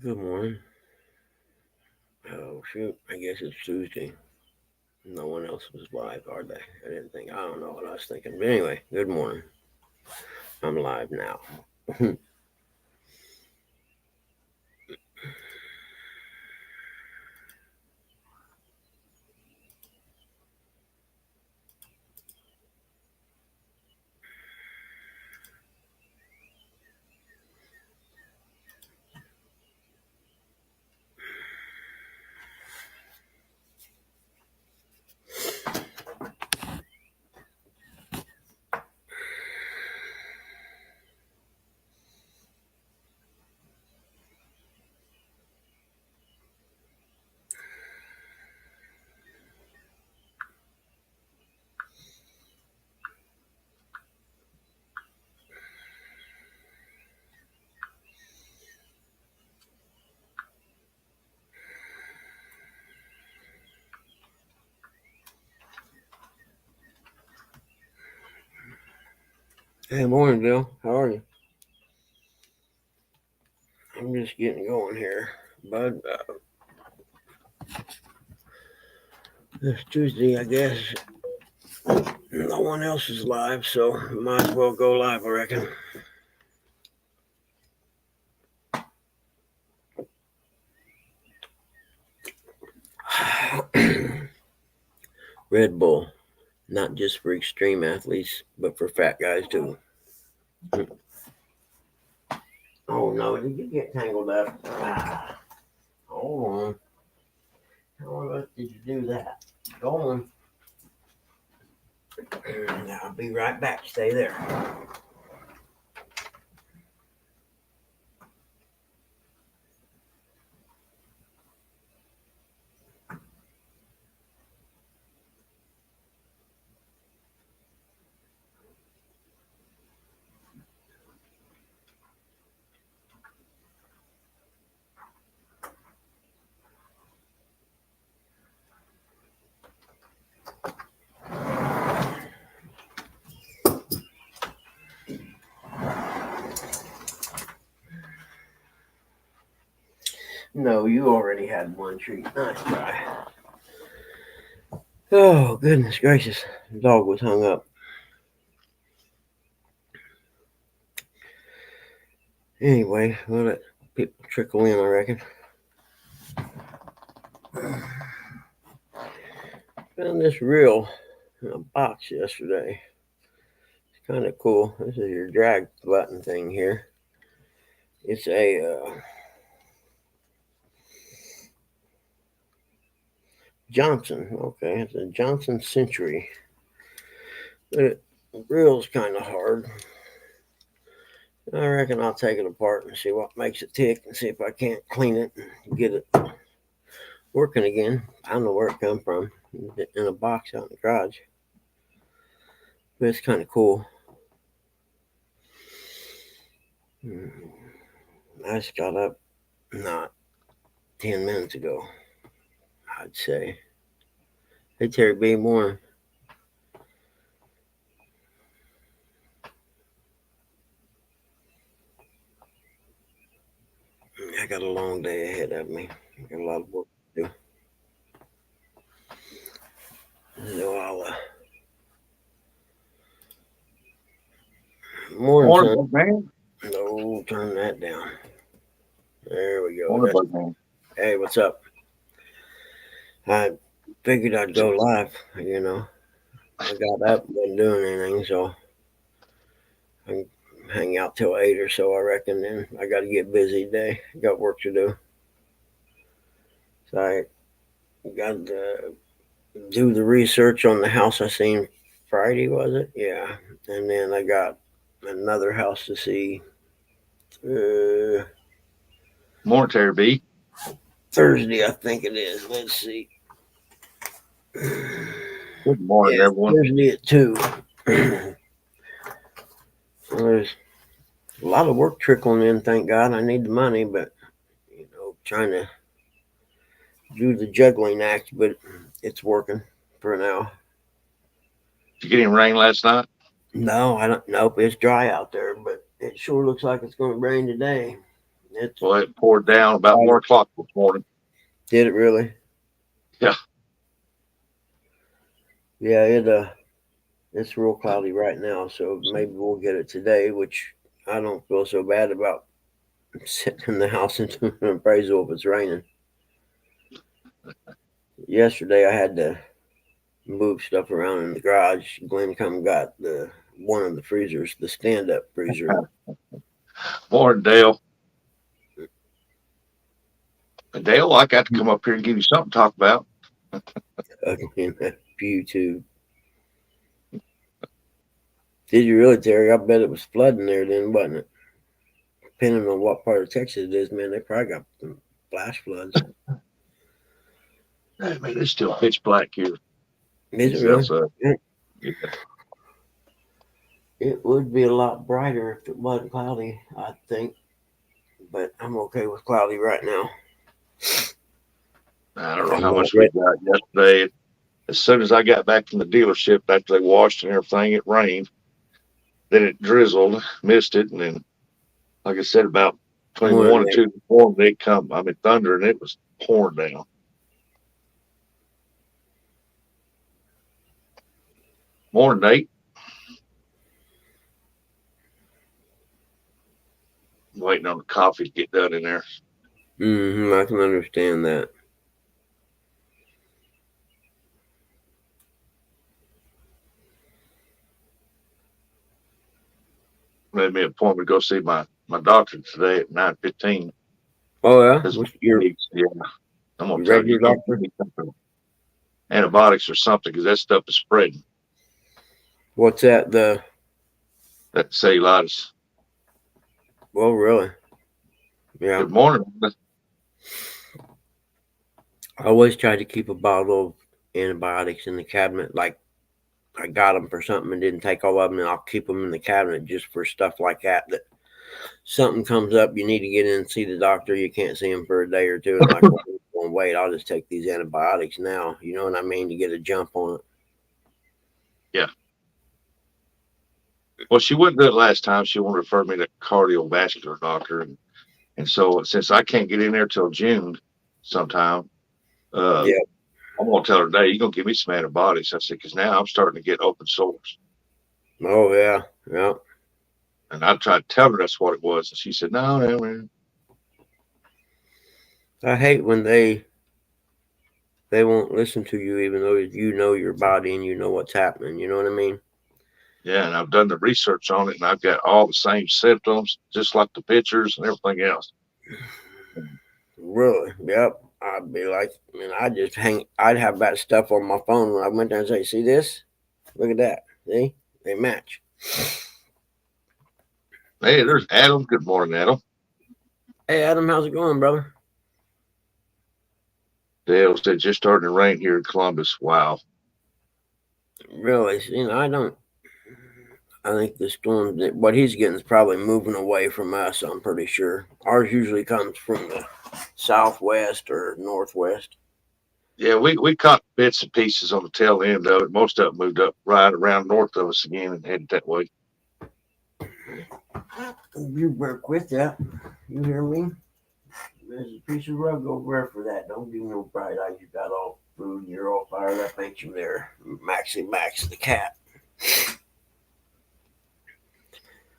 Good morning. Oh, shoot. I guess it's Tuesday. No one else was live, are they? I didn't think. I don't know what I was thinking. But anyway, good morning. I'm live now. Hey, morning, Bill. How are you? I'm just getting going here. Bud, it's Tuesday, I guess. No one else is live, so might as well go live, I reckon. Red Bull, not just for extreme athletes, but for fat guys, too. Oh, no. Did you get tangled up? Hold on. How did you do that? Go on. I'll be right back. Stay there. No, you already had one treat. Nice try. Oh, goodness gracious. The dog was hung up. Anyway, we'll let people trickle in, I reckon. Found this reel in a box yesterday. It's kind of cool. This is your drag button thing here. It's a Johnson. Okay, it's a Johnson Century. But the reel's kind of hard. I reckon I'll take it apart and see what makes it tick and see if I can't clean it and get it working again. I don't know where it come from. In a box out in the garage. But it's kind of cool. I just got up not 10 minutes ago, I'd say. Hey, Terry B. Morning. I got a long day ahead of me. I got a lot of work to do. So morning, Morning, son. bug man. No, turn that down. There we go. Morning, bug man. Hey, what's up? I figured I'd go live. You know, I got up, wasn't doing anything, so I can hang out till 8 or so, I reckon. Then I got to get busy today. Got work to do. So I got to do the research on the house I seen Friday, was it? Yeah. And then I got another house to see uh, Morning, Terry B. Thursday, I think it is. Let's see. Good morning, Yeah, everyone. Thursday at 2. So there's a lot of work trickling in, thank God. I need the money, but, trying to do the juggling act, but it's working for now. Did you get any rain last night? No, I don't. Nope, it's dry out there, but it sure looks like it's going to rain today. It's Well, it poured down about 1 o'clock this morning. did it really? Yeah. Yeah, it's real cloudy right now, so maybe we'll get it today, which I don't feel so bad about sitting in the house and doing an appraisal if it's raining. Yesterday I had to move stuff around in the garage. Glenn come got the one of the freezers, the stand up freezer. Morning, Dale. Dale, I got to come up here and give you something to talk about. In that YouTube. Did you really, Terry? I bet it was flooding there then, wasn't it? Depending on what part of Texas it is, man, they probably got some flash floods. Hey, man, it's still pitch black here. Is it really? Yeah. It would be a lot brighter if it wasn't cloudy, I think. But I'm okay with cloudy right now. I don't know how much we got yesterday. As soon as I got back from the dealership after they washed and everything, it rained. Then it drizzled, missed it, and then, like I said, about between 1 and 2 in the morning, they come. I mean, thunder, and it was pouring down. Morning, Nate. Waiting on the coffee to get done in there. I can understand that. Made me an appointment to go see my doctor today at 9:15. Oh yeah, Yeah. I'm gonna tell you, doctor? Antibiotics or something, because that stuff is spreading. What's that? That cellulitis. Well, really? Yeah. Good morning. I always try to keep a bottle of antibiotics in the cabinet. Like I got them for something and didn't take all of them, and I'll keep them in the cabinet just for stuff like that. That something comes up, you need to get in and see the doctor. You can't see him for a day or two. And like, well, wait, I'll just take these antibiotics now. You know what I mean? To get a jump on it. Yeah. Well, she wouldn't do it last time. She wanted to refer me to cardiovascular doctor, and so since I can't get in there till June sometime, I'm gonna tell her today, you're gonna give me some antibiotics. I said, because now I'm starting to get open sores. Oh yeah. And I tried to tell her that's what it was, and she said, no, man. I hate when they won't listen to you, even though you know your body and you know what's happening. You know what I mean? Yeah, and I've done the research on it, and I've got all the same symptoms, just like the pictures and everything else. Really? Yep. I'd be like, I'd have that stuff on my phone when I went there and say, see this? Look at that. See? They match. Hey, there's Adam. Good morning, Adam. Hey, Adam, how's it going, brother? Dale said just starting to rain here in Columbus. Wow. Really? I think the storm, what he's getting is probably moving away from us, I'm pretty sure. Ours usually comes from the southwest or northwest. Yeah, we caught bits and pieces on the tail end of it. Most of it moved up right around north of us again and headed that way. You work with that. You hear me? There's a piece of rug over there for that. Don't give no bright eyes. You got all food and you're all fired up, ain't you there? Maxie Max the cat.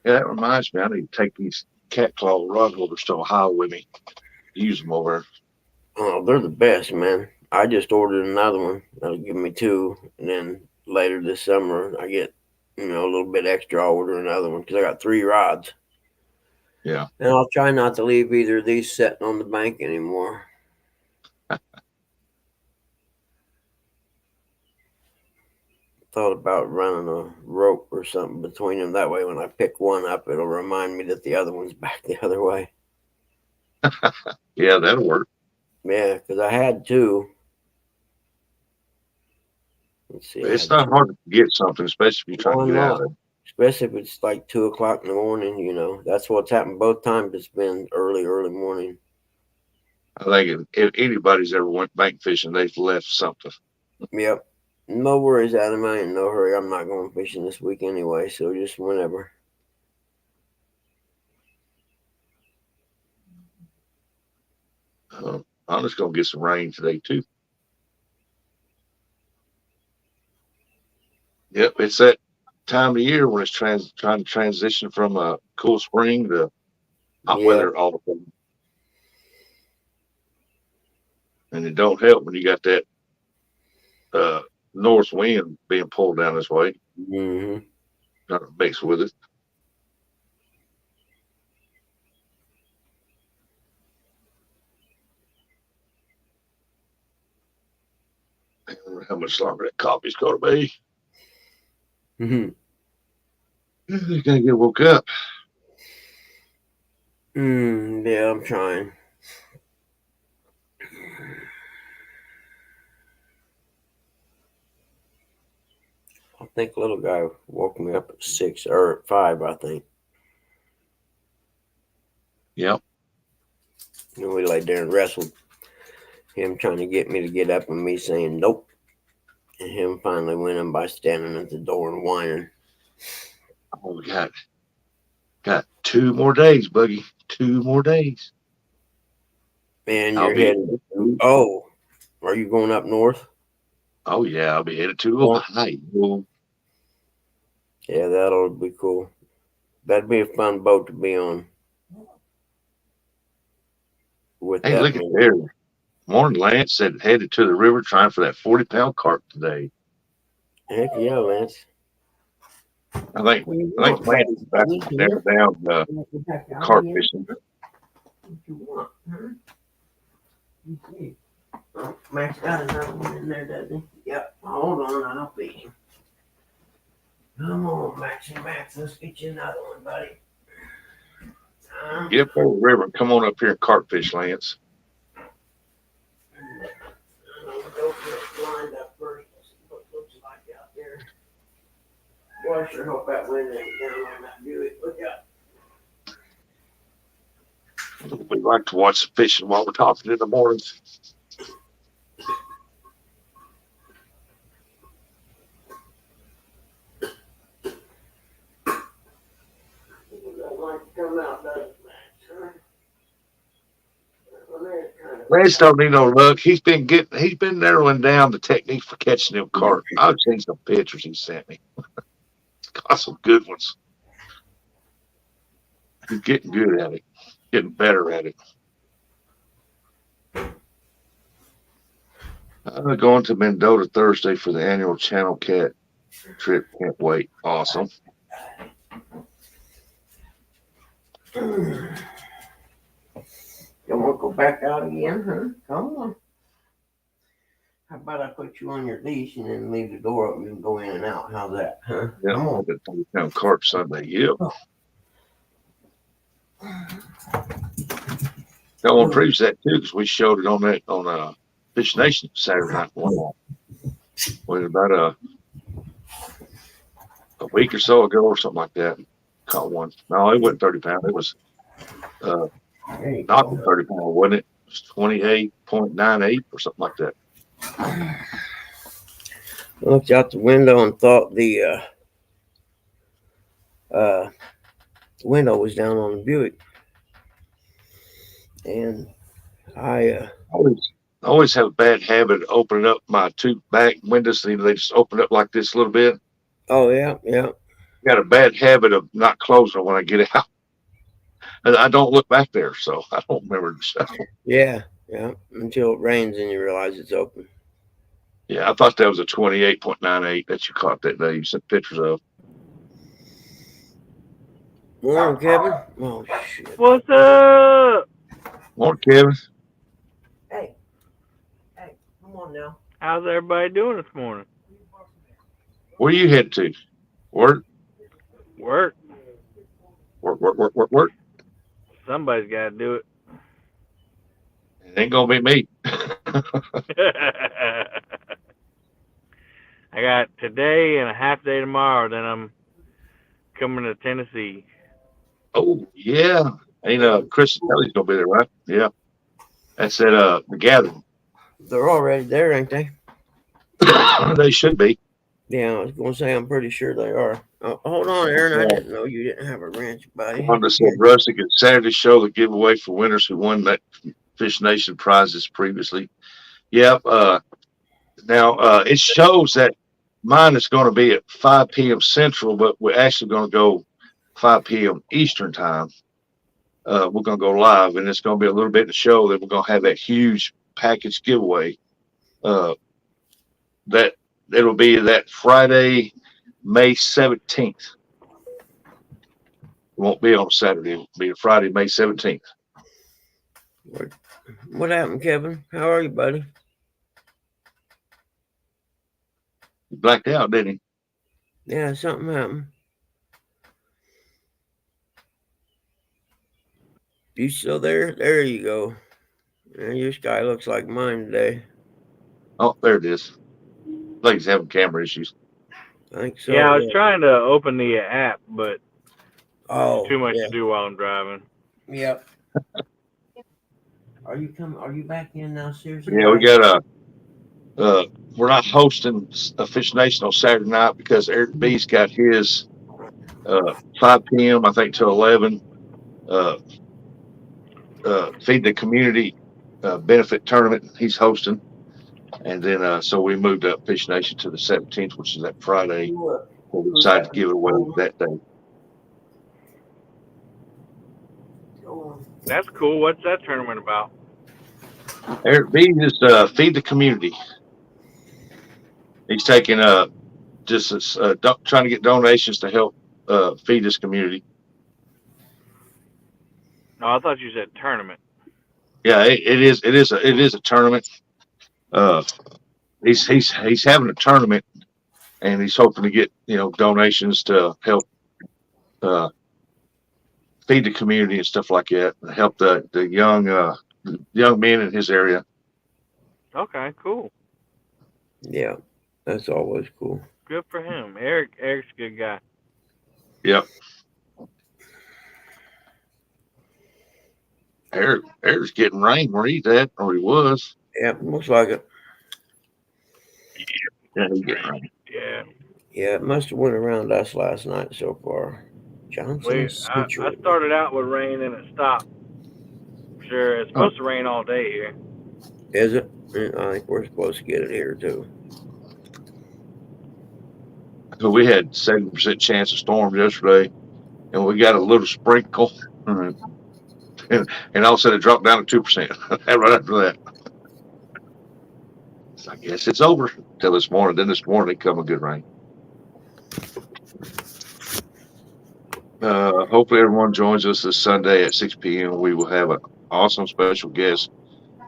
Yeah, that reminds me, I need to take these cat claw rug holders to Ohio with me. Use them over. Oh, they're the best, man. I just ordered another one. That'll give me two. And then later this summer, I get, a little bit extra. I'll order another one because I got 3 rods. Yeah. And I'll try not to leave either of these sitting on the bank anymore. Thought about running a rope or something between them. That way, when I pick one up, it'll remind me that the other one's back the other way. Yeah, that'll work. Yeah, because I had 2. Let's see. It's not hard to get something, especially if you're trying to get out of it. Especially if it's like 2 o'clock in the morning, That's what's happened both times. It's been early morning. I think if anybody's ever went bank fishing, they've left something. Yep. No worries, Adam. I ain't in no hurry. I'm not going fishing this week anyway, so just whenever. I'm just gonna get some rain today too. Yep, it's that time of year when it's trying to transition from a cool spring to hot Yeah. weather all of a sudden. And it don't help when you got that north wind being pulled down this way, Mm-hmm. not mixed with it. I don't know how much longer that coffee's going to be. Mm-hmm. I gotta get woke up. Yeah, I'm trying. I think little guy woke me up at 6 or 5, I think. Yep. And we laid there and wrestled. Him trying to get me to get up and me saying nope. And him finally winning by standing at the door and whining. Oh, we got 2 more days, Buggy. 2 more days. Man, I'll you're be heading. Oh, are you going up north? Oh yeah, I'll be headed to Ohio. Yeah, that'll be cool. That'd be a fun boat to be on. With Hey, that, look at there. Morning, Lance said headed to the river trying for that 40-pound carp today. Heck yeah, Lance. I think Lance is about to narrow down carp fishing. What you want, huh? Oh, Max got another one in there, doesn't he? Yep. Hold on, I'll feed him. Come on, Max, let's get you another one, buddy. Get up there to the river and come on up here and carp fish, Lance. Lined up first. What it looks like out there. Boy, I sure hope that wind ain't down on that Buick. Look out. We like to watch the fishing while we're talking in the mornings. Come out, doesn't it, Max? Lance don't need no luck. He's been narrowing down the technique for catching them carp. I've seen some pictures he sent me. Got some good ones. He's getting good at it, getting better at it. I'm going to Mendota Thursday for the annual Channel Cat trip. Can't wait. Awesome. You want to go back out again, huh? Come on. How about I put you on your leash and then leave the door open and go in and out? How's that, huh? Yeah, Come on. the 30-pound carp Sunday. Yep. I want to preach that too because we showed it on Fish Nation Saturday night. When about a week or so ago or something like that. Caught one. No, it wasn't 30 pounds. It was not 30 pounds, wasn't it? It was 28.98 or something like that. I looked out the window and thought the window was down on the Buick. And I always have a bad habit of opening up my 2 back windows. They just open up like this a little bit. Oh, yeah. Got a bad habit of not closing when I get out. And I don't look back there, so I don't remember the show. Yeah. Until it rains and you realize it's open. Yeah, I thought that was a 28.98 that you caught that day. You sent pictures of. Morning, Kevin. Oh, shit. What's up? Morning, Kevin. Hey, come on now. How's everybody doing this morning? Where you head to? Work? Work. Work. Somebody's got to do it. It ain't gonna be me. I got today and a half day tomorrow. Then I'm coming to Tennessee. Oh yeah, ain't Chris Kelly's gonna be there, right? Yeah, that's at the gathering. They're already there, ain't they? They should be. Yeah, I was going to say, I'm pretty sure they are. Oh, hold on, Aaron. I didn't know you didn't have a wrench, buddy. On the Rustic and Saturday show, the giveaway for winners who won that Fish Nation prizes previously. Yep. Now it shows that mine is going to be at 5 p.m. Central, but we're actually going to go 5 p.m. Eastern time. We're going to go live, and it's going to be a little bit of the show. That we're going to have that huge package giveaway. That it'll be that Friday, May 17th. It won't be on Saturday. It'll be Friday, May 17th. What happened, Kevin? How are you, buddy? He blacked out, didn't he? Yeah, something happened. You still there? There you go. Yeah, your sky looks like mine today. Oh, there it is. Like he's having camera issues. I think so. Yeah, I was trying to open the app, but Oh, too much yeah. to do while I'm driving. Yep. Are you back in now? Seriously? Yeah, we got we're not hosting a Fish Nation on Saturday night because Eric B's got his 5 p.m. I think to 11 Feed the Community benefit tournament he's hosting, and then so we moved up Fish Nation to the 17th, which is that Friday. We decided to give it away that day. That's cool. What's that tournament about? Eric B is Feed the Community. He's taking just trying to get donations to help feed this community. No, I thought you said tournament. Yeah, it is a tournament. He's having a tournament, and he's hoping to get donations to help feed the community and stuff like that, and help the young men in his area. Okay, cool. Yeah, that's always cool. Good for him. Eric's a good guy. Yep. Eric's getting rain where he's at, or he was. Yeah, looks like it. Yeah, he's getting rain. Yeah. Yeah, it must have went around us last night so far. Johnson I started out with rain and it stopped. Sure, it's supposed to rain all day here. Is it? I think we're supposed to get it here too. So we had 70% chance of storms yesterday, and we got a little sprinkle, and all of a sudden it dropped down to 2% right after that. So I guess it's over till this morning. Then this morning it come a good rain. Hopefully everyone joins us this Sunday at 6 p.m. We will have an awesome special guest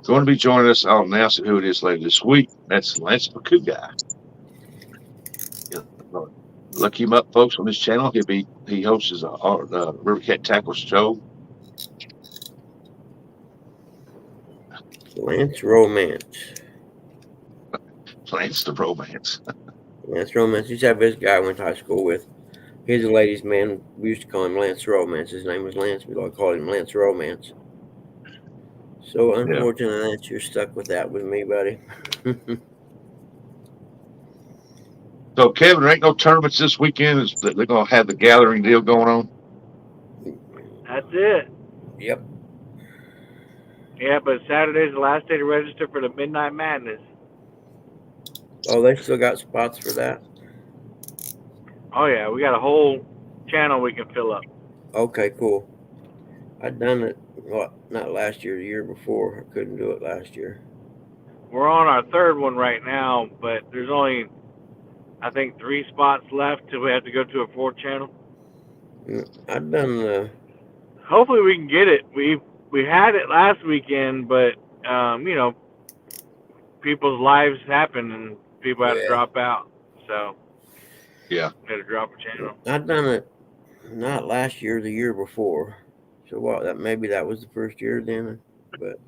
going to be joining us. I'll announce who it is later this week. That's Lance Pakuga. Look him up, folks, on his channel. He hosts his River Cat Tackle show. Lance Romance. Lance the Romance. Lance Romance. He's that this guy I went to high school with. He's a ladies' man. We used to call him Lance Romance. His name was Lance. We all called him Lance Romance. So unfortunately, Lance, you're stuck with that with me, buddy. So, Kevin, there ain't no tournaments this weekend. They're going to have the gathering deal going on. That's it. Yep. Yeah, but Saturday's the last day to register for the Midnight Madness. Oh, they still got spots for that? Oh, yeah, we got a whole channel we can fill up. Okay, cool. I'd done it, not last year, the year before. I couldn't do it last year. We're on our third one right now, but there's only, I think, 3 spots left till we have to go to a 4th channel. I've done the... Hopefully we can get it. We had it last weekend, but, people's lives happen and people had to drop out. So, yeah, had to drop a channel. I've done it not last year, the year before. So maybe that was the first year then. But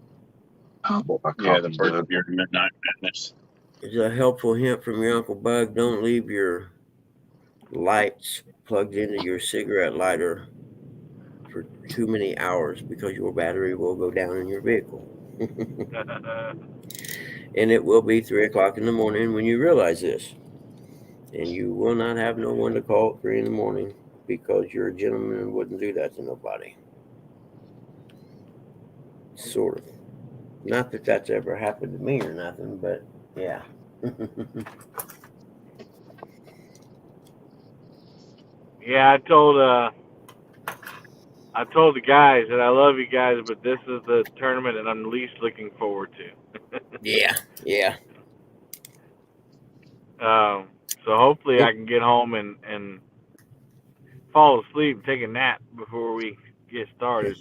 the first year of Midnight Madness. It's a helpful hint from your Uncle Bug. Don't leave your lights plugged into your cigarette lighter for too many hours because your battery will go down in your vehicle. And it will be 3 o'clock in the morning when you realize this. And you will not have no one to call at 3 in the morning because you're a gentleman and wouldn't do that to nobody. Sort of. Not that that's ever happened to me or nothing, but yeah. Yeah, I told the guys that I love you guys, but this is the tournament that I'm least looking forward to. Yeah. So hopefully I can get home and fall asleep and take a nap before we get started.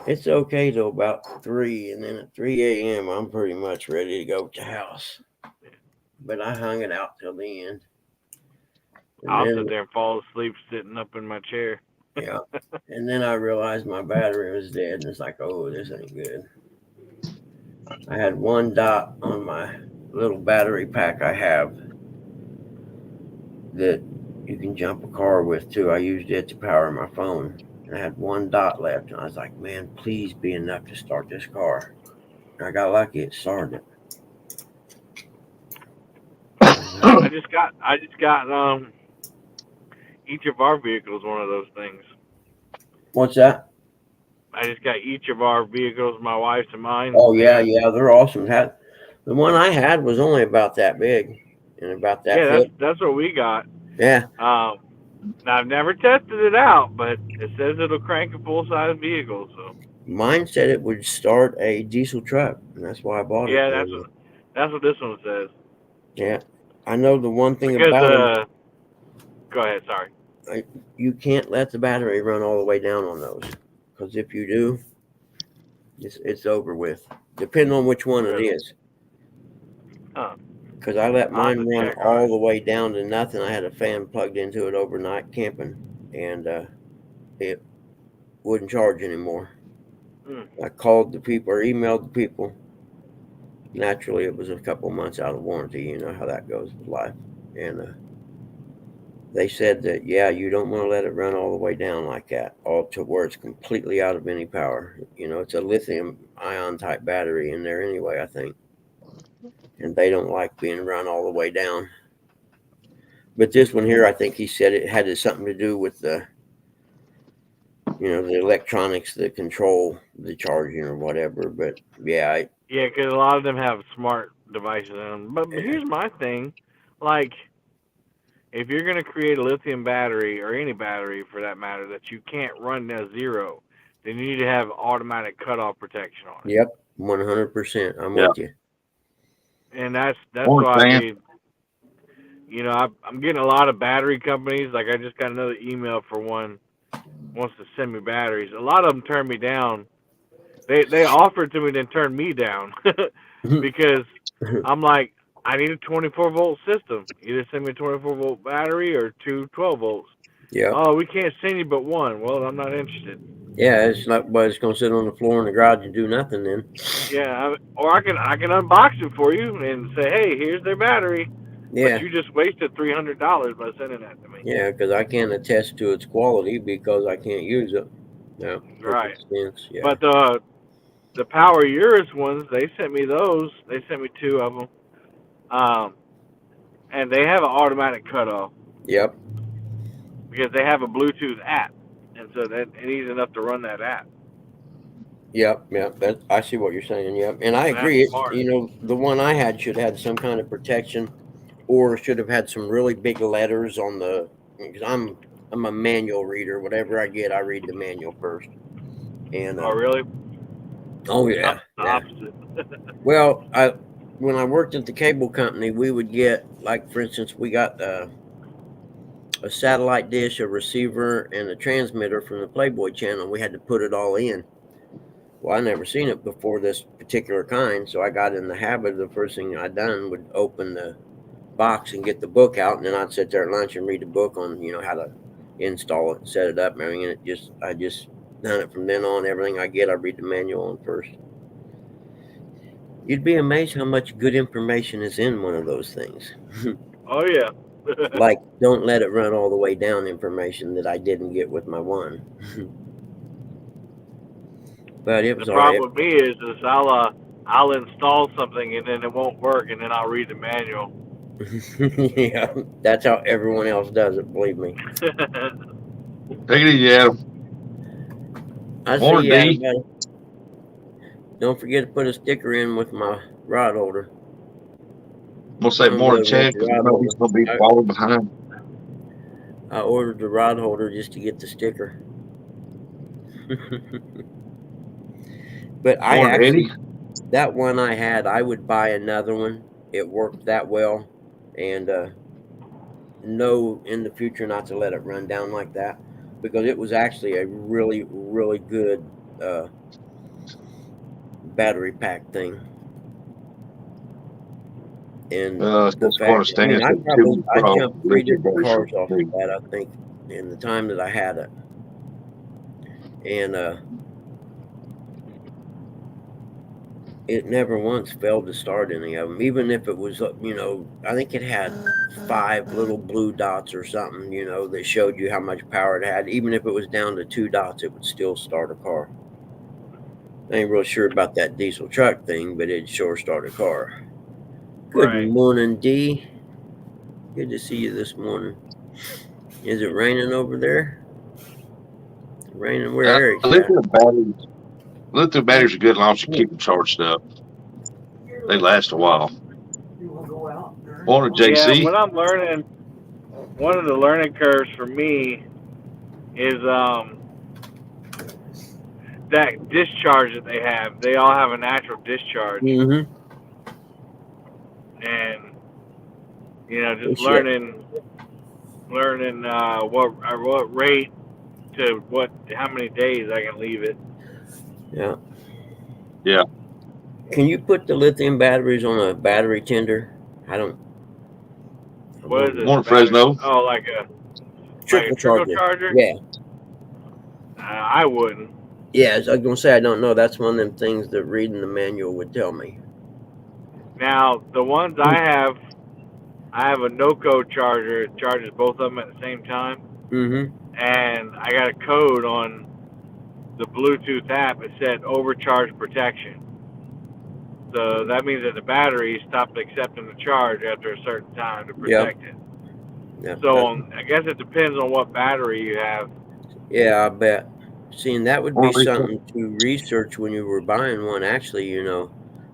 It's okay till about 3, and then at 3 a.m. I'm pretty much ready to go to the house. But I hung it out till the end. And I'll then, sit there and fall asleep sitting up in my chair. yeah. And then I realized my battery was dead, and it's like, oh, this ain't good. I had one dot on my little battery pack I have that you can jump a car with too. I used it to power my phone. And I had one dot left, and I was like, man, please be enough to start this car. And I got lucky, it started. I just got each of our vehicles one of those things. What's that? I just got each of our vehicles, my wife's and mine. Oh yeah, they're awesome. The one I had was only about that big and about that. Yeah, thick. that's what we got. Yeah. Now I've never tested it out, but it says it'll crank a full size vehicle. So mine said it would start a diesel truck, and that's why I bought it. Yeah, that's what this one says. Yeah, I know the one thing because, about them. Go ahead. Sorry. You can't let the battery run all the way down on those, because if you do, it's over with. Depending on which one it is. Because I let mine run all the way down to nothing. I had a fan plugged into it overnight camping, and it wouldn't charge anymore. I called the people or emailed the people. Naturally, it was a couple months out of warranty. You know how that goes with life. And they said that, yeah, you don't want to let it run all the way down like that, all to where it's completely out of any power. You know, it's a lithium ion type battery in there anyway, I think. And they don't like being run all the way down. But this one here, I think he said it had something to do with the electronics that control the charging or whatever. But yeah. Yeah, because a lot of them have smart devices in them. But here's my thing. Like, if you're going to create a lithium battery, or any battery for that matter, that you can't run to zero, then you need to have automatic cutoff protection on it. Yep, 100%. I'm with you. And that's why I'm getting a lot of battery companies. Like, I just got another email for one wants to send me batteries. A lot of them turn me down. They offered to me, then turned me down because I'm like, I need a 24-volt system. Either send me a 24-volt battery or two 12 volts. Yeah. Oh, we can't send you but one. Well, I'm not interested. Yeah, it's not. But it's going to sit on the floor in the garage and do nothing then. Yeah, or I can unbox it for you and say, hey, here's their battery. Yeah. But you just wasted $300 by sending that to me. Yeah, because I can't attest to its quality because I can't use it. Yeah. Right. Sense. Yeah. But the Power Urus ones, they sent me those. They sent me two of them. And they have an automatic cutoff. Yep. Because they have a Bluetooth app, and so that it needs enough to run that app. Yep. I see what you're saying. Yep, and I agree. The one I had should have had some kind of protection, or should have had some really big letters on the. Because I'm a manual reader. Whatever I get, I read the manual first. And oh, really? Oh yeah. Opposite. Well, when I worked at the cable company, we would get, like, for instance, we got a satellite dish, a receiver, and a transmitter from the Playboy channel. We had to put it all in. Well, I never seen it before, this particular kind, so I got in the habit of the first thing I done would open the box and get the book out, and then I'd sit there at lunch and read the book on, how to install it and set it up and everything. And I just done it from then on. Everything I get, I read the manual on first. You'd be amazed how much good information is in one of those things. Oh, yeah. Like, don't let it run all the way down information that I didn't get with my one. But it was the problem with me is I'll install something and then it won't work, and then I'll read the manual. Yeah, that's how everyone else does it, believe me. Take it easy, Adam. I see you, Adam. Don't forget to put a sticker in with my rod holder. We'll say I'm more really than Chad, with the because I rod know he's holder. going to be followed behind. I ordered the rod holder just to get the sticker. But I Morning, actually, Eddie. that one I had, I would buy another one. It worked that well, and know in the future not to let it run down like that, because it was actually a really, really good battery pack thing. And It's the going to fact, I mean, stand for two I pro jumped 3 lithium different batteries cars for off me. of that, I think, in the time that I had it. And it never once failed to start any of them, even if it was, I think it had 5 little blue dots or something, that showed you how much power it had. Even if it was down to 2 dots, it would still start a car. I ain't real sure about that diesel truck thing, but it'd sure start a car. Good Right. morning, D. Good to see you this morning. Is it raining over there? Raining where Eric's at? Lithium batteries are good as long as you keep them charged up. They last a while. Morning, Yeah, JC. what I'm learning, one of the learning curves for me is that discharge that they have. They all have a natural discharge, Mm-hmm. and just Oh, shit. learning what rate to how many days I can leave it. Yeah. Yeah. Can you put the lithium batteries on a battery tender? I don't. What is it? Morning, Fresno. Oh, like a Trickle charger? Yeah. I wouldn't. Yeah, I was gonna say I don't know. That's one of them things that reading the manual would tell me. Now the ones I have a NOCO charger. It charges both of them at the same time. Mm-hmm. And I got a code on the Bluetooth app. It said overcharge protection. So that means that the battery stopped accepting the charge after a certain time to protect it. Yeah. So I guess it depends on what battery you have. Yeah, I bet. Seeing that would be something to research when you were buying one, actually,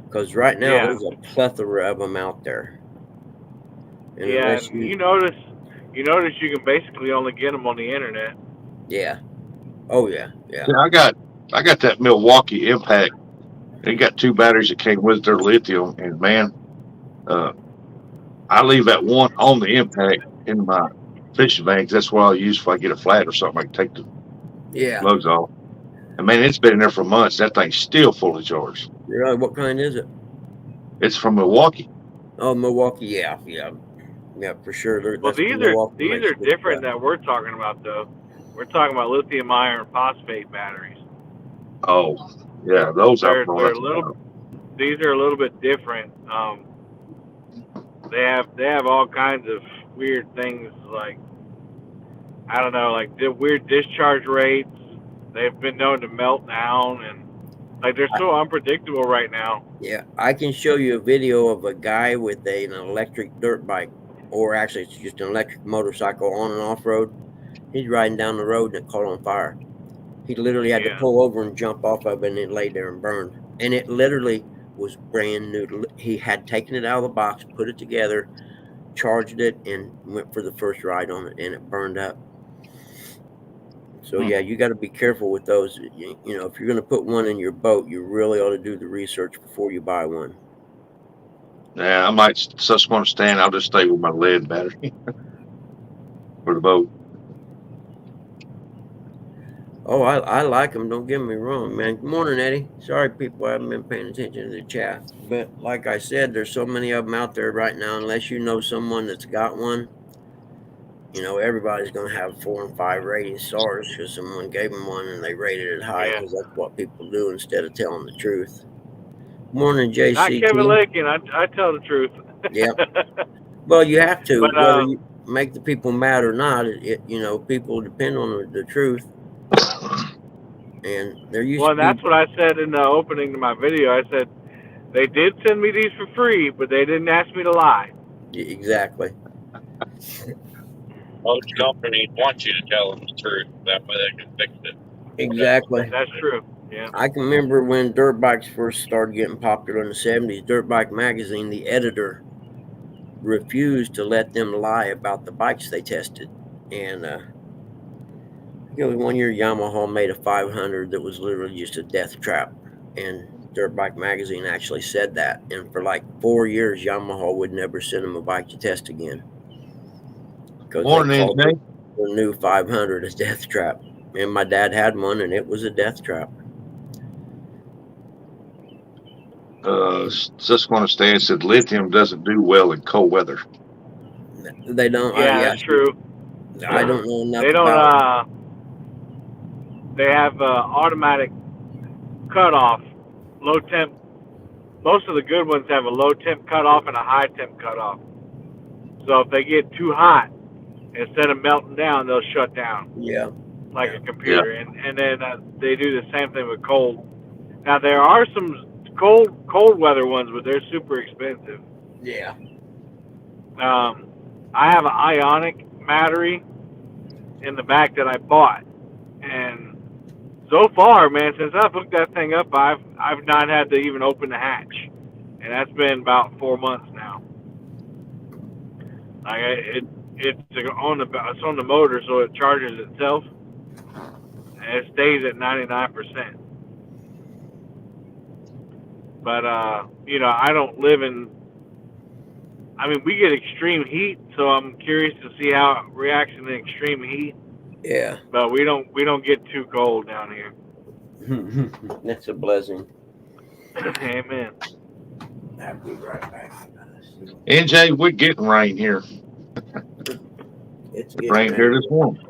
because right now there's a plethora of them out there. And yeah, and you notice you can basically only get them on the internet. Yeah. Oh yeah. Yeah. I got that Milwaukee Impact. They got 2 batteries that came with their lithium, and man, I leave that one on the Impact in my fishing bags. That's what I'll use if I get a flat or something. I can take the lugs off. And man, it's been in there for months. That thing's still fully charged. Really? What kind is it? It's from Milwaukee. Oh, Milwaukee. Yeah, for sure. Well, these are different that we're talking about, though. We're talking about lithium iron phosphate batteries. Oh, yeah, those are these are a little bit different. They have all kinds of weird things, like, I don't know, like weird discharge rates. They've been known to melt down, and like they're so unpredictable right now. Yeah, I can show you a video of a guy with an electric dirt bike, or actually it's just an electric motorcycle on and off road. He's riding down the road and it caught on fire. He literally had to pull over and jump off of it, and it lay there and burned. And it literally was brand new. He had taken it out of the box, put it together, charged it, and went for the first ride on it, and it burned up. So yeah, you got to be careful with those. If you're going to put one in your boat, you really ought to do the research before you buy one. Yeah, I might just want to stand. I'll just stay with my lead battery for the boat. Oh, I like them. Don't get me wrong, man. Good morning, Eddie. Sorry, people, I haven't been paying attention to the chat. But like I said, there's so many of them out there right now. Unless you know someone that's got one, everybody's going to have 4 and 5 rating stars because someone gave them one and they rated it high, because that's what people do instead of telling the truth. Morning, JC. Not Kevin Lakin. I tell the truth. Yeah. Well, you have to. But, whether you make the people mad or not, people depend on the truth. And they're used. Well, that's what I said in the opening to my video. I said they did send me these for free, but they didn't ask me to lie. Exactly. Most companies want you to tell them the truth. That way they can fix it. Exactly. That's true. Yeah. I can remember when dirt bikes first started getting popular in the 70s. Dirt Bike Magazine, the editor, refused to let them lie about the bikes they tested. And one year Yamaha made a 500 that was literally just a death trap. And Dirt Bike Magazine actually said that. And for like 4 years, Yamaha would never send them a bike to test again. Because they Morning, called NJ. the new 500 a death trap. And my dad had one, and it was a death trap. Susquehanna Stan said lithium doesn't do well in cold weather. They don't. Yeah, that's true. I don't know enough They don't. about They have automatic cutoff, low temp. Most of the good ones have a low temp cutoff and a high temp cutoff. So if they get too hot, instead of melting down, they'll shut down. Yeah. Like a computer, and then they do the same thing with cold. Now there are some cold weather ones, but they're super expensive. Yeah. I have an Ionic battery in the back that I bought, and so far, man, since I've hooked that thing up, I've not had to even open the hatch, and that's been about 4 months now. Like it's on the motor, so it charges itself. And it stays at 99%. But, I don't live in, we get extreme heat, so I'm curious to see how it reacts in the extreme heat. Yeah. But we don't get too cold down here. That's a blessing. Amen. I'll be right back. NJ, we're getting rain here. It's Rain here this morning.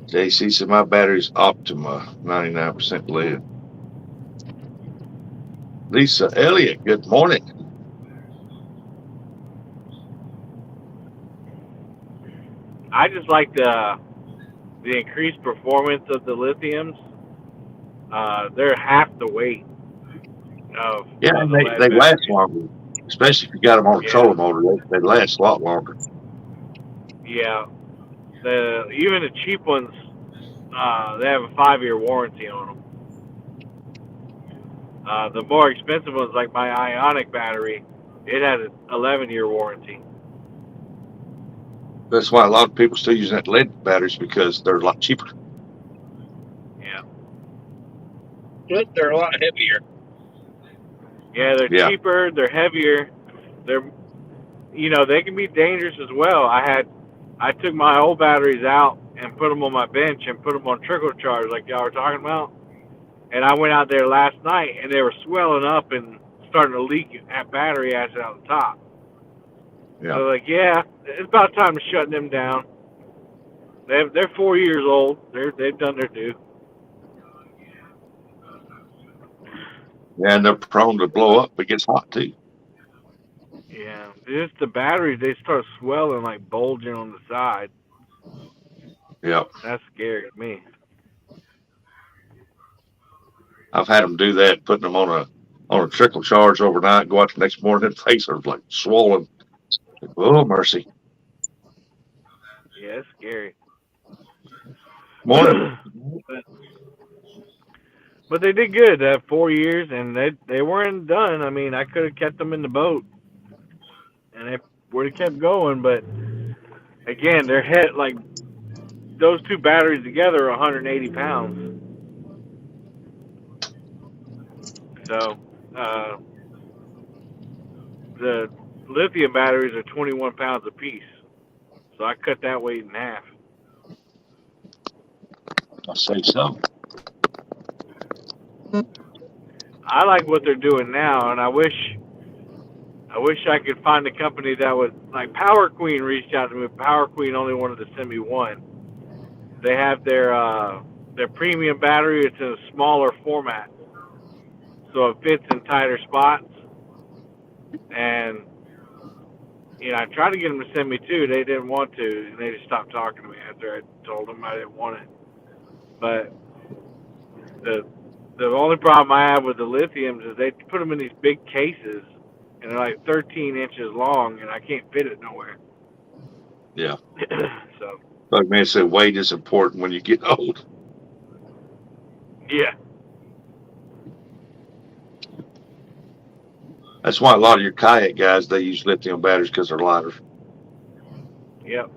JC said my battery's Optima, 99% lead. Lisa Elliott, good morning. I just like the increased performance of the lithiums. They're half the weight of They last longer, especially if you got them on a trolling motor. They last a lot longer. Yeah, even the cheap ones, they have a 5-year warranty on them. The more expensive ones, like my Ionic battery, it has an 11-year warranty. That's why a lot of people still using that lead batteries, because they're a lot cheaper. Yeah. But they're a lot heavier. Yeah, they're cheaper. They're heavier. They're, they can be dangerous as well. I took my old batteries out and put them on my bench and put them on trickle charge, like y'all were talking about. And I went out there last night, and they were swelling up and starting to leak battery acid out the top. Yeah. So it's about time to shut them down. They're 4 years old. They've done their due. Yeah, and they're prone to blow up. It gets hot too. Yeah, just the batteries, they start swelling, like bulging on the side. Yeah. That's scary to me. I've had them do that, putting them on a trickle charge overnight, go out the next morning, and face are like swollen. Oh, mercy. Yeah, it's scary. Morning. But they did good. 4 years, and they weren't done. I could have kept them in the boat, and they would have kept going. But again, their head, like those two batteries together, are 180 pounds. So the lithium batteries are 21 pounds apiece. So I cut that weight in half. I say so. I like what they're doing now, and I wish I could find a company that would, like Power Queen reached out to me. Power Queen only wanted to send me one. They have their premium battery. It's in a smaller format, so it fits in tighter spots. And I tried to get them to send me two. They didn't want to, and they just stopped talking to me after I told them I didn't want it. But the only problem I have with the lithiums is they put them in these big cases, and they're like 13 inches long, and I can't fit it nowhere. Yeah. So Like man said, weight is important when you get old. Yeah. That's why a lot of your kayak guys, they use lithium batteries because they're lighter. Yep.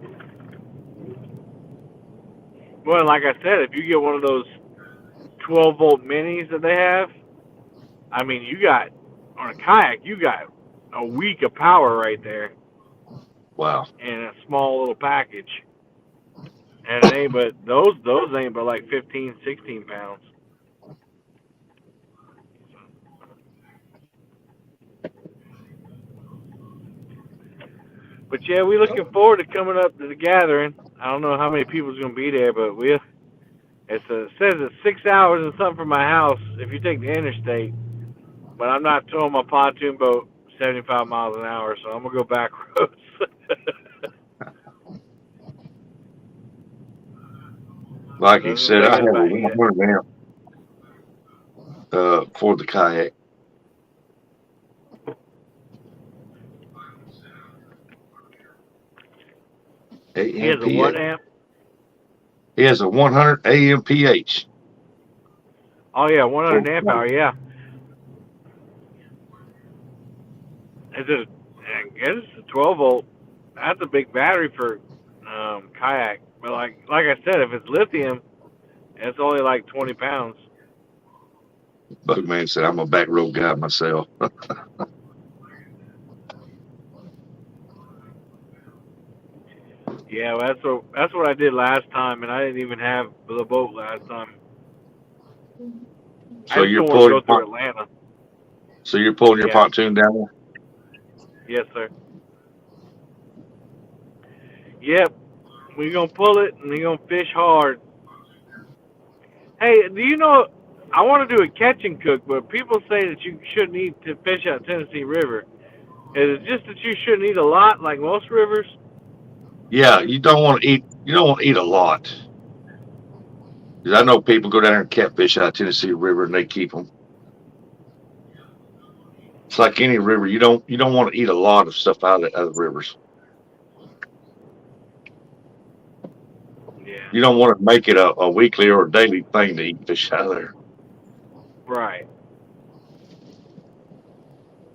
Well, like I said, if you get one of those 12-volt minis that they have, I mean, you got on a kayak, you got a week of power right there Wow. in a small little package. And it ain't but those ain't but like 15, 16 pounds. But yeah, we looking forward to coming up to the gathering. I don't know how many people's gonna be there, but it says it's 6 hours and something from my house if you take the interstate. But I'm not towing my pontoon boat 75 miles an hour, so I'm gonna go back roads. Like he said, I have a Doesn't take us 100 amp for the kayak. He has a what amp? He has a 100 AMPH. Oh yeah, 100 amp hour. Yeah. Is it? I guess it's a 12 volt. That's a big battery for kayak. But like I said, if it's lithium, it's only like 20 pounds. Bugman said, I'm a back road guy myself. Yeah, well, that's what I did last time, and I didn't even have the boat last time. So you're pulling go through Atlanta. So you're pulling your pontoon down there? Yes, sir. Yep, we're gonna pull it and we're gonna fish hard. Hey, do you know? I want to do a catch and cook, but people say that you shouldn't eat to fish out Tennessee River. Is it just that you shouldn't eat a lot, like most rivers? Yeah, you don't want to eat. You don't want to eat a lot. Because I know people go down there and catfish out Tennessee River, and they keep them. It's like any river. You don't want to eat a lot of stuff out of the rivers. Yeah. You don't want to make it a weekly or a daily thing to eat fish out of there. Right.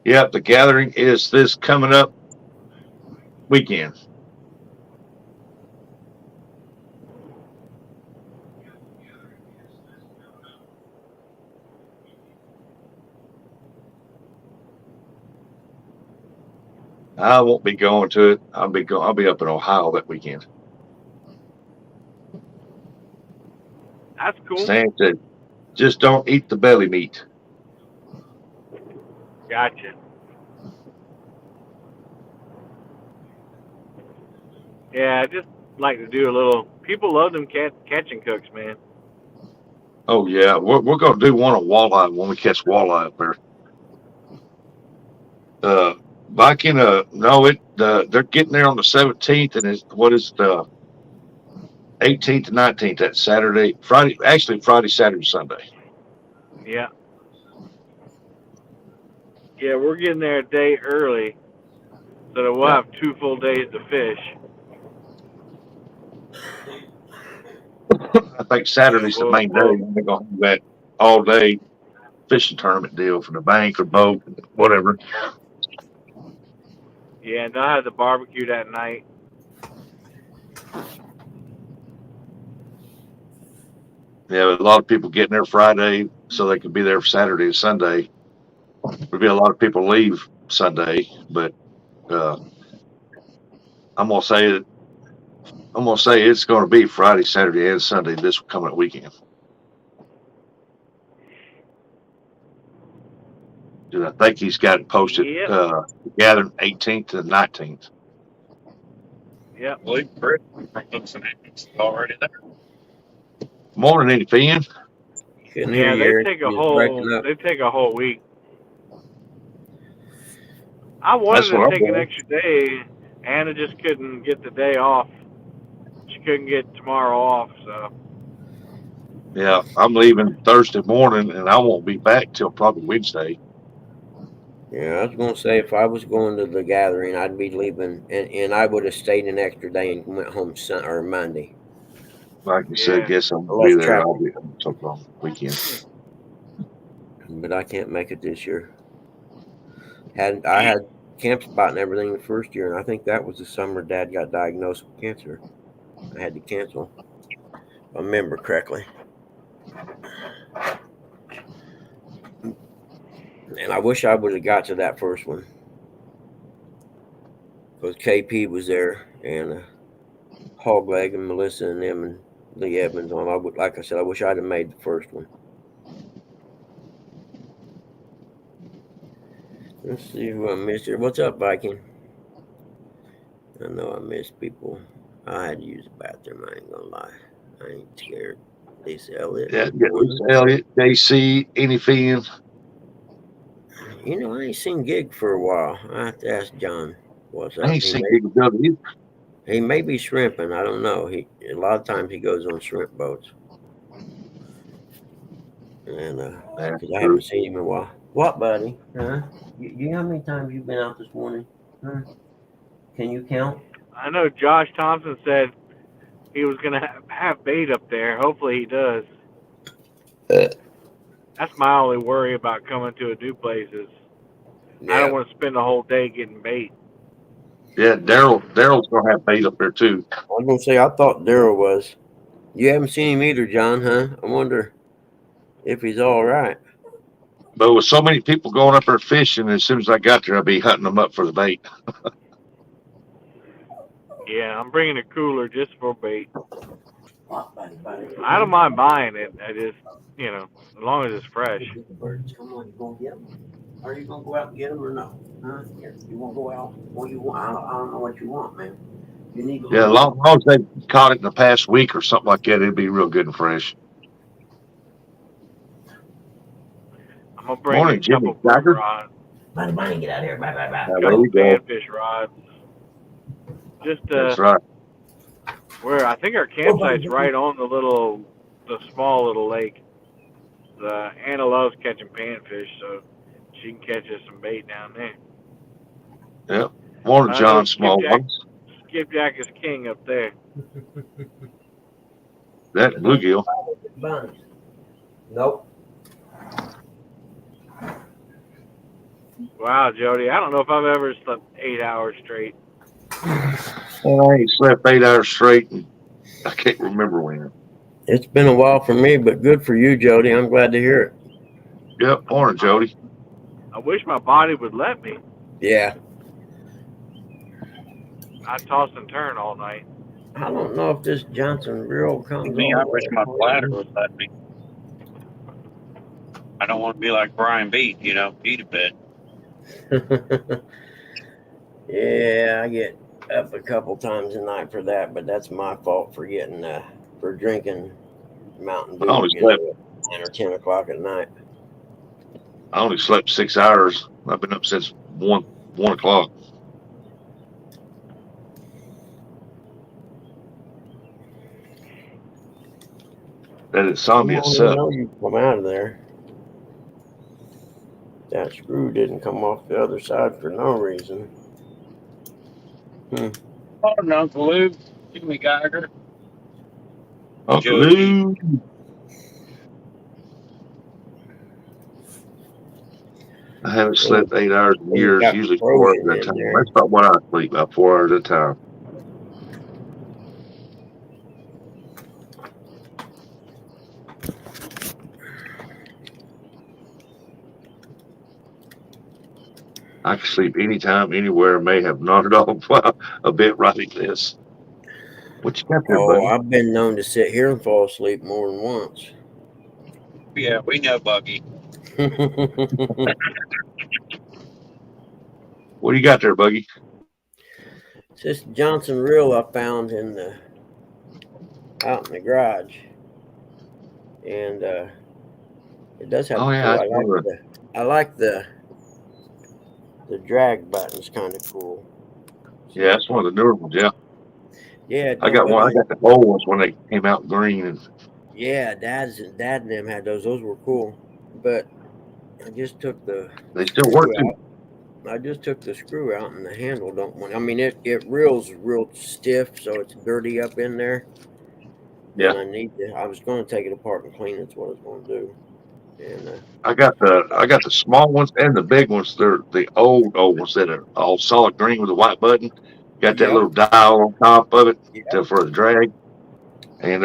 Yep, the gathering is this coming up weekend. I won't be going to it. I'll be up in Ohio that weekend. That's cool. Stan said, just don't eat the belly meat. Gotcha. Yeah, I just like to do a little. People love them catch and cooks, man. Oh yeah, we're gonna do one on walleye when we catch walleye up there. Viking, they're getting there on the 17th, and what is the 18th and 19th? That Saturday, Friday, Saturday, Sunday. Yeah. Yeah, we're getting there a day early, so that we'll have 2 full days to fish. I think Saturday's the main day. They're gonna do that all day fishing tournament deal for the bank or boat, whatever. Yeah, and they'll have the barbecue that night. Yeah, a lot of people getting there Friday so they can be there for Saturday and Sunday. There'll be a lot of people leave Sunday, but I'm gonna say it's gonna be Friday, Saturday, and Sunday this coming weekend. Dude, I think he's got it posted. Yep. Gathering 18th to 19th. Yep. I believe Britt looks and it's already there. Morning, Eddie Finn. Yeah, they take a whole week. I wanted to take an extra day. Anna just couldn't get the day off. She couldn't get tomorrow off, so. Yeah, I'm leaving Thursday morning, and I won't be back till probably Wednesday. Yeah, I was gonna say if I was going to the gathering, I'd be leaving, and I would have stayed an extra day and went home or Monday. Like you said, Yeah. guess I'm gonna Less be there. I'll traffic. be so long weekend. But I can't make it this year. I had camp spot and everything the first year, and I think that was the summer Dad got diagnosed with cancer. I had to cancel, if I remember correctly. And I wish I would have got to that first one because KP was there and Hogleg and Melissa and them and Lee Evans on. Like I said, I wish I'd have made the first one. Let's see who I missed here. What's up, Viking? I know I missed people. I had to use the bathroom. I ain't gonna lie. I ain't scared. Lisa Elliott. Yeah, Lisa Elliott, JC, anything. You know, I ain't seen Gig for a while. I have to ask John what's up. I ain't seen GW. He may be shrimping. I don't know. A lot of times he goes on shrimp boats. And because I haven't seen him in a while. What, buddy? Huh? You know how many times you've been out this morning? Huh? Can you count? I know Josh Thompson said he was going to have bait up there. Hopefully he does. That's my only worry about coming to a new place is I don't want to spend the whole day getting bait. Yeah, Daryl's gonna have bait up there too. I was gonna say I thought Daryl was. You haven't seen him either, John, huh? I wonder if he's all right. But with so many people going up there fishing, as soon as I got there, I'll be hunting them up for the bait. Yeah, I'm bringing a cooler just for bait. I don't mind buying it. I just, as long as it's fresh. Come on, you gonna get them? Are you gonna go out and get them or no? Huh? You want to go out? What you want? I don't know what you want, man. You need. Yeah, as long as they caught it in the past week or something like that, it'd be real good and fresh. I'm gonna bring a couple rods. Buddy, get out of here! Bye. Couple panfish rods. Just That's right. Where I think our campsite's right on the small little lake. Anna loves catching panfish, so she can catch us some bait down there. Yep. One of John's small ones. Skipjack is king up there. That bluegill. Nope. Wow, Jody, I don't know if I've ever slept 8 hours straight. Well, I ain't slept 8 hours straight, and I can't remember when. It's been a while for me, but good for you, Jody. I'm glad to hear it. Yep, morning, Jody. I wish my body would let me. Yeah. I toss and turn all night. I don't know if this Johnson Reel comes Me, I wish my bladder would let me. I don't want to be like Brian Beat, eat a bit. Yeah, I get up a couple times a night for that, but that's my fault for drinking Mountain Dew at 9 or 10 o'clock at night. I only slept 6 hours. I've been up since 1 o'clock. That insomnia sucks. You come out of there. That screw didn't come off the other side for no reason. Morning, Uncle Lou. Jimmy Geiger. Uncle Lou. I haven't slept 8 hours in years, usually 4 hours at a time. That's about what I sleep, about 4 hours at a time. I can sleep anytime, anywhere. May have nodded off a bit writing this. What you got there, buddy? I've been known to sit here and fall asleep more than once. Yeah, we know, Buggy. What do you got there, Buggy? It's this Johnson Reel I found out in the garage, and it does have. Oh yeah, I like the drag button's kind of cool. Yeah, that's one of the newer ones. Yeah. Yeah, I got one. I got the old ones when they came out green. And yeah, Dad and them had those. Those were cool, but I just took the. They still work too. I just took the screw out and the handle don't want. I mean, it reels real stiff, so it's dirty up in there. Yeah. And I need to. I was going to take it apart and clean. That's what I was going to do. And I got the small ones and the big ones. They're the old ones that are all solid green with a white button. Got that Yep. little dial on top of it Yep. for the drag. And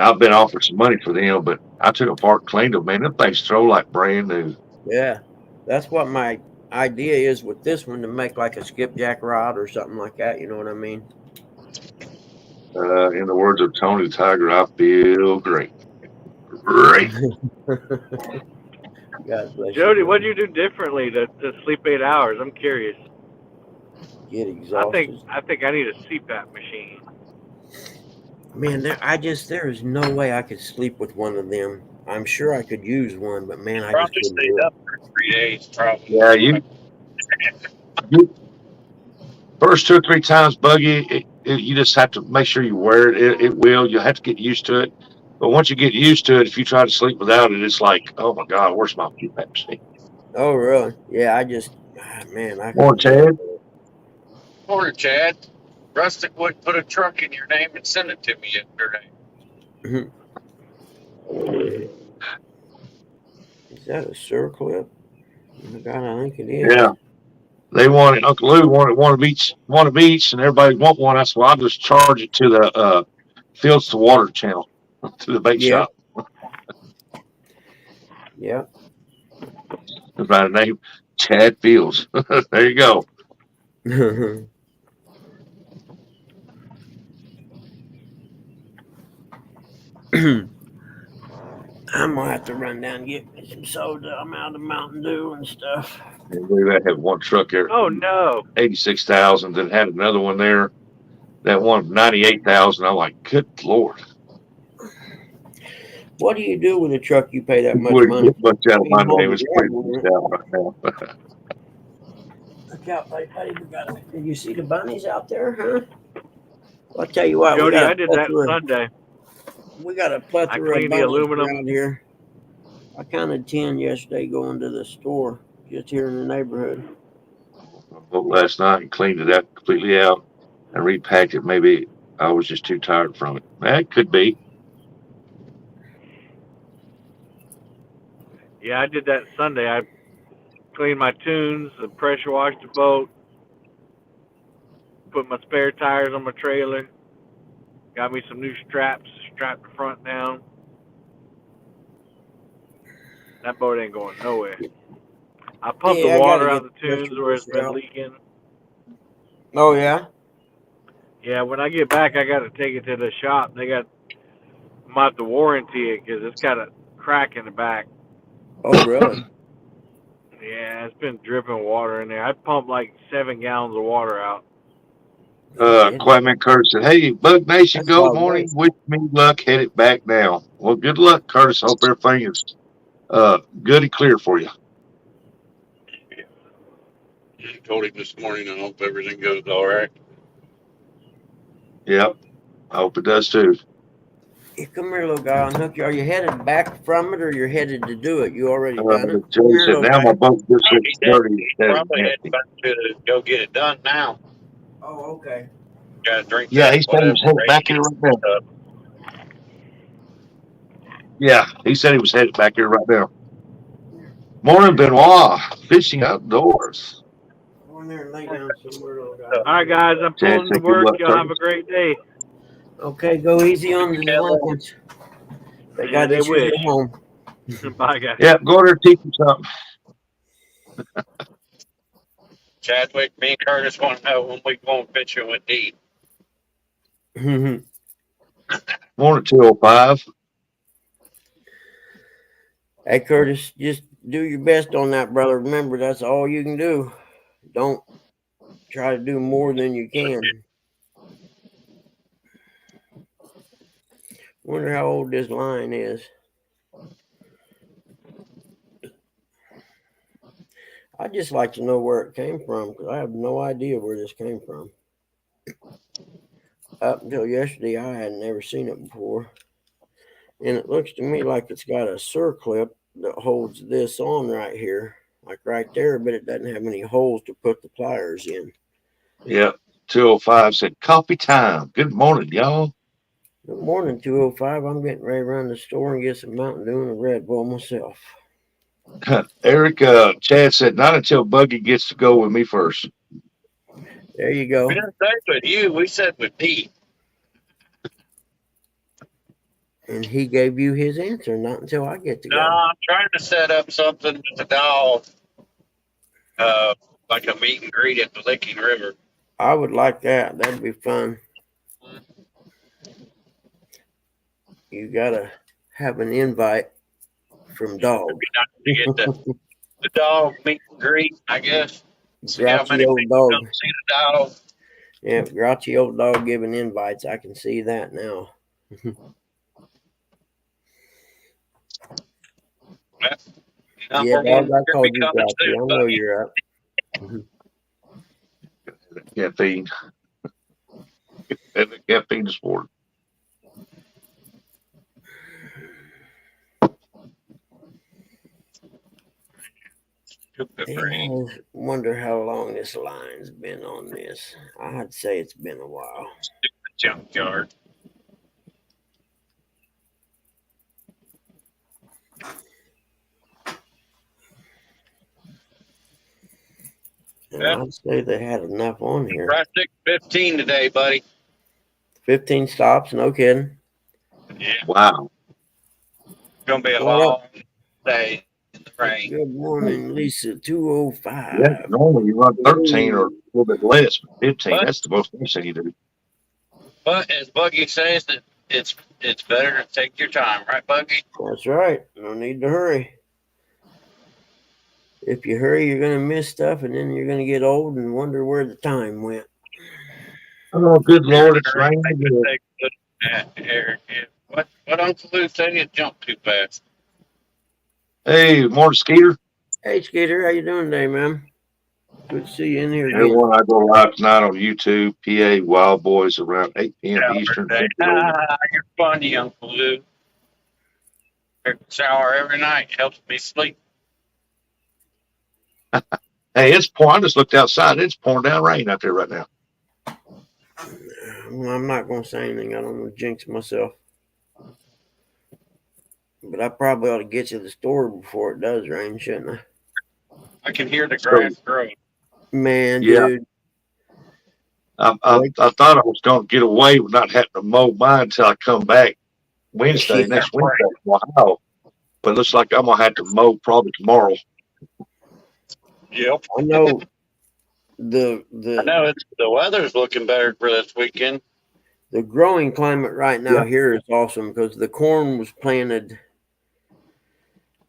I've been offered some money for them, but I took them apart, cleaned them. Man, them things throw like brand new. Yeah, that's what my idea is with this one, to make like a skipjack rod or something like that. You know what I mean? In the words of Tony the Tiger, I feel great. Great. God bless Jody, you. what do you do differently to sleep 8 hours? I'm curious. Get exhausted. I think I need a CPAP machine. Man, there is no way I could sleep with one of them. I'm sure I could use one, but man, I just Probably couldn't stayed do it. up for 3 days, probably. Yeah, you first 2 or 3 times, Buggy, you just have to make sure you wear it. It will. You'll have to get used to it. But once you get used to it, if you try to sleep without it, it's like, oh my God, where's my CPAP machine? Oh, really? Yeah, man, I Morning, couldn't do Chad. Morning, Chad. Rustic would put a truck in your name and send it to me yesterday. it. Is that a circlip? Oh, God, I think it is. Yeah. They wanted Uncle Lou wanted one of each, and everybody want one. I said, well, I'll just charge it to the Fields to Water channel, to the bait Yep. shop. Yep. By the name Chad Fields. There you go. I'm gonna have to run down and get me some soda. I'm out of Mountain Dew and stuff. We had one truck there, Oh no! 86,000, then had another one there, that one 98,000. I'm like, good Lord. What do you do with a truck you pay that much Wouldn't money? get much out of my You hold name. the It's drag pretty with pushed it. out right now. Look out, buddy. Did you see the bunnies out there, huh? I'll tell you what, Jody, I did that Sunday. we got a I plethora of cleaned the bunnies aluminum. around here. I counted 10 yesterday going to the store just here in the neighborhood. I woke last night and cleaned it out completely out and repacked it. Maybe I was just too tired from it. That could be. Yeah, I did that Sunday. I cleaned my tunes, pressure washed the boat, put my spare tires on my trailer, got me some new straps, strapped the front down. That boat ain't going nowhere. I pumped the water out of the tunes where it's been leaking. Oh, yeah? Yeah, when I get back, I got to take it to the shop. I might have to warranty it because it's got a crack in the back. Oh, really? Yeah, it's been dripping water in there. I pumped like 7 gallons of water out. Quagman Curtis said, hey, Bug Nation, good morning. Wish me luck. Headed back now. Well, good luck, Curtis. Hope everything is good and clear for you. I told him this morning, I hope everything goes all right. Yep. I hope it does too. Hey, come here, little guy. I'll hook you. Are you headed back from it, or you're headed to do it? You already done it? Joey said, now my boat just looks dirty. Probably heading back to go get it done now. Oh, okay. Got to drink. Yeah, he said he was headed back here right now. Yeah, he said he was headed back here right now. Morning, Benoit. Fishing outdoors. Go in there and lay down somewhere, little guy. All right, guys, I'm pulling to work. Y'all have a great day. Okay, go easy on the delinquents. They got they wish. At home. Bye, guys. Yeah, go over there and teach them something. Chadwick, me and Curtis want to know when we going fishing with Dee. Morning, 205. Hey, Curtis, just do your best on that, brother. Remember, that's all you can do. Don't try to do more than you can. Wonder how old this line is. I'd just like to know where it came from, because I have no idea where this came from. Up until yesterday, I had never seen it before. And it looks to me like it's got a circlip that holds this on right here. like right there, but it doesn't have any holes to put the pliers in. Yep. 205 said, coffee time. Good morning, y'all. Good morning, 205. I'm getting ready to run the store and get some Mountain Dew and a Red Bull myself. Eric, Chad said, not until Buggy gets to go with me first. There you go. We didn't say with you. We said with Pete. And he gave you his answer, not until I get to No, go. I'm trying to set up something with the dog, like a meet and greet at the Licking River. I would like that. That'd be fun. You gotta have an invite from Dog. It'd be nice to get the dog meet and greet, I guess. See how Grouchy many old people dog. come see the dog. Yeah, grouchy old dog giving invites. I can see that now. Yeah, dog, I called you grouchy. I know you're up. Caffeine. And the caffeine is for I wonder how long this line's been on this. I'd say it's been a while. Junkyard. And I'd say they had enough on here. Rustic 15 today, buddy. 15 stops, no kidding. Yeah. Wow. It's gonna be a What long day in the rain. Good morning, Lisa. 205. Yeah, normally you run 13 or a little bit less, but 15, that's the most thing you do. But as Buggy says, that it's better to take your time, right, Buggy? That's right. No need to hurry. If you hurry, you're going to miss stuff, and then you're going to get old and wonder where the time went. Oh, good Lord, it's raining again. What Uncle Lou said you jumped too fast. Hey, morning, Skeeter. Hey, Skeeter, how you doing today, man? Good to see you in here again. Everyone, I go live tonight on YouTube, PA Wild Boys around 8 p.m. Eastern. You're funny, Uncle Lou. Shower every night helps me sleep. Hey, it's pouring. I just looked outside. It's pouring down rain out there right now. I'm not going to say anything. I don't want to jinx myself. But I probably ought to get to the store before it does rain, shouldn't I? I can hear the grass growing. Man, Yeah. dude. I thought I was going to get away with not having to mow mine until I come back next Wednesday from Ohio. But it looks like I'm going to have to mow probably tomorrow. Yep. I know I know the weather's looking better for this weekend. the growing climate right now here is awesome because the corn was planted,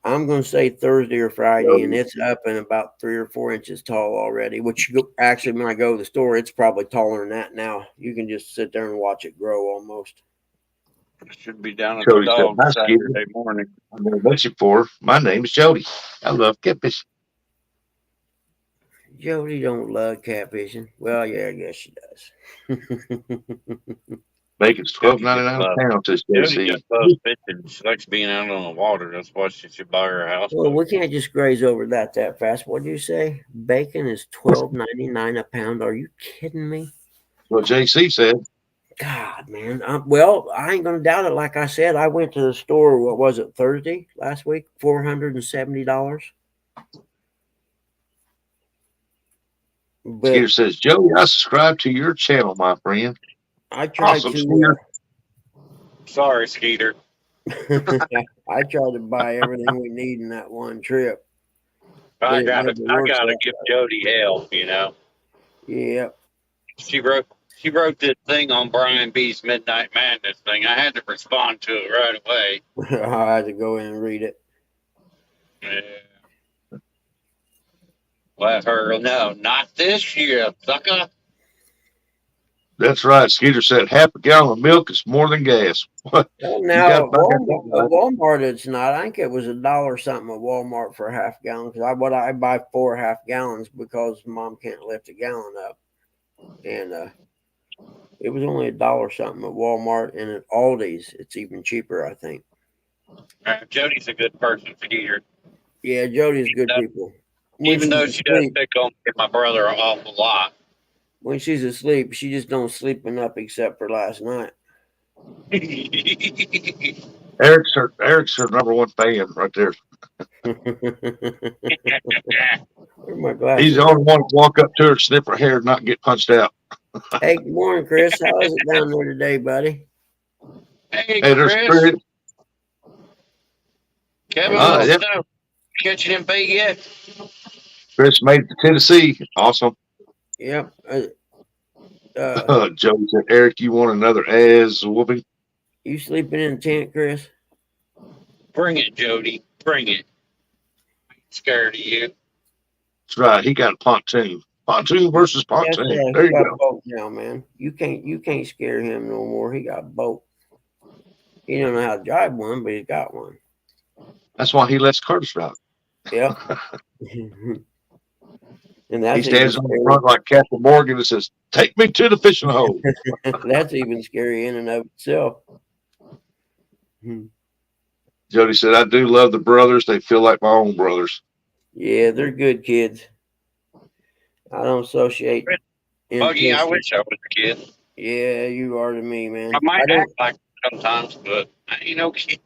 I'm going to say Thursday or Friday, and it's up and about 3 or 4 inches tall already, which actually, when I go to the store, it's probably taller than that now. You can just sit there and watch it grow almost. It should be down at the dog Saturday morning. I'm going to bet you for. My name is Jody. I love catfish. Jody don't love catfishing. Well, yeah, I guess she does. Bacon's $12.99 a pound to Jody just loves fishing. She likes being out on the water. That's why she should buy her a house. Well, we can't just graze over that fast. What did you say? Bacon is $12.99 a pound. Are you kidding me? What JC said. God, man. Well, I ain't going to doubt it. Like I said, I went to the store, what was it, Thursday last week? $470. But Skeeter says, Joey, I subscribe to your channel, my friend. I tried awesome, to. Sorry, Skeeter. I tried to buy everything we need in that one trip. I gotta give Jody hell, you know. Yeah. She wrote this thing on Brian B's Midnight Madness thing. I had to respond to it right away. I had to go in and read it. Yeah. Let her know. Not this year, sucker. That's right. Skeeter said half a gallon of milk is more than gas. Well, now, Walmart, it's not. I think it was $1 something at Walmart for a half gallon because I buy 4 half gallons because Mom can't lift a gallon up. And it was only $1 something at Walmart, and at Aldi's, it's even cheaper, I think. Jody's a good person, Skeeter. Yeah, Jody's good people. Even though she's she does asleep, pick on me and my brother an awful lot. when she's asleep, she just don't sleep enough except for last night. Eric's her number one fan right there. Where are my glasses? He's the only one to walk up to her, snip her hair, and not get punched out. Hey, good morning, Chris. How is it down there today, buddy? Hey, Hey, there's Chris. Spirit. Kevin, Yep. what's up? Catching him bait yet? Chris made it to Tennessee. Awesome. Yep. Joey said, Eric, you want another ass whooping? You sleeping in the tent, Chris? Bring it, Jody. Bring it. Scared of you. That's right. He got a pontoon. Pontoon versus pontoon. Yes, There he you got go. boat now, man. You can't scare him no more. He got boat. He don't know how to drive one, but he's got one. That's why he lets Curtis drive. Yep. And that's He stands even on the front like Captain Morgan and says, "Take me to the fishing hole." that's even scary in and of itself. Jody said, "I do love the brothers. They feel like my own brothers." Yeah, they're good kids. I don't associate. Buggy, I intentionally. wish I was a kid. Yeah, you are to me, man. I might don't. act like it sometimes, but I ain't no kid.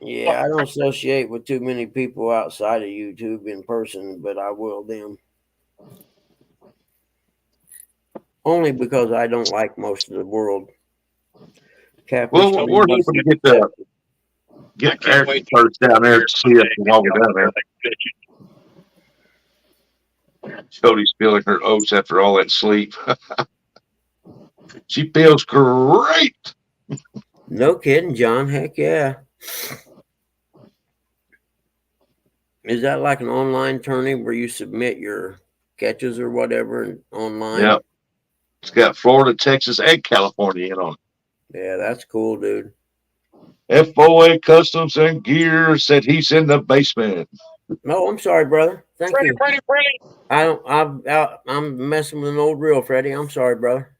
Yeah, I don't associate with too many people outside of YouTube in person, but I will them. Only because I don't like most of the world. Catfish Well, to me we're is- hoping to get I can't Eric wait Curtis down there to see us while we're down there. Jody's feeling her oats after all that sleep. She feels great. No kidding, John. Heck yeah. Is that like an online tourney where you submit your catches or whatever online? Yep. It's got Florida, Texas, and California in on it. Yeah, that's cool, dude. FOA Customs and Gear said he's in the basement. No, I'm sorry, brother. Thank Freddie, you. Freddie. I'm messing with an old reel, Freddie. I'm sorry, brother.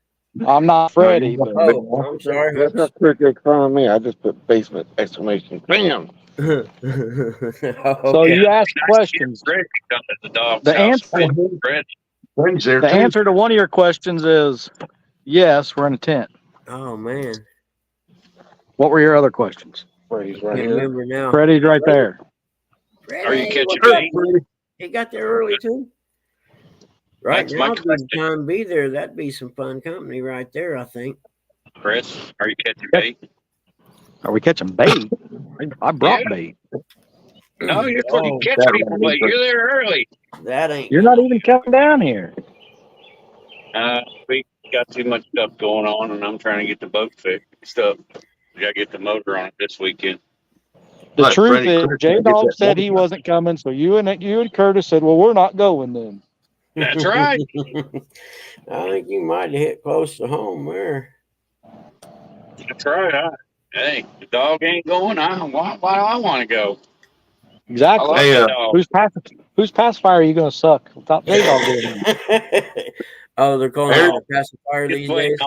I'm not Freddie, but Oh, I'm sorry. That's not cricket from me. I just put basement exclamation. Bam. so Okay. you ask questions. Freddie come to the dog's The house. answer, Freddie. Friends there the too. answer to one of your questions is yes, we're in a tent. Oh man, What were your other questions? Freddie's I right can't here. remember now. Freddie's right there. Are you Freddie, catching what's up, bait? Freddie? He got there early too. Right That's now, my would be the time to be there. That'd be some fun company right there, I think. Chris, are you catching bait? Are we catching bait? I brought bait. No, you're Oh, catch people late. You're there early. That ain't. You're not even coming down here. We got too much stuff going on, and I'm trying to get the boat fixed up. We got to get the motor on it this weekend. The Right, truth Freddie, is, Chris, J get Dog that said he motor. wasn't coming, so you and Curtis said, "Well, we're not going then." That's right. I think you might have hit close to home there. That's right. Hey, the dog ain't going. Why do I want to go? I Exactly. love Hey, the dog. Whose pacifier are you going to suck? Without J Dog doing it. Oh, they're calling Eric- it a pacifier these Just wait, days.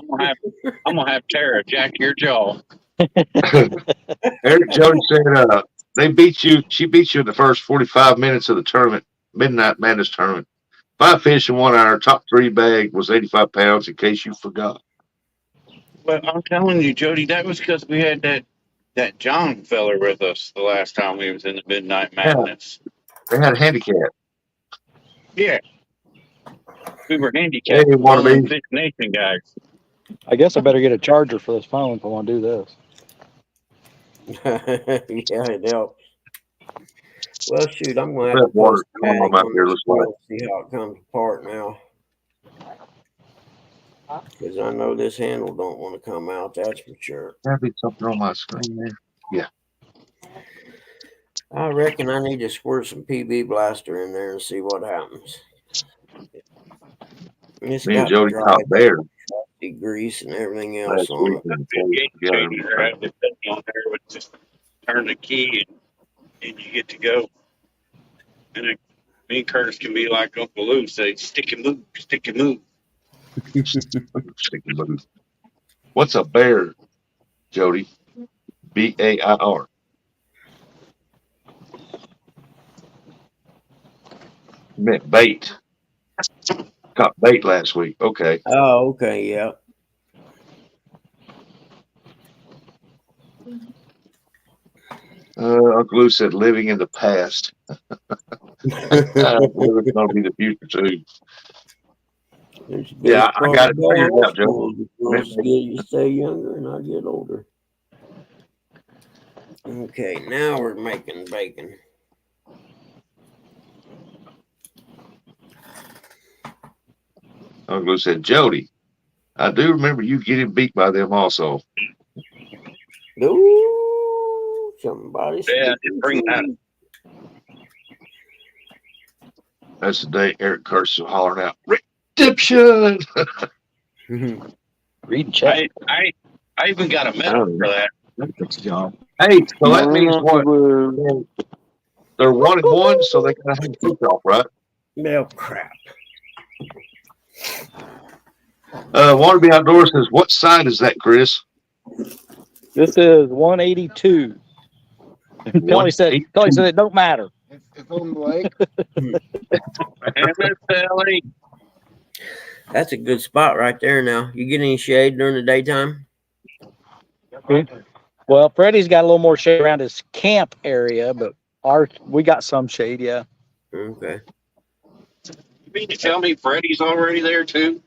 I'm gonna have Tara jack your jaw. Eric Jody said they beat you. She beat you in the first 45 minutes of the tournament, Midnight Madness tournament. 5 fish in 1 hour. Top 3 bag was 85 pounds. In case you forgot. But I'm telling you, Jody, that was because we had that John feller with us the last time we was in the Midnight Madness. They had a handicap. Yeah. We were handicapped. They didn't want to One of be. them Fish Nation guys. I guess I better get a charger for this phone if I want to do this. Yeah, it helps. Well, shoot, I'm going to That have to water's post a tag calm out on here, this looks like. wall, see how it comes apart now. Because I know this handle don't want to come out, that's for sure. That'd be something on my screen there. I reckon I need to squirt some PB Blaster in there and see what happens. And it's Me and got Jody dry caught bear grease and everything else last on week. it. And Game changer. I just put on there with just turn the key and you get to go. And me and Curtis can be like Uncle Lou, say, stick and move, stick and move. What's a bear, Jody? BAIR. You meant bait. Caught bait last week. Okay. Oh, okay, yeah. Uncle Lou said living in the past. It's going to be the future too. There's a big Yeah, I part got of it figured going out, Joe. old school. You're supposed to get you stay younger and I get older. Okay, now we're making bacon. Uncle Lou said, Jody, I do remember you getting beat by them also. Ooh, somebody. Yeah, just bring that. That's the day Eric Curtis was hollering out, redemption. Reading check. I even got a medal for that. Hey, so that means Uncle what? Lou. They're 1-1, so they kind of have a kickoff, right? Well, crap. Want to be outdoors says, what side is that, Chris? This is 182. Kelly said it don't matter. It's on the lake. MSLE. That's a good spot right there now. You get any shade during the daytime? Well, Freddie's got a little more shade around his camp area, but we got some shade, yeah. Okay. You mean to tell me Freddie's already there too?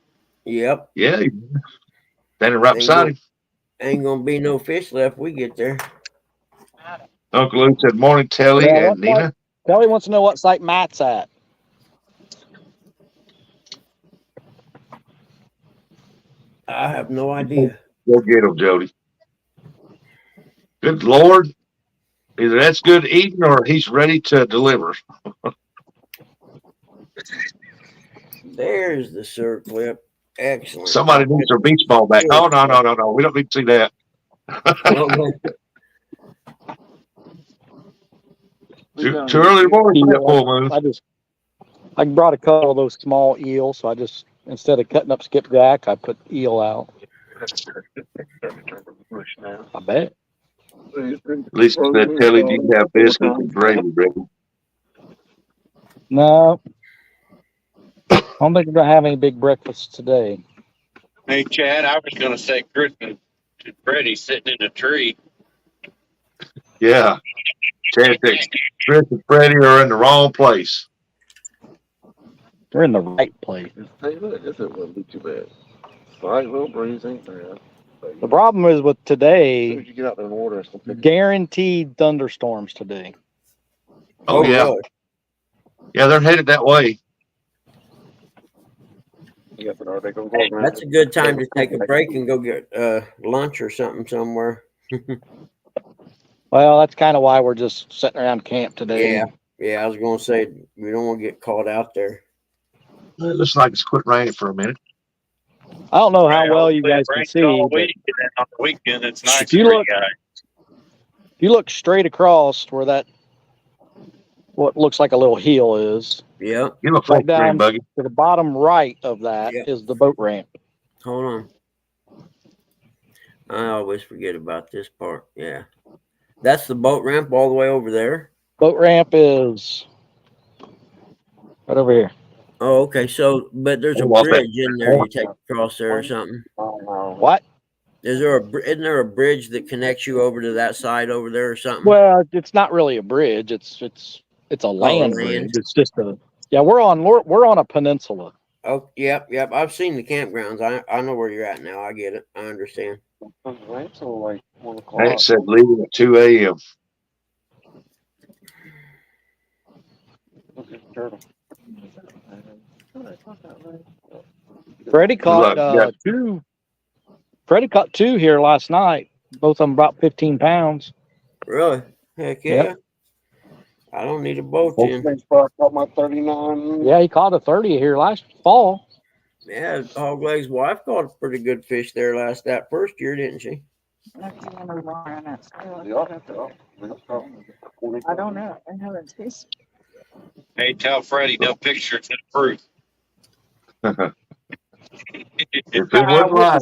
Yep. Yeah. Standing right beside him. Ain't gonna be no fish left we get there. Uncle Lou said, morning, Telly Yeah, and Nina. Kelly wants to know what site Matt's at. I have no idea. Go get him, Jody. Good Lord. Either that's good eating or he's ready to deliver. There's the Sir Clip. Excellent. Somebody needs their beach ball back. Oh, no. We don't need to see that. Too early in the morning for that full moon. I brought a couple of those small eels, so instead of cutting up skipjack, I put eel out. I bet. At least that Telly didn't have biscuits and gravy ready. No. I don't think we're going to have any big breakfast today. Hey, Chad, I was going to say Chris and Freddie sitting in a tree. Yeah. Chad said Chris and Freddie are in the wrong place. We're in the right place. Hey, look, this wouldn't be too bad. Slight little breeze ain't bad. The problem is with As soon today, as you get out there in the water, it's gonna pick up. guaranteed thunderstorms today. Oh, yeah. really? Yeah, they're headed that way. Yeah, but are they gonna go around? That's a good time to take a break and go get lunch or something somewhere. Well, that's kind of why we're just sitting around camp today. Yeah. Yeah, I was gonna say we don't want to get caught out there. It looks like it's quit raining for a minute. I don't know how Right, well you hopefully it guys can rains see, all but week, and then on the weekend it's nice If you for look- you guys. if you look straight across where what looks like a little hill is, Yeah. Give him a full Right down. green buggy. to the bottom right of that is Yeah. the boat ramp. Hold on. I always forget about this part. Yeah. That's the boat ramp all the way over there. Boat ramp is right over here. Oh, okay. So, but there's a Hold on, bridge in there you take across there or something. What? Isn't there a bridge that connects you over to that side over there or something? Well, it's not really a bridge. It's a land land. bridge. It's just we're on a peninsula. Oh, yep. I've seen the campgrounds. I know where you're at now. I get it. I understand. Ramps are like 1 o'clock. Matt said leaving at 2 a.m. Freddie caught Look, two. Freddie caught two here last night. Both of them about 15 pounds. Really? Heck yeah. Yep. I don't need a boat then. Caught my 39. Yeah, he caught a 30 here last fall. Yeah, Hogleg's wife caught a pretty good fish there that first year, didn't she? I can't remember where I'm at. I I don't know. I haven't tasted. Hey, tell Freddie no pictures and proof. If it wasn't live.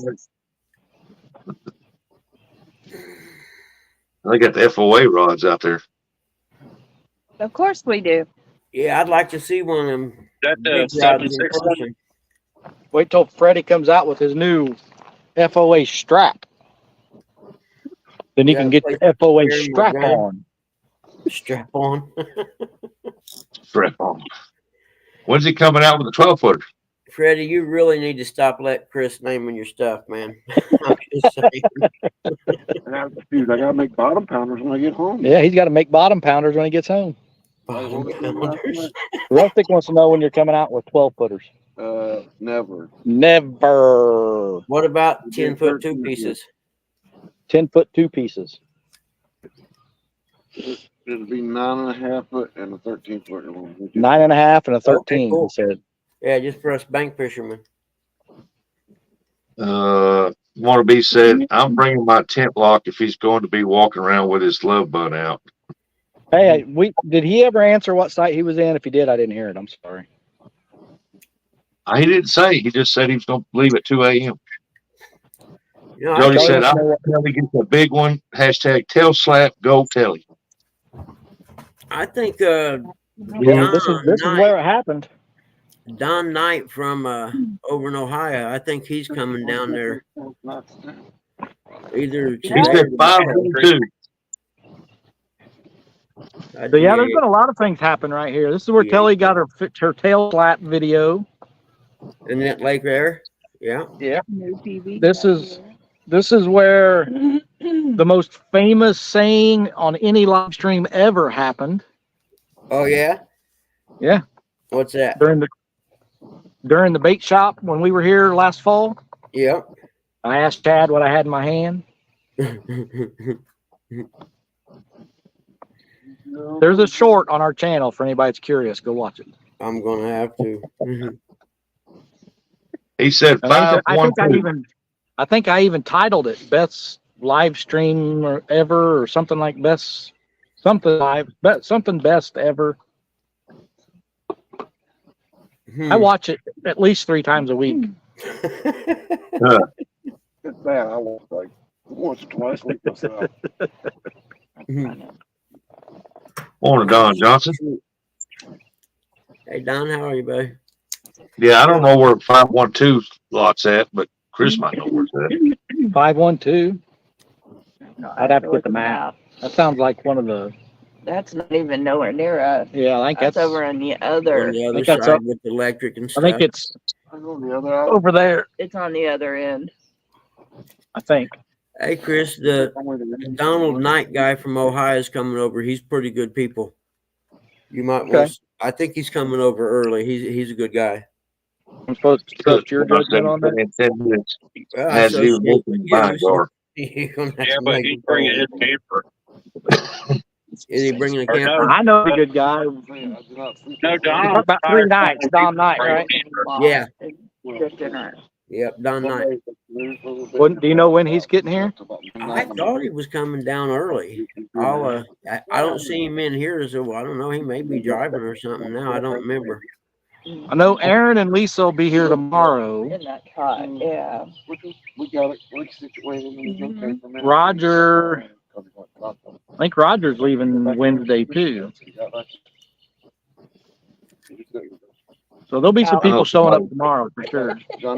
They got the FOA rods out there. Of course we do. Yeah, I'd like to see one of them That big rods in 761. person. Wait till Freddie comes out with his new FOA strap. Then you Yeah, can get play your FOA carry my strap gun. on. Strap on. Strap on. When's he coming out with a 12-footer? Freddie, you really need to stop letting Chris naming your stuff, man. I'm just saying. Dude, I gotta make bottom pounders when I get home. Yeah, he's got to make bottom pounders when he gets home. Bottom pounders. Rustic wants to know when you're coming out with 12-footers. Never. Never. What about 10-foot 2 pieces? 10-foot 2 pieces. It'll be 9.5 foot and a 13-foot. 9.5 and a 13, cool. he said. Yeah, just for us bank fishermen. Wannabe said, I'm bringing my tent lock if he's going to be walking around with his love bun out. Hey, did he ever answer what site he was in? If he did, I didn't hear it. I'm sorry. He didn't say. He just said he was going to leave at 2 a.m. You know, Jody I said, thought- I'm going to get a big one. Hashtag tail slap, go Telly. I think Yeah, Don this is Knight, where it happened. Don Knight from over in Ohio. I think he's coming down there either He today said or 502. So yeah, there's been a lot of things happen right here. This is where Yeah. Telly got her tail slap video. Isn't that Lake there? Yeah. New TV. This is where the most famous saying on any live stream ever happened. Oh yeah. Yeah. What's that? During the bait shop when we were here last fall. Yep. I asked Chad what I had in my hand. There's a short on our channel for anybody that's curious. Go watch it. I'm gonna have to. He said I 512. think I even titled it "Best Live Stream or Ever" or something like best something best ever. I watch it at least 3 times a week. It's bad. I watch like once or twice a week myself. Morning, Don Johnson. Hey Don, how are you, buddy? Yeah, I don't know where 512 lot's at, but Chris might know where it's at. 512. I'd have to get the map. That sounds like one of the. That's not even nowhere near us. Yeah, I think That's that's over on the On other. the other think that's side up- with the electric and I stuff. think it's I go the other out. over there. It's on the other end. I think. Hey Chris, the Donald Knight guy from Ohio is coming over. He's pretty good people. You might Okay. want. I think he's coming over early. He's a good guy. I'm supposed to trust your judgment on that. In 10 minutes. Well, Had to do with the yeah, bind door. you're gonna have Yeah, to but make he's a bringing call. his camper. Is he bringing a Or no. camper? I know a good guy. No, We Don. talked about 3 nights. Dom Knight, right? Yeah. Just dinner. Yep, Don Knight. Do you know when he's getting here? I thought he was coming down early. I don't see him in here, so I don't know. He may be driving or something now. I don't remember. I know Aaron and Lisa will be here tomorrow. In that cot, yeah. We got it situated. Roger, I think Roger's leaving Wednesday too. So there'll be some people showing up tomorrow for sure.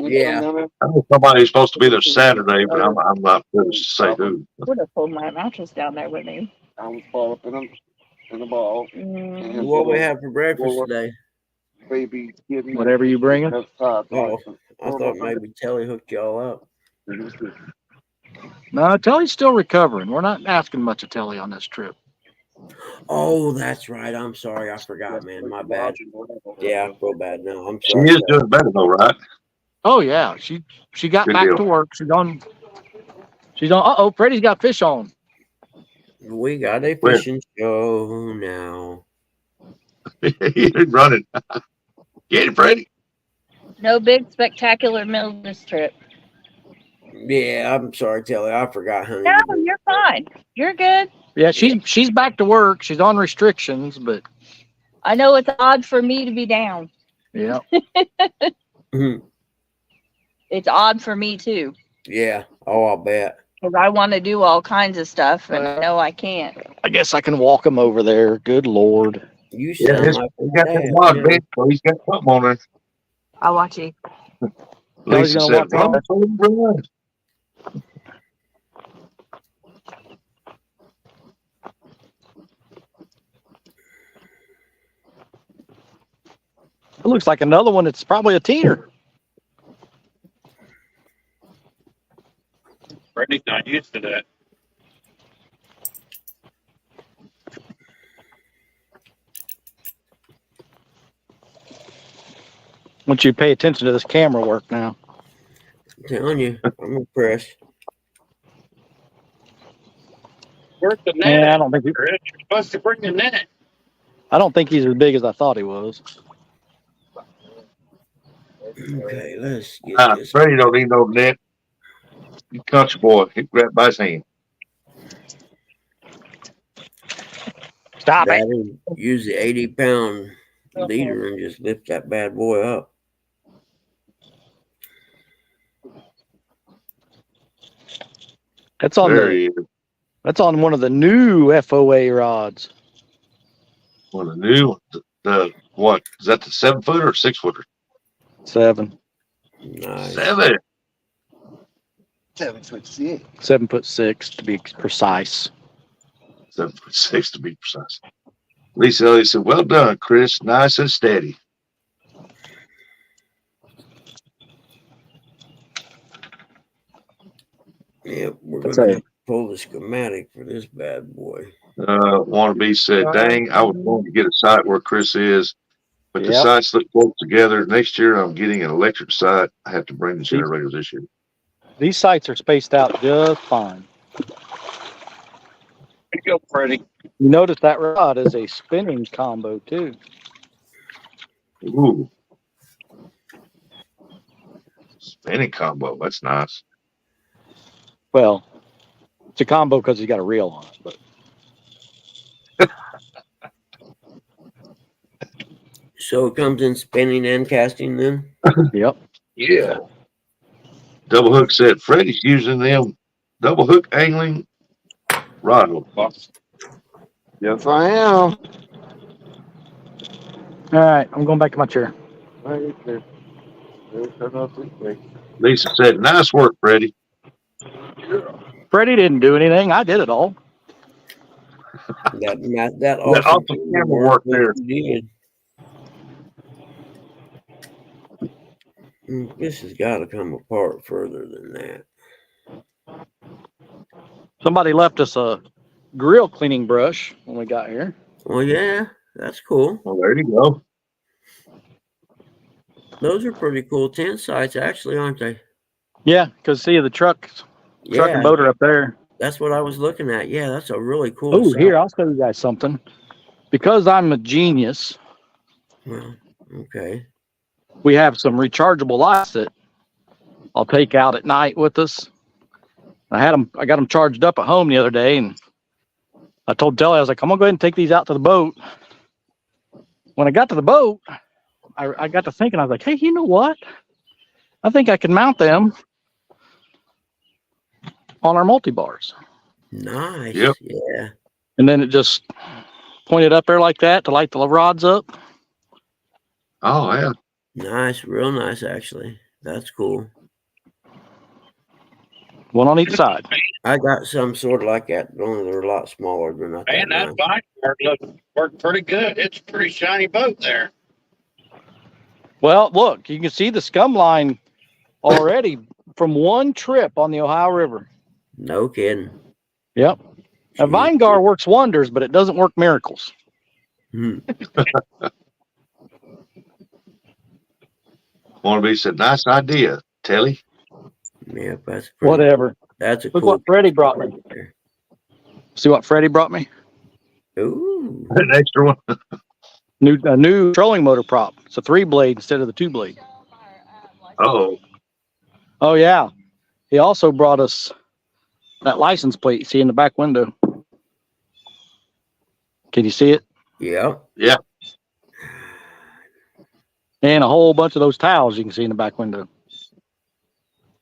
Yeah. I know somebody's supposed to be there Saturday, but I'm not going to say who. Would have pulled my mattress down there with me. I was ball up in the ball. Mm, What we have for breakfast today? Baby kid. Whatever you bring it. Oh, I thought maybe Telly hooked y'all up. No, Telly's still recovering. We're not asking much of Telly on this trip. Oh, that's right. I'm sorry. I forgot, man. My bad. Yeah, I feel bad now. I'm She sorry. is doing better though, right? Oh yeah, she got Good back deal. to work. She's on. Uh-oh, Freddie's got fish on. We got a Where? fishing show now. He's running. Get it, Freddie. no big spectacular meal this trip. Yeah, I'm sorry, Telly. I forgot, honey. No, you're fine. You're good. Yeah, she's back to work. She's on restrictions, but I know it's odd for me to be down. yeah. Mhm. It's odd for me too. Yeah. Oh, I'll bet. Because I want to do all kinds of stuff and I know I can't. I guess I can walk him over there. Good Lord. You Yeah, sound his, like he his got that dad. mod, Yeah. man. So he's got something on there. I'll watch you. Lisa gonna said, watch it. run. It looks like another one. It's probably a teener. Freddie's not used to that. Once you pay attention to this camera work now. I'm telling you, I'm impressed. Where's the net? Man, at, I don't think Chris? You're supposed to bring the net. he's as big as I thought he was. Okay, let's get this. Freddie don't need no net. You country boy. He grabbed by his hand. Stop it. Daddy, use the 80-pound leader and just lift that bad boy up. That's on There the. he is. That's on one of the new FOA rods. One of the new ones. The what? Is that the 7-footer or 6-footer? 7. Nice. 7. 7'6". 7'6" to be precise. 7'6" to be precise. Lisa Elliott said, "Well done, Chris. Nice and steady." Yep, we're That's gonna a- have to pull the schematic for this bad boy. Wannabe said, "Dang, I was going to get a site where Chris is, but the Yep. sites look close together. Next year, I'm getting an electric site. I have to bring the generator this year." These sites are spaced out just fine. Here you go, Freddie. You notice that rod is a spinning combo too. Ooh, spinning combo. That's nice. Well, it's a combo because he's got a reel on it. But So it comes in spinning and casting then? yep. Yeah. Double Hook said, "Freddie's using them double hook angling rod hooks." Yes, I am. All right, I'm going back to my chair. Lisa said, "Nice work, Freddie." Freddie didn't do anything. I did it all. That awesome awesome camera work there. you did. This has got to come apart further than that. Somebody left us a grill cleaning brush when we got here. Well, yeah, that's cool. Well, there you go. Those are pretty cool tent sites, actually, aren't they? Yeah, because see the truck Yeah, and boat are up there. that's what I was looking at. Yeah, that's a really cool Oh, site. here, I'll show you guys something. Because I'm a genius, Well, okay. we have some rechargeable lights that I'll take out at night with us. I got them charged up at home the other day, and I told Telly, I was like, I'm gonna go ahead and take these out to the boat. When I got to the boat, I got to thinking, I was like, hey, you know what? I think I can mount them on our multi-bars. Nice. Yep. Yeah. And then it just pointed up there like that to light the rods up. Oh, yeah. Nice. Real nice, actually. That's cool. One on each side. I got some sort of like that, only they're a lot smaller than I Man, that vine worked pretty good. It's a pretty shiny boat there. Well, look, you can see the scum line already from one trip on the Ohio River. No kidding. Yep. A vine gar works wonders, but it doesn't work miracles. Wannabe said, "Nice idea, Telly." Yeah, that's pretty, Whatever. that's a Look cool what Freddie brought me. See what Freddie brought me? Ooh. An extra one. A new trolling motor prop. It's a 3-blade instead of the 2-blade. Oh, Oh yeah. He also brought us that license plate you see in the back window. Can you see it? Yeah. And a whole bunch of those towels you can see in the back window.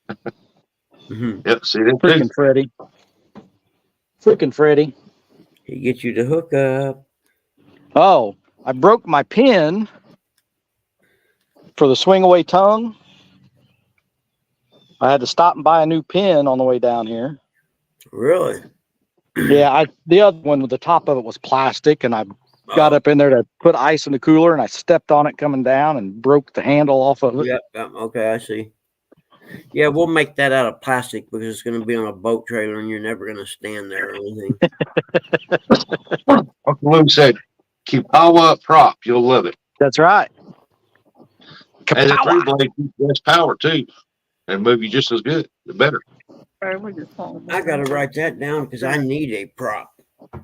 yep. See that too. Freaking Freddie. Freaking Freddie. He gets you to hook up. Oh, I broke my pin for the swing away tongue. I had to stop and buy a new pin on the way down here. Really? Yeah, the other one with the top of it was plastic, and I got up in there to put ice in the cooler, and I stepped on it coming down and broke the handle off of it. Yep. Okay, I see. Yeah, we'll make that out of plastic because it's going to be on a boat trailer, and you're never going to stand there or anything. Uncle Lou said, Kipawa prop, you'll love it. That's right. And the Kapow! 3-blade keeps less power too, and move you just as good, the better. I got to write that down because I need a prop. What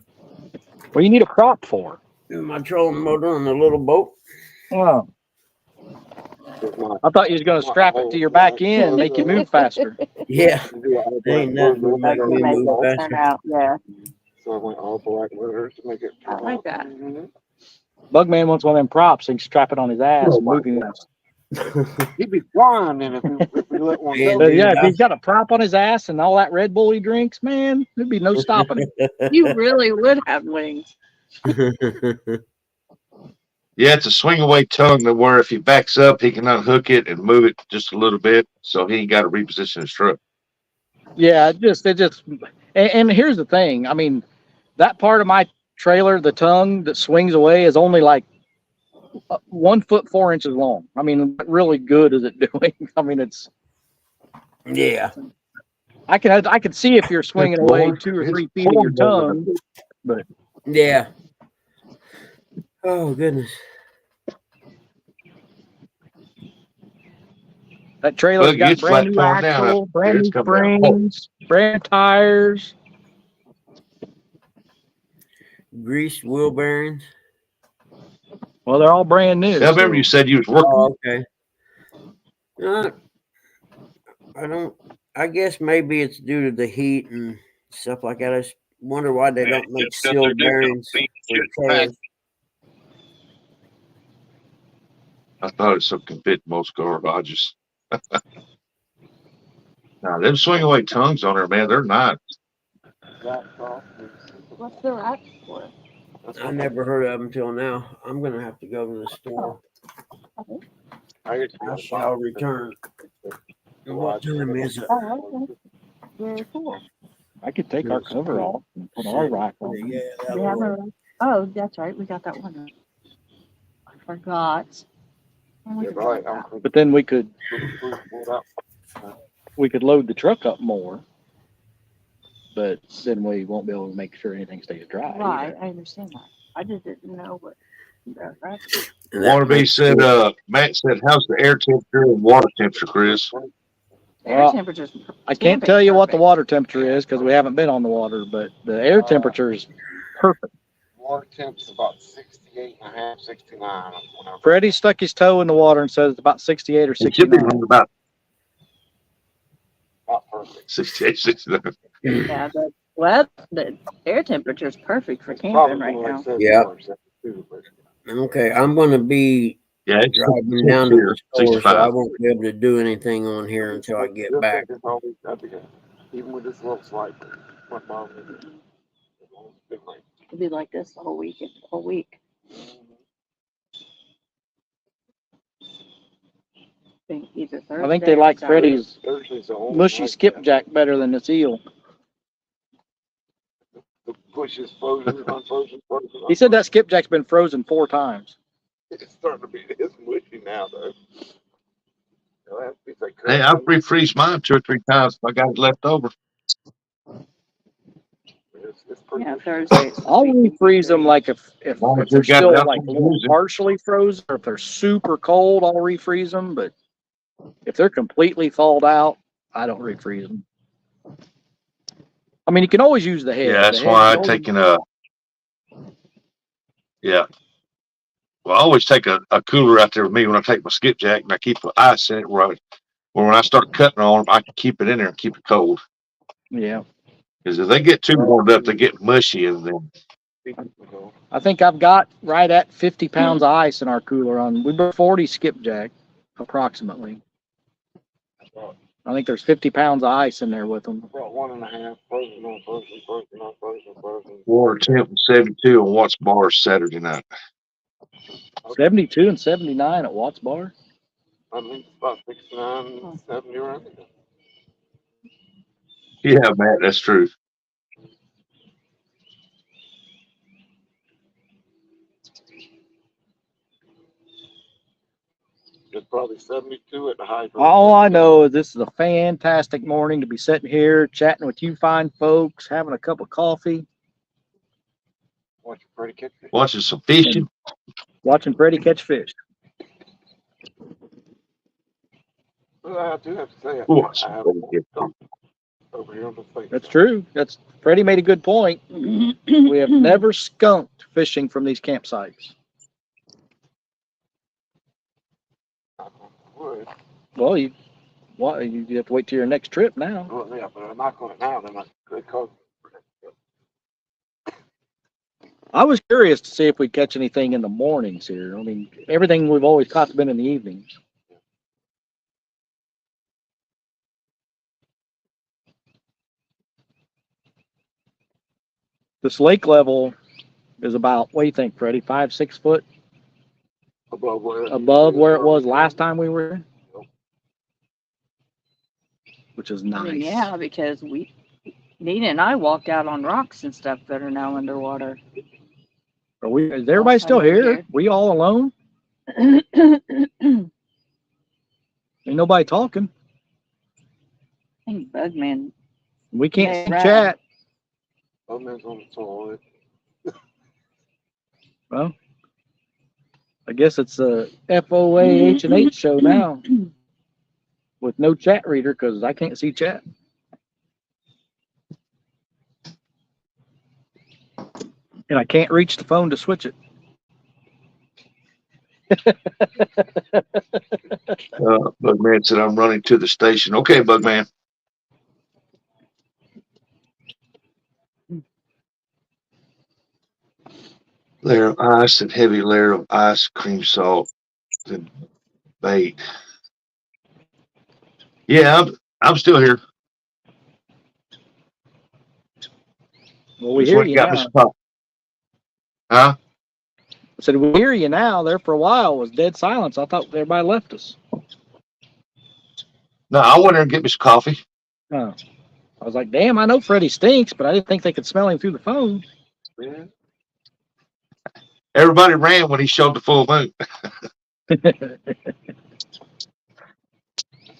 do you need a prop for? My trolling motor on the little boat. Oh, I thought you was going to strap it to your back end and make you move faster. Yeah, ain't nothing will make me move faster. Yeah, So I went all black letters to make it. I like that. Bugman wants one of them props so he can strap it on his ass and move him. He'd be flying then if we let one Yeah, go. But yeah, if he's got a prop on his ass and all that Red Bull he drinks, man, there'd be no stopping him. You really would have wings. Yeah, it's a swing away tongue to where if he backs up, he can unhook it and move it just a little bit, so he ain't got to reposition his truck. Yeah, and here's the thing. I mean, that part of my trailer, the tongue that swings away, is only like 1 foot 4 inches long. I mean, what really good is it doing? I mean, it's. Yeah. I could see if you're swinging away 2 or 3 feet of your tongue, but Yeah. Oh, goodness. that trailer's Well, got it's brand new flat down axle, up brand there. new It's coming down. springs, brand new tires. Greased wheel bearings. Well, they're all brand new. I remember you said you was working. Oh, okay. I don't. I guess maybe it's due to the heat and stuff like that. I just wonder why they don't make Just nothing to sealed do, bearings don't for be trailers. I thought it so can fit most garages. Now, them swing away tongues on there, man, they're not. What's the rack for? I never heard of them till now. I'm gonna have to go to the store. I shall return. And what time is it? Oh, okay. Very cool. I could take our cover off and put our rack on. Yeah, We have a, oh, that's right. We got that one. I forgot. Oh, we Yeah, forgot right. that. But then we could load the truck up more. But then we won't be able to make sure anything stays dry. Right, either. I understand that. I just didn't know what. the rack- And that Wannabe makes said, sense. Matt said, how's the air temperature and water temperature, Chris? Air Well, temperature's. I can't tell you what the water temperature is because we haven't been on the water, but the air temperature is perfect. Water temp's about 68 and a half, 69. Freddie stuck his toe in the water and said it's about 68 or It should be 69. around about Not perfect. 68, 69. Yeah, the air temperature's perfect for camping right now. Yeah. Okay, I'm gonna be Yeah, it's driving down to the store, so 65. I won't be able to do anything on here until I get back. Even with this little slight. What bother me? It'll be like this the whole week. Either I think Thursday they or like Saturday. Freddie's mushy skipjack better than this eel. The bush is frozen, unfrozen, frozen. He said that skipjack's been frozen 4 times. It's starting to be, it's mushy now, though. Hey, I've refreezed mine 2 or 3 times if I got it left over. Yeah, Thursday. I'll refreeze them like if Long as they're you got still enough like to use it. partially frozen, or if they're super cold, I'll refreeze them. But if they're completely thawed out, I don't refreeze them. I mean, you can always use the head. Yeah, that's The why head- I've taken a. Yeah. Well, I always take a cooler out there with me when I take my skipjack, and I keep the ice in it where when I start cutting on them, I can keep it in there and keep it cold. Yeah, Because if they get too warmed up, they get mushy, and then I think I've got right at 50 pounds of ice in our cooler on. We brought 40 skipjack, approximately. I think there's 50 pounds of ice in there with them. Brought 1.5, frozen, unfrozen, frozen, unfrozen, frozen. water temp was 72 on Watts Bars Saturday night. 72 and 79 at Watts Bar. I think it's about 69, 70 around there. Yeah, Matt, that's true. It's probably 72 at the high. All I know is this is a fantastic morning to be sitting here chatting with you fine folks, having a cup of coffee, Watching Freddie catch fish. Watching some fishing. watching Freddie catch fish. Well, I do have to say, Watching I have Freddie catch fish. over here on the face. That's true. That's Freddie made a good point. We have never skunked fishing from these campsites. Wood. Well, you have to wait till your next trip now. Well, yeah, but I'm not going to now. Then I could cause. I was curious to see if we'd catch anything in the mornings here. I mean, everything we've always caught has been in the evenings. This lake level is about, what do you think, Freddie? 5, 6 foot Above above where it was last time we were here? Which is I nice. mean, yeah, because Nina and I walked out on rocks and stuff that are now underwater. Is everybody still here? We all alone? Ain't nobody talking. I think Bugman. We can't Yeah, see right. chat. Oh, man's on the toilet. Well, I guess it's a FOA H&H show now with no chat reader because I can't see chat. And I can't reach the phone to switch it. Bugman said I'm running to the station. Okay, Bugman. Layer of ice and heavy layer of ice cream salt and bait. Yeah, I'm still here. Well, we Just hear went and you got me now. some pop. Huh? I said, we hear you now. There for a while it was dead silence. I thought everybody left us. No, I went there and get me some coffee. Oh. I was like, damn, I know Freddie stinks, but I didn't think they could smell him through the phone. Yeah. Everybody ran when he showed the full moon. That's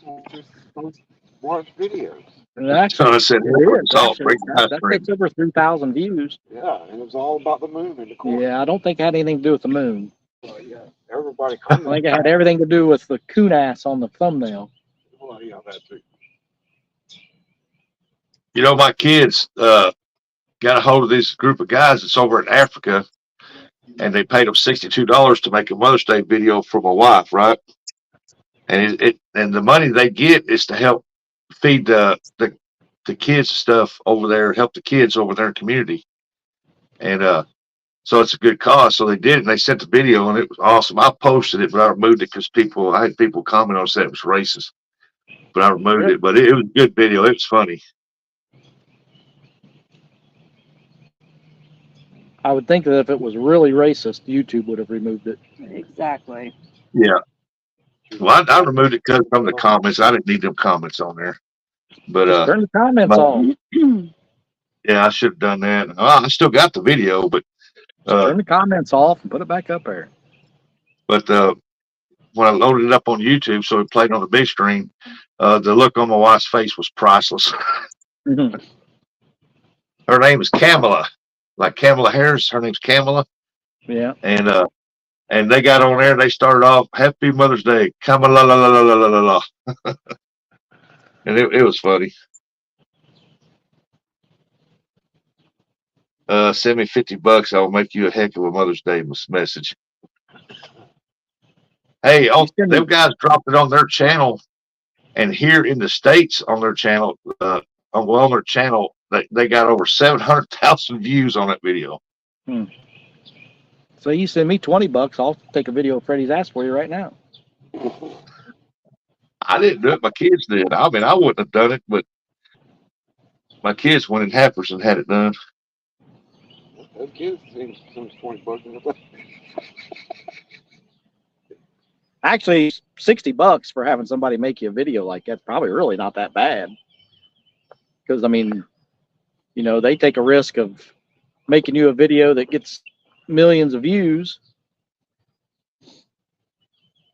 what you're supposed to watch videos. And actually, So I said, it is. salt, Actually, break the ice that cream. gets over 3,000 views. Yeah, and it was all about the moon in the corner. Yeah, I don't think it had anything to do with the moon. Well, yeah. Everybody I think it had everything to do with the coon ass on the thumbnail. Well, yeah, that too. You know, my kids got a hold of this group of guys that's over in Africa, and they paid them $62 to make a Mother's Day video for my wife, right? And and the money they get is to help feed the kids stuff over there, help the kids over there in the community. And so it's a good cause. So they did it, and they sent the video, and it was awesome. I posted it, but I removed it because I had people comment on it, said it was racist. But I removed it. But it was a good video. It was funny. I would think that if it was really racist, YouTube would have removed it. Exactly. Yeah. Well, I removed it because from the comments. I didn't need them comments on there. But Just turn the comments on. yeah, I should have done that. I still got the video, but Turn the comments off and put it back up there. But when I loaded it up on YouTube, so it played on the big screen, the look on my wife's face was priceless. Mhm. Her name is Kamala, like Kamala Harris. Her name's Kamala, Yeah. and they got on there and they started off Happy Mother's Day, Kamala la la la la la la la, and it was funny. Send me $50. I will make you a heck of a Mother's Day message. Hey, them guys dropped it on their channel, and here in the States on their channel, on their channel, they got over 700,000 views on that video. So you send me $20, I'll take a video of Freddie's ass for you right now. I didn't do it. My kids did. I mean, I wouldn't have done it, but my kids went in Happers and had it done. Those kids seem $20 in the Actually, $60 for having somebody make you a video like that's probably really not that bad. Because I mean, you know, they take a risk of making you a video that gets millions of views.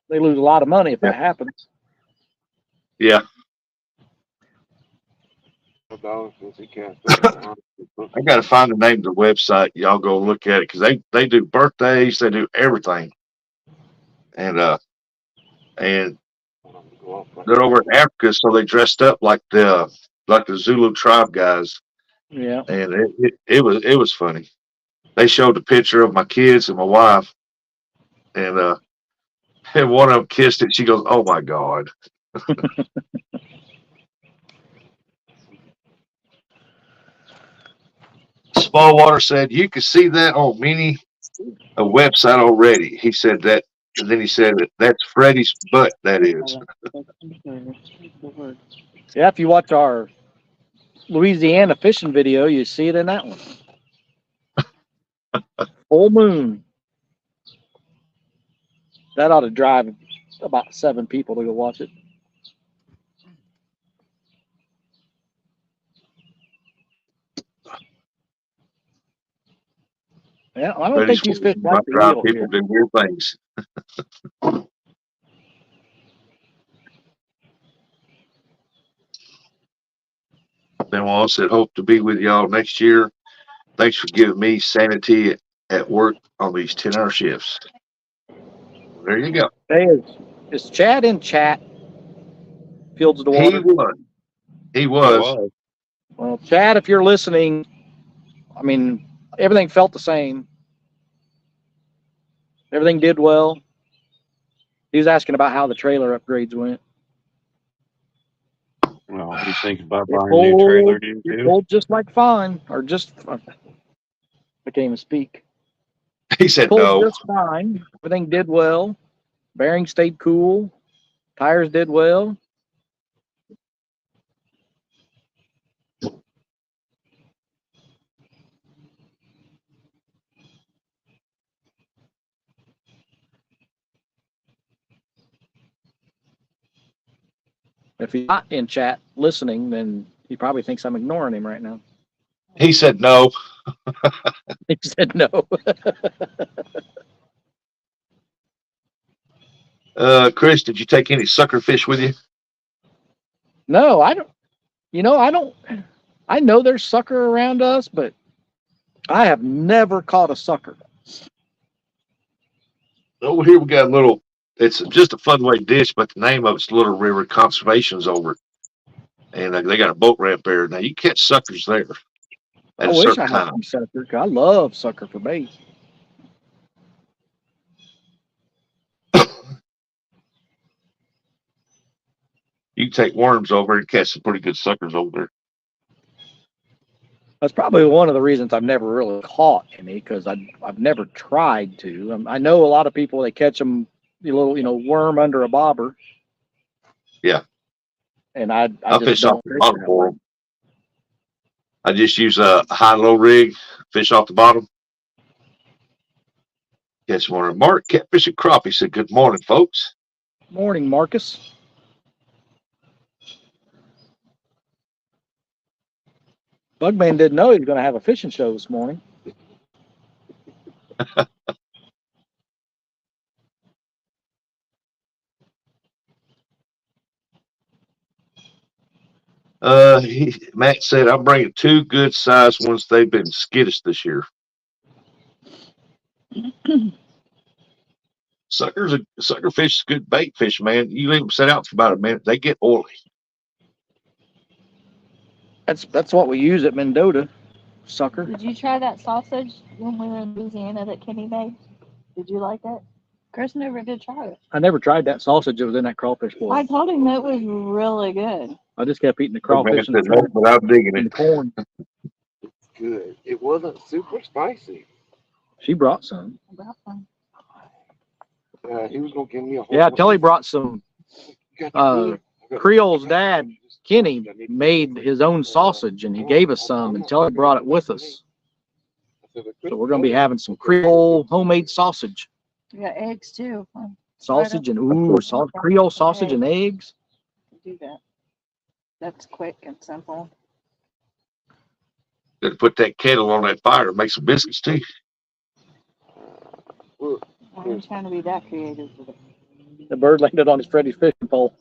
They lose a lot of money if that happens. Yeah, $12 since he can't. I got to find the name of the website. Y'all go look at it because they do birthdays, they do everything, and they're over in Africa, so they dressed up like the Zulu tribe guys, Yeah. and it was funny. They showed the picture of my kids and my wife, and one of them kissed it. She goes, "Oh my God." Smallwater said you can see that on many a website already. He said that, and then he said that's Freddie's butt. That is. Yeah, if you watch our Louisiana fishing video, you see it in that one. Full moon. That ought to drive about 7 people to go watch it. Yeah, I don't think these fish like the eel people here. do weird things. Then Wall said, hope to be with y'all next year. Thanks for giving me sanity at work on these 10-hour shifts. There you go. Hey, is Chad in chat? Fields of the He Water? was. Well, Chad, if you're listening, I mean, everything felt the same. Everything did well. He was asking about how the trailer upgrades went. Well, he thinks about It buying a new trailer, do you It too? pulled just like fine, or just, I can't even speak. He said Pulled no. just fine. Everything did well. Bearing stayed cool. Tires did well. If he's not in chat listening, then he probably thinks I'm ignoring him right now. He said no. He said no. Chris, did you take any sucker fish with you? No, I don't. You know, I know there's sucker around us, but I have never caught a sucker. Over here we got a little. It's just a fun way dish, but the name of it's Little River Conservation's over it, and they got a boat ramp there. Now you catch suckers there I at a wish I certain had time. some sucker. 'Cause I love sucker for bait. You can take worms over and catch some pretty good suckers over there. That's probably one of the reasons I've never really caught any, because I've never tried to. I know a lot of people, they catch them, a little, worm under a bobber. Yeah. And I I'll just fish don't off the fish bottom that for way. them. I just use a high-low rig, fish off the bottom. Catch one. Mark Catfish and Crappie said, good morning, folks. Morning, Marcus. Bugman didn't know he was going to have a fishing show this morning. Matt said, I'm bringing 2 good-sized ones. They've been skittish this year. Sucker fish is good bait fish, man. You leave them set out for about a minute, they get oily. That's what we use at Mendota. Sucker. Did you try that sausage when we were in Louisiana that Kenny made? Did you like it? Chris never did try it. I never tried that sausage that was in that crawfish bowl. I told him it was really good. I just kept eating the Man crawfish and said, the no, shrimp but I'm digging and it. the corn. Good. It wasn't super spicy. She brought some. He was gonna give me a whole. Yeah, Telly brought some. You got Creole's dad, Kenny, made his own sausage, and he gave us some, and Telly brought it with us. So we're going to be having some Creole homemade sausage. You got eggs too. Sausage and Creole sausage and eggs. Do that. That's quick and simple. Gotta put that kettle on that fire and make some biscuits too. I ain't trying to be that creative with it. The bird landed on his Freddy's fishing pole.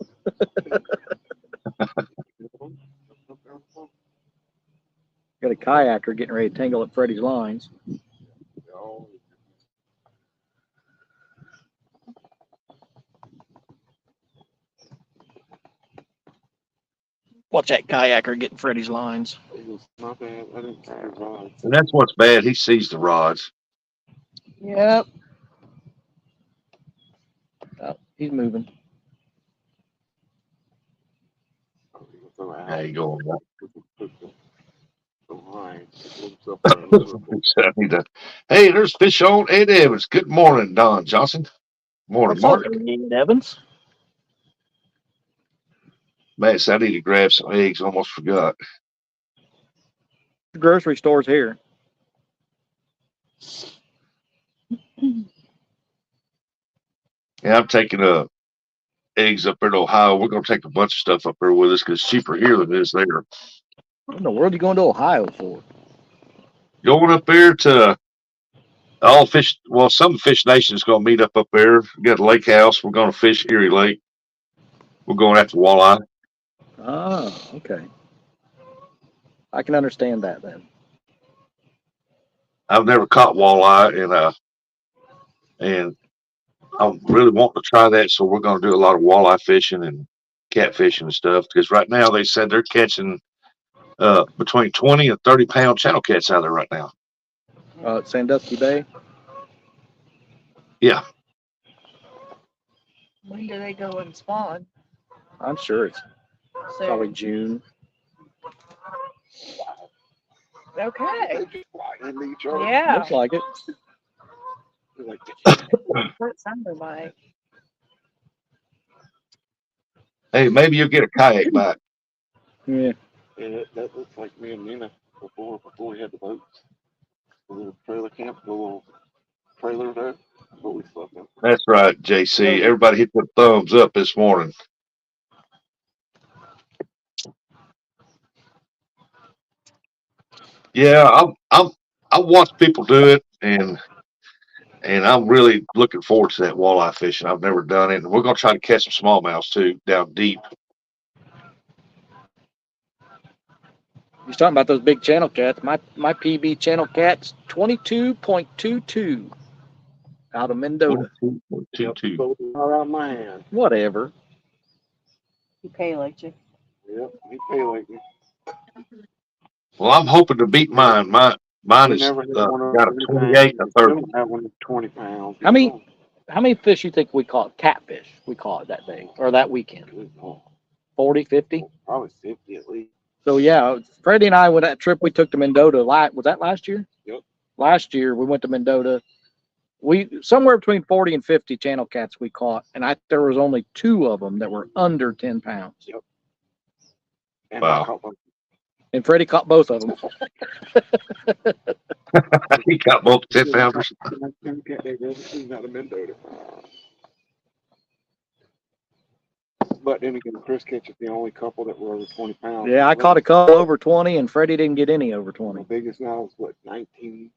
Got a kayaker getting ready to tangle up Freddy's lines. Watch that kayaker getting Freddy's lines. My bad. I didn't see the rods. And that's what's bad. He sees the rods. Yep. Oh, he's moving. How you going? Line. Hey, there's Fish on Ed Evans. Good morning, Don Johnson. Morning, What's up, Mark. Ed Evans? Man, so I need to grab some eggs. Almost forgot. The grocery store's here. Yeah, I'm taking eggs up there to Ohio. We're gonna take a bunch of stuff up there with us because it's cheaper here than it is there. What in the world are you going to Ohio for? Going up there to all fish. Well, some Fish Nation's gonna meet up there. We got a lake house. We're gonna fish Erie Lake. We're going after walleye. Oh, okay. I can understand that then. I've never caught walleye, and I really want to try that. So we're going to do a lot of walleye fishing and catfishing and stuff. Because right now they said they're catching between 20 and 30-pound channel cats out there right now. At Sandusky Bay. Yeah, When do they go and spawn? I'm sure it's So, probably June. okay. And each other. Yeah. Looks like it. Like, What's under my? hey, maybe you'll get a kayak back. Yeah. yeah, that looks like me and Nina before we had the boats. The little trailer camp, the little trailer there. That's what we slept in. That's right, JC. Everybody hit the thumbs up this morning. Yeah, I watch people do it, and I'm really looking forward to that walleye fishing. I've never done it, and we're gonna try to catch some smallmouths too down deep. He's talking about those big channel cats. My PB channel cat's 22.22 out of Mendota. 22. All out my hand. Whatever. You pay like you. Yep, he pay like me. Well, I'm hoping to beat mine. Mine We is never hit one of got a 28 and a 30. That one is 20 pounds. How many fish you think we caught? Catfish we caught that day or that weekend? Good Lord. 40, 50? Probably 50 at least. So yeah, Freddie and I went that trip we took to Mendota. Was that last year? Yep. Last year we went to Mendota. We somewhere between 40 and 50 channel cats we caught, and there was only 2 of them that were under 10 pounds. Yep. And Wow. I caught one. And Freddie caught both of them. He got both 10 pounders. Not a Mendota. But then again, Chris catches the only couple that were over 20 pounds. Yeah, I caught a couple over 20, and Freddie didn't get any over The 20. biggest now is what, 19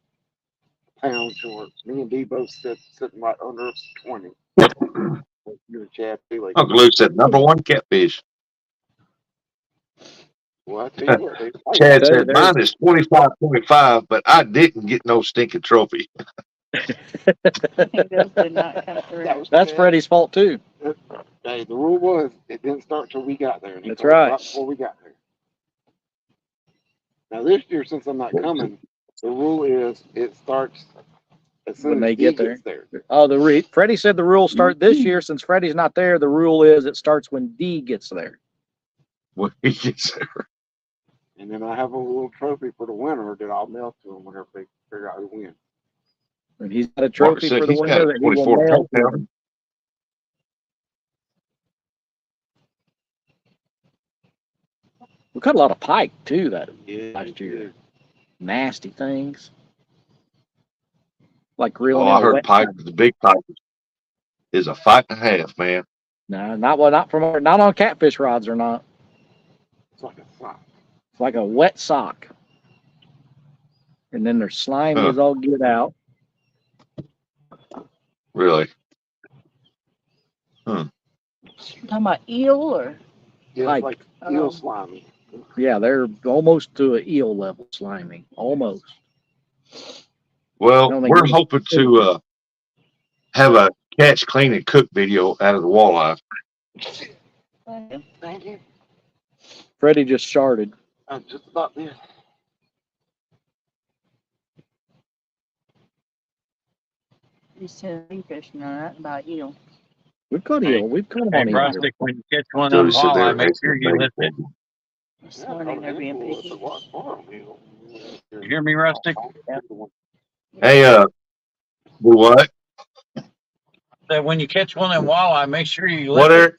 pounds short. Me and D both sitting right under 20. You and Chad feel like, Uncle Luke said number 1 catfish. well, I tell you what, Chad said mine is 25.25, but I didn't get no stinking trophy. Those did not come through. That's Freddie's fault too. Hey, the rule was it didn't start till we got there. And he That's told us right. Before we got there. Now this year, since I'm not coming, the rule is it starts as soon When as they D get gets there. Oh, Freddie said the rules start this year. Since Freddie's not there, the rule is it starts when D gets there. When he gets there. And then I have a little trophy for the winner that I'll mail to him whenever they figure out who wins. And he's got a Mark trophy said for the he's got winner a that he will 24 mail to pounder. him. We caught a lot of pike too that last year. Nasty things. Like reeling Oh, in I a heard wet pike, the big pike. is a fight and a half, man. No, not on catfish rods or not. It's like a sock. It's like a wet sock. And then they're slimy Huh. as all get out. Really. You talking about eel or? Yeah, Like- it's like eel Oh. slimy. Yeah, they're almost to an eel level slimy. Almost. Well, don't think we're we- hoping to have a catch, clean, and cook video out of the walleye. Thank you. Freddie just started. I'm just about there. Used to be fishing on that about eel. We've caught Hey. eel. We've caught them Hey, on eel. Rustic, when you catch one of So them he said walleye, they're make sure you lift it. This Yeah, morning they're being handful at picky. the rock farm deal. You hear me, Rustic? Hey, do what? That when you catch one of them walleye, make sure you What, lift it. Eric?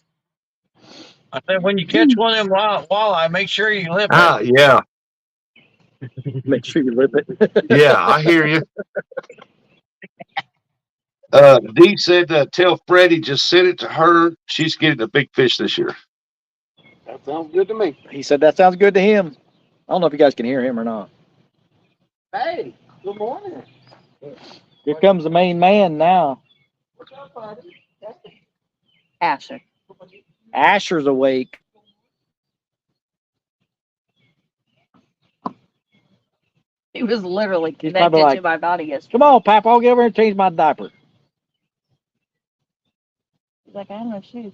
I said when you catch one of them walleye, make sure you lift it. Ah, yeah, Make sure you lip it. yeah, I hear you. Dee said, tell Freddie, just send it to her. She's getting a big fish this year. That sounds good to me. He said that sounds good to him. I don't know if you guys can hear him or not. Hey, good morning. Here comes the main man now. Asher. Asher's awake. He was literally He's connected probably like, to my body yesterday. Come on, Papa, I'll get over here and change my diaper. He's like, I have no shoes.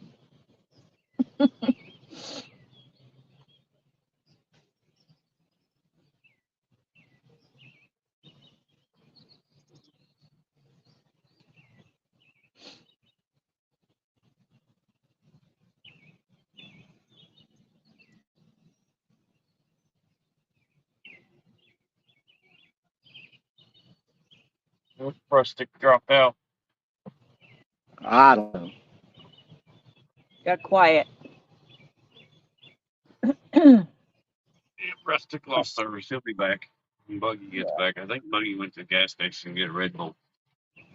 Rustic dropped out. I don't know. Got quiet. Yeah, Rustic lost service. He'll be back when Buggy gets back. I think Buggy went to the gas station to get a Red Bull.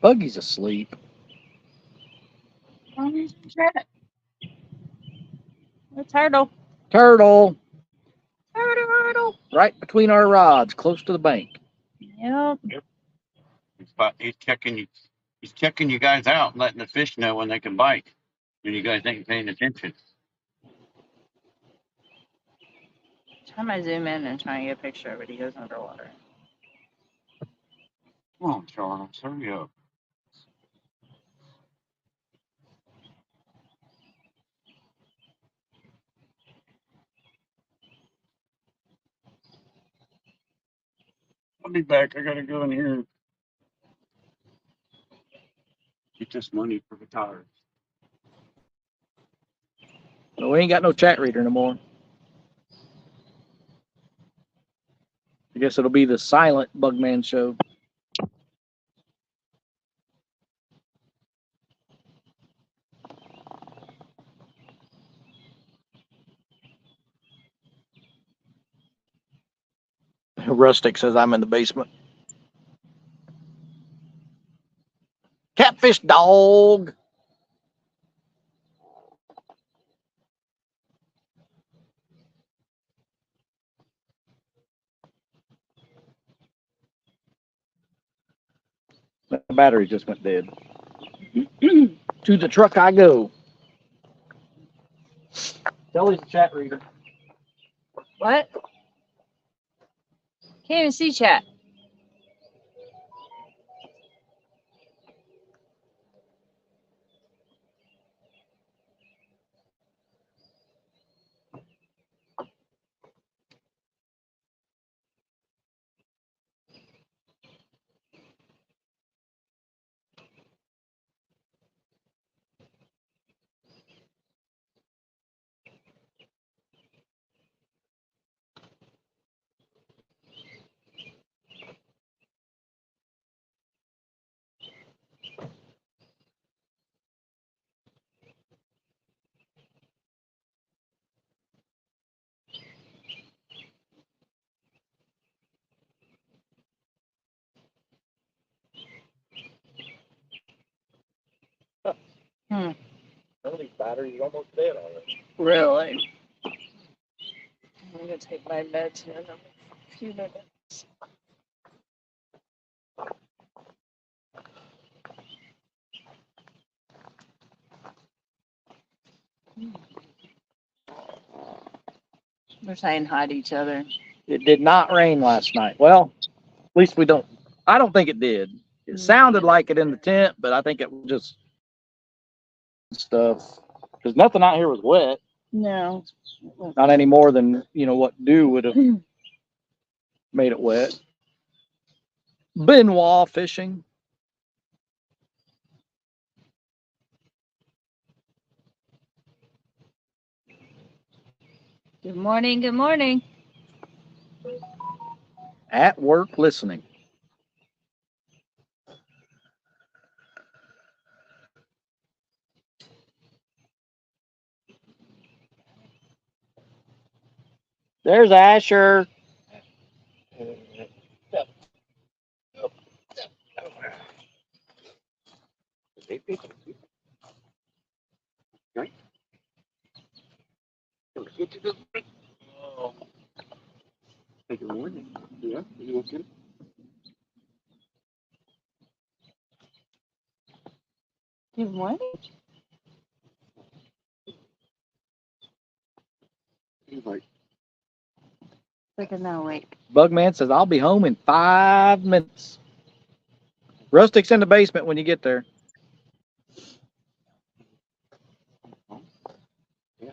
Buggy's asleep. A turtle. Turtle. Turtle. Right between our rods, close to the bank. Yep. He's checking you. He's checking you guys out, and letting the fish know when they can bite. And you guys ain't paying attention. Time I zoom in and try and get a picture of it, he goes underwater. Come on, Charles, hurry up. I'll be back. I gotta go in here and get this money for the tires. Well, we ain't got no chat reader no more. I guess it'll be the silent Bugman show. Rustic says I'm in the basement. Catfish dog. The battery just went dead. To the truck I go. Kelly's the chat reader. What? Can't even see chat. battery's almost dead already. Really? I'm gonna take my meds in a few minutes. They're saying hi to each other. It did not rain last night. Well, at least I don't think it did. It sounded like it in the tent, but I think it was just stuff. Because nothing out here was wet. No. Not any more than, what dew would have made it wet. Benoit fishing. Good morning. Good morning. At work listening. There's Asher. Hey, good morning. Yeah, you okay? Good morning. He's like, Look at that wake. Bugman says, I'll be home in 5 minutes. Rustic's in the basement when you get there. yeah.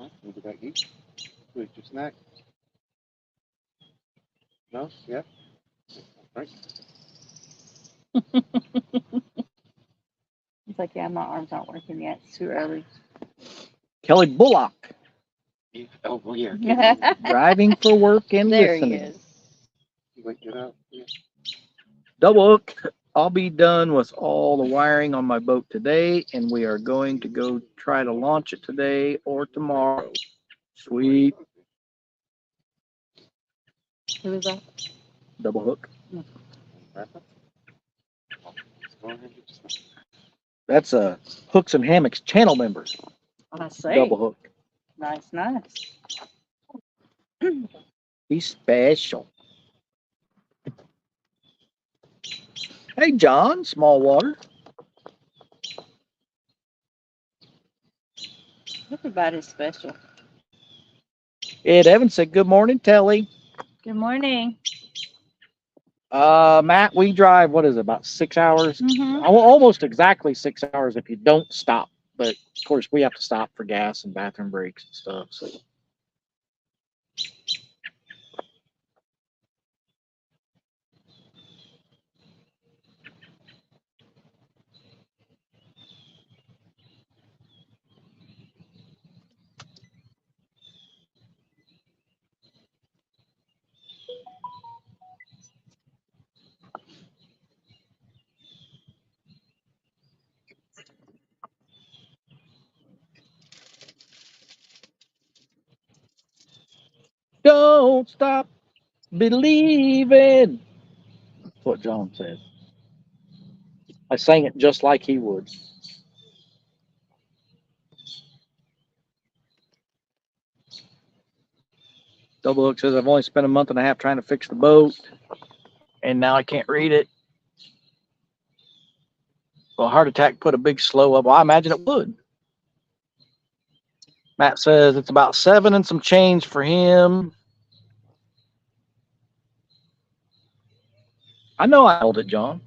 Huh? What did I eat? Wait, your snack? No? Yeah? Right. It's like, yeah, my arms aren't working yet. It's too early. Kelly Bullock, Yeah. Oh, well, yeah. driving for work and There he listening. is. Wait, get out. Yeah. Double hook. I'll be done with all the wiring on my boat today, and we are going to go try to launch it today or tomorrow. Sweet. Who is that? Double hook. Wrap up. Let's go ahead and get your snack. That's a Hooks and Hammocks channel member. I say. Double hook. Nice, nice. He's special. Hey, John, small water. Everybody's special. Ed Evans said, good morning, Telly. Good morning. Matt, we drive, what is it, about 6 hours? Mm-hmm. Almost exactly 6 hours if you don't stop. But of course, we have to stop for gas and bathroom breaks and stuff. So. Don't stop believing. That's what John said. I sang it just like he would. Double Hook says, I've only spent a month and a half trying to fix the boat, and now I can't read it. Well, heart attack put a big slow up. Well, I imagine it would. Matt says it's about 7 and some change for him. I know I held it, John.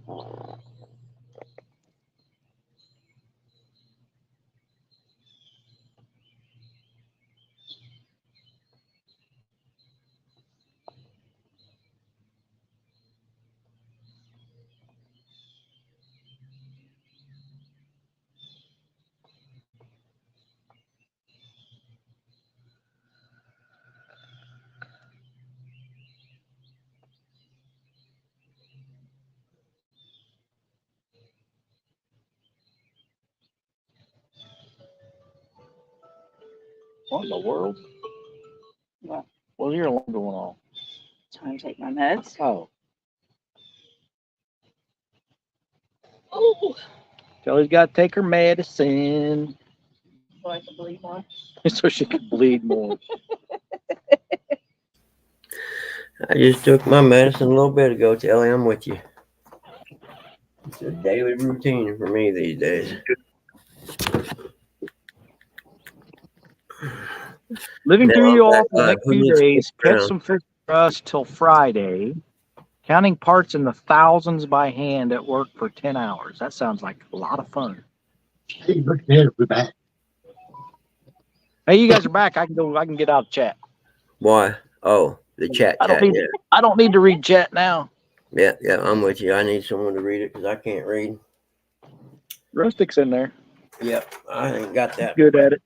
What in the world? What? What's your alarm going on? Trying to take my meds. Oh. Oh. Kelly's got to take her medicine So I can believe more. so she can bleed more. I just took my medicine a little bit ago, Telly. I'm with you. It's a daily routine for me these days. Living Now through I'm you all back for the live. next Who few needs to days. stick Catch around? some fish for us till Friday. Counting parts in the thousands by hand at work for 10 hours. That sounds like a lot of fun. Hey, look there, we're back. Hey, you guys are back. I can get out of chat. Why? Oh, the chat. I don't need to read chat now. Yeah, I'm with you. I need someone to read it because I can't read. Rustic's in there. Yep, I ain't got that. Good at it.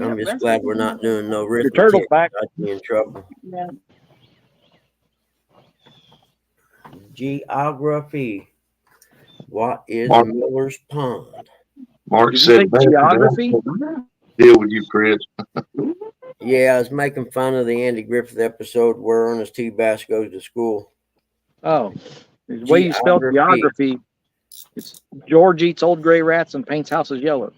I'm just glad we're not doing no Your turtle's arithmetic. back. I'd be in trouble. Yeah. Geography. What is Mark. Miller's Pond? Mark Did you said, take geography? deal with you, Chris. Yeah, I was making fun of the Andy Griffith episode where Ernest T. Bass goes to school. Oh, the way you spell geography, it's George eats old gray rats and paints houses yellow.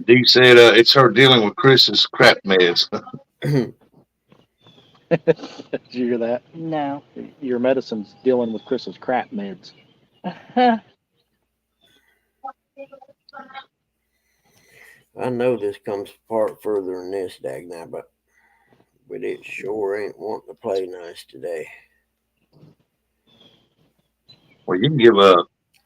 Dee said it's her dealing with Chris's crap meds. Did you hear that? No. Your medicine's dealing with Chris's crap meds. I know this comes apart further than this, Dagna, but it sure ain't wanting to play nice today. Well, you can give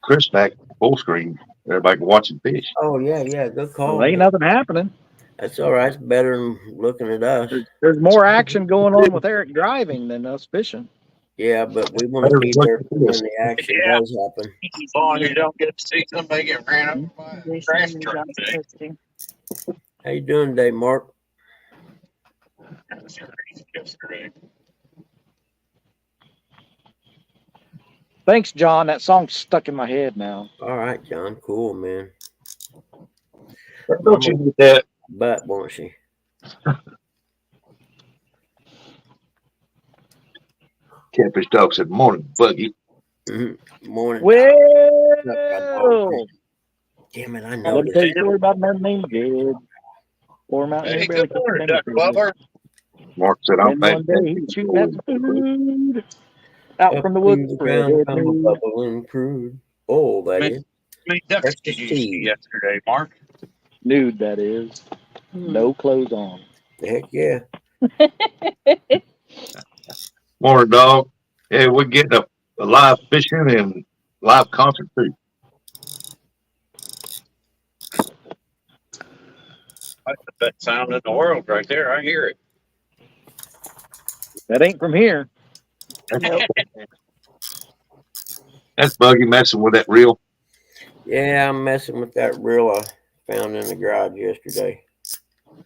Chris back full screen. Everybody can watch him fish. Oh, yeah, good call. Well, ain't nothing happening. That's all right. It's better than looking at us. There's more action going on with Eric driving than us fishing. Yeah, but we want to be there when the action Yeah. does happen. As long as you don't get to see somebody get ran over by a They trash send me truck jobs today. posting. How you doing today, Mark? That was crazy yesterday. Thanks, John. That song's stuck in my head now. All right, John. Cool, man. Don't you get that? But won't she? Catfish dog said, morning, Buggy. Morning. Well, Damn it, I let know me tell this. you a story about another named Good. Poor mountain Hey, barely good morning, Duck cooked Lover. Mark said, I'm And back. one day he was shooting at some food out from the Up woods. through the ground, come a bubbling crude. Oh, that Man. is. How many ducks did you see yesterday, Mark? Nude, that is. No clothes on. Heck yeah. Morning, dog. Yeah, we're getting a live fishing and live concert too. That's the best sound in the world right there. I hear it. That ain't from here. That's Buggy messing with that reel. Yeah, I'm messing with that reel I found in the garage yesterday.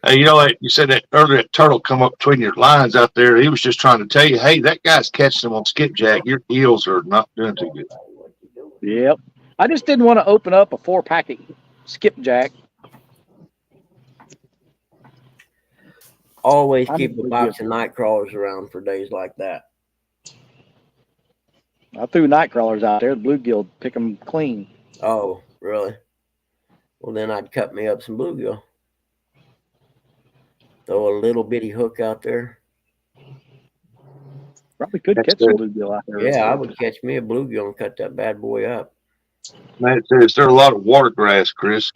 Hey, you know what? You said that earlier, that turtle come up between your lines out there. He was just trying to tell you, hey, that guy's catching them on skipjack. Your eels are not doing too good. Yep. I just didn't want to open up a 4-packet skipjack. Always I'm keep a pretty box good. of night crawlers around for days like that. I threw night crawlers out there. The bluegill pick them clean. Oh, really? Well, then I'd cut me up some bluegill. Throw a little bitty hook out there. Probably could That's catch some good. bluegill out there. Yeah, I would catch me a bluegill and cut that bad boy up. Man, is there a lot of water grass, Chris?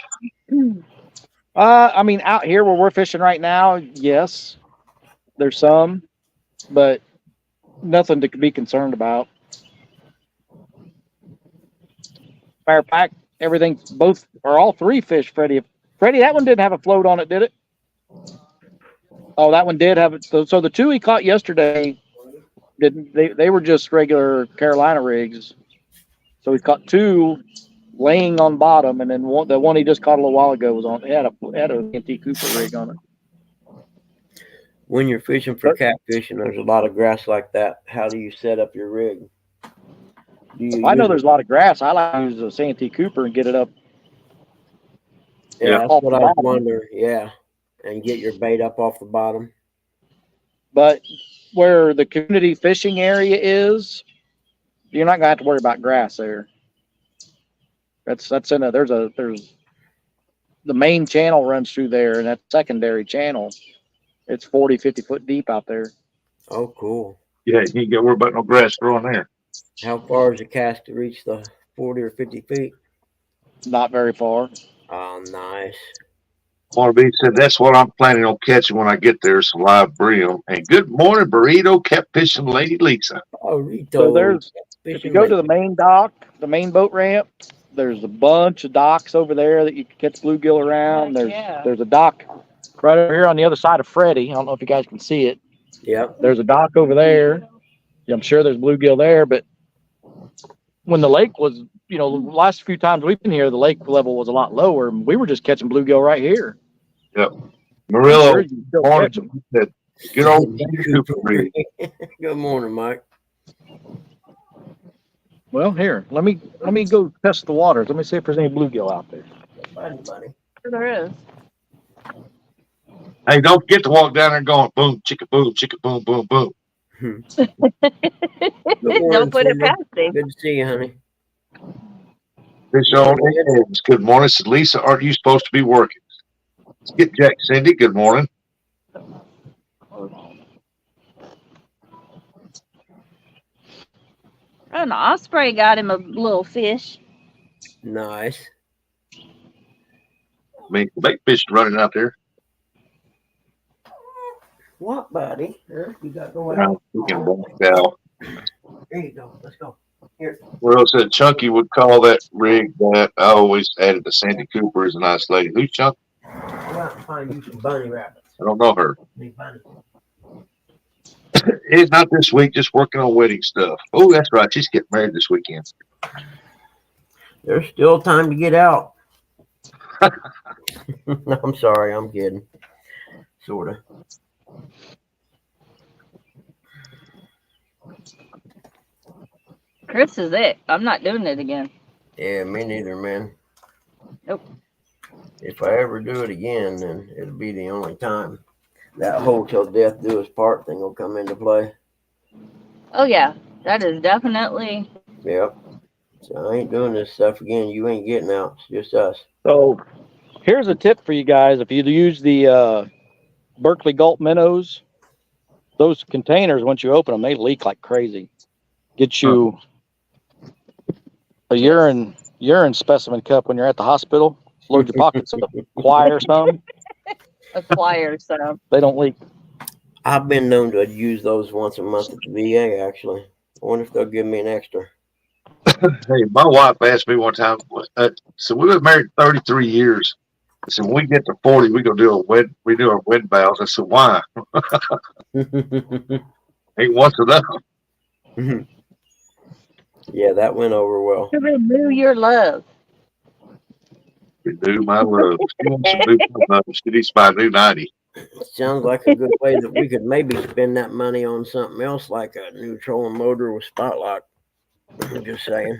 I mean, out here where we're fishing right now, yes, there's some, but nothing to be concerned about. Matter of fact, everything, all three fish, Freddie, that one didn't have a float on it, did it? Oh, that one did have it. So the two he caught yesterday, they were just regular Carolina rigs. So he caught two laying on bottom, and then the one he just caught a little while ago was on. It had a antique Cooper rig on it. When you're fishing for catfish and there's a lot of grass like that, how do you set up your rig? I know there's a lot of grass. I like to use a Santee Cooper and get it up. Yeah, that's off what the I was bottom. wondering. Yeah, and get your bait up off the bottom. But where the community fishing area is, you're not gonna have to worry about grass there. That's in a there's the main channel runs through there, and that secondary channel, it's 40, 50 foot deep out there. Oh, cool. Yeah, you ain't got to worry about no grass growing there. How far is the cast to reach the 40 or 50 feet? Not very far. Oh, nice. RB said that's what I'm planning on catching when I get there, some live brim. And good morning, burrito, catfishing lady Lisa. Oh, Rito. So there's, if you go to the main dock, the main boat ramp, there's a bunch of docks over there that you can catch bluegill around. There's a dock right over here on the other side of Freddy. I don't know if you guys can see it. Yep. There's a dock over there. I'm sure there's bluegill there, but when the lake was, the last few times we've been here, the lake level was a lot lower. And we were just catching bluegill right here. Yep. Murillo, Sure, you still catch 'em. said, good old Cooper breed. Good morning, Mike. Well, here, let me go test the waters. Let me see if there's any bluegill out there. Buddy. Sure there is. Hey, don't forget to walk down there going boom, chicka boom, boom, boom. Don't put it past him. Good to see you, honey. Fish on eggs. Good morning. Said Lisa, aren't you supposed to be working? Let's get Jack Cindy. Good morning. An osprey got him a little fish. Nice. I mean, bait fish running out there. What, buddy? Huh? You got going I'm on? thinking blacked out. There you go. Let's go. Well, said Chunky would call that rig that I always added to Sandy Cooper as a nice lady. Who's Chunky? Go out and find you some bunny rabbits. I don't know her. Any bunny. It's not this week, just working on wedding stuff. Oh, that's right. She's getting married this weekend. There's still time to get out. No, I'm sorry. I'm kidding. Sort of. Chris is it. I'm not doing it again. Yeah, me neither, man. Nope. If I ever do it again, then it'll be the only time. That whole till death do us part thing will come into play. Oh yeah, that is definitely. Yep. So I ain't doing this stuff again. You ain't getting out. It's just us. So here's a tip for you guys. If you use the Berkeley Gulp minnows, those containers, once you open them, they leak like crazy. Get you a urine specimen cup when you're at the hospital. Load your pockets with a Quai or something. Acquire some. They don't leak. I've been known to use those once a month at the VA, actually. I wonder if they'll give me an extra. Hey, my wife asked me one time, so we've been married 33 years. I said, when we get to 40, we do our wedding vows. I said, why? Ain't once enough. Yeah, that went over well. To renew your love. Renew my love. She wants to renew my love. She needs to buy a new 90. Sounds like a good way that we could maybe spend that money on something else like a new trolling motor with spotlight. I'm just saying.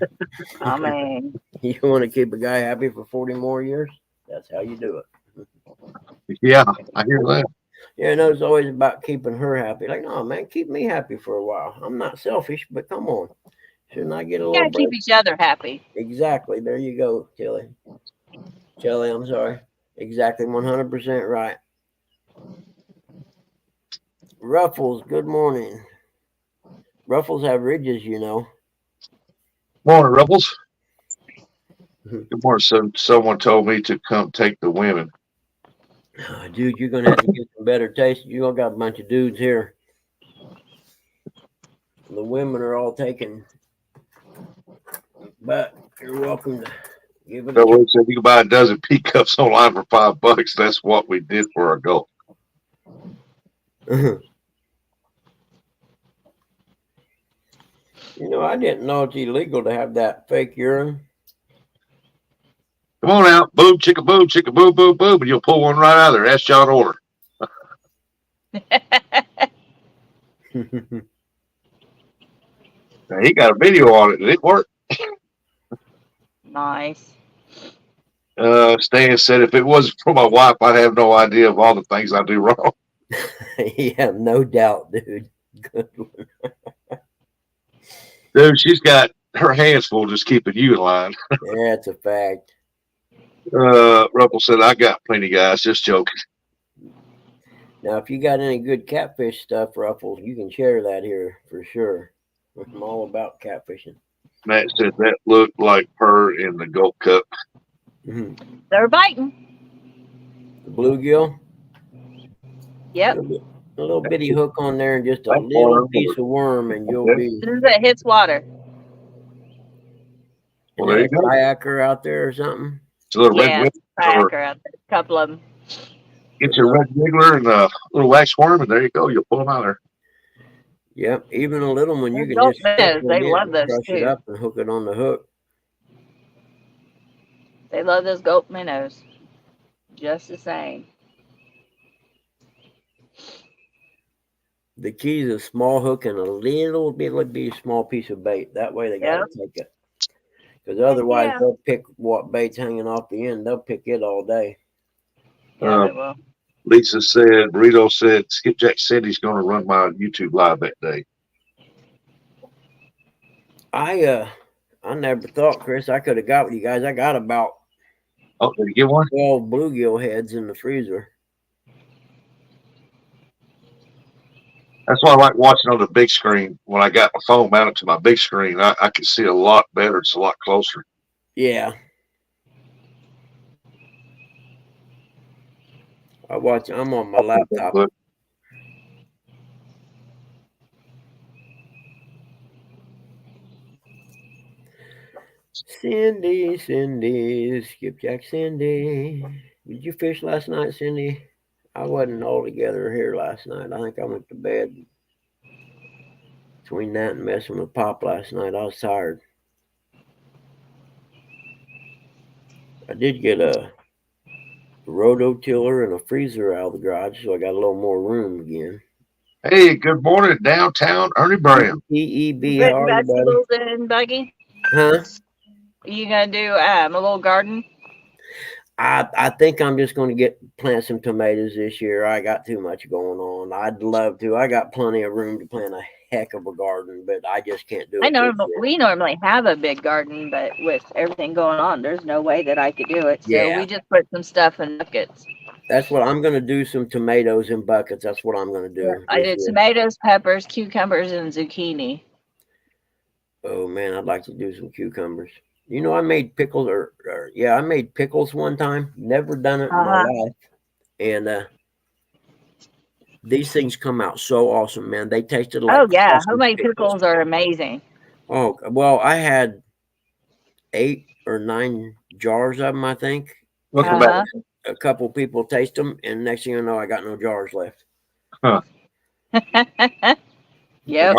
I mean, You want to keep a guy happy for 40 more years? That's how you do it. Yeah, I hear that. Yeah, no, it's always about keeping her happy. Like, no, man, keep me happy for a while. I'm not selfish, but come on. Shouldn't I get a you little gotta keep break? each other happy. Exactly. There you go, Kelly. Kelly, I'm sorry. Exactly 100% right. Ruffles, good morning. Ruffles have ridges, you know. Morning, Rebels. Good morning. So someone told me to come take the women. Dude, you're going to have to get some better taste. You all got a bunch of dudes here. The women are all taken. But you're welcome to give it a So try. we said you can buy a dozen pea cups online for $5. That's what we did for our goal. You know, I didn't know it's illegal to have that fake urine. Come on out. Boom, chicka, boom, boom, boom. And you'll pull one right out of there. That's John Order. Now, he got a video on it. Did it work? Nice. Stan said, if it wasn't for my wife, I'd have no idea of all the things I do wrong. Yeah, no doubt, dude. Good one. Dude, she's got her hands full just keeping you in line. That's a fact. Ruffle said, I got plenty, guys. Just joking. Now, if you got any good catfish stuff, Ruffles, you can share that here for sure. I'm all about catfishing. Matt said that looked like her in the Gold Cup. Mhm. They're biting. The bluegill, Yep. a little bitty hook on there and just a That's little worm. piece of worm, and you'll be As soon as it hits water. Well, there you a go. kayaker out there or something. It's a little red Yeah, wiggler. kayaker out there. A couple of them. Get your red wiggler and a little wax worm, and there you go. You'll pull them out of there. Yep, even a little one you Those can just gold hook minnows, one they in love and those crush it too. up and hook it on the hook. They love those gold minnows. Just the same. The key is a small hook and a little bitty small piece of bait. That way they gotta take it. Because otherwise yeah. they'll pick what bait's hanging off the end. They'll pick it all day. Yeah, they will. Lisa said, Burrito said, Skipjack said he's going to run my YouTube live that day. I never thought, Chris, I could have got with you guys. I got about Oh, did you get one? 12 bluegill heads in the freezer. That's why I like watching on the big screen. When I got my phone mounted to my big screen, I can see a lot better. It's a lot closer. Yeah. I'm on my laptop. But Cindy, Skipjack Cindy. Did you fish last night, Cindy? I wasn't altogether here last night. I think I went to bed. Between that and messing with Pop last night, I was tired. I did get a rototiller and a freezer out of the garage, so I got a little more room again. hey, good morning, downtown Ernie Brown. EEB, You how putting are you, buddy? vegetables in, Buggy? Huh? Are you gonna do a little garden? I think I'm just going to plant some tomatoes this year. I got too much going on. I'd love to. I got plenty of room to plant a heck of a garden, but I just can't do it. We normally have a big garden, but with everything going on, there's no way that I could do it. So Yeah. we just put some stuff in buckets. That's what I'm going to do. Some tomatoes in buckets. That's what I'm going to do. I did tomatoes, peppers, cucumbers, and zucchini. Oh man, I'd like to do some cucumbers. You know, I made pickles I made pickles one time. Never done it in my life. And these things come out so awesome, man. They tasted like Homemade pickles are amazing. Oh, well, I had 8 or 9 jars of them, I think. Welcome back. A couple people taste them, and next thing you know, I got no jars left. Yep.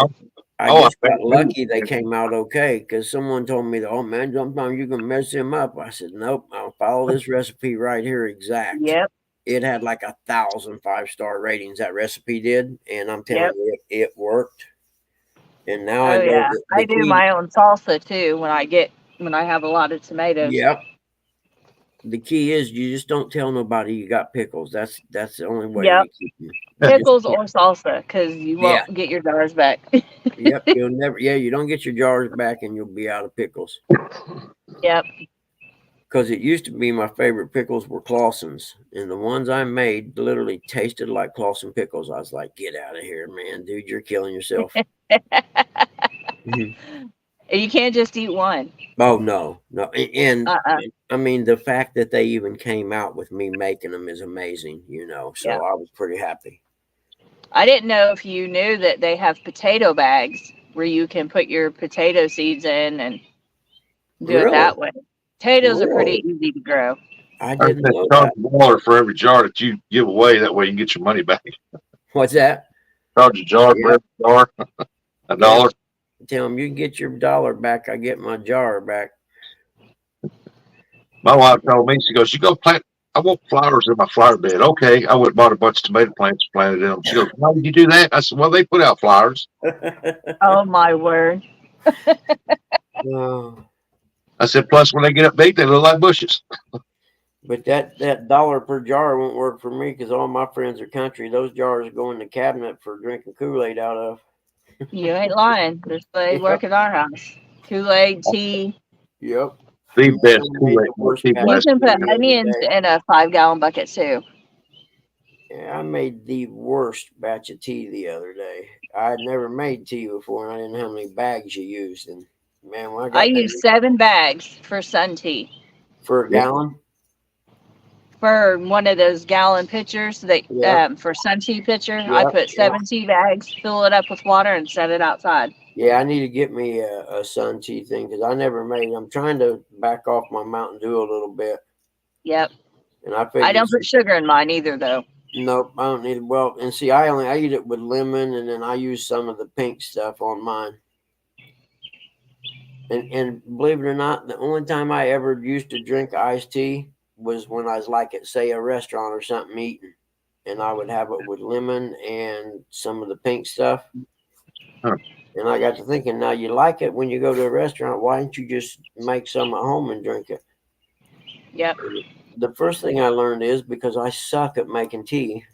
I just got lucky they came out okay, because someone told me, oh man, sometimes you can mess them up. I said, nope, I'll follow this recipe right here exact. Yep. It had like 1,000 5-star ratings, that recipe did, and I'm telling you, it worked. And now I know that I do my own salsa too when I have a lot of tomatoes. Yep. The key is you just don't tell nobody you got pickles. That's the only way to keep them. Pickles or salsa, because you won't get your jars back. Yep, you'll never. Yeah, you don't get your jars back, and you'll be out of pickles. Yep. Because it used to be my favorite pickles were Clausen's, and the ones I made literally tasted like Clausen pickles. I was like, "Get out of here, man, dude! You're killing yourself." You can't just eat one. Oh no. And I mean, the fact that they even came out with me making them is amazing. You know, so I was pretty happy. I didn't know if you knew that they have potato bags where you can put your potato seeds in and do it that way. Potatoes are pretty easy to grow. I didn't know that. $1 for every jar that you give away. That way you can get your money back. What's that? Charge a jar for every jar. $1. Tell them you can get your $1 back. I get my jar back. My wife told me, she goes, you go plant, I want flowers in my flower bed. Okay. I went and bought a bunch of tomato plants, planted in them. She goes, why did you do that? I said, well, they put out flowers. Oh my word. I said, plus when they get up big, they look like bushes. But that $1 per jar won't work for me because all my friends are country. Those jars go in the cabinet for drinking Kool-Aid out of. You ain't lying. That's what they work at our house. Kool-Aid, tea. Yep. The best Made Kool-Aid the worst tea batch You blast. can of tea put the other onions day. in a 5-gallon bucket too. Yeah, I made the worst batch of tea the other day. I had never made tea before, and I didn't know how many bags you used. And man, when I I got that use 7 bags for sun tea. for a Yeah. gallon, For one of those gallon pitchers that Yeah. for sun tea pitcher, I Yep, put 7 tea bags, fill it up with water, and set it outside. yeah, I need to get me a sun tea thing because I never made it. I'm trying to back off my Mountain Dew a little bit, Yep. and I I figured, don't put sugar in mine either, though. nope, I don't need it. Well, and see, I eat it with lemon, and then I use some of the pink stuff on mine. And believe it or not, the only time I ever used to drink iced tea was when I was like at, say, a restaurant or something eating, and I would have it with lemon and some of the pink stuff. Huh. And I got to thinking, now you like it when you go to a restaurant, why don't you just make some at home and drink it? Yep. The first thing I learned is because I suck at making tea.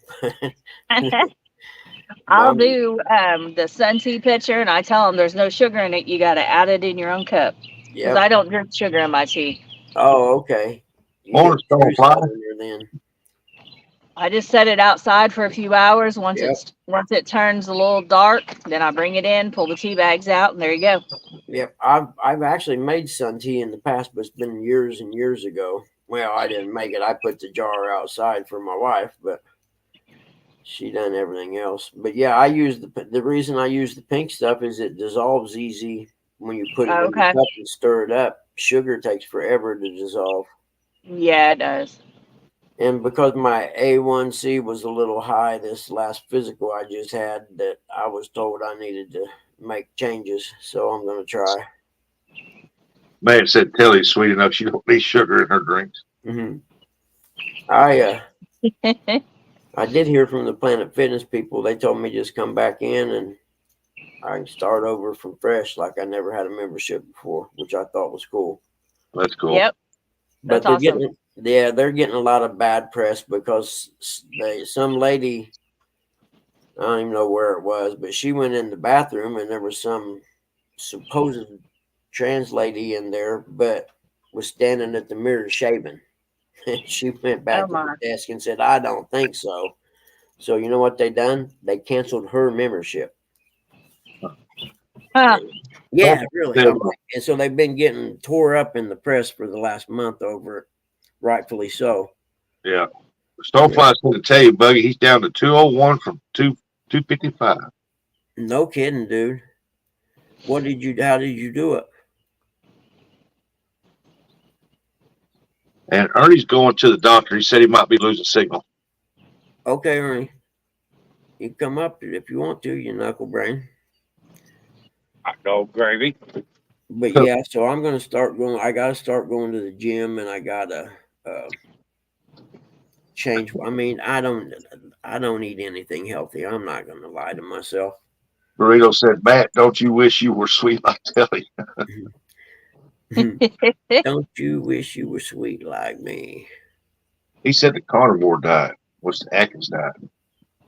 I'll do the sun tea pitcher, and I tell them there's no sugar in it. You got to add it in your own cup because Yep. I don't drink sugar in my tea. Oh, okay. You Morning, get juice Stonefly. out in there then. I just set it outside for a few hours. Once Yep. once it turns a little dark, then I bring it in, pull the tea bags out, and there you go. Yep, I've actually made sun tea in the past, but it's been years and years ago. Well, I didn't make it. I put the jar outside for my wife, but she done everything else. But yeah, I use the reason I use the pink stuff is it dissolves easy when you put it in the Okay. cup and stir it up. Sugar takes forever to dissolve. Yeah, it does. And because my A1C was a little high this last physical I just had, that I was told I needed to make changes. So I'm going to try. Man said Telly's sweet enough. She don't need sugar in her drinks. Mm-hmm. I did hear from the Planet Fitness people. They told me just come back in and I can start over from fresh, like I never had a membership before, which I thought was cool. That's cool. Yep. But That's they're awesome. they're getting a lot of bad press because some lady, I don't even know where it was, but she went in the bathroom and there was some supposed trans lady in there, but was standing at the mirror shaving. And she went back Oh to my. the desk and said, I don't think so. So you know what they done? They canceled her membership. Huh. Yeah, really. Yeah. And so they've been getting tore up in the press for the last month over it, rightfully so. Yeah. Stonefly's going to tell you, Buggy, he's down to 201 from 255. No kidding, dude. How did you do it? And Ernie's going to the doctor. He said he might be losing signal. Okay, Ernie. You come up if you want to, you knuckle brain. Hot dog gravy. But yeah, so I'm gonna start going. I gotta start going to the gym, and I gotta change. I mean, I don't eat anything healthy. I'm not gonna lie to myself. Burrito said, Matt, don't you wish you were sweet like Telly? Don't you wish you were sweet like me? He said the carnivore diet was the Atkins diet.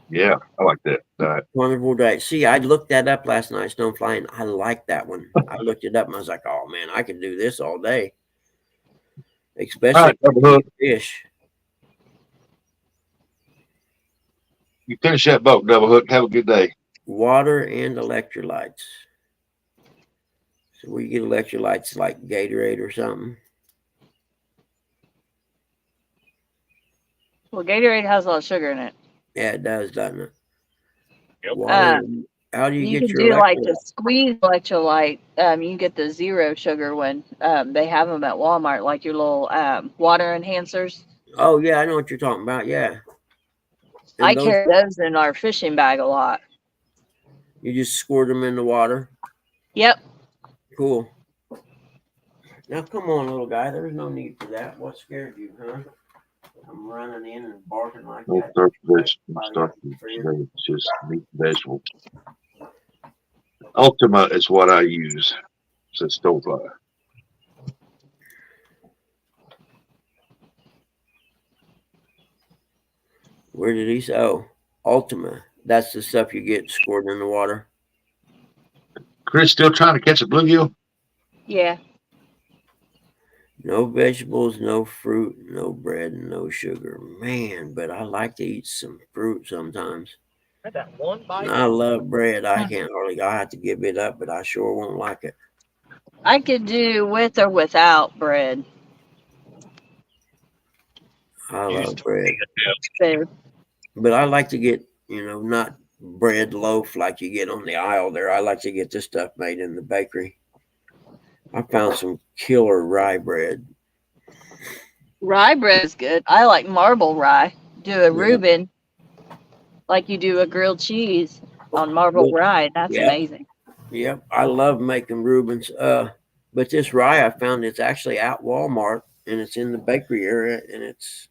Yeah, I like that diet. Carnivore diet. See, I looked that up last night, Stonefly, and I like that one. I looked it up and I was like, oh man, I can do this all day. Especially All right, Double Hook. fish. You finish that boat, Double Hook. Have a good day. Water and electrolytes. So we get electrolytes like Gatorade or something. Well, Gatorade has a lot of sugar in it. Yeah, it does, doesn't it? Yep. Water. How do you You get can your do like electrolytes? the squeeze electrolyte. You get the 0 sugar one. They have them at Walmart, like your little water enhancers. Oh yeah, I know what you're talking about. Yeah. And I those, carry those in our fishing bag a lot. you just squirt them in the water. Yep. Cool. Now come on, little guy. There's no need for that. What scared you, huh? I'm running in and barking like Don't that. start this. Start today. It's just meat and vegetables. Ultima is what I use. Says Stonefly. Where did he say? Oh, Ultima. That's the stuff you get squirted in the water. Chris still trying to catch a bluegill? Yeah. No vegetables, no fruit, no bread, and no sugar. Man, but I like to eat some fruit sometimes. Had that one bite. I love bread. I can't hardly. I have to give it up, but I sure won't like it. I could do with or without bread. I You love just bread, So but I like to get not bread loaf like you get on the aisle there. I like to get this stuff made in the bakery. I found some killer rye bread. rye bread is good. I like marble rye. Do a Reuben like you do a grilled cheese on marble rye. That's Yep. amazing. Yep, I love making Reubens. But this rye I found, it's actually at Walmart and it's in the bakery area and it's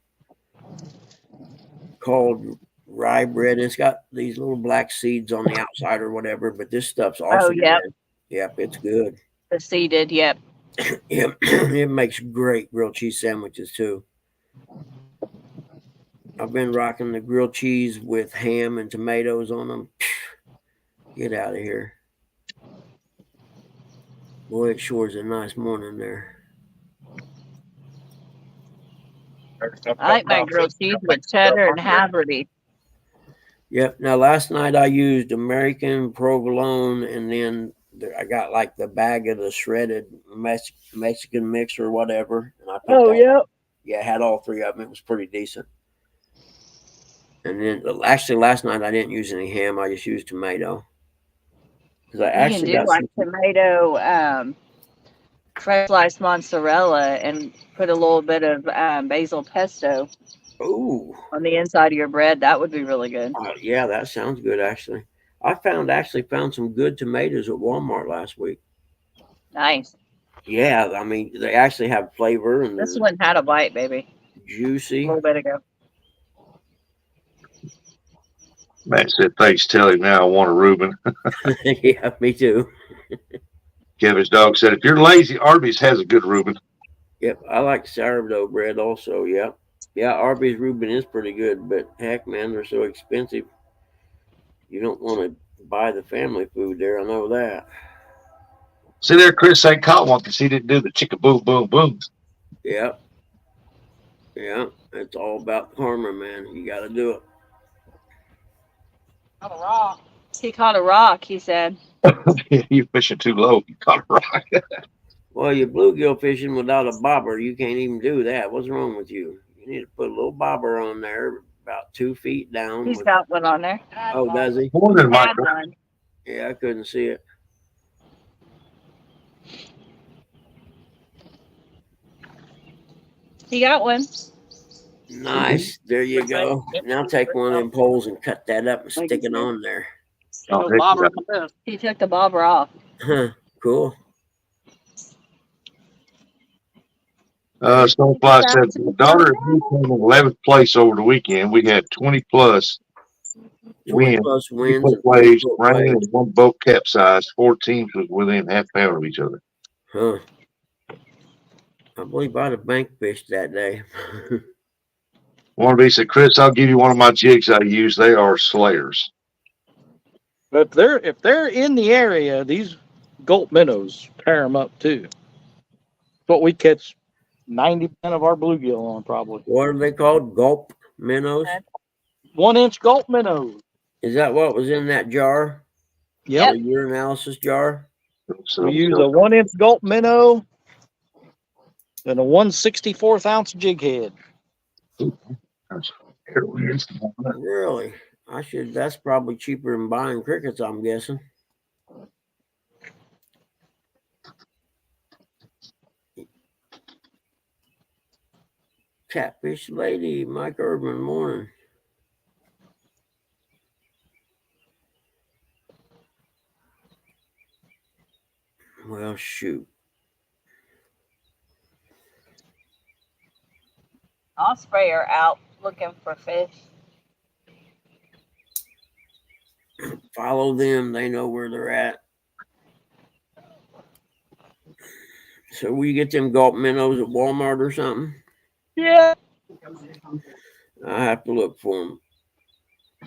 called rye bread. It's got these little black seeds on the outside or whatever, but this stuff's awesome. yep. Man. Yep, it's good. The seeded, yep. Yep, it makes great grilled cheese sandwiches too. I've been rocking the grilled cheese with ham and tomatoes on them. Get out of here. Boy, it sure is a nice morning there. I like my grilled cheese with cheddar and Haverty. Yep. Now, last night I used American provolone, and then I got like the bag of the shredded Mexican mix or whatever. And I put I had all three of them. It was pretty decent. And then actually last night I didn't use any ham. I just used tomato. Because I You actually can do got like tomato, fresh sliced mozzarella, and put a little bit of basil pesto Ooh. on the inside of your bread. That would be really good. Yeah, that sounds good actually. I found some good tomatoes at Walmart last week. Nice. Yeah, I mean they actually have flavor and This they're one had a bite, baby. A juicy. little bit ago. Matt said, thanks, tell him now I want a Reuben. Yeah, me too. Kevin's dog said, if you're lazy, Arby's has a good Reuben. Yep, I like sourdough bread also. Yep. Yeah, Arby's Reuben is pretty good, but heck, man, they're so expensive. You don't want to buy the family food there. I know that. See there, Chris ain't caught one because he didn't do the chicka boom, boom, boom. Yep. Yeah, it's all about karma, man. You got to do it. Caught a rock. He caught a rock, he said. You're fishing too low. You caught a rock. Well, you're bluegill fishing without a bobber. You can't even do that. What's wrong with you? You need to put a little bobber on there about 2 feet down. He's got one on there. Oh, does he? Morning, Had Michael. one. Yeah, I couldn't see it. He got one. Nice. There you go. Now take one of them poles and cut that up and stick it on there. Oh, No bobber on this. He took the bobber off. Huh. Cool. Stonefly said, my daughter and me came in 11th place over the weekend. We had 20 plus 20 wins, plus 2 wins. foot and waves, 4 foot rain, waves. and one boat capsized. 4 teams was within half pound of each other. Huh. I believe I'd have bank fished that day. Wannabe said, Chris, I'll give you one of my jigs I use. They are slayers. But if they're in the area, these gulp minnows tear them up too. It's what we catch 90% of our bluegill on, probably. What are they called? Gulp minnows? 1-inch gulp minnows. Is that what was in that jar? Yep. The urinalysis jar? So, We use a 1-inch gulp minnow and a 1/64th ounce jig head. Really? That's probably cheaper than buying crickets, I'm guessing. Catfish Lady, Mike Urban, morning. Well, shoot. Osprey are out looking for fish. Follow them. They know where they're at. So we get them gulp minnows at Walmart or something? Yeah. I have to look for them. I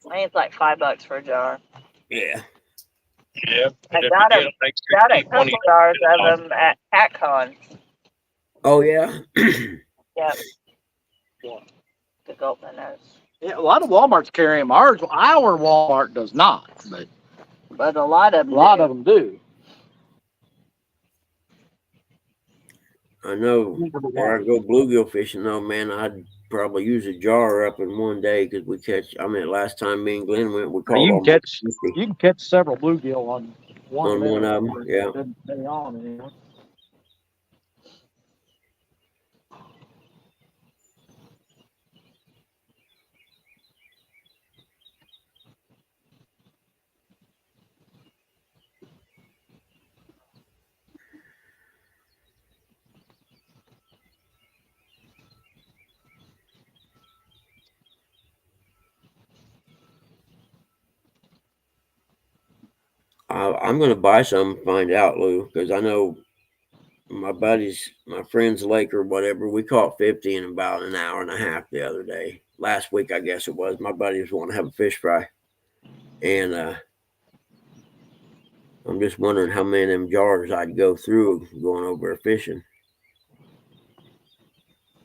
think it's like $5 for a jar. Yeah. Yep. I And if got you 'em. get them, make sure Got you a get 20. couple jars of them at PatCon. Oh yeah. Yep. The gulp my nose. Yeah, a lot of Walmarts carry them. Our Walmart does not, but But a lot of a lot of them do. I know where I go bluegill fishing though, man, I'd probably use a jar up in one day because we catch. I mean, last time me and Glenn went, we caught You can almost catch 50 you can catch several bluegill on one on one minnow. of them. Yeah. Doesn't stay on anymore. I'm gonna buy some and find out, Lou, because I know my buddies, my friend's lake or whatever, we caught 50 in about an hour and a half the other day. Last week, I guess it was. My buddies want to have a fish fry, and I'm just wondering how many of them jars I'd go through going over there fishing.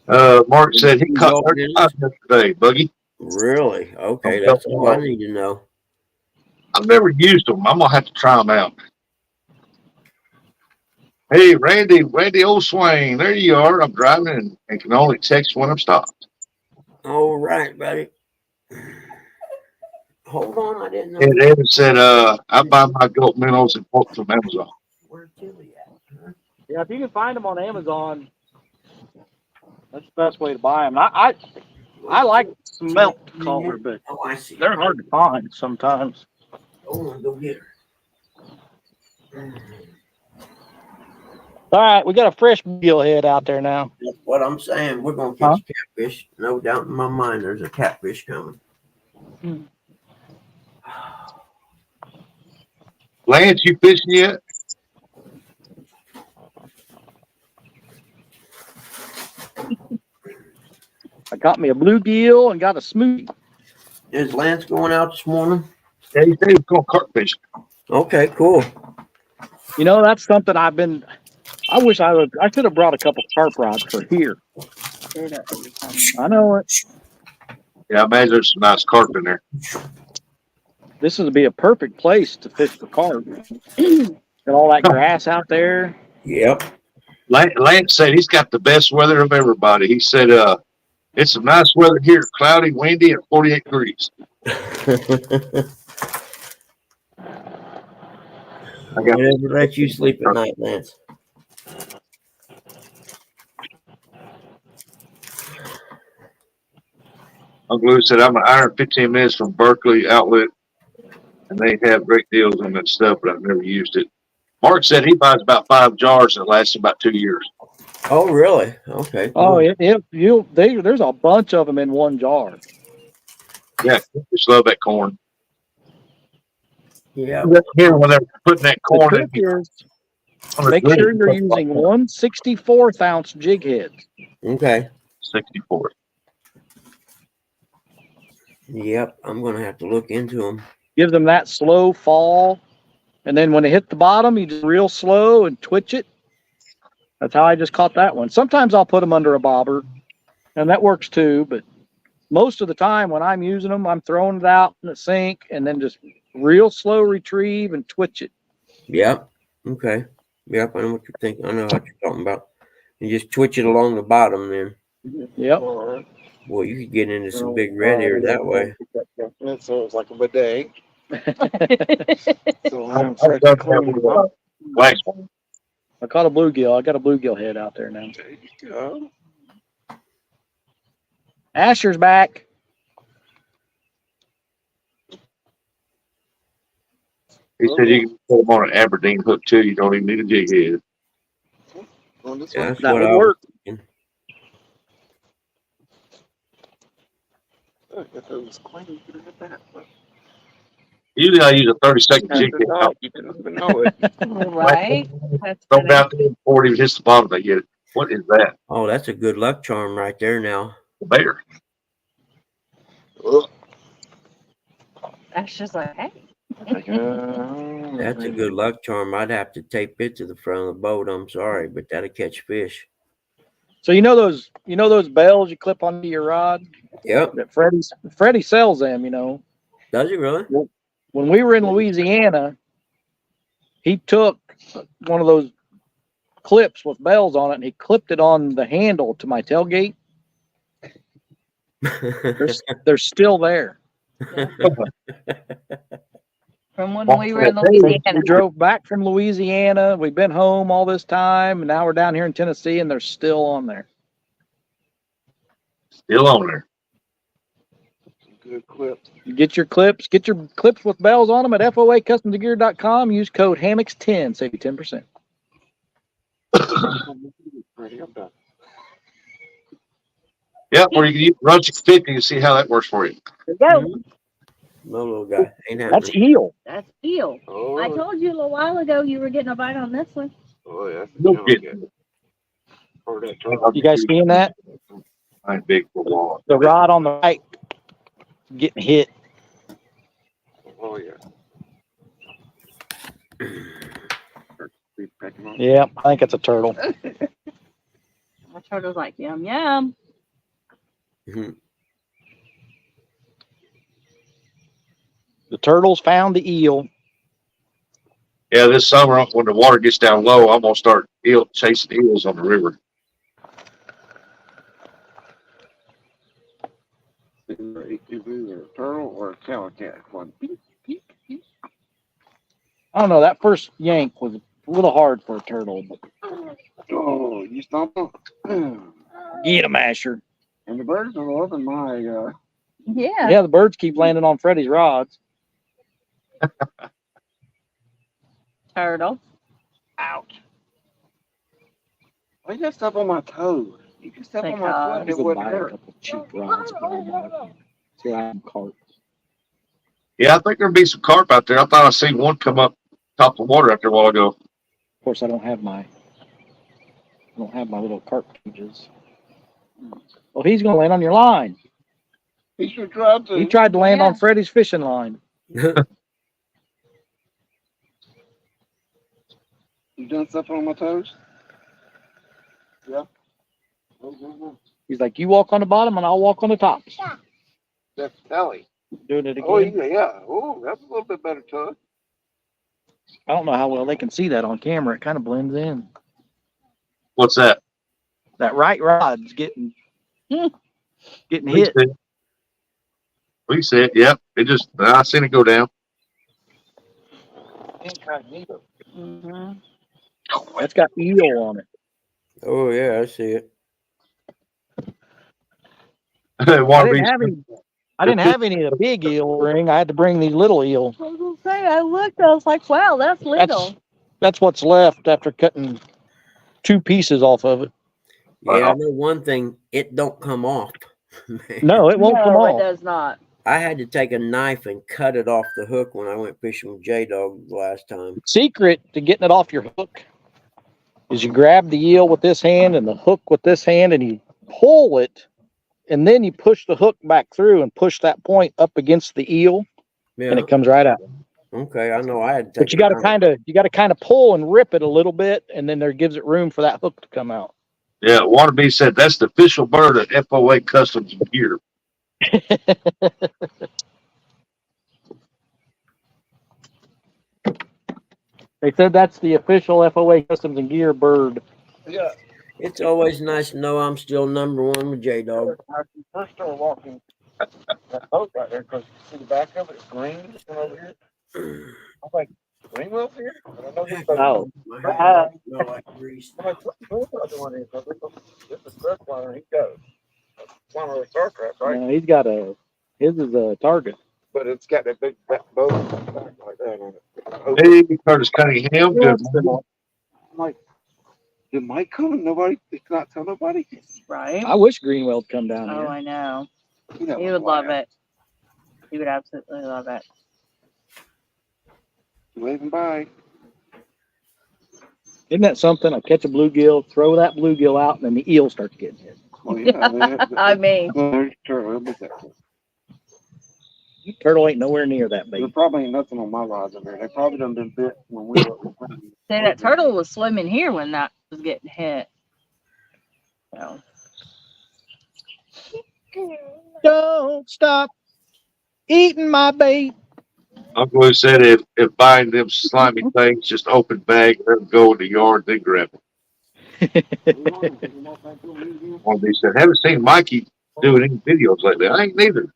Mark said he caught 35 yesterday, Buggy. Really? Okay, that's all I need to know. I've never used them. I'm gonna have to try them out. Hey, Randy Olswain, there you are. I'm driving and can only text when I'm stopped. All right, buddy. Hold on, I didn't know. And Evan said, I buy my goat minnows and pork from Amazon. Where's Tilly at? Huh? Yeah, if you can find them on Amazon, that's the best way to buy them. I like smelt color, but Oh, I see. they're hard to find sometimes. Hold on, go get her. All right, we got a fresh gill head out there now. That's what I'm saying. We're gonna catch a catfish. No doubt in my mind, there's a catfish coming. Lance, you fishing yet? I got me a bluegill and got a smoothie. Is Lance going out this morning? Yeah, he said he was going carp fishing. Okay, cool. You know, that's something I wish I should have brought a couple carp rods for here. I know it. Yeah, I imagine there's some nice carp in there. This would be a perfect place to fish for carp. Got all that grass out there. Yep. Lance said he's got the best weather of everybody. He said, it's some nice weather here, cloudy, windy, and 48 degrees. I got to let you sleep at night, Lance. Uncle Lou said, I'm an hour and 15 minutes from Berkeley Outlet, and they have great deals on that stuff, but I've never used it. Mark said he buys about 5 jars and it lasts about 2 years. Oh, really? Okay. Oh, there's a bunch of them in one jar. Yeah, just love that corn. Yeah. Here when they're putting that The corn in. trick is make sure you're using 1/64th ounce jig head. Okay. 64. Yep. I'm gonna have to look into them. Give them that slow fall, and then when they hit the bottom, you just real slow and twitch it. That's how I just caught that one. Sometimes I'll put them under a bobber, and that works too. But most of the time when I'm using them, I'm throwing it out in the sink and then just real slow retrieve and twitch it. Yep. Okay. Yep. I know what you're thinking. I know what you're talking about. You just twitch it along the bottom, then. Yep. Boy, you could get into some big red ear that way. So it's like a bidet. So I'm I've done that with, wax. I caught a bluegill. I got a bluegill head out there now. there you go. Asher's back. He said you can put them on an Aberdeen hook too. You don't even need a jig head. On this Yeah, one. that's That what would I was work. thinking. If it was clean, you could have had that. But Usually I use a 30-second jig after head. dark, you didn't even know it. Right? That's Throw funny. down there before it even hits the bottom. They get it. What is that? Oh, that's a good luck charm right there now. A bear. Ugh. That's just like, hey. Like, That's a good luck charm. I'd have to tape it to the front of the boat. I'm sorry, but that'll catch fish. So you know those bells you clip onto your rod? Yep. That Freddie sells them, you know. Does it really? When we were in Louisiana, he took one of those clips with bells on it and he clipped it on the handle to my tailgate. They're still there. From when we were in Louisiana. We drove back from Louisiana. We've been home all this time, and now we're down here in Tennessee, and they're still on there. Still on there. Good clips. Get your clips with bells on them at FOAcustomsgear.com. Use code Hammocks10, save you 10%. Ready, I'm done. Yeah, or you can use Run 650 and see how that works for you. There you go. No little guy. Ain't That's happening. eel. That's eel. Oh, I told you a little while ago you were getting a bite on this one. oh yeah. That's No the kidding. Or that turtle. You guys seeing that? I'm big for wall. The rod on the right getting hit. Oh yeah. Keep pecking on. Yeah, I think it's a turtle. My turtle's like, yum, yum. Mhm. The turtles found the eel. Yeah, this summer when the water gets down low, I'm gonna start chasing eels on the river. Either a turtle or a calicat. One. I don't know. That first yank was a little hard for a turtle, but Oh, you stomp them. get him, Asher. And the birds are loving my. Yeah. Yeah, the birds keep landing on Freddie's rods. Turtle. Ouch. Why you got stuff on my toes? You can step on my foot. It Go wouldn't buy a hurt. couple cheap rods. See, I have carp. Yeah, I think there'll be some carp out there. I thought I seen one come up top of the water out there a while ago. Of course, I don't have my little carp cages. Well, he's gonna land on your line. He should try to. He tried to land Yeah. on Freddie's fishing line. You done stuff on my toes? Yeah. Oh. He's like, you walk on the bottom and I'll walk on the top. That's Ellie. Doing it again. Oh yeah. Oh, that's a little bit better tug. I don't know how well they can see that on camera. It kind of blends in. What's that? That right rod's getting hit. We see it. Yep. I seen it go down. Incognito. Mm-hmm. That's got eel on it. Oh yeah, I see it. Water I didn't have any of the big eel ring. I had to bring these little eel. I was gonna say, I looked, I was like, wow, that's little. That's what's left after cutting 2 pieces off of it. Yeah, I Wow. know one thing. It don't come off. No, it won't come No, it off. does not. I had to take a knife and cut it off the hook when I went fishing with J-Dog last time. Secret to getting it off your hook is you grab the eel with this hand and the hook with this hand and you pull it and then you push the hook back through and push that point up against the eel Yeah. and it comes right out. Okay, I know I had to take But you got to kind of pull and rip it a little bit and then there gives it room for that hook to come out. Yeah, Waterby said that's the official bird at FOA Customs Gear. They said that's the official FOA Customs and Gear bird. Yeah. It's always nice to know I'm still #1 with J-Dog. I first started walking that boat right there because you see the back of it, it's green over here. I'm like, Greenwell's here? And I know this boat- Oh. My hands smell like grease. I'm like, what's the other one is? This is Chris Liner, he goes. One of the star traps, right? He's got his is a target. But it's got that big back boat back like that on it. Hey, Curtis Cunningham. Good morning. I'm like, did Mike come and nobody did not tell nobody? Right? I wish Greenwell would come down Oh, here. I know. You know, He would love it. He would absolutely love it. Waving by. Isn't that something? I catch a bluegill, throw that bluegill out, and then the eel starts getting hit. Oh yeah, I mean, there's turtle. It'll be that. Turtle ain't nowhere near that There bait. probably ain't nothing on my rods in there. They probably done been bit when we were. See, that turtle was swimming here when that was getting hit. So. Don't stop eating my bait. Uncle Lou said if buying them slimy things, just open bag, let them go in the yard, then grab them. One of these said, haven't seen Mikey doing any videos lately. I ain't neither.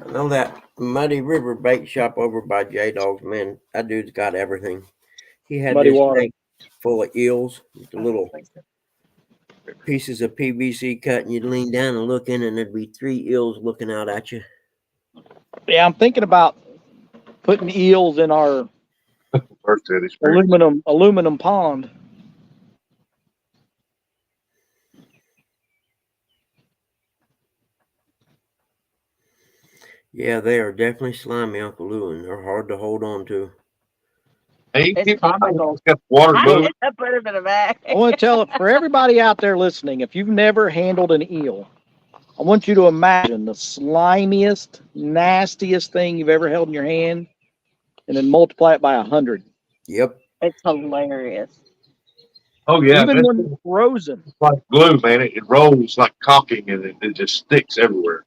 I know that Muddy River bait shop over by J Dog's, man. That dude's got everything. He had Muddy this water. tank full of eels, with the little pieces of PVC cut, and you'd lean down and look in, and there'd be 3 eels looking out at you. Yeah, I'm thinking about putting eels in our First had experience. aluminum pond. Yeah, they are definitely slimy, Uncle Lou, and they're hard to hold on to. Hey, It's keep comical. got water I blue. put him in a bag. I want to tell it for everybody out there listening, if you've never handled an eel, I want you to imagine the slimiest, nastiest thing you've ever held in your hand and then multiply it by 100. Yep. It's hilarious. Oh yeah, Even that's when frozen. like glue, man. It rolls like caulking, and it just sticks everywhere.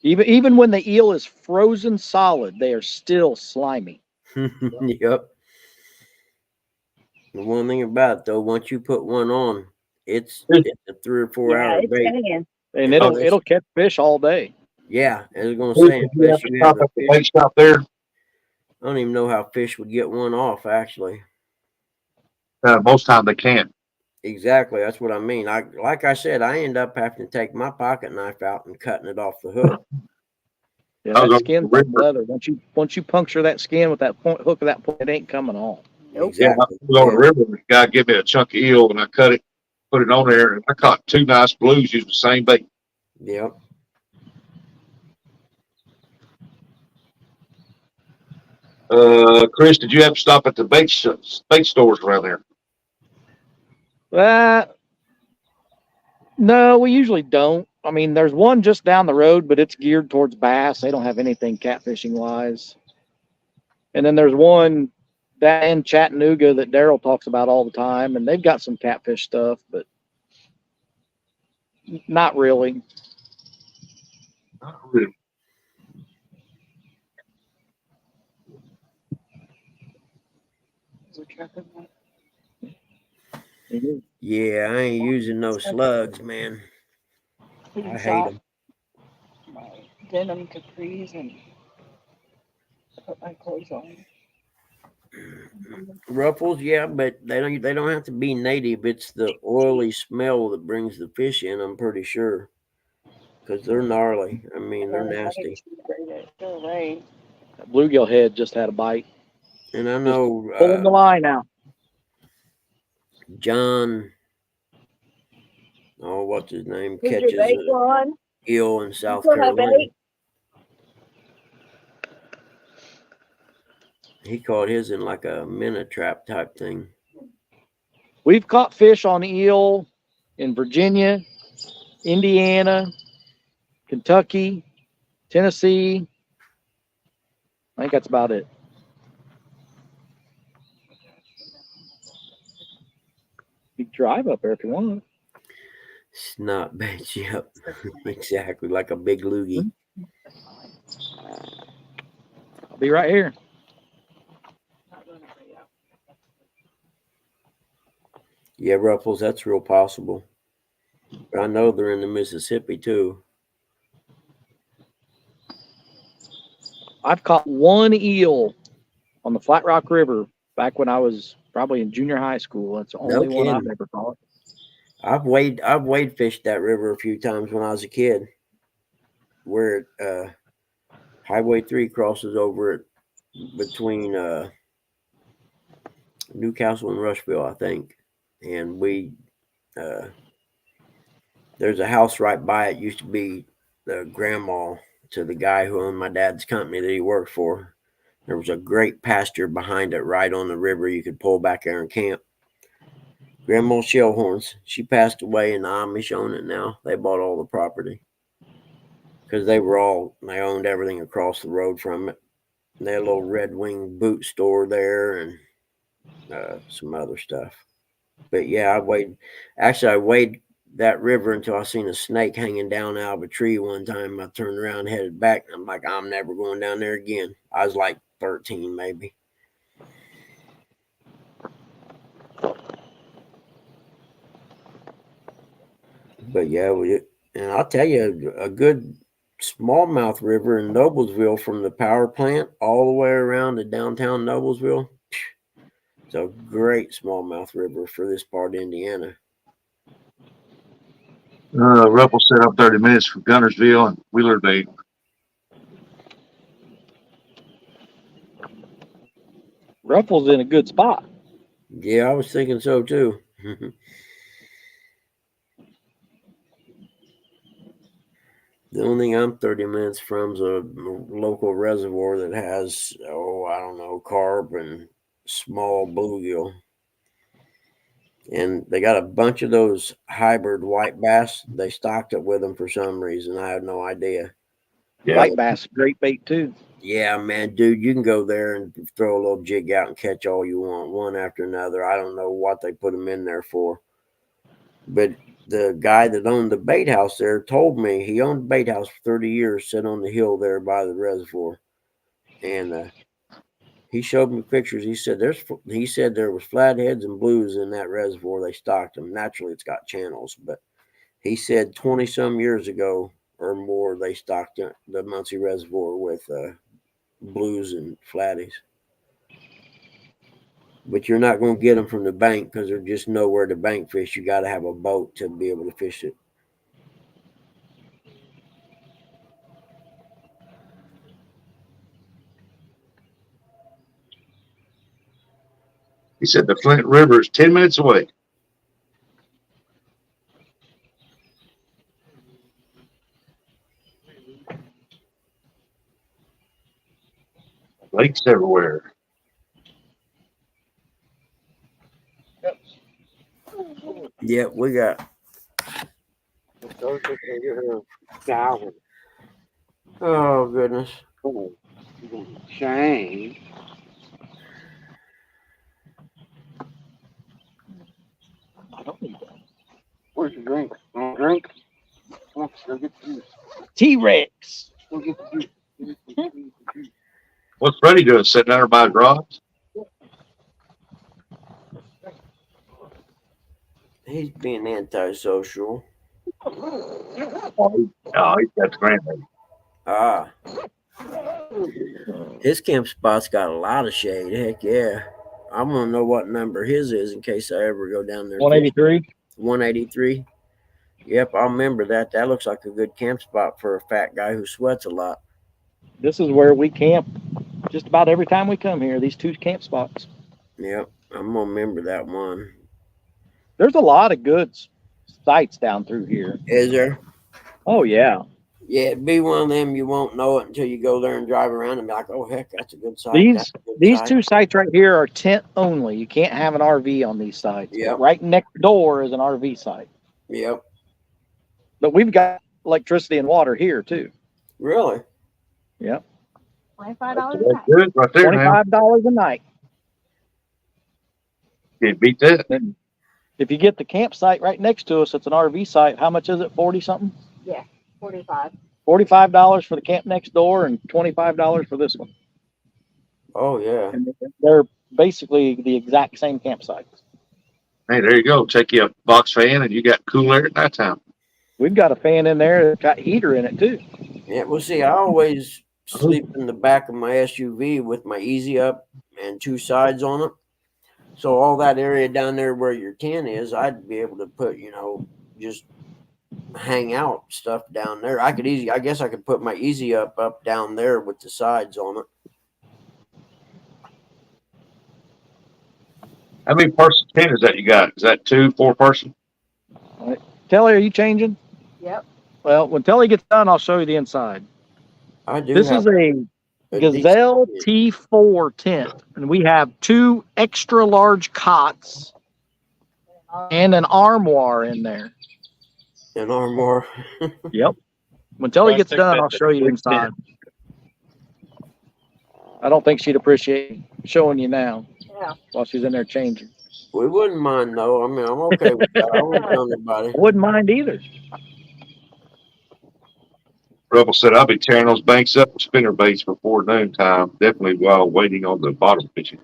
Even when the eel is frozen solid, they are still slimy. Yep. The one thing about it, though, once you put one on, it's a 3 or 4 hour it's bait. staying. And Oh, it'll catch fish all day. Yeah, I was gonna say, You unless have to you have stop a at the fish. bait shop there. I don't even know how fish would get one off, actually. Most time they can't. Exactly, that's what I mean. Like I said, I end up having to take my pocket knife out and cutting it off the hook. Yeah, I was that on skin's the like river. leather. Once you puncture that skin with that hook of that point, it ain't coming off. Nope. Yeah, I Exactly. was on the river. And the guy gave me a chunk of eel, and I cut it, put it on there, and I caught 2 nice blues using the same bait. Yep. Chris, did you have to stop at the bait stores around there? No, we usually don't. I mean, there's one just down the road, but it's geared towards bass. They don't have anything catfishing wise. And then there's one down in Chattanooga that Daryl talks about all the time, and they've got some catfish stuff, but not really. Not really. Yeah, I ain't using no slugs, man. I hate them. My denim capris and put my clothes on. Ruffles, yeah, but they don't have to be native. It's the oily smell that brings the fish in, I'm pretty sure. Because they're gnarly. I mean, they're nasty. That bluegill head just had a bite. And I know Pulling the line out. John, oh, what's his name, Did catches your bait an on? eel in South put my Carolina. bait? He caught his in like a minnow trap type thing. We've caught fish on eel in Virginia, Indiana, Kentucky, Tennessee. I think that's about it. You can drive up there if you want. Snot bait, yep. Exactly, like a big loogie. I'll be right here. Yeah, Ruffles, that's real possible. But I know they're in the Mississippi too. I've caught one eel on the Flat Rock River back when I was probably in junior high school. That's the only one I've ever caught. I've wade fished that river a few times when I was a kid. Where Highway 3 crosses over it between Newcastle and Rushville, I think. And we there's a house right by it. Used to be the grandma to the guy who owned my dad's company that he worked for. There was a great pasture behind it, right on the river. You could pull back there and camp. Grandma Shellhorns, she passed away, and the Amish own it now. They bought all the property because they owned everything across the road from it. They had a little Red Wing boot store there and some other stuff. But yeah, I waded that river until I seen a snake hanging down out of a tree one time. I turned around and headed back. I'm like, I'm never going down there again. I was like 13 maybe. But yeah, and I'll tell you, a good smallmouth river in Noblesville from the power plant all the way around to downtown Noblesville. It's a great smallmouth river for this part of Indiana. Ruppel said I'm 30 minutes from Gunnersville and Wheeler Bay. Ruffles in a good spot. Yeah, I was thinking so too. The only thing I'm 30 minutes from is a local reservoir that has, I don't know, carp and small bluegill. And they got a bunch of those hybrid white bass. They stocked it with them for some reason. I have no idea. Yeah. White bass, great bait too. Yeah, man, dude, you can go there and throw a little jig out and catch all you want, one after another. I don't know what they put them in there for. But the guy that owned the bait house there told me he owned the bait house for 30 years, sitting on the hill there by the reservoir. And he showed me pictures. He said there was flatheads and blues in that reservoir. They stocked them. Naturally, it's got channels, but he said 20 some years ago or more, they stocked the Muncie Reservoir with blues and flatties. But you're not going to get them from the bank because there's just nowhere to bank fish. You got to have a boat to be able to fish it. He said the Flint River is 10 minutes away. Lakes everywhere. Yeah, we got. Oh, goodness. Shane. I don't need that. Where's your drink? Want a drink? Come on, go get the juice. T-Rex. Go get the juice. What's Freddie doing? Sitting out there by the garage? He's being antisocial. Oh, he's got the grandbaby. Ah. His camp spot's got a lot of shade. Heck yeah. I want to know what number his is in case I ever go down there. 183. 183. Yep, I'll remember that. That looks like a good camp spot for a fat guy who sweats a lot. This is where we camp just about every time we come here, these two camp spots. Yep, I'm going to remember that one. There's a lot of good sites down through here. Is there? Oh, yeah. Yeah, it'd be one of them you won't know it until you go there and drive around and be like, oh, heck, that's a good site. These two sites right here are tent only. You can't have an RV on these sites. Yep. But right next door is an RV site. Yep. But we've got electricity and water here, too. Really? Yep. $25 That's a night. good right there now. $25 a night. Can't beat that. And if you get the campsite right next to us, it's an RV site. How much is it? 40 something? Yeah, 45. $45 for the camp next door and $25 for this one. Oh, yeah. And they're basically the exact same campsite. Hey, there you go. Take you a box fan and you got cool air at nighttime. We've got a fan in there that's got heater in it too. Yeah, well, see, I always sleep in the back of my SUV with my easy up and two sides on it. So all that area down there where your tent is, I'd be able to put, just hang out stuff down there. I guess I could put my easy up down there with the sides on it. How many person tent is that you got? Is that 2, 4 person? Telly, are you changing? Yep. Well, when Telly gets done, I'll show you the inside. I do This have is a a Gazelle decent- T4 tent, and we have 2 extra large cots and an armoire in there. an armor. Yep. Until he I gets think done, that's I'll a show you big inside. I don't think she'd appreciate showing you now Yeah. while she's in there changing. We wouldn't mind though. I mean, I'm okay with that. I wouldn't tell anybody. I wouldn't mind either. Rebel said I'll be tearing those banks up with spinner baits before noon time, definitely while waiting on the bottom fishing.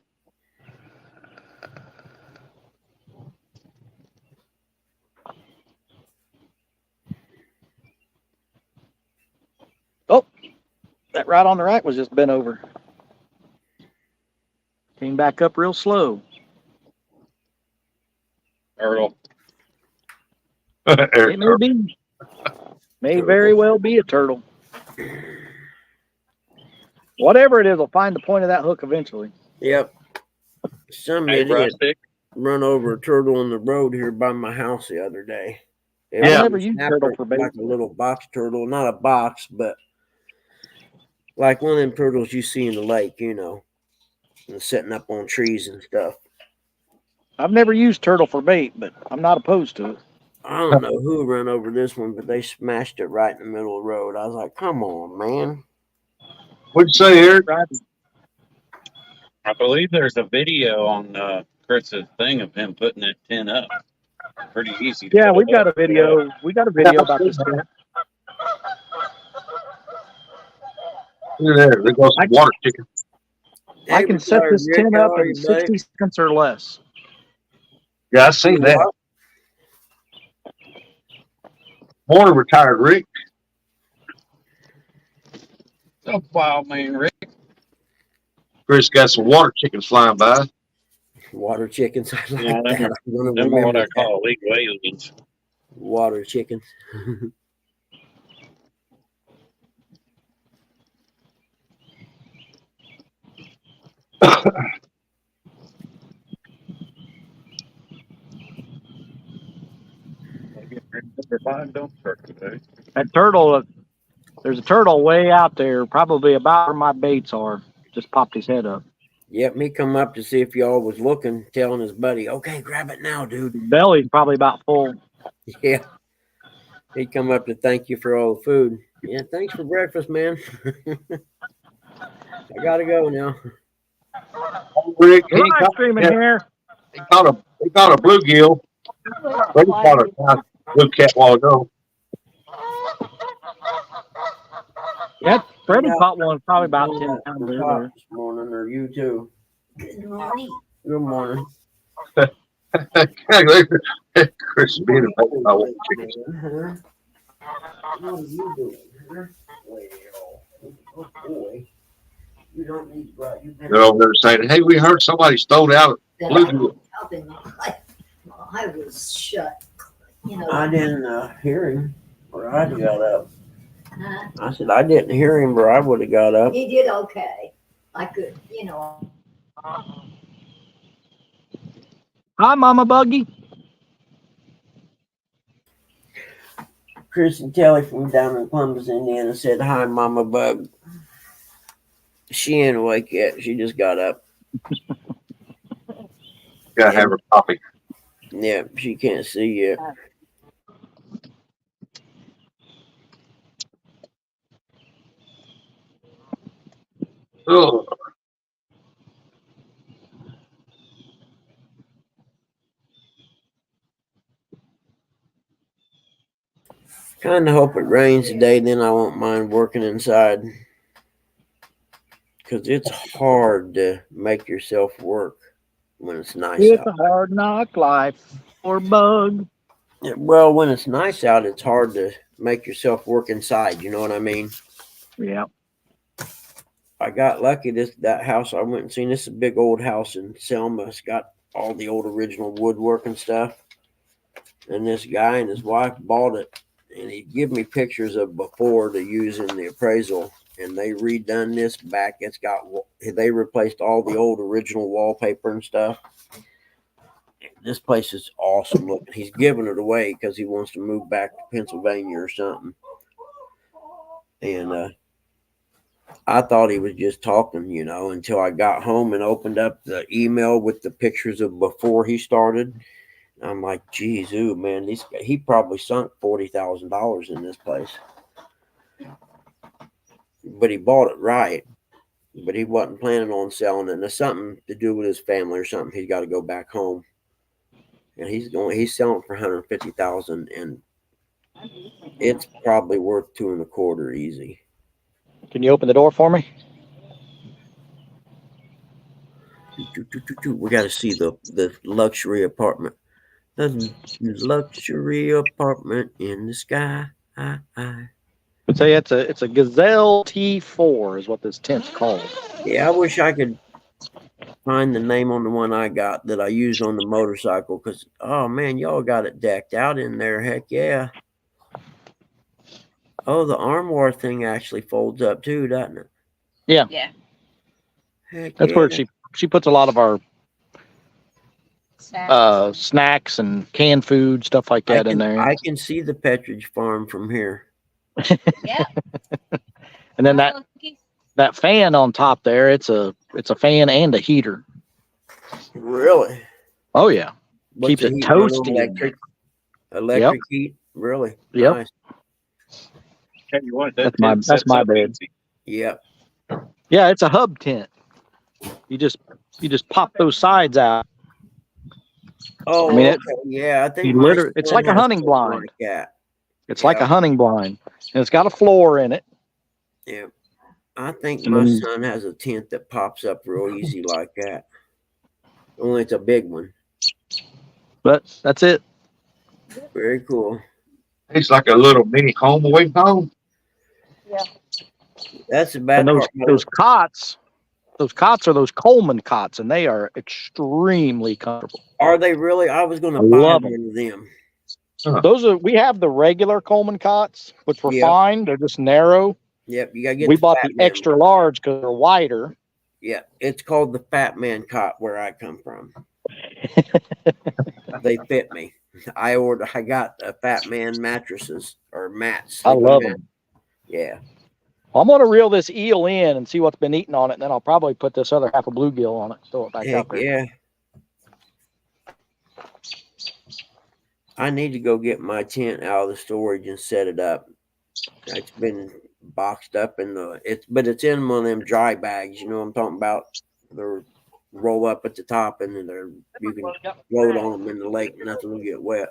That right on the rack was just bent over. Came back up real slow. Earl. Eric, It may be. May very well be a turtle. Whatever it is, I'll find the point of that hook eventually. Yep. Some Hey, idiot Rustic. run over a turtle on the road here by my house the other day. It I was never a used snapper, turtle for bait. like a little box turtle, not a box, but like one of them turtles you see in the lake, you know, and setting up on trees and stuff. I've never used turtle for bait, but I'm not opposed to it. I don't know who ran over this one, but they smashed it right in the middle of the road. I was like, "Come on, man!" what'd you say, Eric? I believe there's a video on Chris's thing of him putting that tent up. Pretty easy. To Yeah, put we've it got a up. video. We got a video about this tent. Look at there. There goes some water chicken. I can set retired this Rick, tent how up are in you, buddy? 60 seconds or less. Yeah, I seen that. Morning, retired Rick. So wild, man, Rick. Chris got some water chickens flying by. Water chickens. I like Yeah, that. them I'm gonna Them are what remember I that. call illegal aliens. Water chickens. That turtle, there's a turtle way out there, probably about where my baits are. Just popped his head up. Yep, he come up to see if y'all was looking, telling his buddy, "Okay, grab it now, dude." His belly's probably about full. Yeah. He come up to thank you for all the food. Yeah, thanks for breakfast, man. I gotta go now. Rick, he Live caught, streaming yeah, here. he caught a bluegill. But he caught a blue cat while ago. Yep, Freddie Yeah. caught one probably about 10 Yeah, pounds for earlier. pop this morning, or you too. Good morning. Good morning. Chris being a baby by water chickens. What are you doing? Huh? Well, good boy. You don't need to go out. You better. They're over there saying, "Hey, we heard somebody stole out a That bluegill." I was shut. You know. I didn't hear him, or I'd have got up. Huh? I said I didn't hear him, or I would have got up. He did okay. I could, you know. Hi, Mama Buggy. Chris and Kelly from down in Columbus, Indiana said, "Hi, Mama Bug." She ain't awake yet. She just got up. Gotta have her coffee. Yeah, she can't see yet. Oh, Kind of hope it rains today, then I won't mind working inside. Because it's hard to make yourself work when it's nice It's out. a hard knock life for Bug. Yeah, well, when it's nice out, it's hard to make yourself work inside. You know what I mean? Yeah. I got lucky. That house I went and seen. This is a big old house in Selma. It's got all the old original woodwork and stuff. And this guy and his wife bought it, and he give me pictures of before to use in the appraisal. And they redone this back. They replaced all the old original wallpaper and stuff. This place is awesome looking. He's giving it away because he wants to move back to Pennsylvania or something. And I thought he was just talking, until I got home and opened up the email with the pictures of before he started. I'm like, geez, ooh, man, he probably sunk $40,000 in this place. But he bought it right. But he wasn't planning on selling it. And there's something to do with his family or something. He's got to go back home. And he's selling for $150,000, and it's probably worth 2.25 easy. Can you open the door for me? We got to see the luxury apartment. The luxury apartment in the sky. I'd say it's a Gazelle T4 is what this tent's called. Yeah, I wish I could find the name on the one I got that I use on the motorcycle, because, oh man, y'all got it decked out in there. Heck yeah. Oh, the armoire thing actually folds up too, doesn't it? Yeah. Yeah. Heck That's yeah. where she puts a lot of our Snacks. snacks and canned food, stuff like that in there. I can see the Petridge farm from here. Yeah. And then that fan on top there, it's a fan and a heater. Really? Oh yeah. What's Keeps the it heat run on toasty. Electric heat? Really? Yep. Nice. Tell you what, That's my bed. Yep. Yeah, it's a hub tent. You just pop those sides out. Oh, I mean, okay. Yeah, I think you my literally- it's son like a has hunting something blind. like that. It's like Yeah. a hunting blind, and it's got a floor in it. Yeah. I think And my then- son has a tent that pops up real easy like that. Only it's a big one. But that's it. Very cool. It's like a little mini home away from home. That's the bad And those part. those cots are those Coleman cots, and they are extremely comfortable. Are they really? I was going to I buy love one of them. We have the regular Coleman cots, which were Yeah. fine. They're just narrow. Yep, you got to get We the bought fat the man extra one. large because they're wider. Yeah, it's called the Fat Man cot where I come from. They fit me. I got a Fat Man mattresses or mats. I love Sleeping them. mat. Yeah. I'm gonna reel this eel in and see what's been eaten on it, and then I'll probably put this other half of bluegill on it, throw it back Heck out there. yeah. I need to go get my tent out of the storage and set it up. It's been boxed up in but it's in one of them dry bags, you know what I'm talking about? They're roll up at the top, and then you can float on them in the lake, nothing will get wet.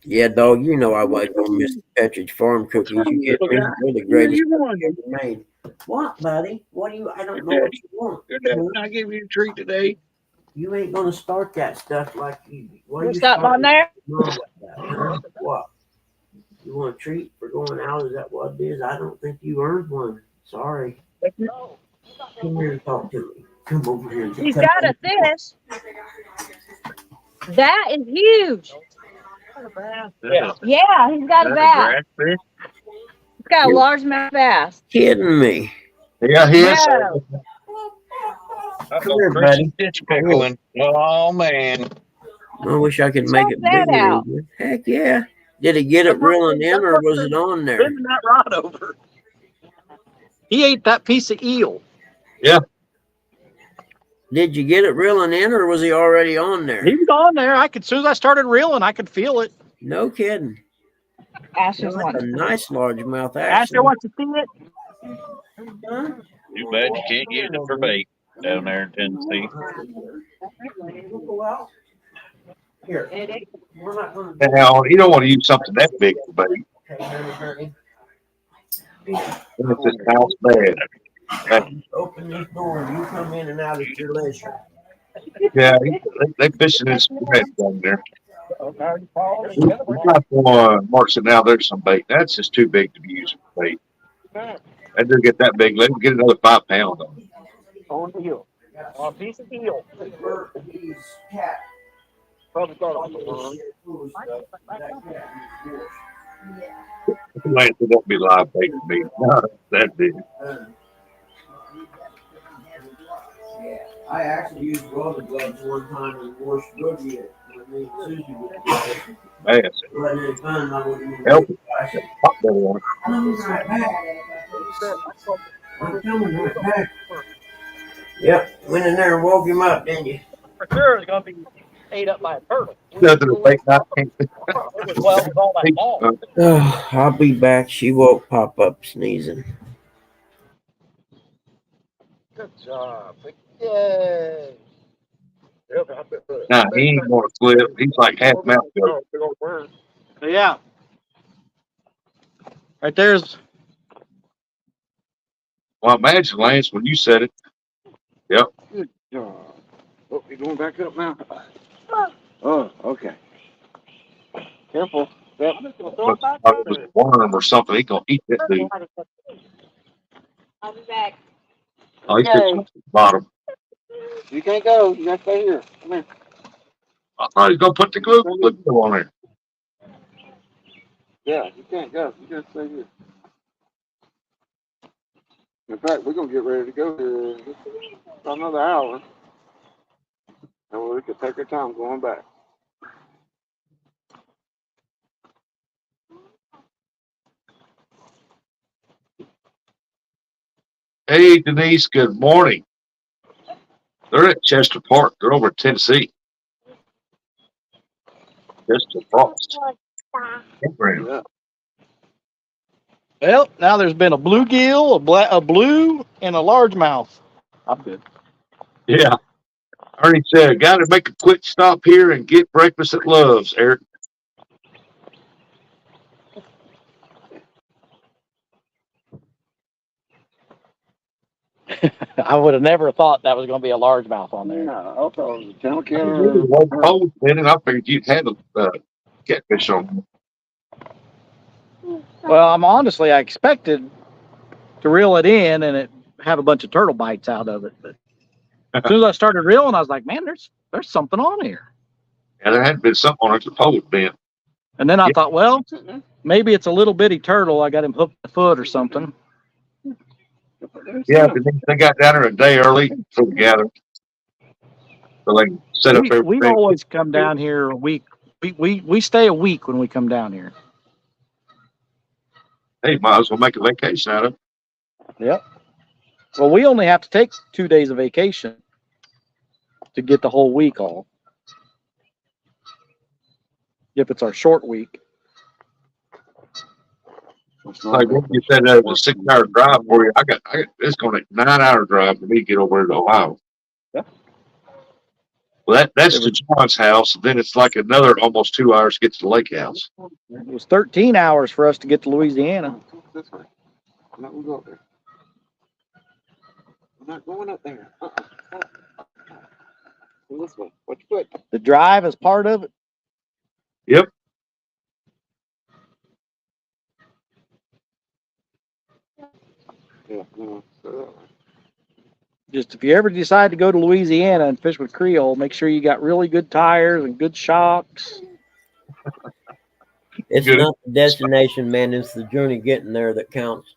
Yeah, dog, you know I wasn't gonna miss the Petridge Farm cookies. You get me? They're the greatest cookies ever made. What, buddy? What do you? I don't know what you want. Your dad and I give you a treat today. You ain't gonna start that stuff like you. What You you stop on there? What? You want a treat for going out? Is that what it is? I don't think you earned one. Sorry. Come here and talk to me. Come over here. He's got a fish. That is huge. Yeah. Yeah, he's got a bass. He's got a largemouth bass. Kidding me. Yeah, he is. No. Come here, buddy. Stitch pickling. Oh man. I wish I could make it that bigger. out. Heck yeah. Did he get it reeling in, or was it on there? Bending that rod over. He ate that piece of eel. Did you get it reeling in, or was he already on there? He was on there. As soon as I started reeling, I could feel it. No kidding. Asher's That's one. a nice largemouth Asher actually. wants to see it. Huh? Too bad you can't use it for bait down there in Tennessee. Here. We're not gonna Now, you don't want to use something that big for bait. It's just house bad. Open this door and you come in and out at your leisure. Yeah, they fishing this spread down there. We got one, Mark said, now there's some bait. That's just too big to be used for bait. I do get that big. Let him get another 5 pounds on it. On the eel. On a piece of eel. Probably start off with one. Lance, it won't be live bait to me. No, that big. Yeah. I actually used rubber gloves one time and washed Boogie it when me and Susie was together. Man, Wasn't any fun. I wouldn't even help do it. it. Hot belly on it. I'm right back. I'm coming right back. Yep, went in there and woke him up, didn't you? For sure, it's gonna be ate up by a turtle. Nothing to think about. Well, with all that ball. Oh, I'll be back. She woke Pop up sneezing. Good job. Yay. Nah, he ain't gonna flip. He's like half mouth goat. Yeah. Right there's Well, imagine, Lance, when you said it. Oh, you're going back up now? Oh, okay. careful. Yep. I'm just gonna throw But it back if on it was there. a worm or something, he gonna eat that dude. I'll be back. Oh, he's sitting at the bottom. You can't go. You gotta stay here. Come here. I thought he was gonna put the glue on there. Yeah, you can't go. You gotta stay here. In fact, we're gonna get ready to go here in about another hour. And we could take our time going back. Hey, Denise, good morning. They're at Chester Park. They're over in Tennessee. Chester Frost. Campground. Yeah. Well, now there's been a bluegill, a blue, and a largemouth. I'm good. Yeah. Ernie said, got to make a quick stop here and get breakfast at Love's, Eric. I would have never thought that was going to be a largemouth on there. Yeah, I thought it was a channel I knew it was cold, man, and I figured you'd have a catfish on. Well, I expected to reel it in and it have a bunch of turtle bites out of it. But as soon as I started reeling, I was like, man, there's something on here. And there had been something on it the pole had been. And then I Yeah. thought, well, maybe it's a little bitty turtle. I got him hooked the foot or something. Yeah, they got down there a day early for the gathering. So they can set up We everything. always come down here a week. We stay a week when we come down here. Hey, might as well make a vacation out of it. Yep. Well, we only have to take 2 days of vacation to get the whole week off. If it's our short week. Like when you said that it was a 6-hour drive for you, I got it's going to 9-hour drive for me to get over to Ohio. Yeah. Well, that's to John's house. And then it's like another almost 2 hours to get to the lake house. It was 13 hours for us to get to Louisiana. This way. I'm not gonna go up there. I'm not going up there. Go this way. Watch your foot. The drive is part of it. Yep. Yeah, no. Just if you ever decide to go to Louisiana and fish with Creole, make sure you got really good tires and good shocks. It's Good. not the destination, man. It's the journey getting there that counts.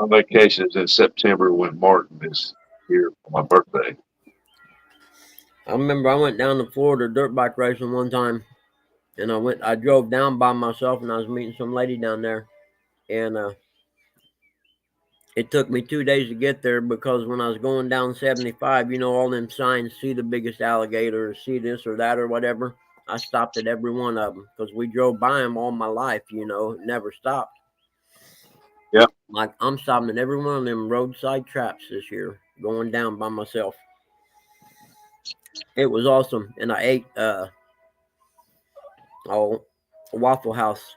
On vacation is in September when Martin is here for my birthday. I remember I went down to Florida dirt bike racing one time, and I drove down by myself, and I was meeting some lady down there, and it took me 2 days to get there because when I was going down 75, you know, all them signs, see the biggest alligator, see this or that or whatever. I stopped at every one of them because we drove by them all my life, you know, never stopped. Yep. Like I'm stopping at every one of them roadside traps this year, going down by myself. It was awesome, and I ate Waffle House.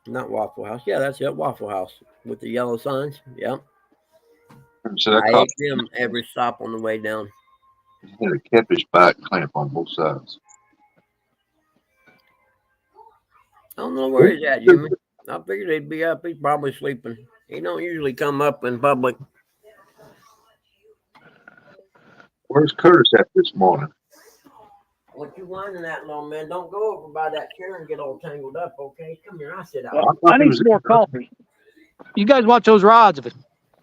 Not Waffle House. Yeah, that's it. Waffle House with the yellow signs. Yeah. So that I cost ate them every stop on the way down. had a catfish bite clamp on both sides. I don't know where he's at, Jimmy. I figured he'd be up. He's probably sleeping. He don't usually come up in public. Where's Curtis at this morning? What you whining at, little man? Don't go over by that chair and get all tangled up, okay? Come here, I'll sit out. I thought I he need was some more coffee. You guys watch those rods. If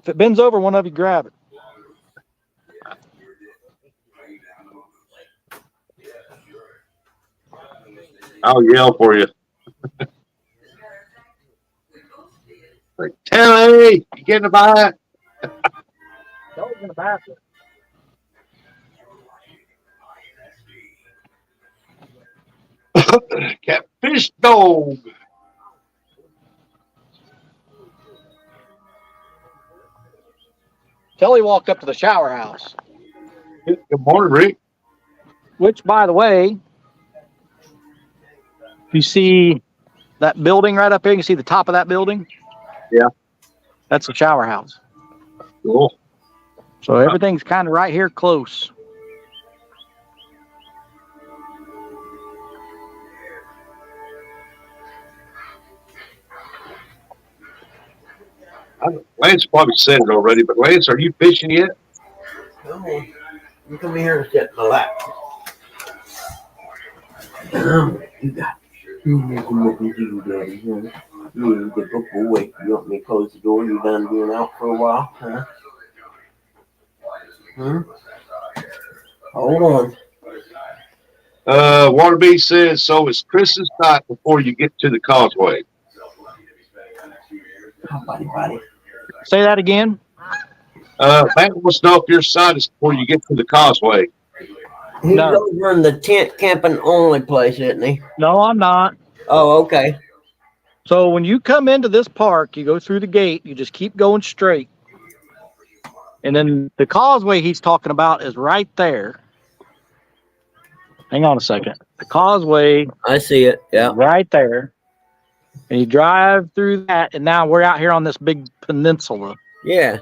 it bends over, one of you grab it. I'll yell for you. Like, Telly, you getting a bite? Kelly's in the bathroom. Catfish dog. Kelly walked up to the shower house, Good morning, Rick. which, by the way, you see that building right up here? You can see the top of that building? Yeah. That's the shower house. Cool. So everything's kind of right here close. Lance probably said it already, but Lance, are you fishing yet? Come on. You come here and sit in my lap. You got you daddy, huh? You the good boy. You want me to close the door? You done being out for a while, huh? Hold on. Waterby says, so it's Chris's night before you get to the causeway. Oh, buddy. Say that again. Matt wants to know if your side is before you get to the causeway. He's No. over in the tent camping only place, isn't he? No, I'm not. Oh, okay. So when you come into this park, you go through the gate, you just keep going straight. And then the causeway he's talking about is right there. Hang on a second. The causeway I see it. Yeah. is right there. And you drive through that, and now we're out here on this big peninsula. Yeah.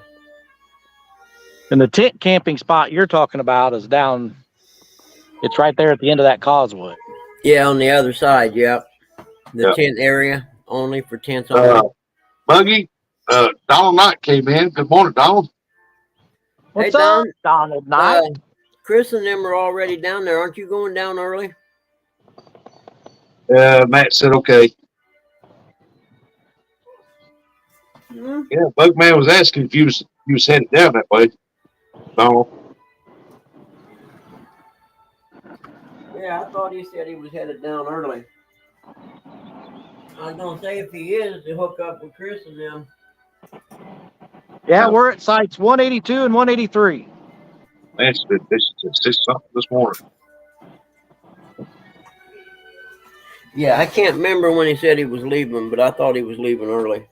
And the tent camping spot you're talking about is down, it's right there at the end of that causeway. Yeah, on the other side. Yeah. The Yeah. tent area only for tents only. Buggy, Donald Knight came in. Good morning, Donald. What's Hey, up, Don. Donald Knight? Chris and them are already down there. Aren't you going down early? Matt said, okay. Yeah, Bugman was asking if you was headed down that way. Donald. Yeah, I thought he said he was headed down early. I was gonna say if he is, to hook up with Chris and them. Yeah, we're at sites 182 and 183. Lance did this something this morning. Yeah, I can't remember when he said he was leaving, but I thought he was leaving early.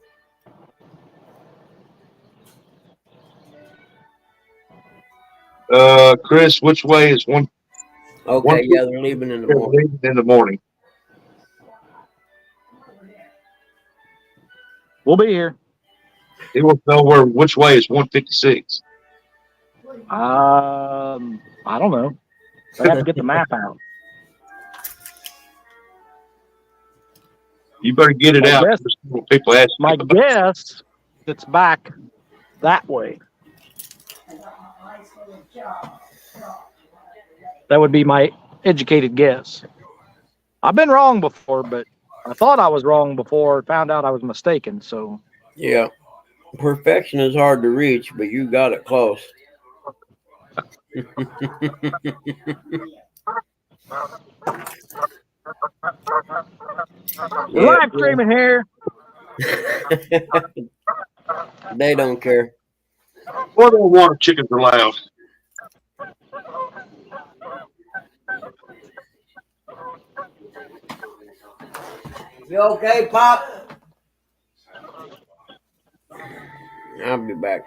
Chris, which way is one? Okay, yeah, they're leaving in the morning. In the morning. We'll be here. He wants to know which way is 156. I don't know. I have to get the map out. You better get it I out. guess- People ask My me. guess, it's back that way. That would be my educated guess. I've been wrong before, but I thought I was wrong before. Found out I was mistaken. So Yeah. Perfection is hard to reach, but you got it close. we're live streaming here. They don't care. What do water chickens are loud? You okay, Pop? I'll be back.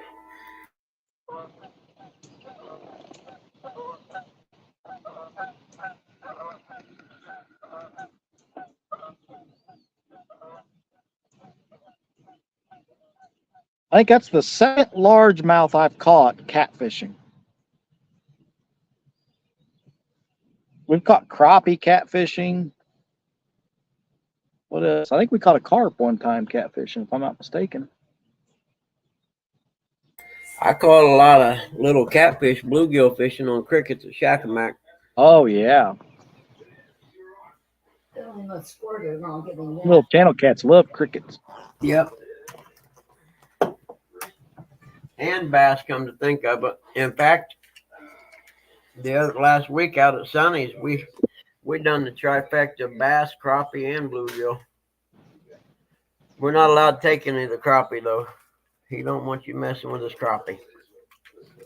I think that's the second largemouth I've caught catfishing. We've caught crappie catfishing. What else? I think we caught a carp one time catfishing, if I'm not mistaken. I caught a lot of little catfish, bluegill fishing on crickets at Shakamak. Oh, yeah. Little channel cats love crickets. Yep. and bass, come to think of it. In fact, last week out at Sonny's, we done the trifecta of bass, crappie, and bluegill. We're not allowed to take any of the crappie though. He don't want you messing with his crappie.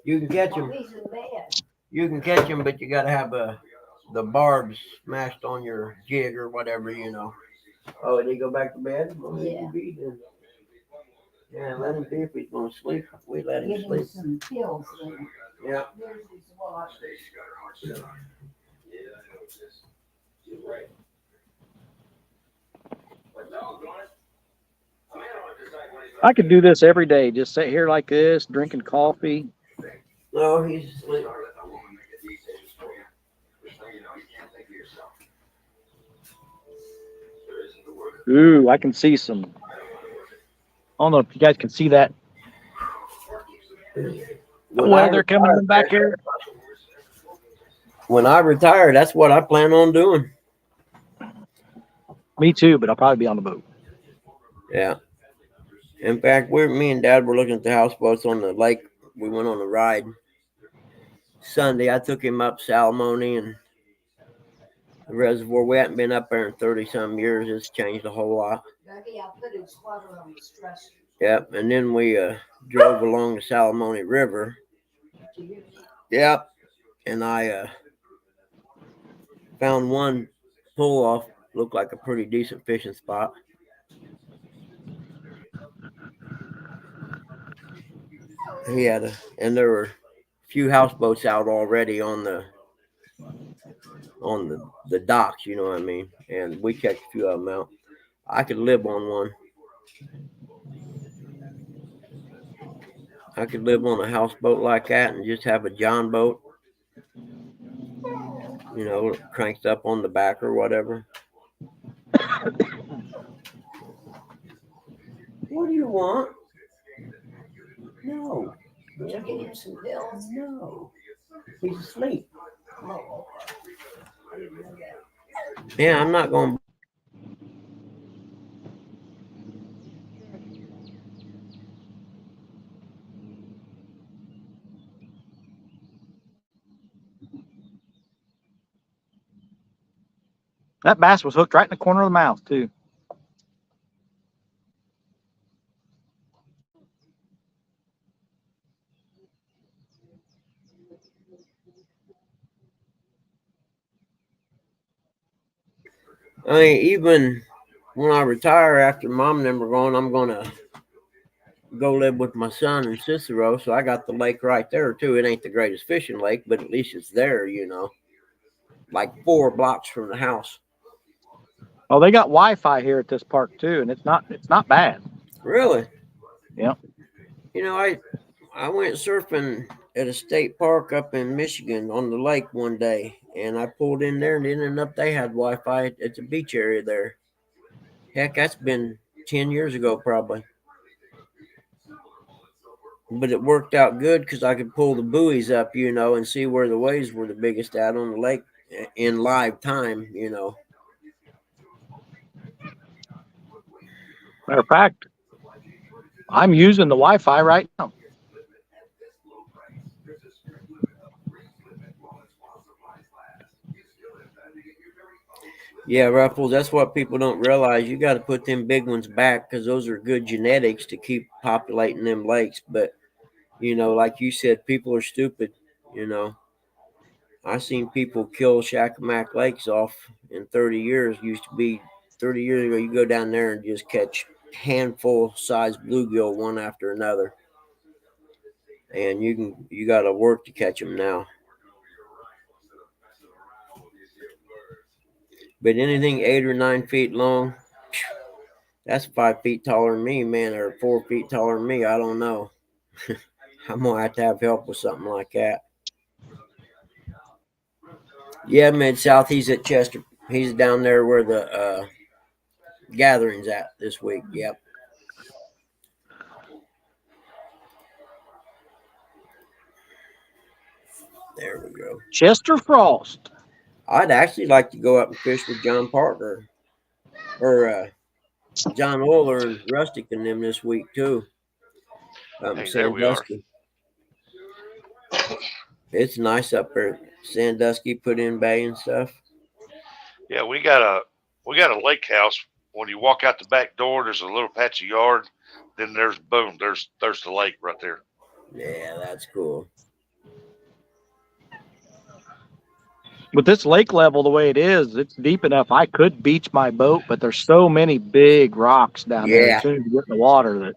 You can catch him. He's in bed. You can catch him, but you got to have the barbs smashed on your jig or whatever, you know. Oh, did he go back to bed? Well, maybe Yeah. he did. Yeah, let him be if he's going to sleep. We let him Give him sleep. some pills then. Yeah. Here's his watch. I could do this every day. Just sit here like this, drinking coffee. No, he's asleep. Ooh, I can see some. I don't know if you guys can see that weather coming in back here. When I retire, that's what I plan on doing. Me too, but I'll probably be on the boat. Yeah. In fact, me and Dad were looking at the houseboats on the lake. We went on a ride Sunday. I took him up Salamone and the reservoir. We hadn't been up there in 30-some years. It's changed a whole lot. Dougie, I'll put his water on the stress. Yep. And then we drove along the Salamone River. Yep. And I found one pull off. Looked like a pretty decent fishing spot. He had and there were a few houseboats out already on the docks, you know what I mean? And we checked a few of them out. I could live on one. I could live on a houseboat like that and just have a John boat, you know, cranked up on the back or whatever. What do you want? No. Did you get him some pills? No. He's asleep. Oh, okay. I didn't know that. Yeah, I'm not going to. That bass was hooked right in the corner of the mouth too. I mean, even when I retire after Mom and them are gone, I'm going to go live with my son in Cicero. So I got the lake right there too. It ain't the greatest fishing lake, but at least it's there, you know, like 4 blocks from the house. Oh, they got Wi-Fi here at this park too, and it's not bad. Really? Yep. You know, I went surfing at a state park up in Michigan on the lake one day, and I pulled in there and ended up they had Wi-Fi at the beach area there. Heck, that's been 10 years ago probably. But it worked out good because I could pull the buoys up, you know, and see where the waves were the biggest out on the lake in live time, you know. Matter of fact, I'm using the Wi-Fi right now. Yeah, Ruffles, that's what people don't realize. You got to put them big ones back because those are good genetics to keep populating them lakes. But, you know, like you said, people are stupid, you know. I seen people kill Shakamak lakes off in 30 years. Used to be 30 years ago, you go down there and just catch handful size bluegill one after another. And you got to work to catch them now. But anything 8 or 9 feet long, that's 5 feet taller than me, man, or 4 feet taller than me. I don't know. I'm going to have help with something like that. Yeah, Mid-South, he's at Chester. He's down there where the gathering's at this week. Yep. There we go. Chester Frost. I'd actually like to go up and fish with John Parker or John Oiler and Rustic and them this week too. Up in Hey, there we are. Sandusky. It's nice up there. Sandusky, Put in Bay and stuff. Yeah, we got a lake house. When you walk out the back door, there's a little patch of yard. Then there's the lake right there. Yeah, that's cool. With this lake level the way it is, it's deep enough I could beach my boat, but there's so many big rocks down there Yeah. as soon as you get in the water that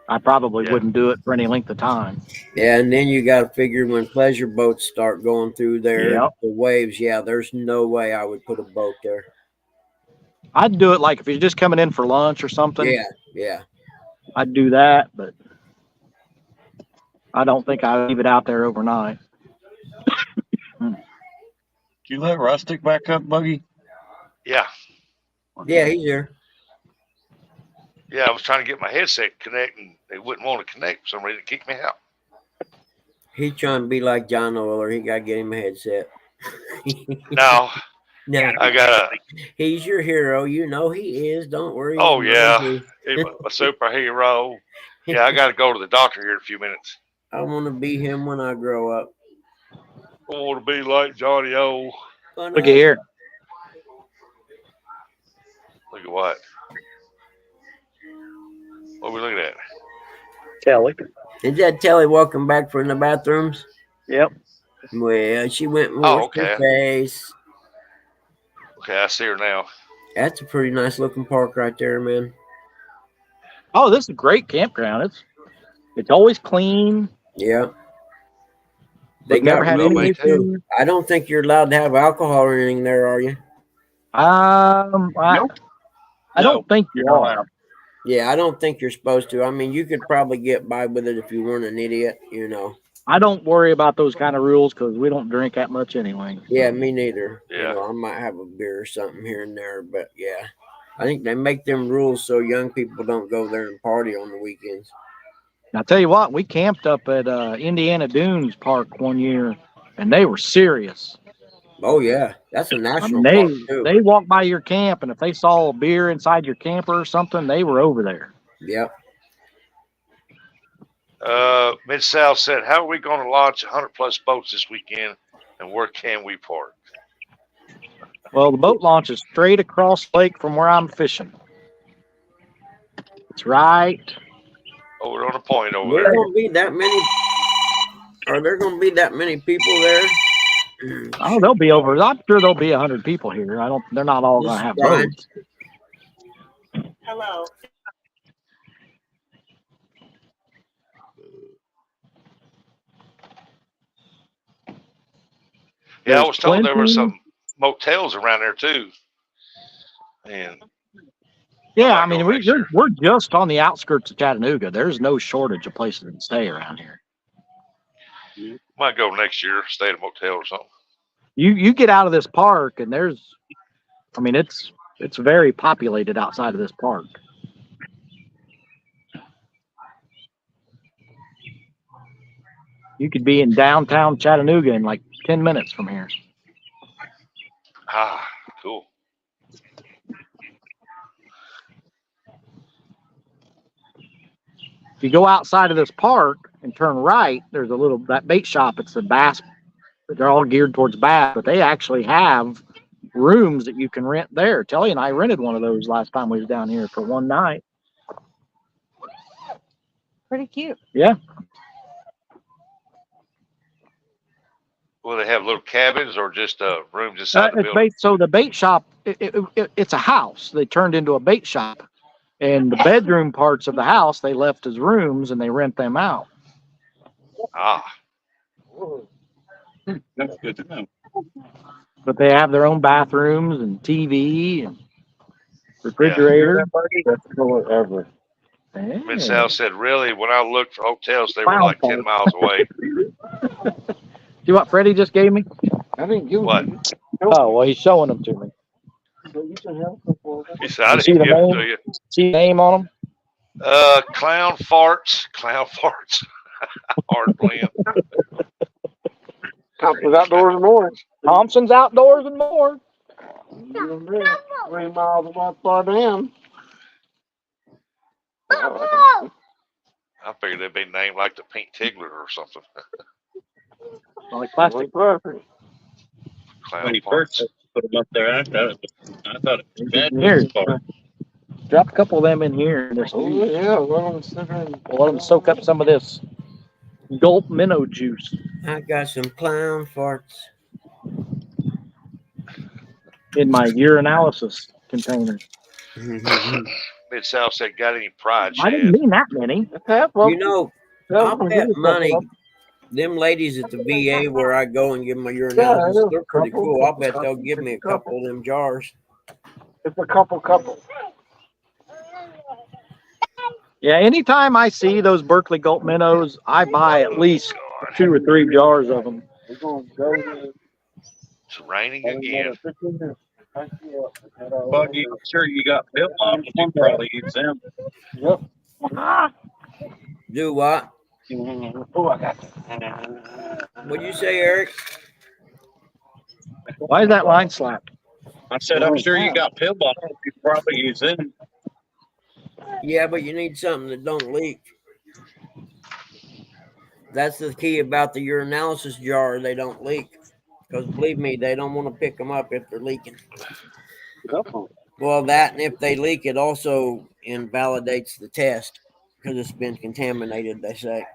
I probably Yeah. wouldn't do it for any length of time. Yeah, and then you got to figure when pleasure boats start going through there, Yep. the waves. Yeah, there's no way I would put a boat there. I'd do it like if you're just coming in for lunch or something. Yeah. I'd do that, but I don't think I'd leave it out there overnight. Did you let Rustic back up, Buggy? Yeah, Yeah, he's here. yeah. I was trying to get my headset connect, and they wouldn't want to connect for some reason. It kicked me out. He's trying to be like John Oiler. He got to get him a headset. No, No, I got he's your hero. You know he is. Don't worry. Oh, You know yeah. he- a superhero. Yeah, I got to go to the doctor here in a few minutes. I want to be him when I grow up. I want to be like Johnny O. But, Look at here. Look at what? What are we looking at? Kelly. Is that Telly walking back from the bathrooms? Yep. Well, she went and Oh, washed her okay. face. Okay, I see her now. That's a pretty nice looking park right there, man. Oh, this is a great campground. It's always clean. Yeah. They've never had well any maintained. issues. I don't think you're allowed to have alcohol or anything there, are you? I don't think you You're not are. allowed. Yeah, I don't think you're supposed to. I mean, you could probably get by with it if you weren't an idiot, you know. I don't worry about those kind of rules because we don't drink that much anyway. Yeah, me neither. You Yeah. know, I might have a beer or something here and there, but yeah. I think they make them rules so young people don't go there and party on the weekends. Now, tell you what, we camped up at Indiana Dunes Park one year, and they were serious. Oh yeah, that's a I national mean, park too. they walked by your camp, and if they saw a beer inside your camper or something, they were over there. Yep. Mid-South said, how are we going to launch 100+ boats this weekend, and where can we park? Well, the boat launch is straight across the lake from where I'm fishing. It's right. Over on the point over There there. gonna be that many. Are there gonna be that many people there? Oh, they'll be over. I'm sure there'll be 100 people here. They're not all going to have Brian. boats. Hello. Yeah, I was told there were plenty. some motels around there too. And Yeah, I I mean, go next year. we're just on the outskirts of Chattanooga. There's no shortage of places to stay around here. might go next year, stay at a motel or something. You get out of this park, and it's very populated outside of this park. You could be in downtown Chattanooga in like 10 minutes from here. Ah, cool. If you go outside of this park and turn right, there's that bait shop. It's the bass. They're all geared towards bass, but they actually have rooms that you can rent there. Telly and I rented one of those last time we was down here for one night. Pretty cute. Yeah. Will they have little cabins or just rooms inside the It's building? so the bait shop, it's a house. They turned into a bait shop. And the bedroom parts of the house, they left as rooms and they rent them out. Ah, That's good to know. But they have their own bathrooms and TV and refrigerator. That's cool ever. Yeah. Mid-South said, really, when I looked for hotels, they were Wow. like 10 miles away. See what Freddie just gave me? I didn't give What? you. Oh, well, he's showing them to me. So you can have it for He said, I You see didn't the give it name? to you. See the name on them? Clown farts. Hard blend. Company's outdoors and more. Thompson's Outdoors and more. 3 miles a month far down. I I figured they'd be named like the Pink Tiggler or something. Like plastic. Perfect. Clown When he farts. first put them up there, I thought it was bad Here. part. Drop a couple of them in here. And just Oh, yeah. Let them sit there and let them soak up some of this Gulp minnow juice I got some clown farts. in my urinalysis container. Mid-South said, got any pride, I didn't Chad? mean that many. half of You know, I'll bet money them ladies at the VA where I go and give my urinalysis, they're pretty cool. I'll bet they'll give me a couple of them jars. It's a couple. Yeah, anytime I see those Berkeley Gulp minnows, I buy at least 2 or 3 jars of them. We're going to go to It's raining again. Buggy, I'm sure you got Bill on. You probably use them. Yep. Do what? Oh, I got What'd you say, Eric? Why is that line slapped? I said, I'm sure you got pill bottles. You probably use them. Yeah, but you need something that don't leak. That's the key about the urinalysis jar. They don't leak. Because believe me, they don't want to pick them up if they're leaking. Well, that, and if they leak, it also invalidates the test because it's been contaminated, they say.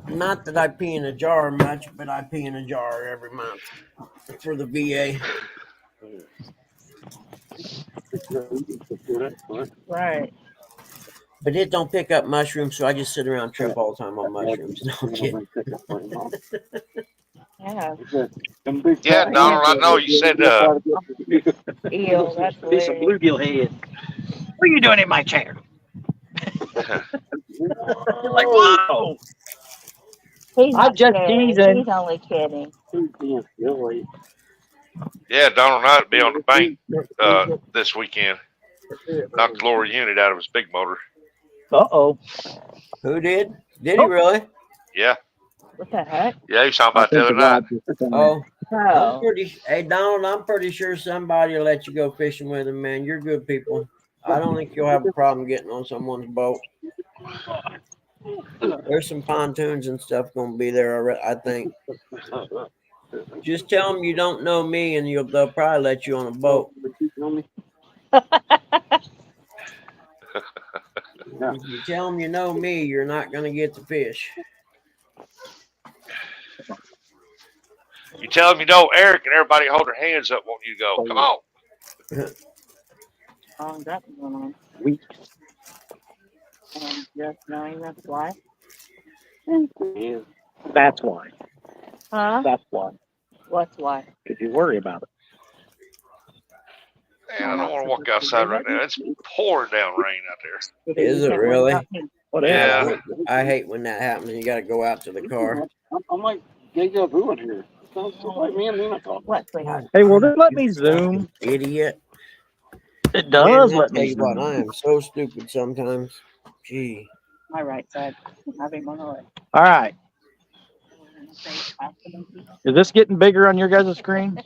Not that I pee in a jar much, but I pee in a jar every month for the VA. Right. But it don't pick up mushrooms, so I just sit around and trip all the time on mushrooms. No, I'm kidding. Yeah. Yeah, Donald, I know you said Eel. That's Be some hilarious. bluegill head. What are you doing in my chair? Like, whoa! He's I'm not just kidding. teasing. He's only kidding. yeah, Donald Knight will be on the bank this weekend. Knocked the lower unit out of his big motor. Uh-oh. Who did? Did he really? Yeah. What the heck? Yeah, he was talking about the other night. Oh, Oh. hey, Donald, I'm pretty sure somebody will let you go fishing with him, man. You're good people. I don't think you'll have a problem getting on someone's boat. There's some pontoons and stuff going to be there, I think. Just tell them you don't know me, and they'll probably let you on a boat. If you tell them you know me, you're not going to get the fish. You tell him you know Eric, and everybody hold their hands up wanting you to go. Come on. That's going on. Weak. Just knowing that's why. That's why. Huh? That's why. What's why? Because you worry about it. Man, I don't want to walk outside right now. It's pouring down rain out there. Is it really? What Yeah. I hate when that happens and you got to go out to the car. I'm like deja vu in here. Sounds just like me and Nina talking. What, sweetheart? Hey, will they let me zoom? Idiot. It Man, does I'll let tell me you what, zoom. I am so stupid sometimes. Gee. My right side. Having one away. All right. Is this getting bigger on your guys' screen?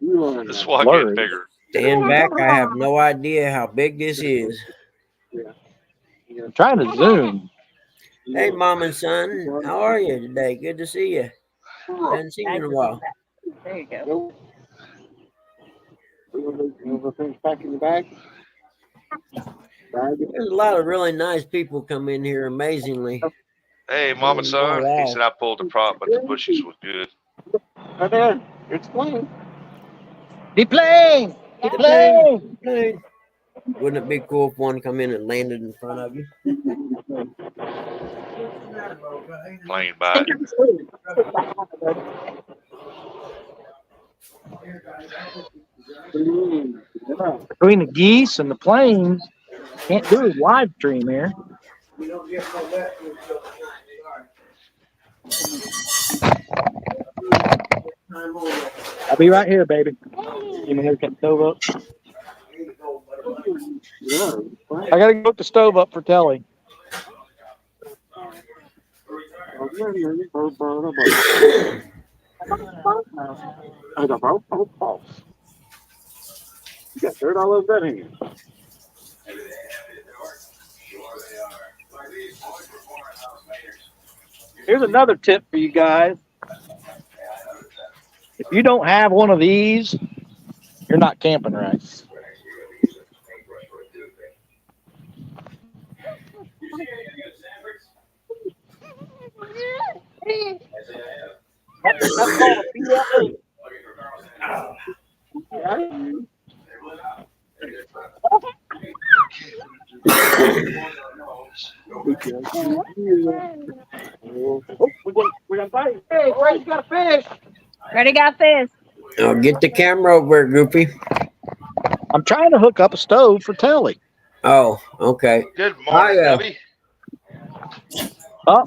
This one Blurry. getting bigger. Stand back. I have no idea how big this is. I'm trying to zoom. Hey, Mom and son. How are you today? Good to see you. Haven't seen you in a while. There you go. Everything's back in the bag. There's a lot of really nice people come in here, amazingly. Hey, Mom and son. wow. He said I pulled the prop, but the bushes was good. Right there. It's clean. The plane! The plane! Hey. Wouldn't it be cool if one come in and landed in front of you? Playing by. Between the geese and the planes, can't do a live stream here. I'll be right here, baby. Give me a haircut, stove up. I gotta go hook the stove up for Telly. You got dirt all over that hand. Here's another tip for you guys. If you don't have one of these, you're not camping right. That's called a PLA. We got fish. Hey, Gray's got a fish. Ready, got fish. Oh, get the camera over, Goofy. I'm trying to hook up a stove for Telly. Oh, okay. Good morning, Gubby. Oh,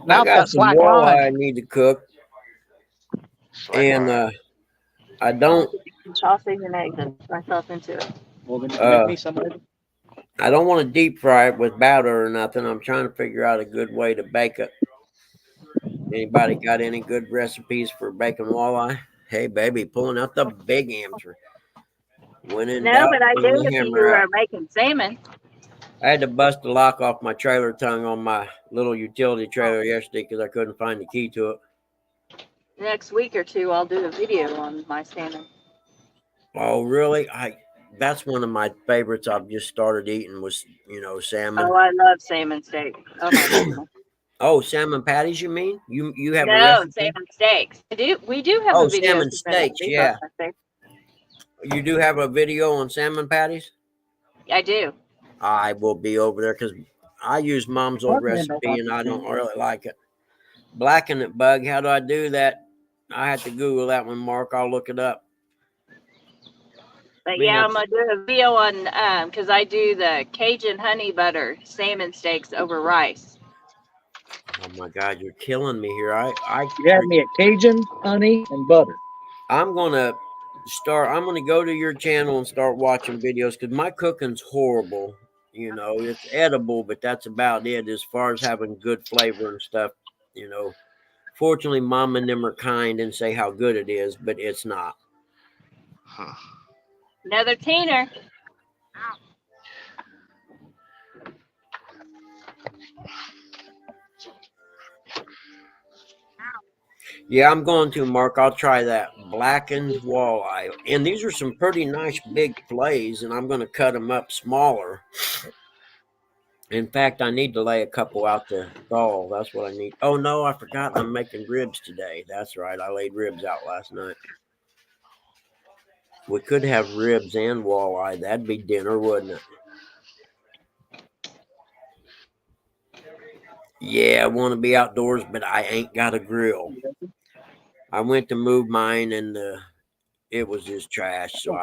now I it's got that some slack walleye line. I need to cook, and I don't. Sausage and eggs and myself into it. Well, then you can make me some later. I don't want to deep fry it with batter or nothing. I'm trying to figure out a good way to bake it. Anybody got any good recipes for baking walleye? Hey, baby, pulling out the big answer. When in No, doubt, but I pull do the if you hammer out. are making salmon. I had to bust the lock off my trailer tongue on my little utility trailer yesterday because I couldn't find the key to it. Next week or two, I'll do a video on my salmon. Oh, really? That's one of my favorites. I've just started eating was, salmon. Oh, I love salmon steak. Oh my goodness. Oh, salmon patties, you mean? You have a No, recipe? salmon steaks. We do have Oh, a video. salmon steaks, yeah. You do have a video on salmon patties? I do. I will be over there because I use Mom's old recipe and I don't really like it. Blacken it, Bug. How do I do that? I had to Google that one, Mark. I'll look it up. But yeah, I'm gonna do a video on because I do the Cajun honey butter salmon steaks over rice. Oh my God, you're killing me here. You have me at Cajun, honey, and butter. I'm gonna go to your channel and start watching videos because my cooking's horrible. It's edible, but that's about it as far as having good flavor and stuff. Fortunately, Mom and them are kind and say how good it is, but it's not. Huh. Another teener. Yeah, I'm going to, Mark. I'll try that blackened walleye. And these are some pretty nice big fillets, and I'm going to cut them up smaller. In fact, I need to lay a couple out to thaw. That's what I need. Oh, no, I forgot I'm making ribs today. That's right. I laid ribs out last night. We could have ribs and walleye. That'd be dinner, wouldn't it? Yeah, I want to be outdoors, but I ain't got a grill. I went to move mine, and it was just trash. So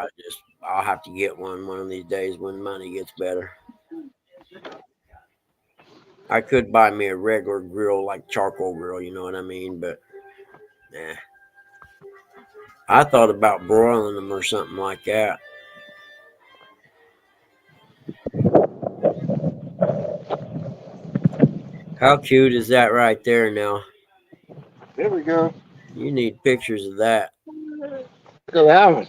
I'll have to get one of these days when money gets better. I could buy me a regular grill, like charcoal grill, you know what I mean? But nah. I thought about broiling them or something like that. How cute is that right there now? There we go. You need pictures of that. Look at that one.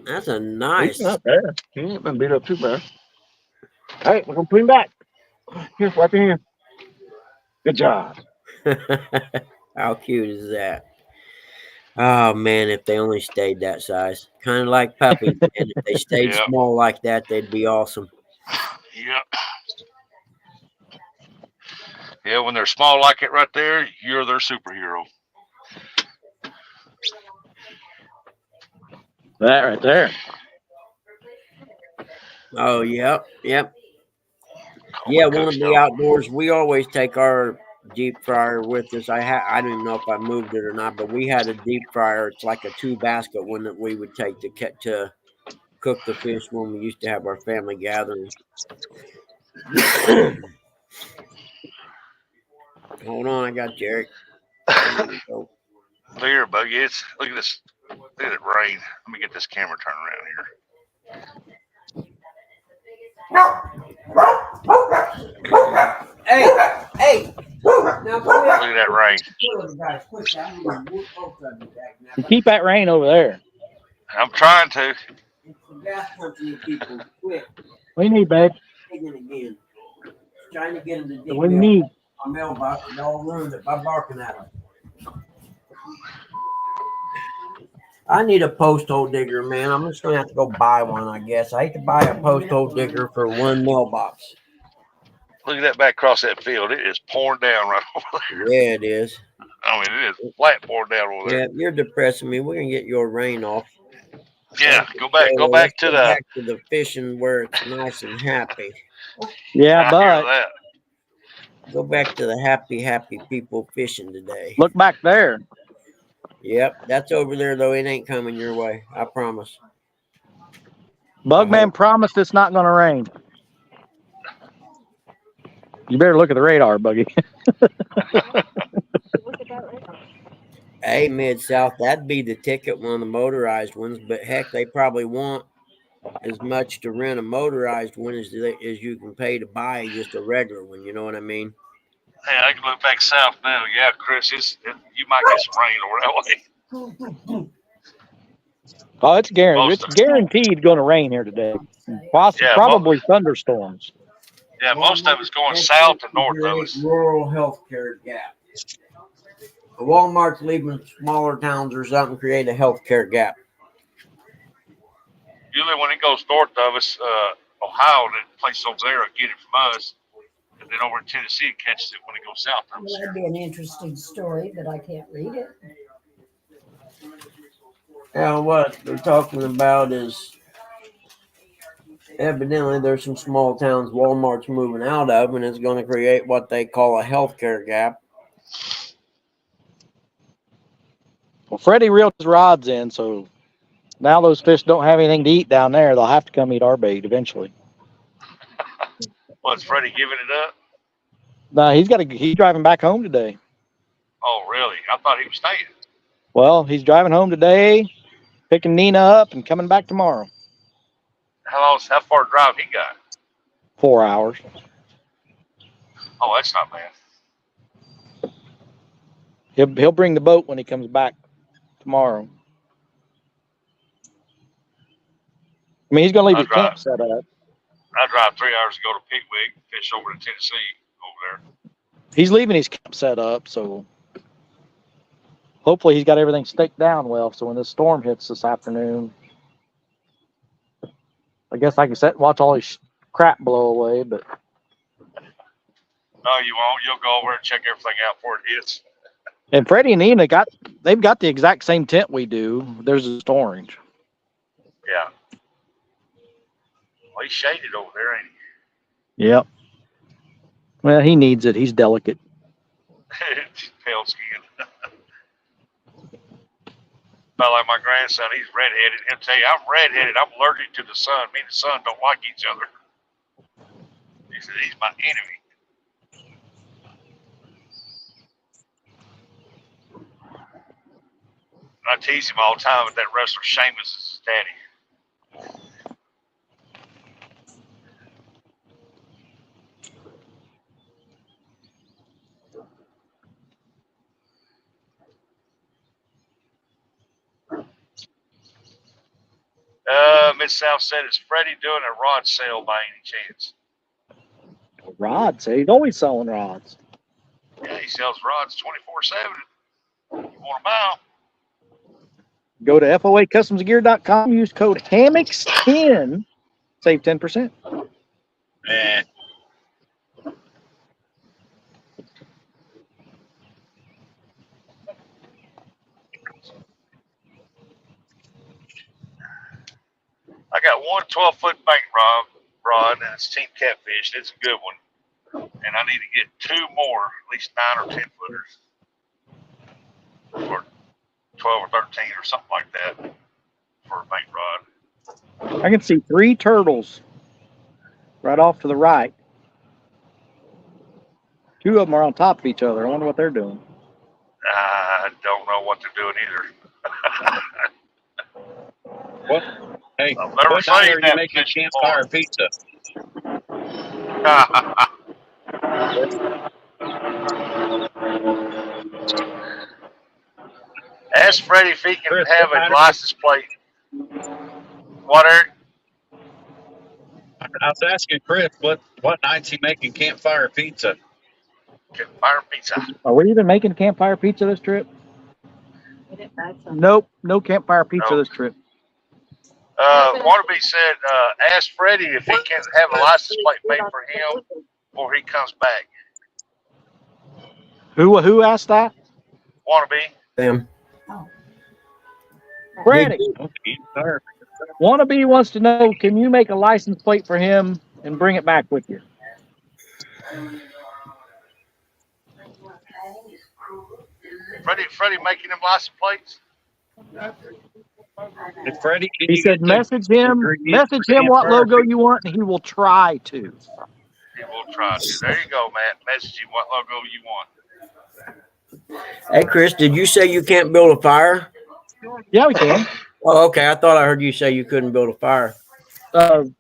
That's a nice. He's not bad. He ain't been beat up too bad. All right, we're going to put him back. Here, wipe your hand. Good job. How cute is that? Oh, man, if they only stayed that size. Kind of like puppies. And if they stayed Yep. small like that, they'd be awesome. Yep. Yeah, when they're small like it right there, you're their superhero. That right there. Oh, yep. Yeah, want to be outdoors. We always take our deep fryer with us. I don't even know if I moved it or not, but we had a deep fryer. It's like a 2-basket one that we would take to cook the fish when we used to have our family gatherings. Hold on, I got Jerry. Look here, Buggy. Look at this. Look at it rain. Let me get this camera turned around here. Hey. Now, Look at that rain. You keep that rain over there. I'm trying to. gas company people quit What do you need, babe? digging again. Trying to get them to dig What do you need? my mailbox, and all ruined it by barking at them. I need a post hole digger, man. I'm just gonna have to go buy one, I guess. I hate to buy a post hole digger for one mailbox. Look at that back across that field. It is pouring down right over there. Yeah, it is. I mean, it is flat pouring down over there. Yeah, you're depressing me. We're gonna get your rain off. Yeah, go back. Go So back let's to go the. back to the fishing where it's nice and happy. Yeah, I hear but that. Go back to the happy people fishing today. look back there. Yep, that's over there though. It ain't coming your way. I promise. Bugman promised it's not going to rain. You better look at the radar, Buggy. Hey, Mid-South, that'd be the ticket, one of the motorized ones. But heck, they probably want as much to rent a motorized one as you can pay to buy just a regular one. You know what I mean? Hey, I can look back south now. Yeah, Chris, you might get some rain over that way. Oh, it's guaranteed. Most It's guaranteed going to rain here today. Yeah, Probably thunderstorms. Yeah, most of it's going south and north of us. Rural healthcare gap. The Walmart's leaving smaller towns or something, create a healthcare gap. Usually when it goes north of us, Ohio, that place over there will get it from us. And then over in Tennessee, it catches it when it goes south of us. That'd be an interesting story, but I can't read it. Now, what they're talking about is evidently there's some small towns Walmart's moving out of, and it's going to create what they call a healthcare gap. Well, Freddie reeled his rods in, so now those fish don't have anything to eat down there. They'll have to come eat our bait eventually. Is Freddie giving it up? No, he's driving back home today. Oh, really? I thought he was staying. Well, he's driving home today, picking Nina up, and coming back tomorrow. How far drive he got? 4 hours. Oh, that's not bad. He'll bring the boat when he comes back tomorrow. I mean, he's going to leave his camp set up. I drive 3 hours to go to Pickwick, fish over to Tennessee over there. He's leaving his camp set up, so hopefully he's got everything staked down well. So when this storm hits this afternoon, I guess I can sit and watch all his crap blow away. But no, you won't. You'll go over and check everything out before it hits. And Freddie and Nina they've got the exact same tent we do. Theirs is orange. Yeah. Well, he's shaded over there, ain't he? Yep. Well, he needs it. He's delicate. Pale skin. Not like my grandson. He's redheaded. He'll tell you, I'm redheaded. I'm allergic to the sun. Me and the sun don't like each other. He said, he's my enemy. I tease him all the time with that wrestler Sheamus is his daddy. Miss South said, is Freddie doing a rod sale by any chance? Rods. He's always selling rods. Yeah, he sells rods 24/7. You want to buy them? Go to FOACustomsGear.com. Use code HAMMOCKS10. Save 10%. Eh. I got one 12-foot bank rod, and it's Team Catfish. It's a good one. And I need to get two more, at least 9 or 10 footers. Or 12 or 13 or something like that for a bank rod. I can see 3 turtles right off to the right. 2 of them are on top of each other. I wonder what they're doing. I don't know what they're doing either. What? Hey, I'll never what time say are you that making fish campfire pizza? Ask Freddie if he can Chris, have what a time- license plate. What, Eric? I was asking Chris what nights he making campfire pizza. Campfire pizza. Are we even making campfire pizza this trip? Nope, no campfire pizza No. this trip. Wannabe said, ask Freddie if he can have a license plate made for him before he comes back. Who asked that? Wannabe. Them. Freddie. Campfire. Wannabe wants to know, can you make a license plate for him and bring it back with you? Freddie making them license plates? And Freddie, can He you said get the message him ingredients for what campfire logo pizza? you want, and he will try to. He will try to. There you go, Matt. Message him what logo you want. Hey, Chris, did you say you can't build a fire? Yeah, we can. Oh, okay. I thought I heard you say you couldn't build a fire.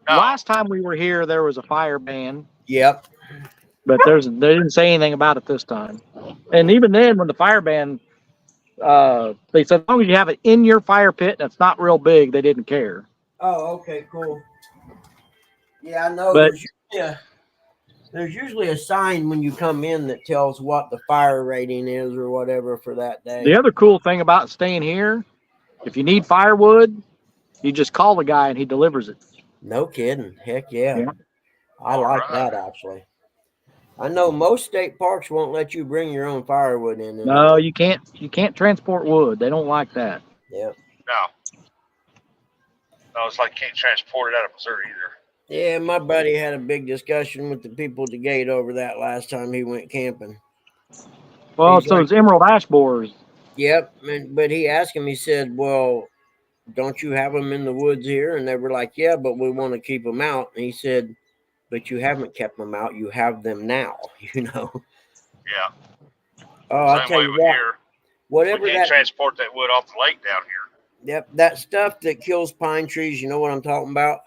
Last time we were here, there was a fire ban, Yep. but they didn't say anything about it this time. And even then, when the fire ban, they said as long as you have it in your fire pit and it's not real big, they didn't care. Oh, okay, cool. Yeah, I know. But- There's usually a sign when you come in that tells what the fire rating is or whatever for that day. The other cool thing about staying here, if you need firewood, you just call the guy and he delivers it. No kidding. Heck yeah. Yeah. I like Alright. that actually. I know most state parks won't let you bring your own firewood in. No, you can't. You can't transport wood. They don't like that. Yep. No, it's like can't transport it out of Missouri either. Yeah, my buddy had a big discussion with the people at the gate over that last time he went camping. Well, He's so like- it's emerald ash borers. Yep, but he asked him, he said, well, don't you have them in the woods here? And they were like, yeah, but we want to keep them out. And he said, but you haven't kept them out. You have them now, you know. Yeah. Oh, I'll Same tell way you with what, here. whatever We can't that, transport that wood off the lake down here. yep, that stuff that kills pine trees, you know what I'm talking about?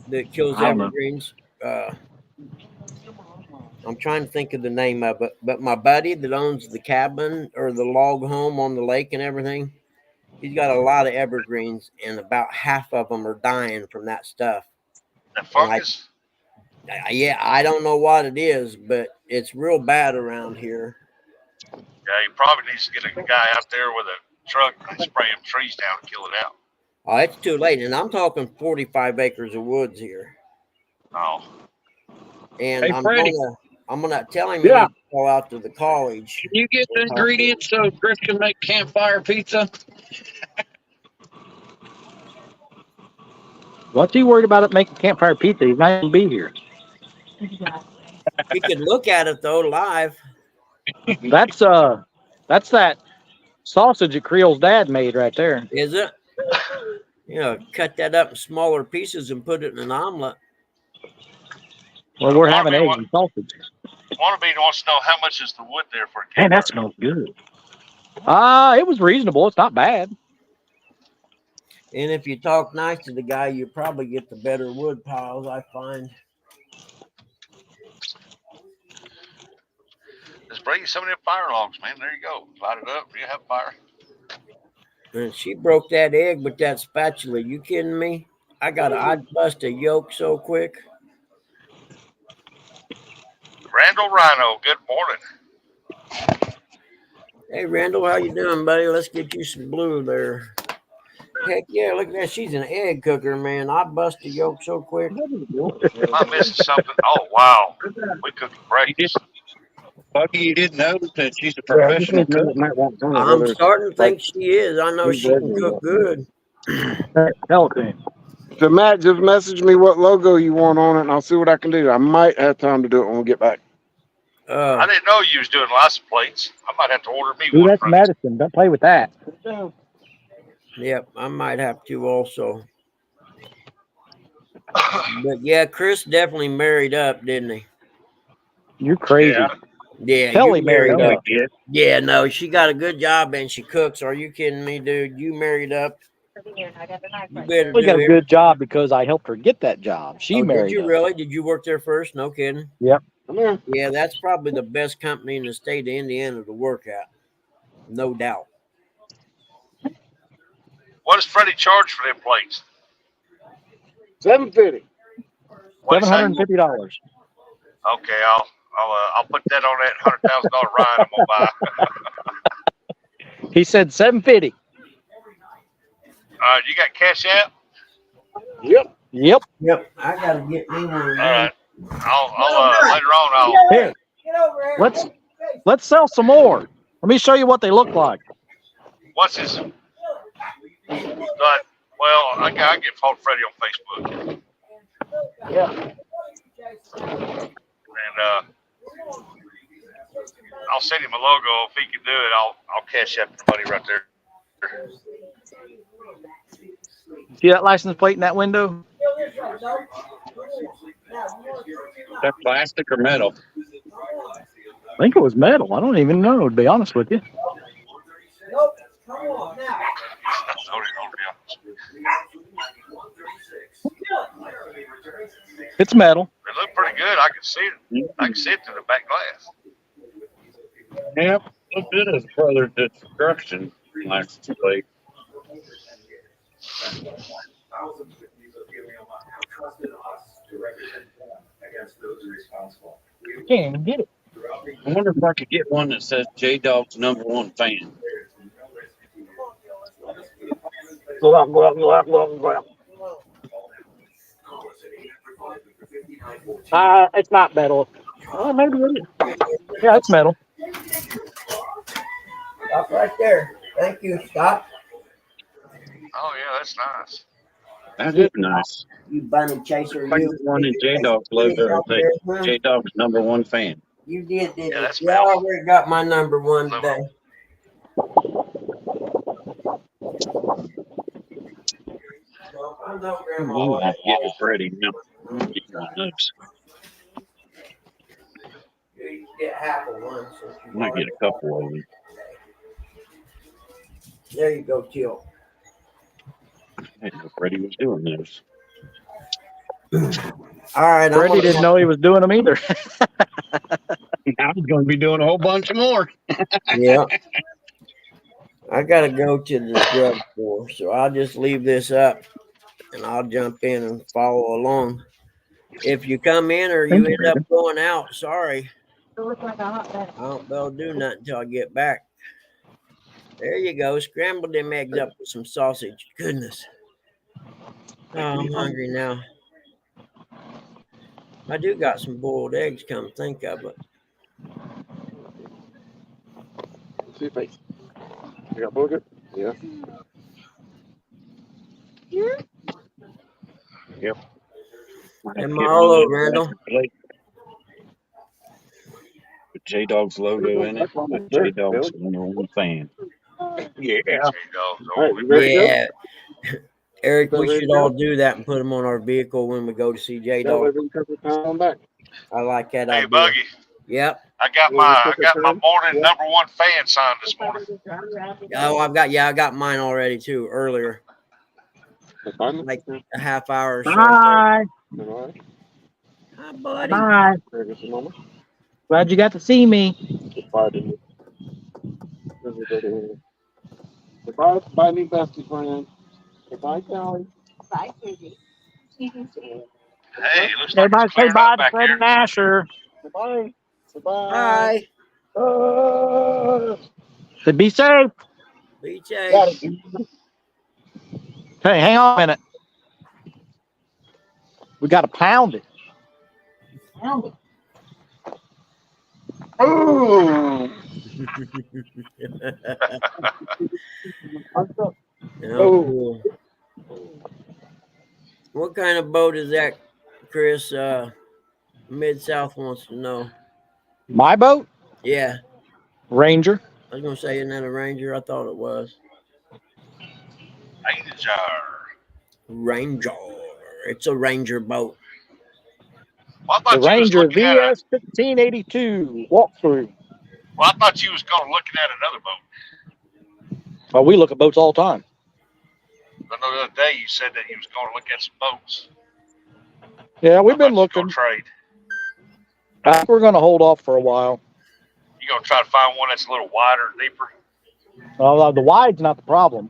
That kills I don't know. evergreens. I'm trying to think of the name of it, but my buddy that owns the cabin or the log home on the lake and everything, he's got a lot of evergreens, and about half of them are dying from that stuff. That fungus. Yeah, I don't know what it is, but it's real bad around here. Yeah, he probably needs to get a guy out there with a truck and spray them trees down and kill it out. Oh, it's too late, and I'm talking 45 acres of woods here. Oh. And Hey, Freddie. I'm gonna tell him Yeah. to go out to the college. Can you get the ingredients so Chris can make campfire pizza? What's he worried about it making campfire pizza? He's not even be here. You could look at it though live. That's that sausage that Creole's dad made right there. Is it? You know, cut that up in smaller pieces and put it in an omelet. Well, we're having Wannabe eggs and sausage. Wannabe wants to know how much is the wood there for a Man, campfire. that smells good. It was reasonable. It's not bad. And if you talk nice to the guy, you probably get the better wood piles, I find. Just bring you some of them fire logs, man. There you go. Light it up. You have fire. And she broke that egg with that spatula. You kidding me? I'd bust a yolk so quick. Randall Rhino, good morning. Hey Randall, how you doing, buddy? Let's get you some blue there. Heck yeah, look at that. She's an egg cooker, man. I bust a yolk so quick. Am I missing something? Oh, wow. We cooking breakfast. Buggy, you didn't know that she's a professional cook. I'm starting to think she is. I know she can cook good. Pelican. So Matt, just message me what logo you want on it, and I'll see what I can do. I might have time to do it when we get back. I didn't know you was doing license plates. I might have to order me Ooh, one. that's from- medicine. Don't play with that. Yep, I might have to also. But yeah, Chris definitely married up, didn't he? You're crazy. Yeah. Yeah, Kelly you married No, up. we did. Yeah, no, she got a good job and she cooks. Are you kidding me, dude? You married up. You better We do got a it. good job because I helped her get that job. She Oh, married did you up. really? Did you work there first? No kidding. Come here. Yeah, that's probably the best company in the state of Indiana to work at. No doubt. What does Freddie charge for them plates? $750. What'd you say? $750. Okay, I'll put that on that $100,000 ride I'm gonna buy. He said 750. You got Cash App? Yep. Yep, I gotta get me one of All those. right. I'll later on. Here, let's sell some more. Let me show you what they look like. What's this? Well, I get Paul Freddy on Facebook, Yeah. and I'll send him a logo if he can do it. I'll cash up the money right there. See that license plate in that window? Is that plastic or metal? I think it was metal. I don't even know, to be honest with you. It's metal. It looked pretty good. I can see it. I can see it through the back glass. Yep. Look good as Brother Destruction license plate. Can't even get it. I wonder if I could get one that says J-Dog's #1 fan. It's not metal. Oh, maybe it is. Yeah, it's metal. Stop right there. Thank you, stop. Oh yeah, that's nice. That is nice. You bunny chaser, If I you. get one in J-Dog's logo, I'll take J-Dog's #1 fan. You did Yeah, it. that's Yeah, I metal. already got my number one today. Ooh, I'll get it ready now. I'll get one of those. You get half of one. I might get a couple of them. There you go, Teal. I didn't know Freddie was doing those. All right, Freddie didn't know he was doing them either. I was going to be doing a whole bunch more. Yeah. I gotta go to the drugstore, so I'll just leave this up and I'll jump in and follow along. If you come in or you end up going out, sorry. I won't be able to do nothing until I get back. There you go. Scrambled them eggs up with some sausage. Goodness. Oh, I'm hungry now. I do got some boiled eggs, come to think of it. See your face. You got booger? Yeah. Yep. Am I all over, Randall? With J-Dog's logo in it. With J-Dog's #1 fan. Yeah. J-Dog's All right, over you there. ready to go? Yeah. Eric, we Ready should to go? all do that and put them on our vehicle when we go to see J That way Dog. we can take the time back. I like that Hey, idea. Buggy, Yep. I got my morning #1 fan signed this morning. Oh, I got mine already too earlier, That's fine. like a half hour or so. Bye. All right. Hi, buddy. Bye. There, just a moment. Glad you got to see me. Goodbye, didn't you? Goodbye, bye, new bestie friend. Goodbye, Callie. Bye, Susie. Hey, looks like Everybody it's say clearing bye up to back Fred here. and Asher. Goodbye. Goodbye. Bye. Say be safe. Be safe. Hey, hang on a minute. We got to pound it. Pound it. Oh. Oh, cool. What kind of boat is that, Chris? Mid-South wants to know. My boat? Yeah. Ranger. I was going to say, isn't that a Ranger? I thought it was. Ranger. It's a Ranger boat. Well, I The thought you was Ranger looking at VS 1582 walkthrough. Well, I thought you was looking at another boat. Well, we look at boats all the time. I know the other day you said that you was going to look at some boats. Yeah, we've I been thought you was looking. gonna trade. I think we're going to hold off for a while. You gonna try to find one that's a little wider and deeper? The wide's not the problem.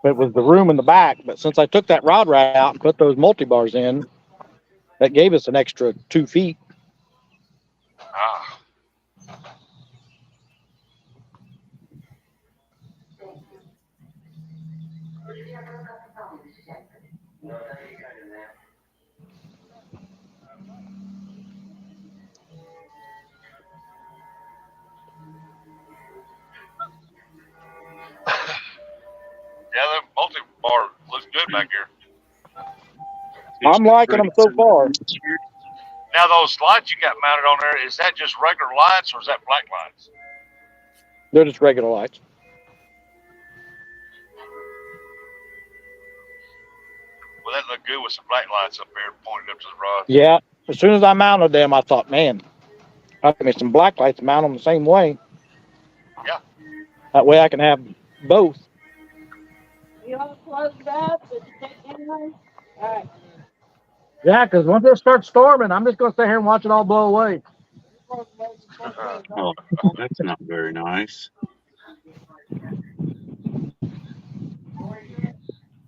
It was the room in the back. But since I took that rod rack out and put those multi-bars in, That gave us an extra 2 feet. Ah, yeah, the multi-bar looks good back here. I'm liking them so far. Now, those lights you got mounted on there, is that just regular lights or is that black lights? They're just regular lights. Well, that looked good with some black lights up there pointed up to the rod. Yeah. As soon as I mounted them, I thought, man, I'll give me some black lights, mount them the same way. Yeah. That way I can have both. You all closed up? Did you take anyway? All right. Yeah, because once it starts storming, I'm just going to sit here and watch it all blow away. Oh, that's not very nice.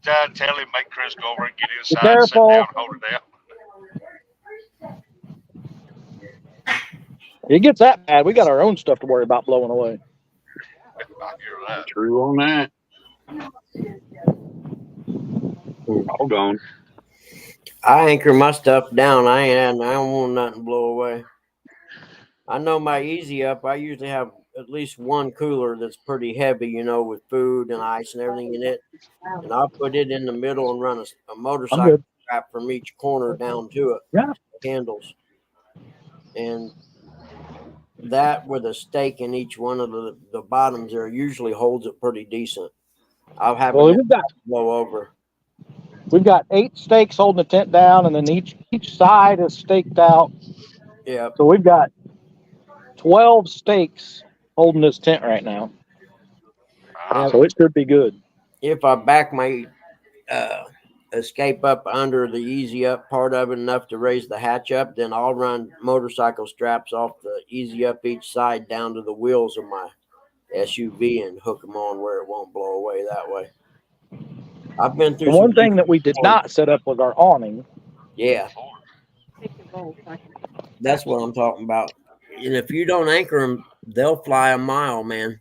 Dad, tell him, make Chris go over and get Be inside, sit careful. down, hold it down. It gets that bad. We got our own stuff to worry about blowing away. I hear that. True on that. All gone. I anchor my stuff down. I don't want nothing to blow away. I know my Easy Up, I usually have at least one cooler that's pretty heavy, you know, with food and ice and everything in it. And I'll put it in the middle and run a motorcycle strap from each corner down to it. Yeah. Handles. And that with a stake in each one of the bottoms there usually holds it pretty decent. I'll have Well, it we've got blow over. 8 stakes holding the tent down, and then each side is staked out. Yeah. So we've got 12 stakes holding this tent right now. So it should be good. If I back my escape up under the Easy Up part of it enough to raise the hatch up, then I'll run motorcycle straps off the Easy Up each side down to the wheels of my SUV and hook them on where it won't blow away that way. I've been through The one thing that we did not set up was our awning. Yeah, that's what I'm talking about. And if you don't anchor them, they'll fly a mile, man.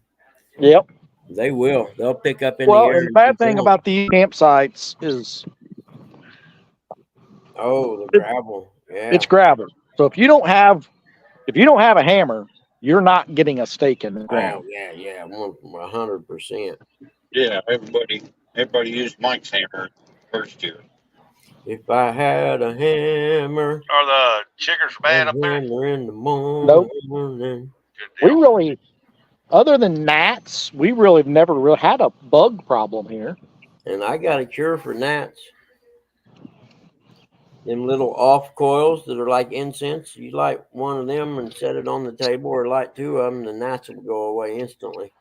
Yep. They will. They'll pick up in the Well, air. and the bad thing about these campsites is the gravel. Yeah. it's gravel. So if you don't have a hammer, you're not getting a stake in the ground. Oh, yeah, 100%. Yeah, everybody used Mike's hammer first year. If I had a hammer, Are the chiggers bad up there? hammer in the morning. Good We deal. really, other than gnats, we really have never really had a bug problem here. And I got a cure for gnats. Them little off coils that are like incense. You light one of them and set it on the table, or light 2 of them, the gnats will go away instantly.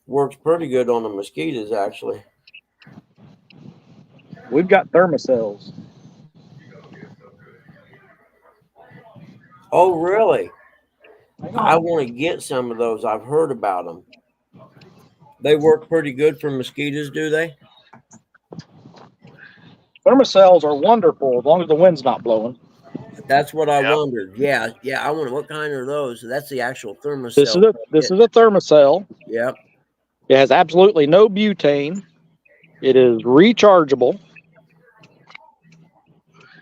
Works pretty good on the mosquitoes, actually. We've got thermocells. Oh, really? I want to get some of those. I've heard about them. They work pretty good for mosquitoes, do they? Thermocells are wonderful as long as the wind's not blowing. That's what I Yep. wondered. Yeah. I wonder what kind are those. That's the actual thermocell. This is a thermocell. Yep. It has absolutely no butane. It is rechargeable.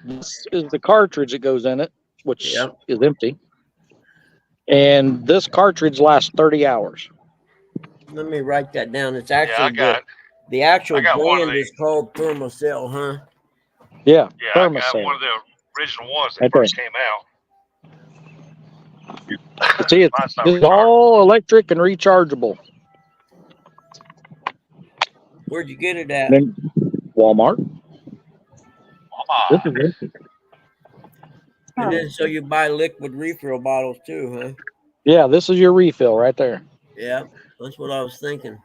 This is the cartridge that goes in it, which Yep. is empty. And this cartridge lasts 30 hours. Let me write that down. It's Yeah, I actually got it. the actual I got one of brand is called Thermocell, huh? Yeah, Yeah, I got thermocell. one of the original ones that Right there. first came out. See, Mine's not it's rechargeable. all electric and rechargeable. Where'd you get it at? Then Walmart. This Mama. is empty. And then so you buy liquid refill bottles too, huh? Yeah, this is your refill right there. Yeah, that's what I was thinking.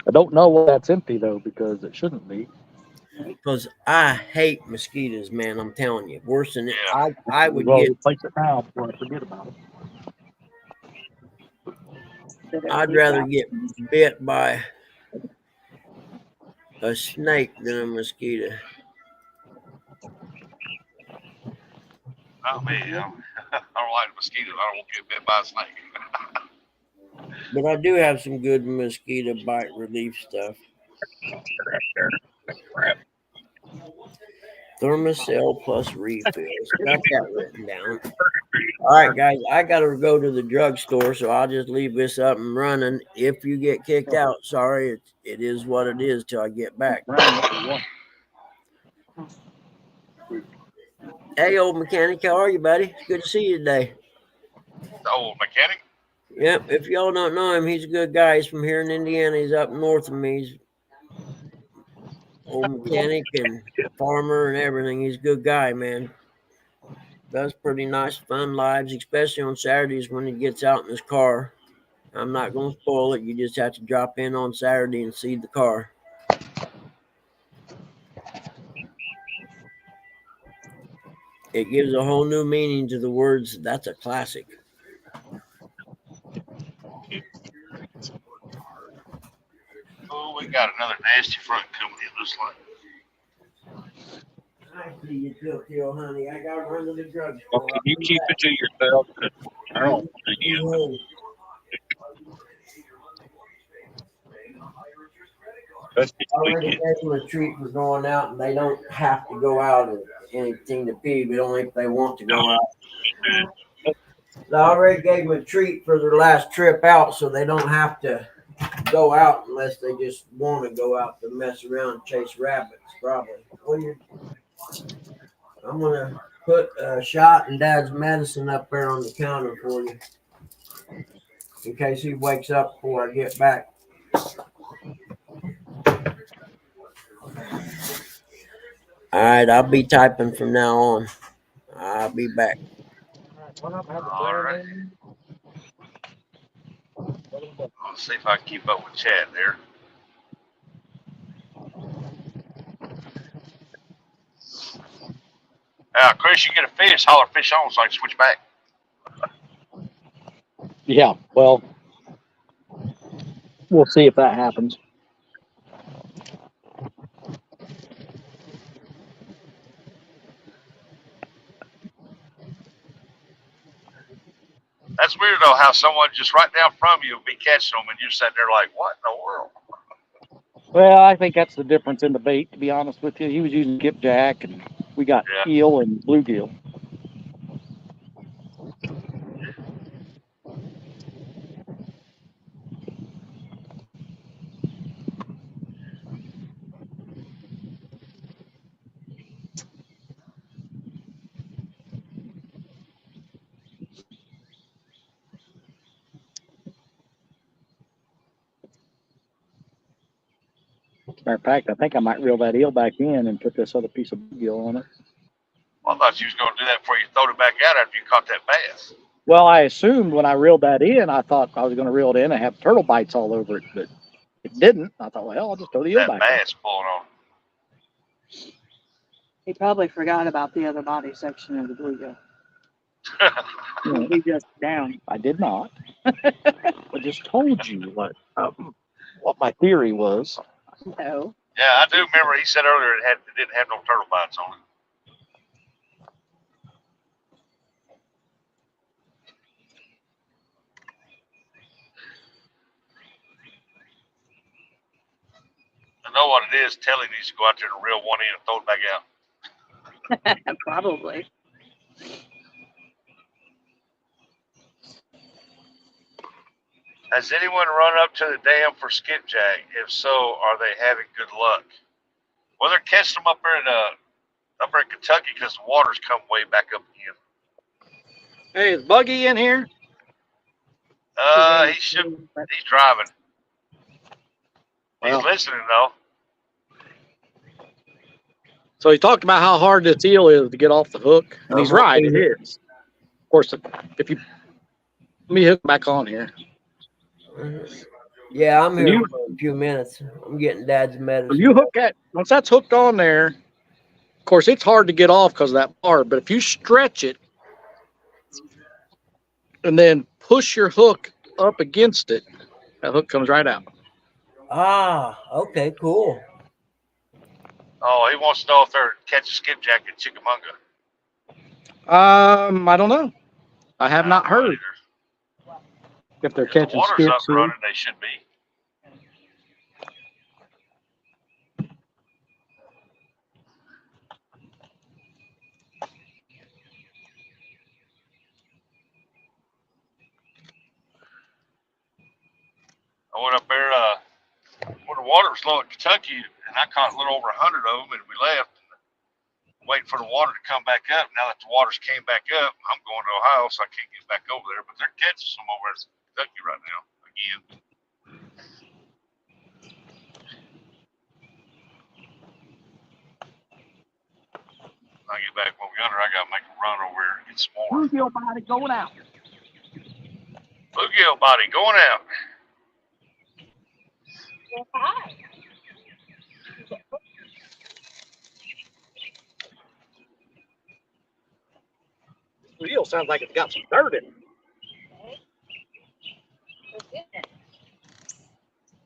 I don't know why that's empty though, because it shouldn't be. Because I hate mosquitoes, man. I'm telling you, worse than it. Yeah. I would Well, get. replace it now before I forget about it. I'd rather get bit by a snake than a mosquito. Oh man, I don't like mosquitoes. I don't want to get bit by a snake. But I do have some good mosquito bite relief stuff. Thermacell plus refills. Got that written down. All right, guys, I got to go to the drugstore, so I'll just leave this up and running. If you get kicked out, sorry, it is what it is till I get back. Hey, old mechanic, how are you, buddy? It's good to see you today. The old mechanic. Yep, if y'all don't know him, he's a good guy. He's from here in Indiana. He's up north of me. He's old mechanic and farmer and everything. He's a good guy, man. Does pretty nice, fun lives, especially on Saturdays when he gets out in his car. I'm not going to spoil it. You just have to drop in on Saturday and see the car. It gives a whole new meaning to the words. That's a classic. Oh, we got another nasty front coming in. Looks like. I see you took here, honey. I got to run to the drugstore. Well, can you keep it to yourself? I don't want to use it. That's I already gave them a treat for going out, and they don't have to go out and anything to pee, but only if they want to go out. I already gave them a treat for their last trip out, so they don't have to go out unless they just want to go out to mess around and chase rabbits, probably. I'm going to put a shot and Dad's medicine up there on the counter for you in case he wakes up before I get back. All right, I'll be typing from now on. I'll be back. All right. I'll see if I can keep up with Chad there. Chris, you get a fish, holler fish on so I can switch back. Yeah, well, we'll see if that happens. That's weird though, how someone just right down from you will be catching them and you're sitting there like, what in the world? Well, I think that's the difference in the bait, to be honest with you. He was using skipjack, and we got eel and bluegill. Matter of fact, I think I might reel that eel back in and put this other piece of bluegill on it. Well, I thought you was going to do that before you throwed it back out after you caught that bass. Well, I assumed when I reeled that in, I thought I was going to reel it in and have turtle bites all over it, but it didn't. I thought, well, hell, I'll just throw the eel That back in. bass pulling on. He probably forgot about the other body section of the bluegill. He just down. I did not. I just told you what my theory was. No. Yeah, I do remember he said earlier it didn't have no turtle bites on it. I know what it is. Telly needs to go out there and reel one in and throw it back out. Probably. Has anyone run up to the dam for skipjack? If so, are they having good luck? Well, they're catching them up there in Kentucky because the water's come way back up again. Hey, is Buggy in here? He's driving. He's listening though. So he talked about how hard this eel is to get off the hook, and he's right, it is. Of course, if you let me hook back on here. Yeah, I'm here for a few minutes. I'm getting Dad's medicine. When you hook that, once that's hooked on there, of course, it's hard to get off because of that bar, but if you stretch it and then push your hook up against it, that hook comes right out. Ah, okay, cool. Oh, he wants to know if they're catching skipjack in Chickamauga. I don't know. I have not I don't know heard either. if they're If the catching water's up skips and here. running, they should be. I went up there when the water was low in Kentucky, and I caught a little over 100 of them, and we left, waiting for the water to come back up. Now that the waters came back up, I'm going to Ohio, so I can't get back over there. But they're catching some over in Kentucky right now again. When I get back over yonder, I got to make a run over here and get some more. Bluegill body going out. Bluegill body going out. Bluegill sounds like it's got some dirt in it.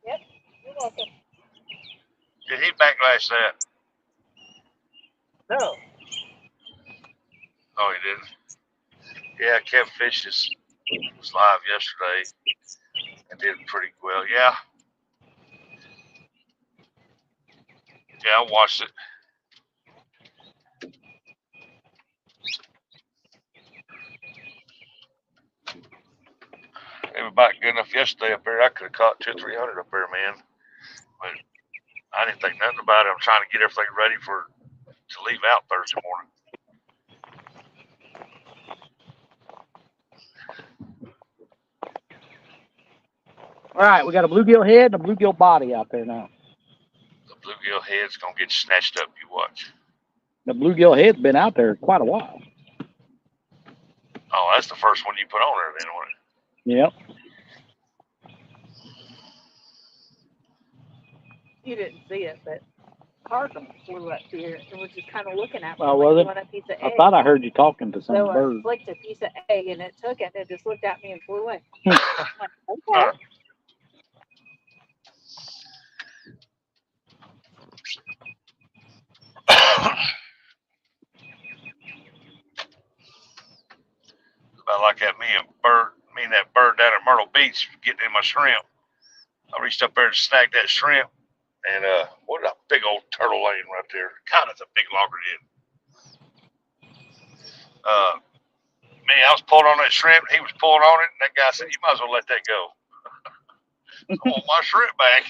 Yep, you're welcome. Did he backlash that? No. Oh, he didn't. Yeah, Kev Fishes was live yesterday and did pretty well. Yeah. Yeah, I watched it. They were about good enough yesterday up there. I could have caught 200 or 300 up there, man. But I didn't think nothing about it. I'm trying to get everything ready to leave out Thursday morning. All right, we got a bluegill head and a bluegill body out there now. The bluegill head's gonna get snatched up. You watch. The bluegill head's been out there quite a while. Oh, that's the first one you put on there, then, wasn't it? Yep. You didn't see it, but Cardinal flew up here and was just kind of looking at me Oh, like was he it? wanted a piece of I egg. thought I heard you talking to some So I bird. flicked a piece of egg and it took it and it just looked at me and flew away. I'm like, okay. About like that me and that bird down at Myrtle Beach getting in my shrimp. I reached up there to snag that shrimp, and what a big old turtle laying right there. God, that's a big loggerhead. Man, I was pulling on that shrimp, he was pulling on it, and that guy said, "You might as well let that go." I want my shrimp back.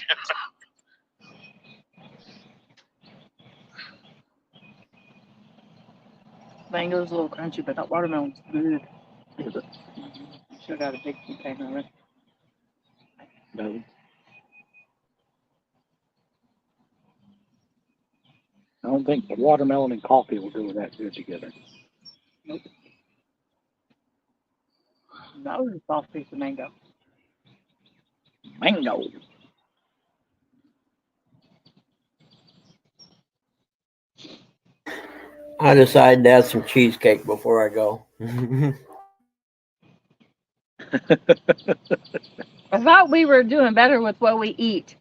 Mango's a little crunchy, but that watermelon's good. Is it? Should have got a big container of it. No. I don't think the watermelon and coffee will go that good together. That was a soft piece of mango. Mango. I decided to add some cheesecake before I go. I thought we were doing better with what we eat.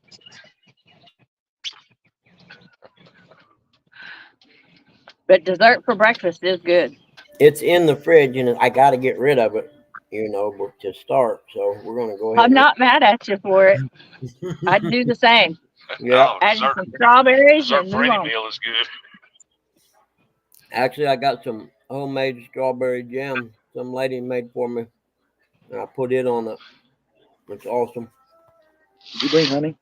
But dessert for breakfast is good. It's in the fridge, and I got to get rid of it, but to start. So we're gonna go ahead. I'm not mad at you for it. I'd do the same. Yeah. Oh, Add dessert, some strawberries dessert and for move any on. meal is good. Actually, I got some homemade strawberry jam some lady made for me, and I put it on it. It's awesome. Did you bring honey?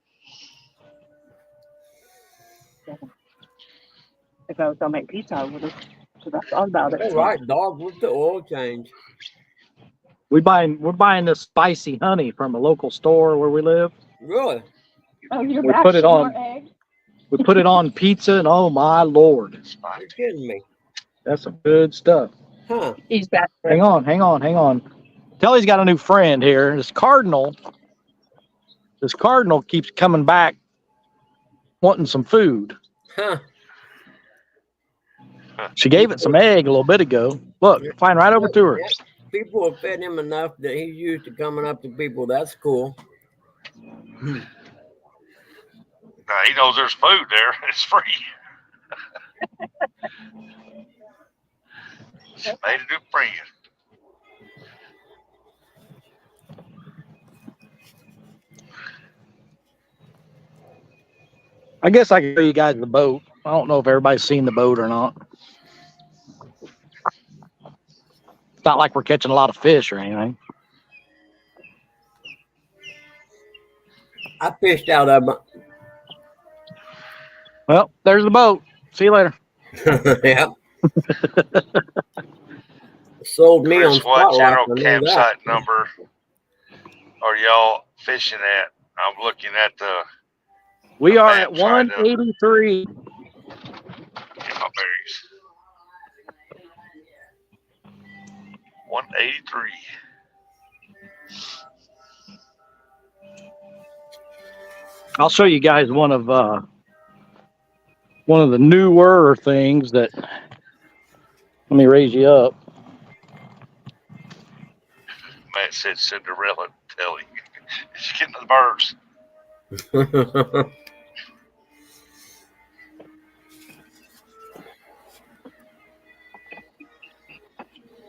If I was gonna make pizza, I would have. Because I thought about it. All right, dog. What's the oil change? We're buying this spicy honey from a local store where we live. Really? Oh, you're We back put it for on- more egg? We put it on pizza, and oh my lord, You're kidding me? that's some good stuff. Huh? He's back. Hang on. Telly's got a new friend here. This cardinal keeps coming back wanting some food. Huh? She gave it some egg a little bit ago. Look, flying right over to her. Yeah. People have fed him enough that he's used to coming up to people. That's cool. Now, he knows there's food there. It's free. She made a new friend. I guess I can show you guys the boat. I don't know if everybody's seen the boat or not. It's not like we're catching a lot of fish or anything. I fished out of Well, there's the boat. See you later. yeah. Sold me on Chris, what Spotlight. general I know that. campsite number are y'all fishing at? I'm looking at the We are map at trying to 183. get my berries. 183. I'll show you guys one of the newer things that. Let me raise you up. Matt said Cinderella. Tell you, she's getting the birds.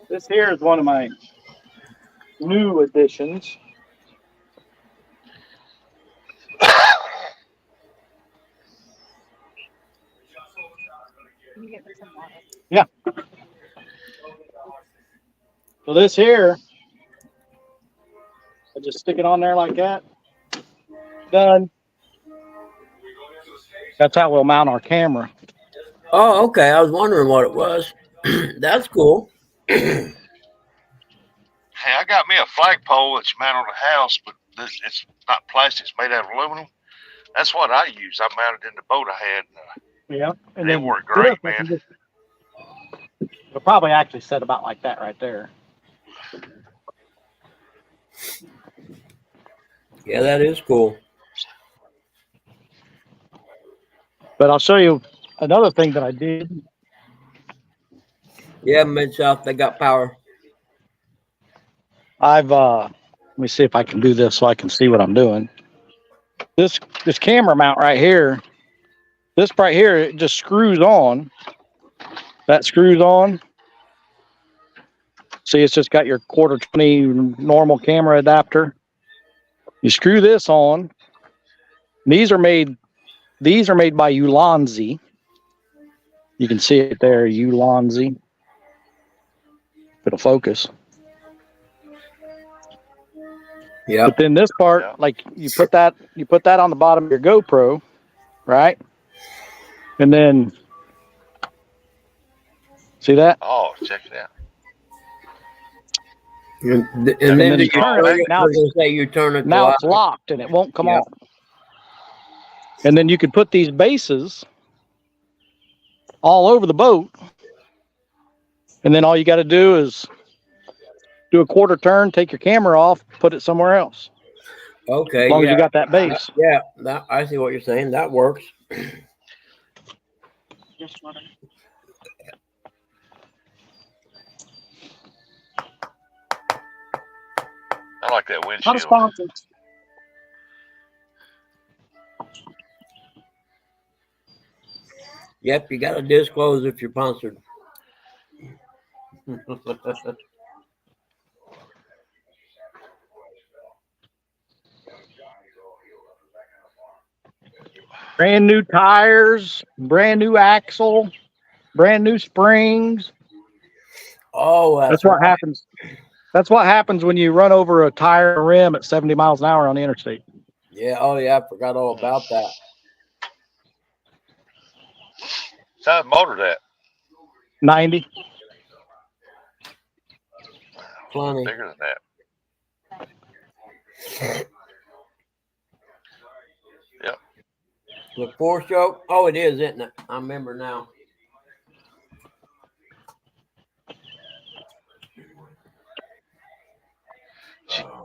This here is one of my new additions. Yeah. So this here, I just stick it on there like that. Done. That's how we'll mount our camera. Oh, okay. I was wondering what it was. That's cool. Hey, I got me a flagpole that's mounted on the house, but it's not plastic. It's made out of aluminum. That's what I use. I mounted in the boat I had. Yeah. And They then work great, man. It'll probably actually set about like that right there. Yeah, that is cool. But I'll show you another thing that I did. Yeah, Mid-South, they got power. I've let me see if I can do this so I can see what I'm doing. This camera mount right here, this right here, it just screws on. That screws on. See, it's just got your 1/4-20 normal camera adapter. You screw this on. These are made by Ulanzi. You can see it there, Ulanzi. It'll focus. Yeah. But then this part, Yeah. like you put that on the bottom of your GoPro, right? And then see that? Oh, check it out. And then then you you turn it. Now you turn it. Now to it's locked and it won't come Yeah. off. And then you can put these bases all over the boat. And then all you got to do is do a 1/4 turn, take your camera off, put it somewhere else. Okay. As long yeah. as you got that base. Yeah, that, I see what you're saying. That works. I like that Not a windshield. sponsor. Yep, you got to disclose if you're sponsored. Brand new tires, brand new axle, brand new springs. Oh, That's what happens. That's what happens when you run over a tire or rim at 70 miles an hour on the interstate. Yeah. Oh, yeah. I forgot all about that. Size motor that? 90. Plenty. Bigger than that. Yep. The 4-stroke. Oh, it is, isn't it? I remember now.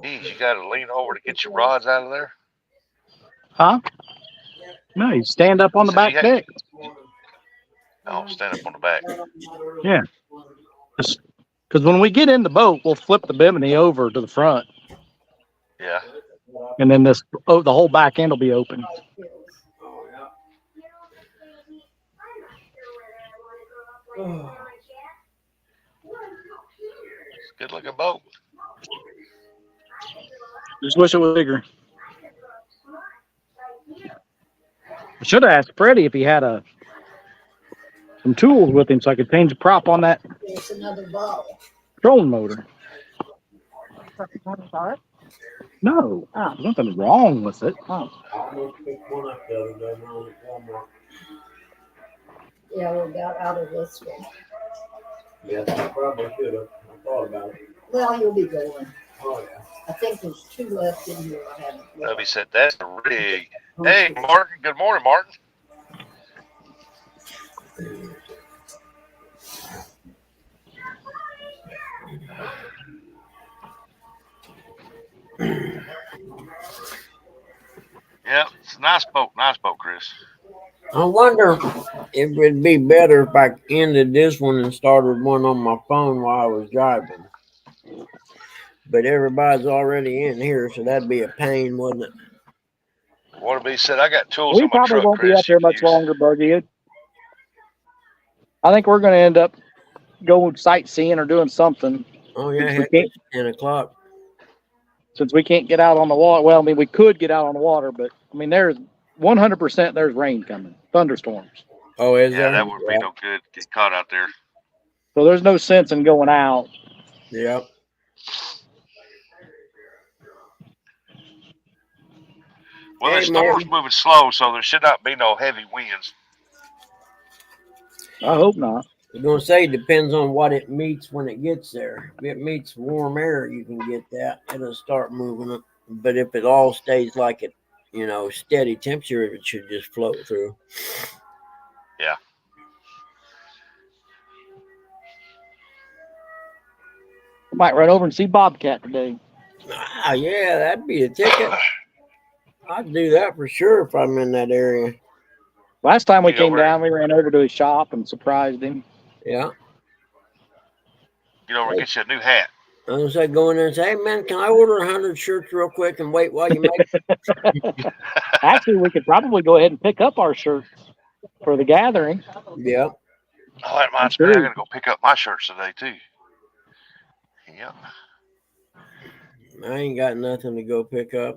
Geez, you got to lean over to get your rods out of there. Huh? No, you stand up on the back deck. Oh, stand up on the back. Yeah. Because when we get in the boat, we'll flip the bimini over to the front. Yeah. And then the whole back end will be open. Good looking boat. Just wish it was bigger. I should have asked Freddie if he had some tools with him so I could change the prop on that It's another bottle. trolling motor. Sorry. No, there's nothing wrong with it. I almost picked one up the other day when I was at Walmart. Yeah, we got out of this one. Yes, I probably should have. I thought about it. Well, you'll be going. Oh, yeah. I think there's 2 left in here. I haven't looked. Toby said, that's a rig. Hey, Martin. Good morning, Martin. Yeah, it's a nice boat, Chris. I wonder if it'd be better if I ended this one and started one on my phone while I was driving. But everybody's already in here, so that'd be a pain, wouldn't it? What be said? I got tools We in my probably truck, won't be Chris. up here much longer, Buggy. I think we're going to end up going sightseeing or doing something. Oh, yeah, Since heck, we can't- it's 10 o'clock. Since we can't get out on the water. Well, I mean, we could get out on the water, but I mean, there's 100% there's rain coming, thunderstorms. Oh, is Yeah, there? that would be no good. Get caught out there. So there's no sense in going out. Yep. Well, Hey, the storm's moving slow, so there should not be no heavy winds. I hope not. I was going to say, depends on what it meets when it gets there. If it meets warm air, you can get that. It'll start moving it. But if it all stays like it, steady temperature, it should just float through. Yeah. I might run over and see Bobcat today. Ah, yeah, that'd be a ticket. I'd do that for sure if I'm in that area. Last time we Get came over down, we ran over to his shop and surprised him. Yeah. Get over and get you a new hat. I was like, go in there and say, hey, man, can I order 100 shirts real quick and wait while you make it? Actually, we could probably go ahead and pick up our shirts for the gathering. Yeah. Oh, that reminds me. I got to go pick up my shirts today, too. Yeah. I ain't got nothing to go pick up.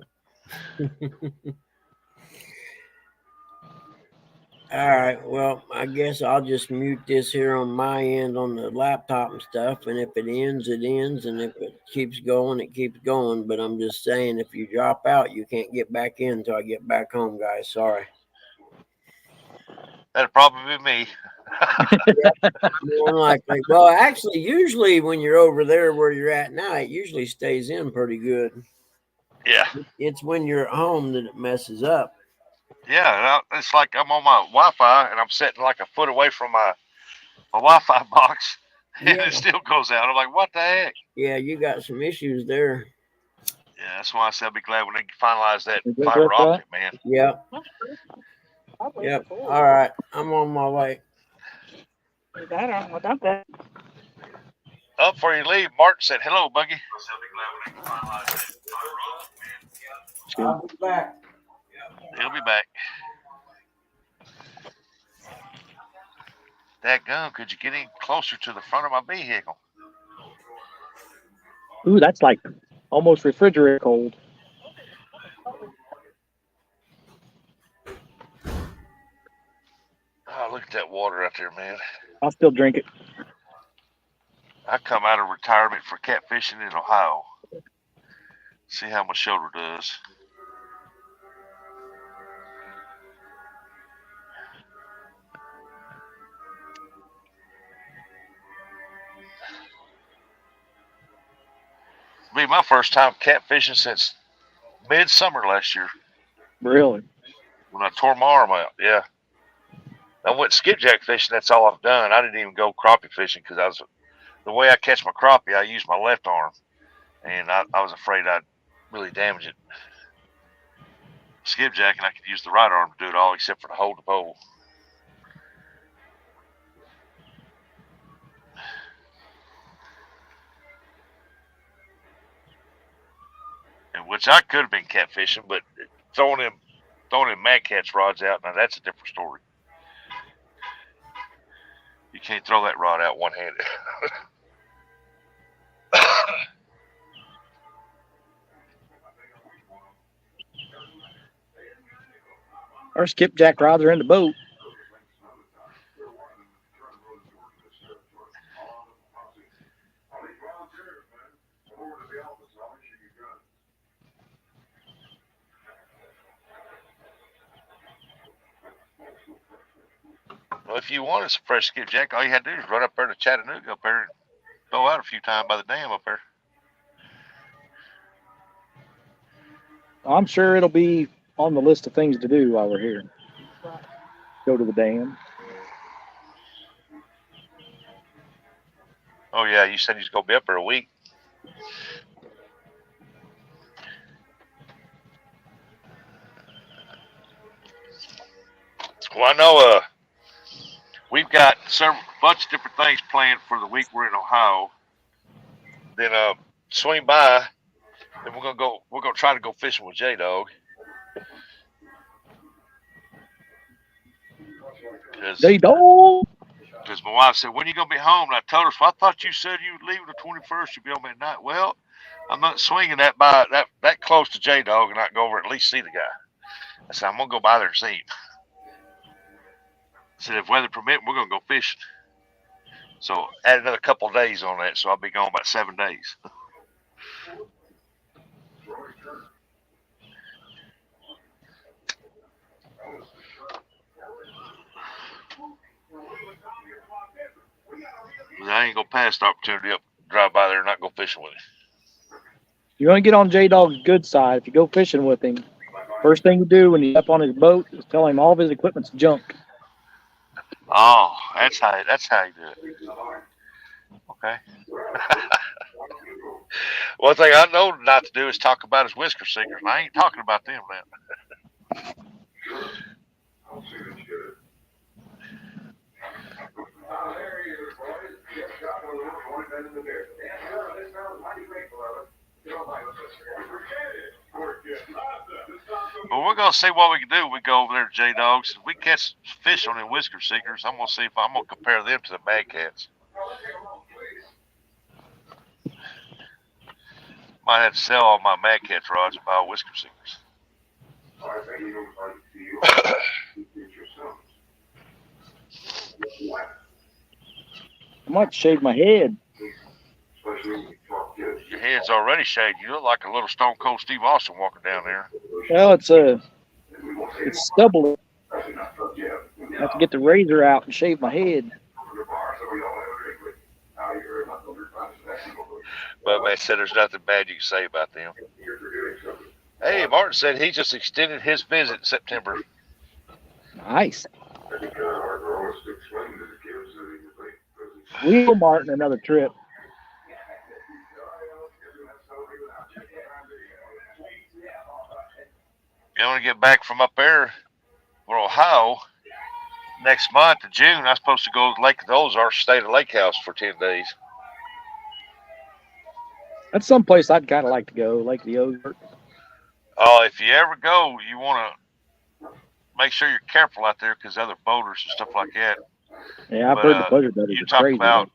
All right. Well, I guess I'll just mute this here on my end on the laptop and stuff. And if it ends, it ends. And if it keeps going, it keeps going. But I'm just saying, if you drop out, you can't get back in until I get back home, guys. Sorry. That'd probably be me. More likely. Well, actually, usually when you're over there where you're at now, it usually stays in pretty good. Yeah. It's when you're at home that it messes up. Yeah, it's like I'm on my Wi-Fi and I'm sitting like a foot away from my Wi-Fi box, and Yeah. it still goes out. I'm like, what the heck? Yeah, you got some issues there. Yeah, that's why I said I'll be glad when they can finalize that Is that fiber right? optic, man. Yep. Yep. All right. I'm on my way. Up before you leave, Martin said, hello, Buggy. I'll be back. He'll be back. Dadgum, could you get any closer to the front of my vehicle? Ooh, that's like almost refrigerator cold. Oh, look at that water out there, man. I'll still drink it. I come out of retirement for catfishing in Ohio. See how my shoulder does. It'll be my first time catfishing since midsummer last year Really? when I tore my arm out. Yeah. I went skipjack fishing. That's all I've done. I didn't even go crappie fishing because the way I catch my crappie, I use my left arm, and I was afraid I'd really damage it. Skipjack, and I could use the right arm to do it all except for to hold the pole. And which I could have been catfishing, but throwing them Mad Catch rods out, now that's a different story. You can't throw that rod out one-handed. Our skipjack rods are in the boat. Well, if you wanted some fresh skipjack, all you had to do is run up there to Chattanooga up there and throw out a few times by the dam up there. I'm sure it'll be on the list of things to do while we're here. Go to the dam. Oh yeah, you said he's gonna be up there a week. Well, I know we've got a bunch of different things planned for the week we're in Ohio. Then swing by, and we're gonna try to go fishing with J-Dog. J-Dog! Because my wife said, when are you going to be home? And I told her, well, I thought you said you would leave the 21st. You'd be home at night. Well, I'm not swinging that close to J-Dog and not go over and at least see the guy. I said, I'm going to go by there and see him. I said, if weather permits, we're going to go fishing. So add another couple of days on that. So I'll be gone about 7 days. I ain't gonna pass the opportunity up, drive by there and not go fishing with him. You want to get on J-Dog's good side. If you go fishing with him, first thing you do when you up on his boat is tell him all of his equipment's junk. Oh, that's how you do it. Okay. One thing I know not to do is talk about his whisker seekers, and I ain't talking about them now. Well, we're gonna see what we can do. We go over there to J-Dogs. If we catch fish on them whisker seekers, I'm gonna see if I'm gonna compare them to the Mad Cats. Might have to sell all my Mad Cats rods and buy whisker seekers. I might shave my head. Your head's already shaved. You look like a little Stone Cold Steve Austin walking down there. Well, it's stubble. I have to get the razor out and shave my head. But man said there's nothing bad you can say about them. Hey, Martin said he just extended his visit in September. Nice. We owe Martin another trip. You want to get back from up there for Ohio next month in June. I'm supposed to go to Lake of the Ozarks, stay at a lake house for 10 days. That's someplace I'd kind of like to go, Lake of the Ozarks. Oh, if you ever go, you want to make sure you're careful out there because other boaters and stuff like that. Yeah, I've heard the pleasure boaters You are talk crazy. about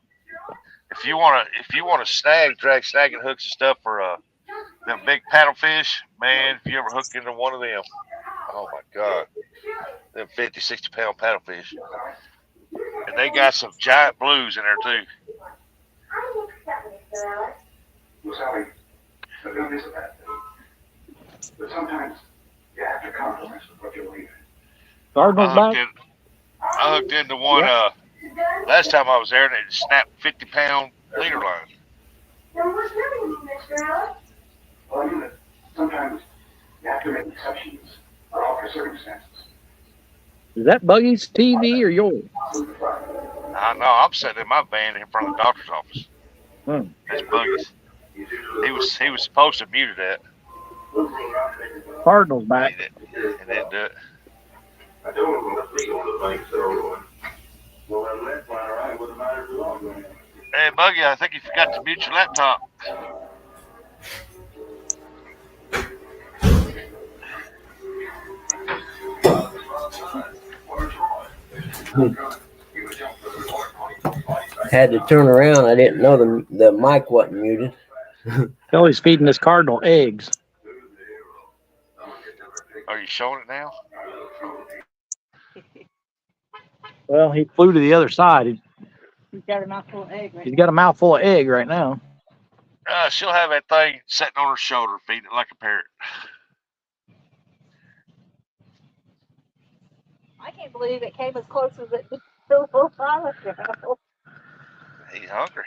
if you want to drag snagging hooks and stuff for them big paddlefish, man. If you ever hook into one of them, oh my God, them 50, 60 pound paddlefish, and they got some giant blues in there too. But sometimes you have to compromise with what you're leaving. Cardinals back? I hooked into one last time I was there, and it snapped 50-pound leader line. Well, you know, sometimes you have to make exceptions for all the circumstances. Is that Buggy's TV or yours? I know. I'm sitting in my van in front of the doctor's office. That's Buggy's. He was supposed to mute it. Cardinals back. He didn't do it. I told him let's leave on the bank, so well, that left line, all right, wouldn't matter too long. Hey, Buggy, I think you forgot to mute your laptop. Had to turn around. I didn't know the mic wasn't muted. Kelly's feeding this cardinal eggs. Are you showing it now? Well, he flew to the other side. He's got a mouthful of egg right He's got a mouthful of egg right now. She'll have that thing sitting on her shoulder, feeding it like a parrot. I can't believe it came as close as it did a little while ago. He's hungry.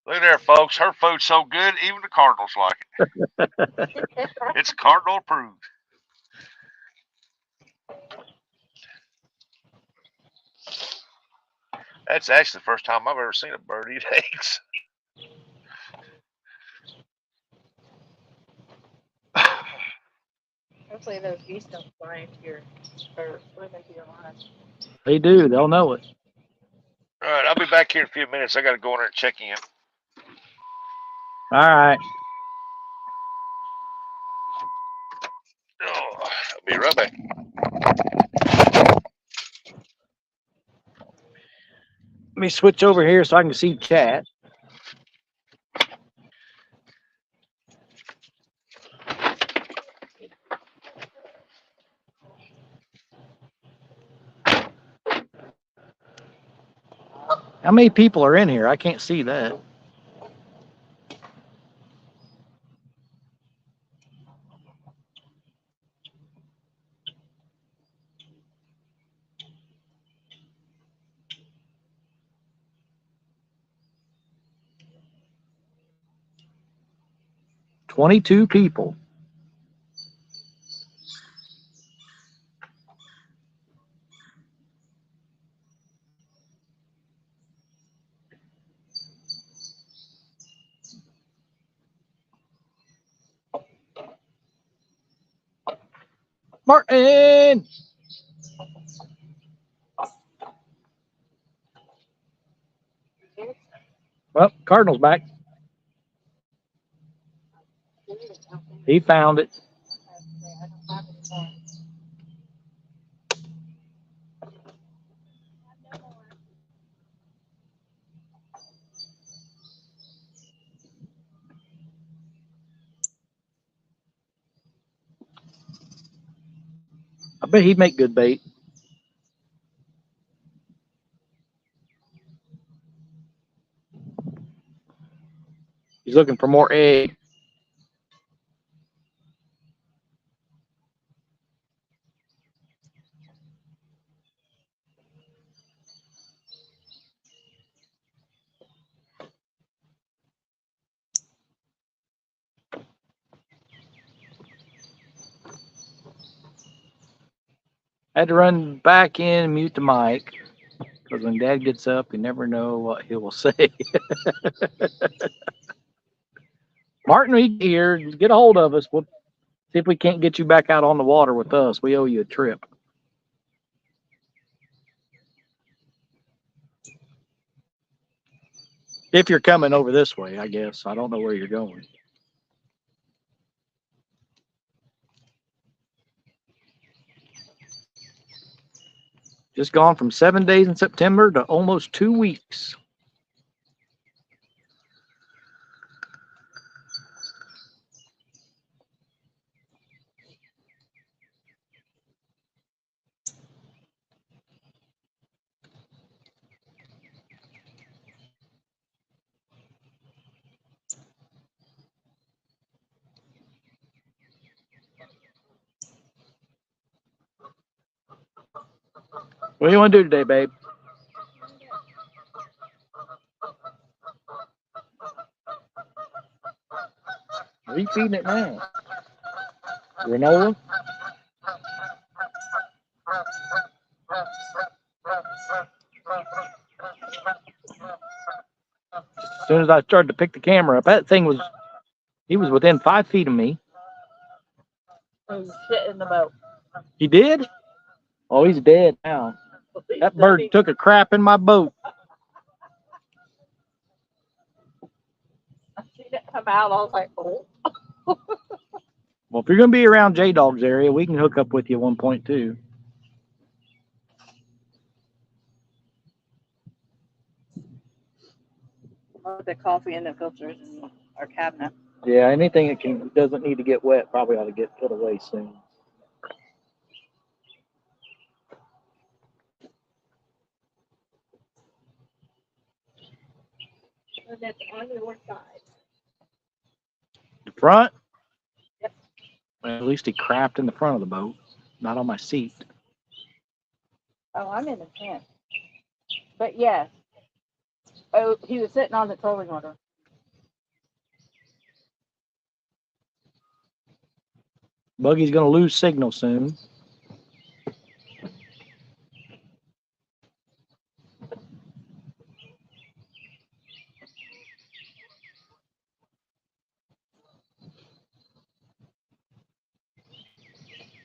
Look there, folks. Her food's so good, even the Cardinals like it. It's Cardinal approved. That's actually the first time I've ever seen a bird eat eggs. Hopefully those geese don't fly into your, or swim into your line. They do. They'll know it. All right, I'll be back here in a few minutes. I got to go in there and check in. All right. Oh, I'll be right back. Let me switch over here so I can see chat. How many people are in here? I can't see that. $22 people. Martin! Well, Cardinal's back. He found it. I bet he'd make good bait. He's looking for more egg. I had to run back in and mute the mic because when Dad gets up, you never know what he will say. Martin, we here. Get a hold of us. We'll see if we can't get you back out on the water with us. We owe you a trip. If you're coming over this way, I guess. I don't know where you're going. Just gone from 7 days in September to almost 2 weeks. What do you want to do today, babe? What are you feeding it now? Granola? As soon as I started to pick the camera up, that thing was, he was within 5 feet of me. He's sitting in the boat. He did? Oh, he's dead now. That bird took a crap in my boat. I seen it come out. I was like, oh. Well, if you're going to be around J-Dog's area, we can hook up with you at 1.2. Put the coffee in the filters in our cabinet. Yeah, anything that doesn't need to get wet probably ought to get put away soon. And that's on your side. The front? Yep. Well, at least he crapped in the front of the boat, not on my seat. Oh, I'm in the tent. But yes. Oh, he was sitting on the trolling motor. Buggy's gonna lose signal soon.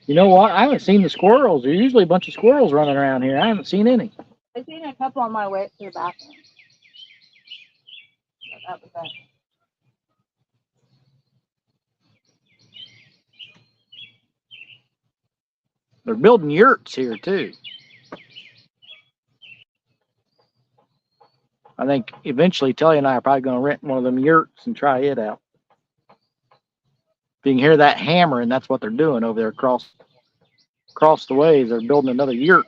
You know what? I haven't seen the squirrels. There's usually a bunch of squirrels running around here. I haven't seen any. I seen a couple on my way to the bathroom. But that was that. They're building yurts here too. I think eventually Telly and I are probably going to rent one of them yurts and try it out. If you can hear that hammering, that's what they're doing over there across the ways. They're building another yurt.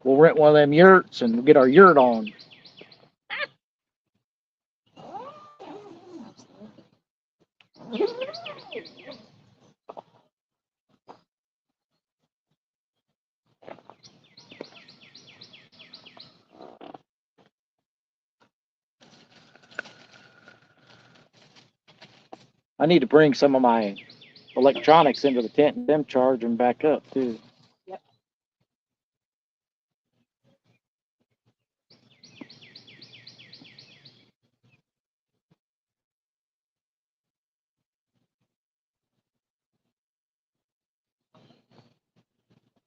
We'll rent one of them yurts and get our yurt on. I need to bring some of my electronics into the tent and them charge them back up too. Yep.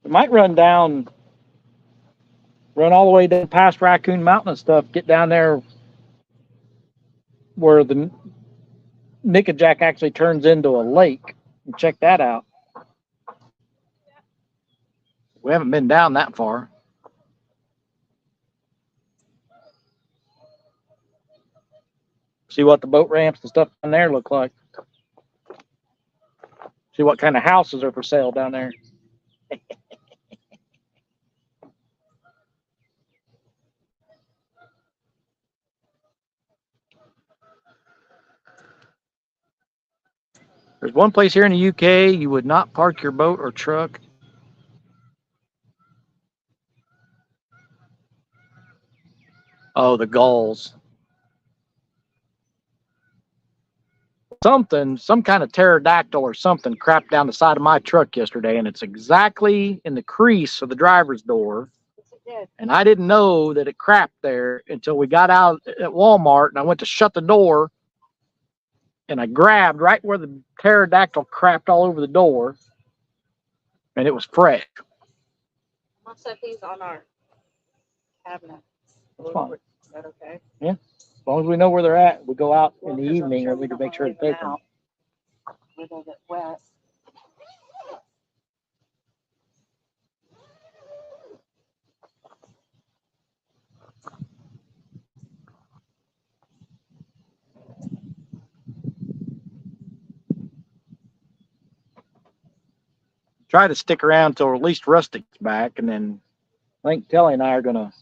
We might run all the way down past Raccoon Mountain and stuff, get down there where the Nickajack actually turns into a lake and check that out. We haven't been down that far. See what the boat ramps and stuff down there look like. See what kind of houses are for sale down there. There's one place here in the UK you would not park your boat or truck. Oh, the gulls. Some kind of pterodactyl or something crapped down the side of my truck yesterday, and it's exactly in the crease of the driver's door. And I didn't know that it crapped there until we got out at Walmart, and I went to shut the door, and I grabbed right where the pterodactyl crapped all over the door, and it was fresh. I'll set these on our cabinet. That's fine. Is that okay? Yeah. As long as we know where they're at, we go out in the evening, and we can make sure to take them. Where they get wet. Try to stick around till at least Rustic's back, and then I think Telly and I are gonna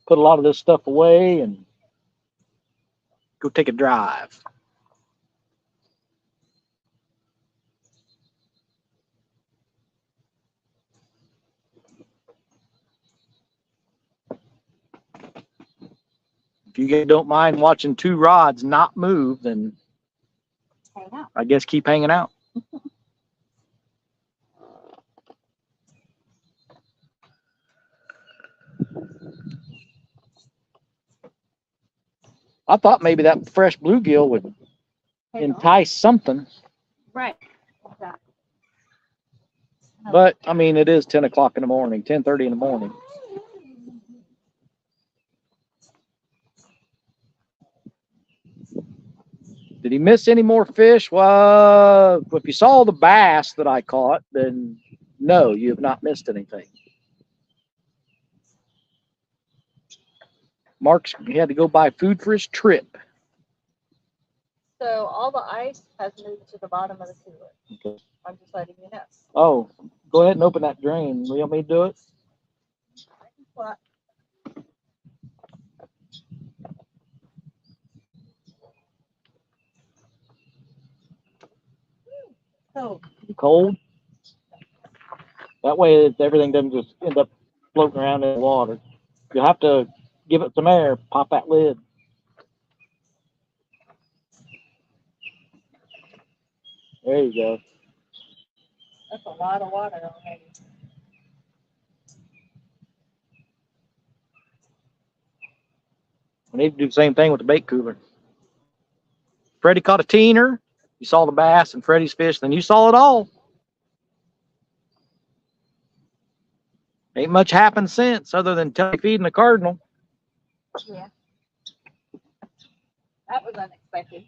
put a lot of this stuff away and go take a drive. If you guys don't mind watching two rods not move, then Hang out. I guess keep hanging out. I thought maybe that fresh bluegill would entice something, Right. Exactly. but I mean, it is 10 o'clock in the morning, 10:30 in the morning. Did he miss any more fish? Well, if you saw the bass that I caught, then no, you have not missed anything. Mark's, he had to go buy food for his trip. So all the ice has moved to the bottom of the cooler. Okay. I'm just letting you know. Oh, go ahead and open that drain. You want me to do it? What? Oh, Cold. That way everything doesn't just end up floating around in the water. You'll have to give it some air, pop that lid. There you go. that's a lot of water already. We need to do the same thing with the bait cooler. Freddie caught a teener. You saw the bass and Freddie's fish, then you saw it all. Ain't much happened since other than Telly feeding the cardinal. Yeah. That was unexpected.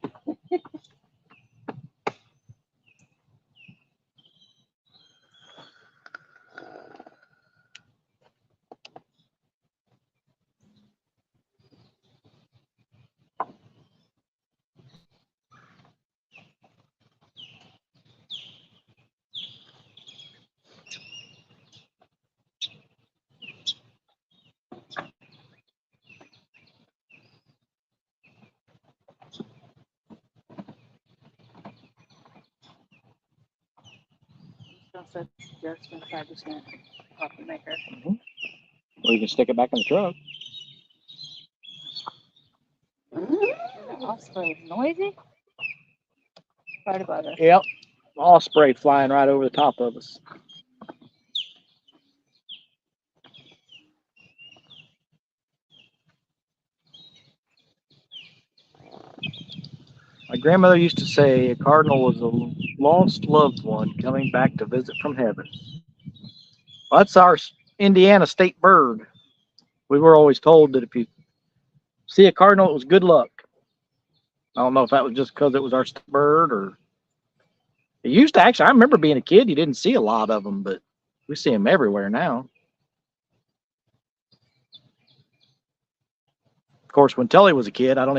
So just inside the tent, coffee maker. Or you can stick it back in the truck. Osprey noisy. Right above us. Yep. Osprey flying right over the top of us. My grandmother used to say a cardinal was a lost loved one coming back to visit from heaven. Well, that's our Indiana state bird. We were always told that if you see a cardinal, it was good luck. I don't know if that was just because it was our state bird or it used to actually. I remember being a kid, you didn't see a lot of them, but we see them everywhere now. Of course, when Telly was a kid, I don't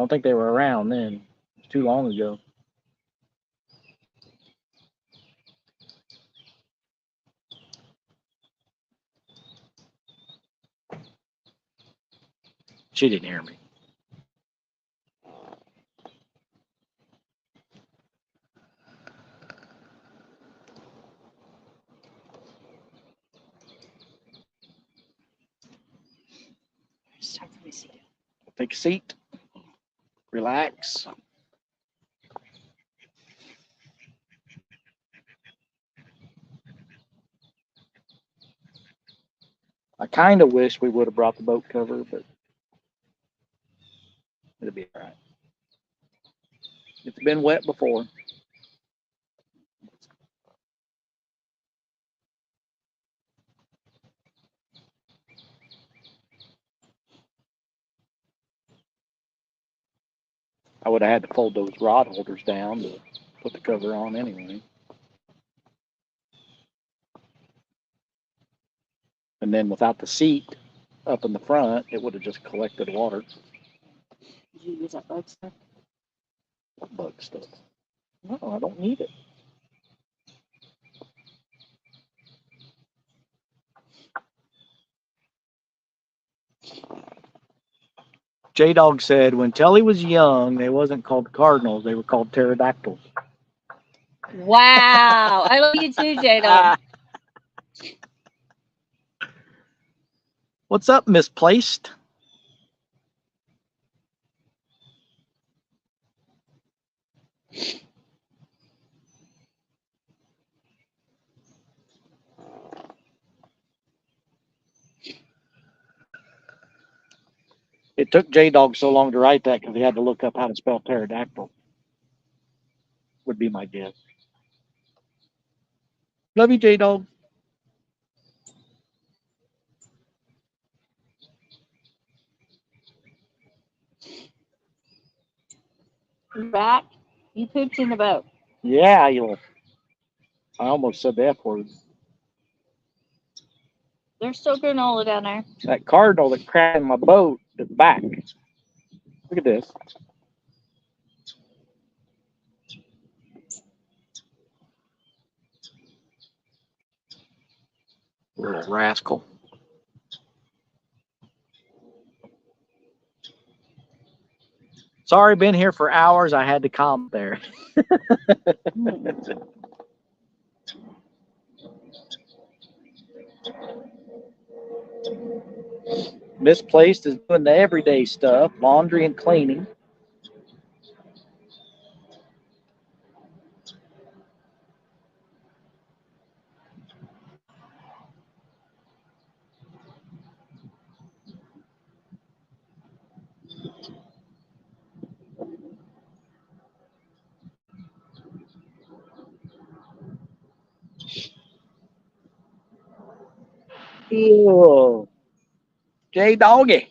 think they were around then. It's too long ago. She didn't hear me. It's time for me to sit down. Take a seat. Relax. I kind of wish we would have brought the boat cover, but it'll be all right. It's been wet before. I would have had to fold those rod holders down to put the cover on anyway. And then without the seat up in the front, it would have just collected water. Did you use that bug stuff? What bug stuff? No, I don't need it. J-Dog said when Telly was young, they wasn't called cardinals, they were called pterodactyls. Wow. I love you too, J-Dog. What's up, Misplaced? It took J-Dog so long to write that because he had to look up how to spell pterodactyl. Would be my guess. Love you, J-Dog. You back? You pooped in the boat. Yeah, I almost said the F word. There's still granola down there. That cardinal that crapped in my boat is back. Look at this. Little rascal. Sorry, been here for hours. I had to calm there. Misplaced is doing the everyday stuff, laundry and cleaning. Ew. J Doggy.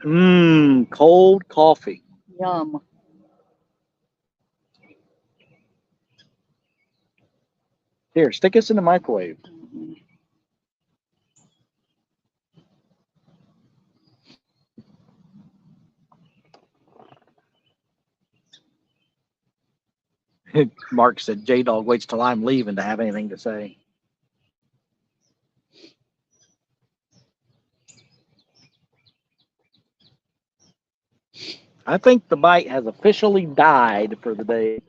Mmm, cold coffee. Yum. Here, stick this in the microwave. Mark said J Dog waits till I'm leaving to have anything to say. I think the bite has officially died for the day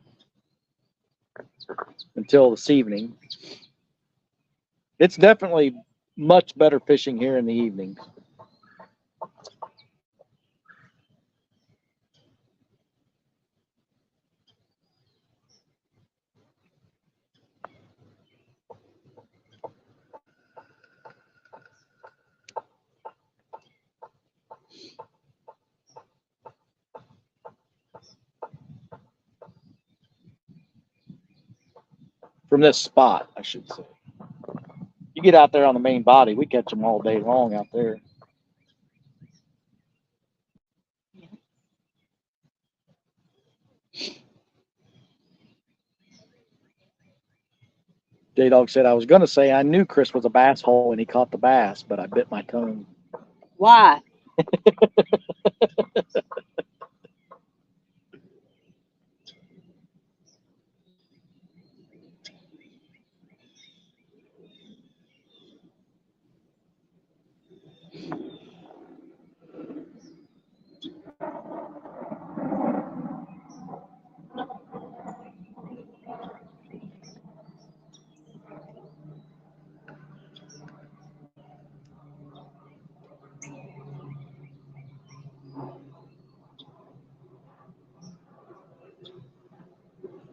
until this evening. It's definitely much better fishing here in the evening. From this spot, I should say. You get out there on the main body, we catch them all day long out there. J Dog said, I was going to say I knew Chris was a bass hole when he caught the bass, but I bit my tongue. Why?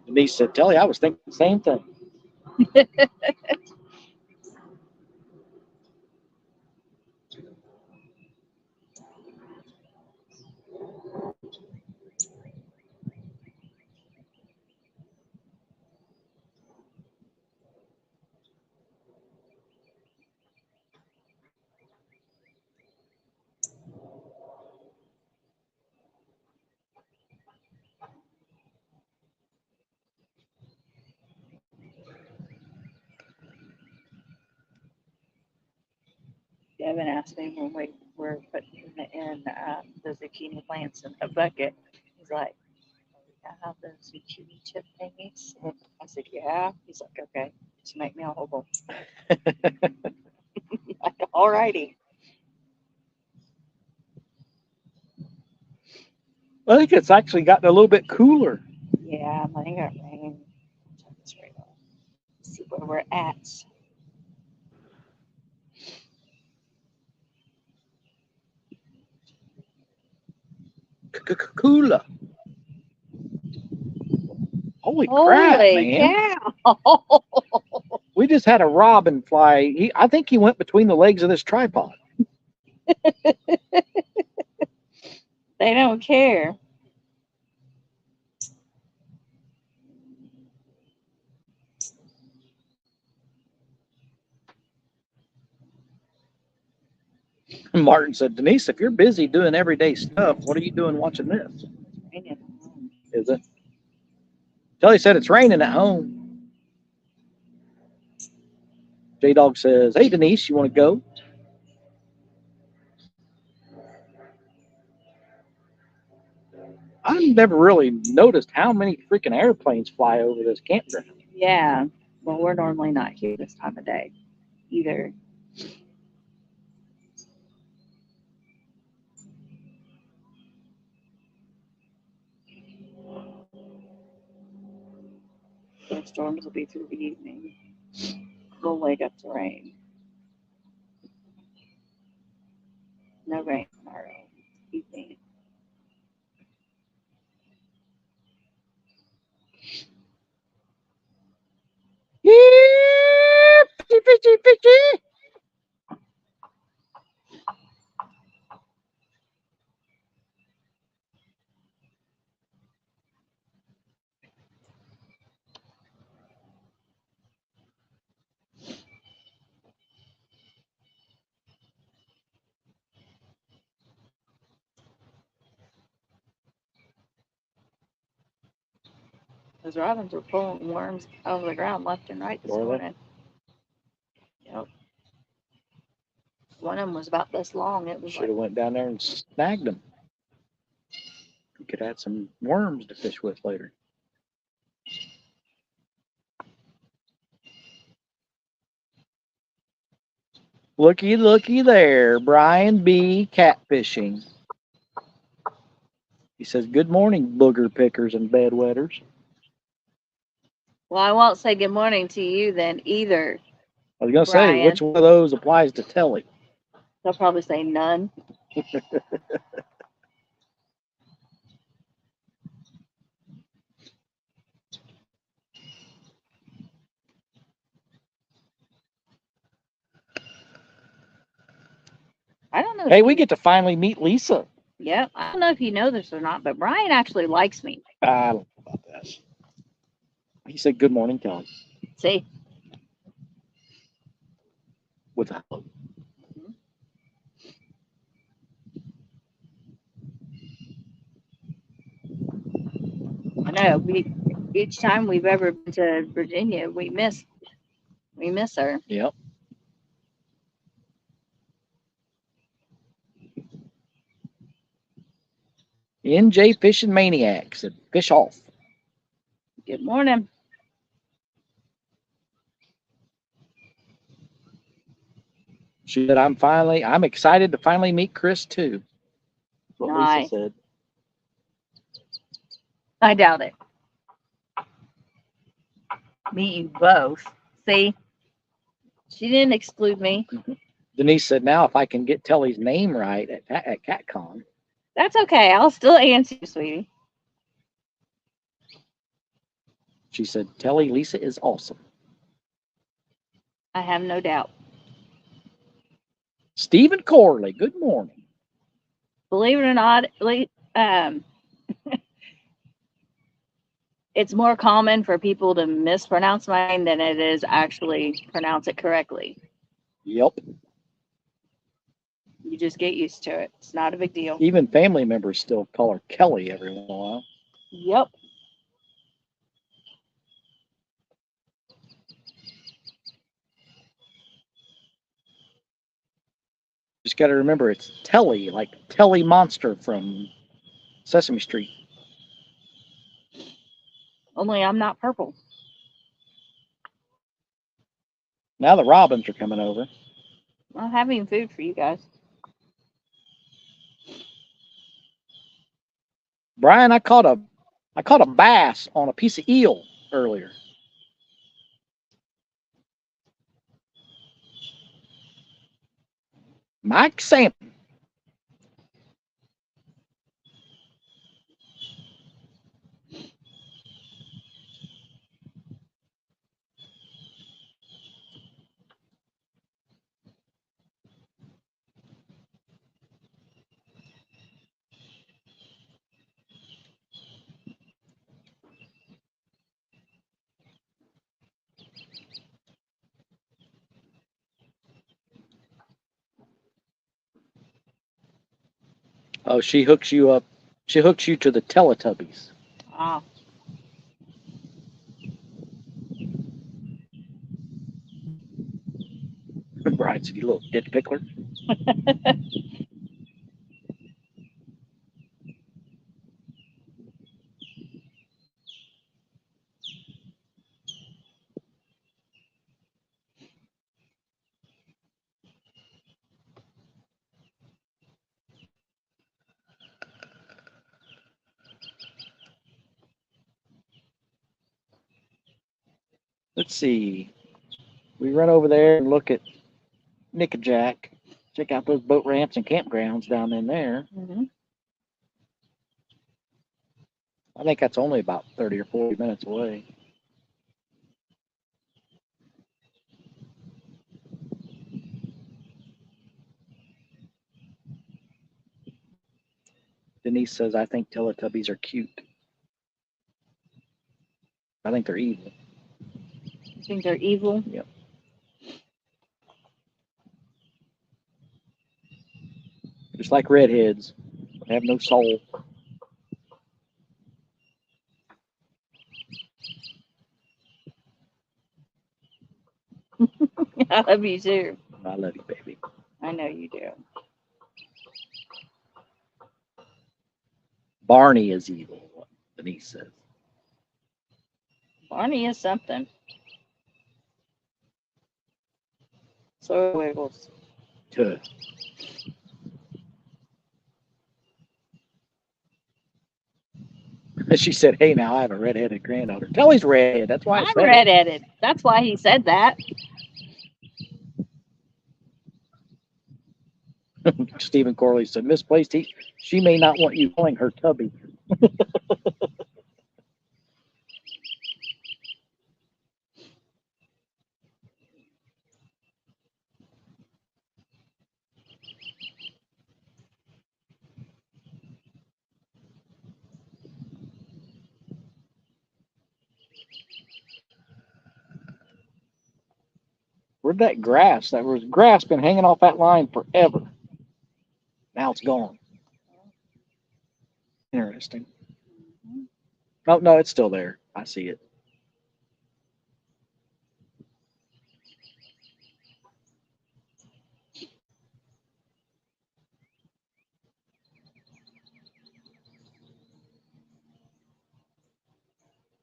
Denise said, Telly, I was thinking the same thing. Devin asked me when we were putting in the zucchini plants in a bucket. He's like, I have those zucchini chip thingies. I said, yeah. He's like, okay, just make me a whole bowl. Like, alrighty. I think it's actually gotten a little bit cooler. Yeah, I think it rain. Check this right now. See where we're at. Cooler. Holy crap, man. Cow. We just had a robin fly. I think he went between the legs of this tripod. They don't care. And Martin said, Denise, if you're busy doing everyday stuff, what are you doing watching this? Raining. Is it? Kelly said it's raining at home. J Dog says, hey, Denise, you want to go? I've never really noticed how many freaking airplanes fly over this campground. Yeah. Well, we're normally not here this time of day either. The storms will be through the evening. We'll wake up to rain. No rain tomorrow evening. Yeah, fishy, fishy, fishy. Those robins were pulling worms out of the ground left and right this Were they? morning. Yep. One of them was about this long. It was Should like, have went down there and snagged them. You could add some worms to fish with later. Looky, looky there. Brian B. Catfishing. He says, good morning, booger pickers and bedwetters. well, I won't say good morning to you then either. I was going to say, Brian. which one of those applies to Telly? They'll probably say none. I don't know. Hey, we get to finally meet Lisa. Yep. I don't know if you know this or not, but Brian actually likes me. I don't know about that. He said, good morning, Telly. See? With a hello. I know. Each time we've ever been to Virginia, we miss her. Yep. NJ Fishing Maniac said, fish off. Good morning. She said, I'm excited to finally meet Chris too. That's what Nice. Lisa said. I doubt it. Meet you both. See? She didn't exclude me. Denise said, now if I can get Telly's name right at CatCon. That's okay. I'll still answer you, sweetie. She said, Telly, Lisa is awesome. I have no doubt. Stephen Corley, good morning. Believe it or not, it's more common for people to mispronounce my name than it is actually pronounce it correctly. Yep. You just get used to it. It's not a big deal. Even family members still call her Kelly every once in a while. Yep. Just got to remember it's Telly, like Telly Monster from Sesame Street. Only I'm not purple. Now the robins are coming over. I'm having food for you guys. Brian, I caught a bass on a piece of eel earlier. Mike Sampson. Oh, she hooks you up. She hooks you to the Teletubbies. Ah, Brian said, "You little ditch pickler." Let's see. We run over there and look at Nickajack. Check out those boat ramps and campgrounds down in there. mhm. I think that's only about 30 or 40 minutes away. Denise says, I think Teletubbies are cute. I think they're evil. You think they're evil? Yep. Just like redheads. They have no soul. I love you too. I love you, baby. I know you do. Barney is evil, Denise says. Barney is something. So are Wiggles. Tuh. She said, hey, now I have a redheaded granddaughter. Telly's redhead. That's why I I'm said it. redheaded. That's why he said that. Stephen Corley said, misplaced. She may not want you calling her Tubby. Where'd that grass? That was grass been hanging off that line forever. Now it's gone. Interesting. Oh, no, it's still there. I see it.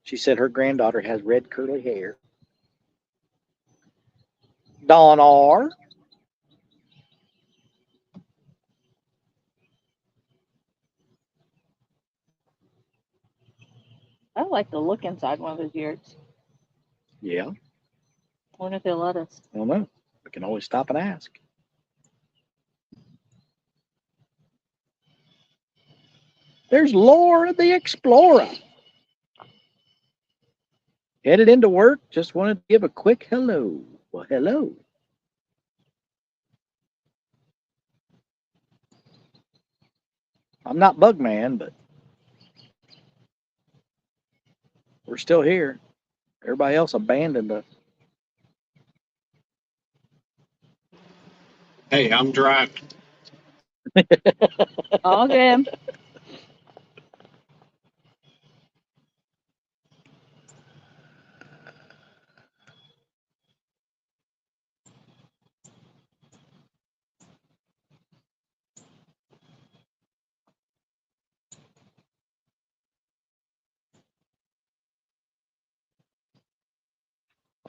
She said her granddaughter has red curly hair. Dawn R. I'd like to look inside one of those yurts. Yeah, I wonder if they'll let us. I don't know. We can always stop and ask. There's Laura the Explorer. Headed into work. Just wanted to give a quick hello. Well, hello. I'm not Bugman, but we're still here. Everybody else abandoned us. Hey, I'm driving. All good.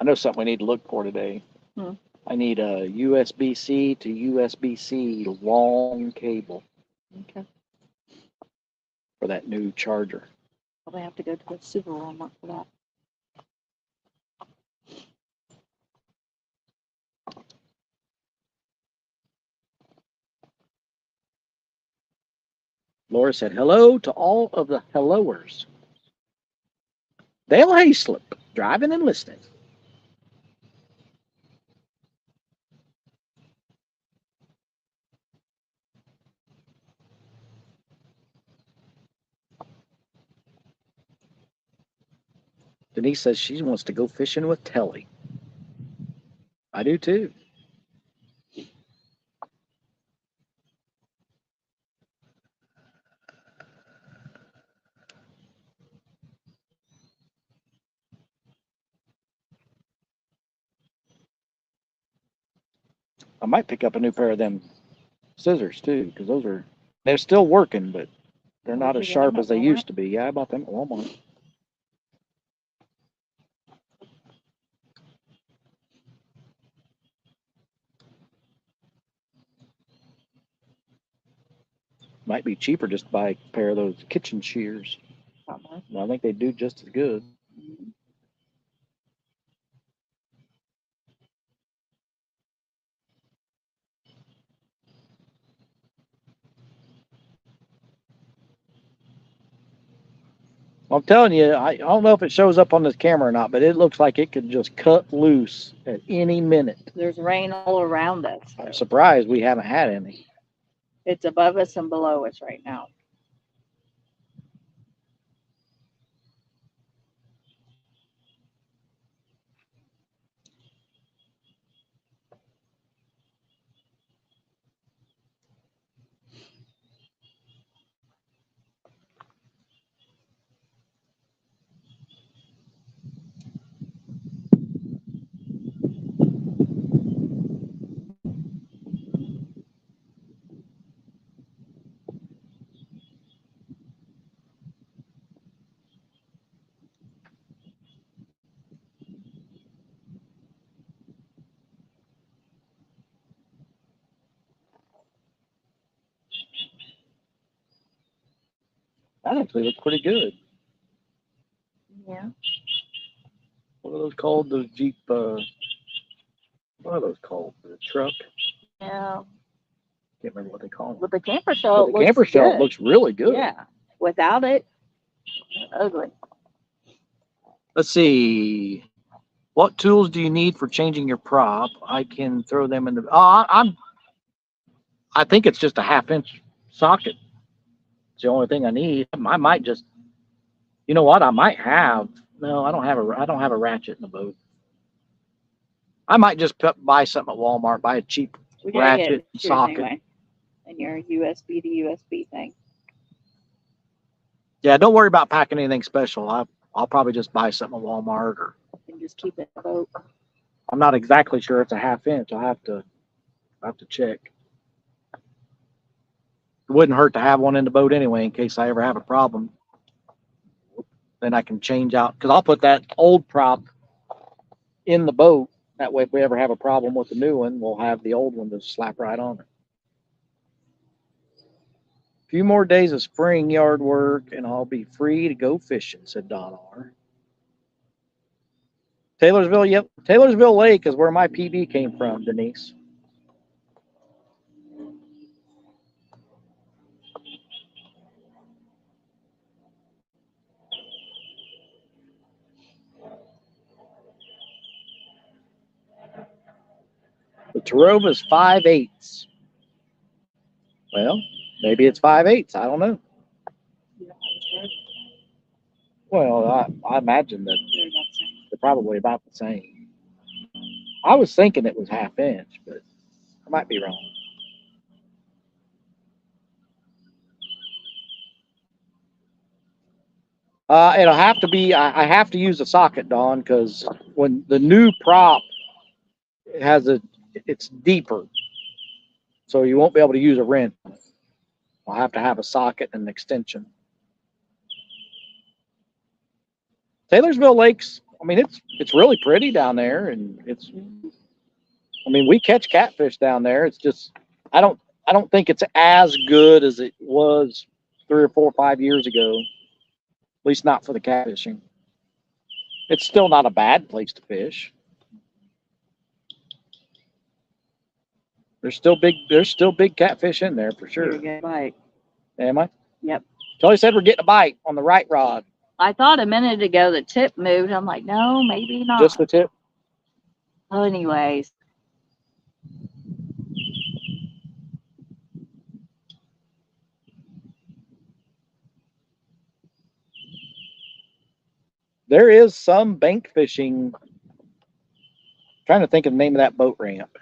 I know something we need to look for today. Hmm. I need a USB-C to USB-C long cable Okay. for that new charger. Probably have to go to the super Walmart for that. Laura said, hello to all of the helloers. Dale Hayslip, driving and listening. Denise says she wants to go fishing with Telly. I do too. I might pick up a new pair of them scissors too, because they're still working, but they're not Did as you get them sharp at as they Walmart? used to be. Yeah, I bought them at Walmart. Might be cheaper just to buy a pair of those kitchen shears. Probably. I think they do just as good. I'm telling you, I don't know if it shows up on this camera or not, but it looks like it could just cut loose at any minute. There's rain all around us. I'm surprised we haven't had any. It's above us and below us right now. That actually looks pretty good. Yeah. What are those called? Those Jeep, what are those called? The truck? Yeah. Can't remember what they call them. With the camper shell, But it the looks camper shell good. looks really good. Yeah. Without it, ugly. Let's see. What tools do you need for changing your prop? I can throw them in the. I think it's just a 1/2-inch socket. It's the only thing I need. I might just. You know what? I might have. No, I don't have a ratchet in the boat. I might just buy something at Walmart. Buy a cheap We gotta get ratchet yours socket. anyway. And your USB to USB thing. Yeah, don't worry about packing anything special. I'll probably just buy something at Walmart, or And just keep it in the boat. I'm not exactly sure it's a 1/2 inch. I'll have to check. It wouldn't hurt to have one in the boat anyway, in case I ever have a problem. Then I can change out, because I'll put that old prop in the boat. That way, if we ever have a problem with the new one, we'll have the old one to slap right on it. A few more days of spring yard work, and I'll be free to go fishing, said Don R. Taylorsville, yep. Taylorsville Lake is where my PB came from, Denise. The Tarova's 5/8. Well, maybe it's 5/8. I don't know. Well, I imagine that they're probably about the same. I was thinking it was 1/2 inch, but I might be wrong. It'll have to be. I have to use a socket, Dawn, because when the new prop it's deeper, so you won't be able to use a wrench. I'll have to have a socket and an extension. Taylorsville Lakes. I mean, it's really pretty down there, and we catch catfish down there. It's just I don't think it's as good as it was 3 or 4 or 5 years ago. At least not for the catfishing. It's still not a bad place to fish. There's still big catfish in there for sure. You're a good bite. Am I? Yep. Kelly said we're getting a bite on the right rod. I thought a minute ago the tip moved. I'm like, no, maybe not. Just the tip. Oh, anyways. There is some bank fishing. I'm trying to think of the name of that boat ramp.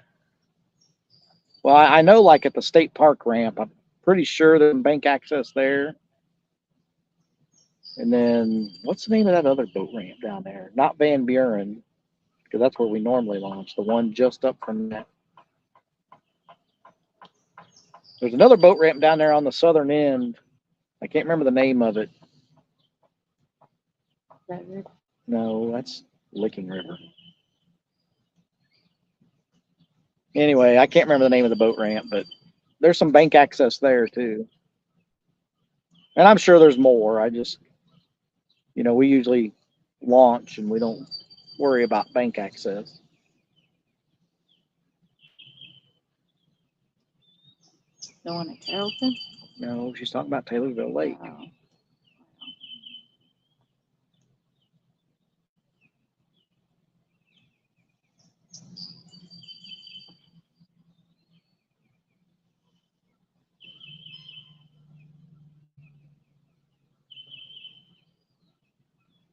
Well, I know, like at the state park ramp, I'm pretty sure there's bank access there. And then what's the name of that other boat ramp down there? Not Van Buren, because that's where we normally launch. The one just up from that. There's another boat ramp down there on the southern end. I can't remember the name of it. No, that's Licking River. Anyway, I can't remember the name of the boat ramp, but there's some bank access there too. And I'm sure there's more. I just, we usually launch and we don't worry about bank access. The one at Carrollton? No, she's talking about Taylorsville Lake. Oh.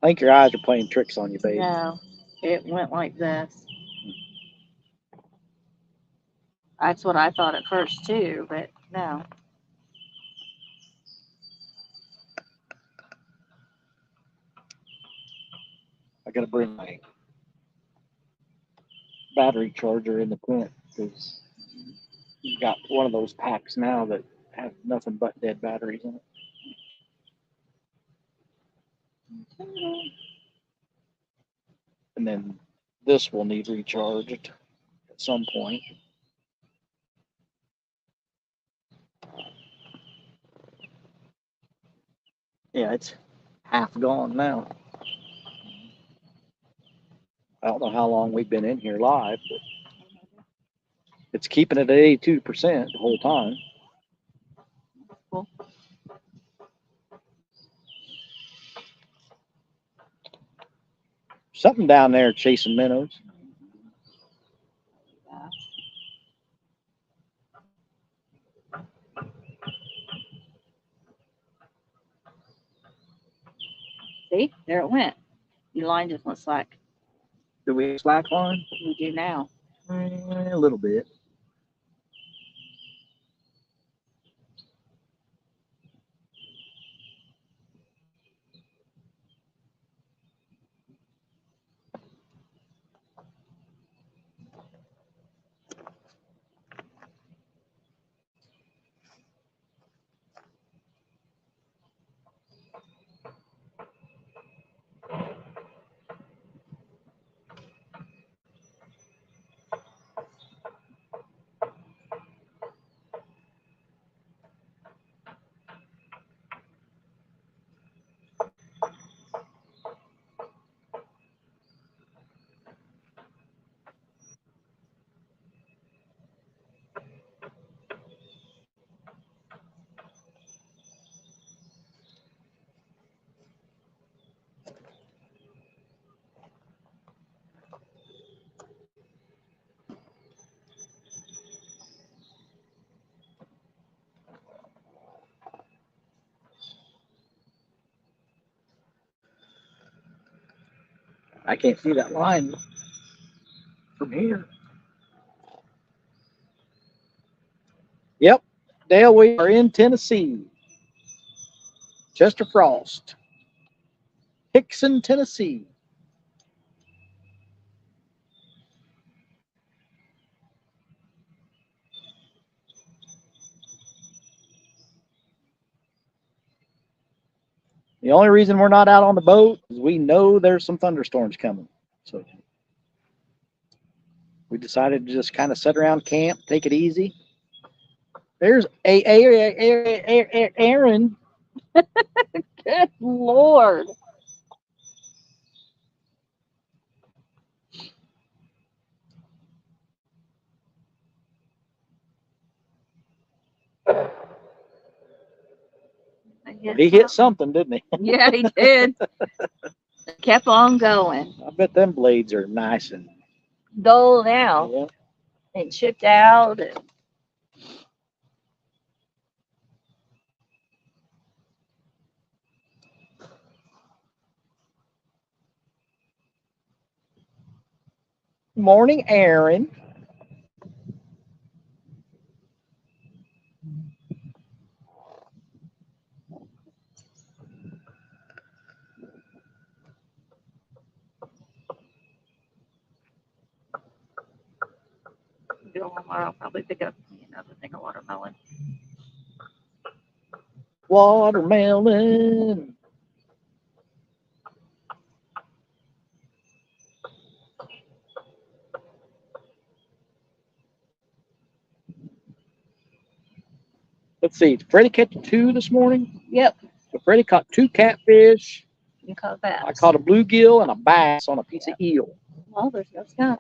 I think your eyes are playing tricks on you, babe. No, it went like this. That's what I thought at first too, but no. I gotta bring my battery charger in the tent because you got one of those packs now that have nothing but dead batteries in it. And then this will need recharged at some point. Yeah, it's half gone now. I don't know how long we've been in here live, but it's keeping it at 82% the whole time. Cool. Something down there chasing minnows. Yeah. See, there it went. Your line just went slack. Do we slack line? We do now. A little bit. I can't see that line from here. Yep, Dale, we are in Tennessee. Chester Frost, Hickson, Tennessee. The only reason we're not out on the boat is we know there's some thunderstorms coming. So we decided to just kind of sit around camp, take it easy. There's Aaron. Good Lord. He hit something, didn't he? Yeah, he did. Kept on going. I bet them blades are nice and Dull now. yeah. And chipped out. And Morning, Aaron. I'll probably pick up another thing of watermelon. Watermelon. Let's see. Freddie catch 2 this morning. Yep. So Freddie caught 2 catfish. You caught bass. I caught a bluegill and a bass on a piece of eel. Well, there's no Scott.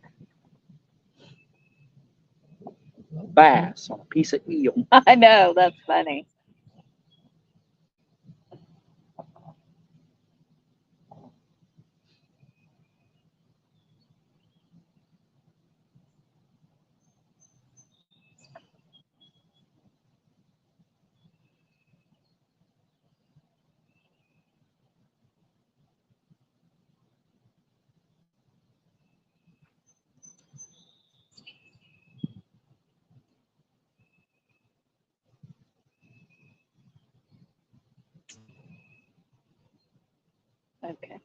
A bass on a piece of eel. I know, that's funny. Okay.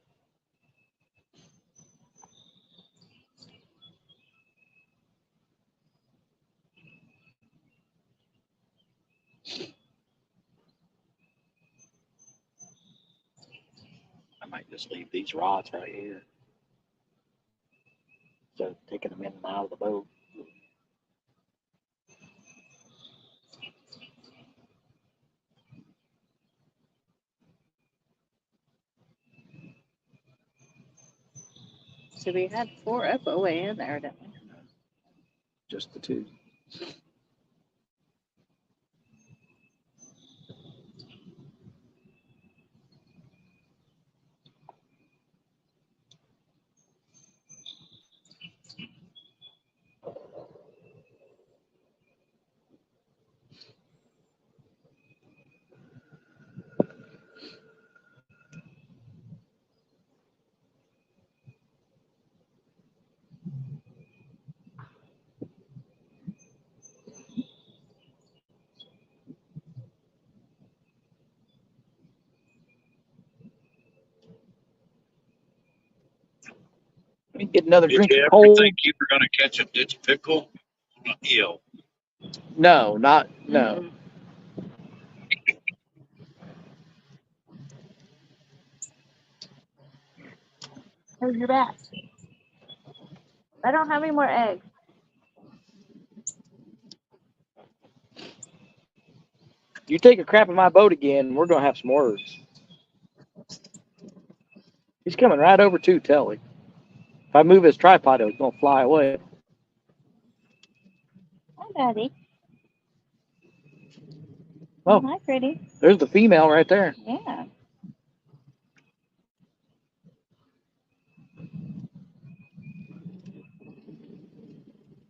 I might just leave these rods right here. So taking them in and out of the boat. So we had 4 FOA in there, didn't we? Just the 2. Let me get another Did drink you of ever cold. think you were going to catch a ditch pickle on an eel? No. Mm-mm. Where's your bass? I don't have any more eggs. You take a crap in my boat again, we're gonna have some words. He's coming right over to Telly. If I move his tripod, it's gonna fly away. Hi, Daddy. Oh. Hi, pretty. There's the female right there. Yeah.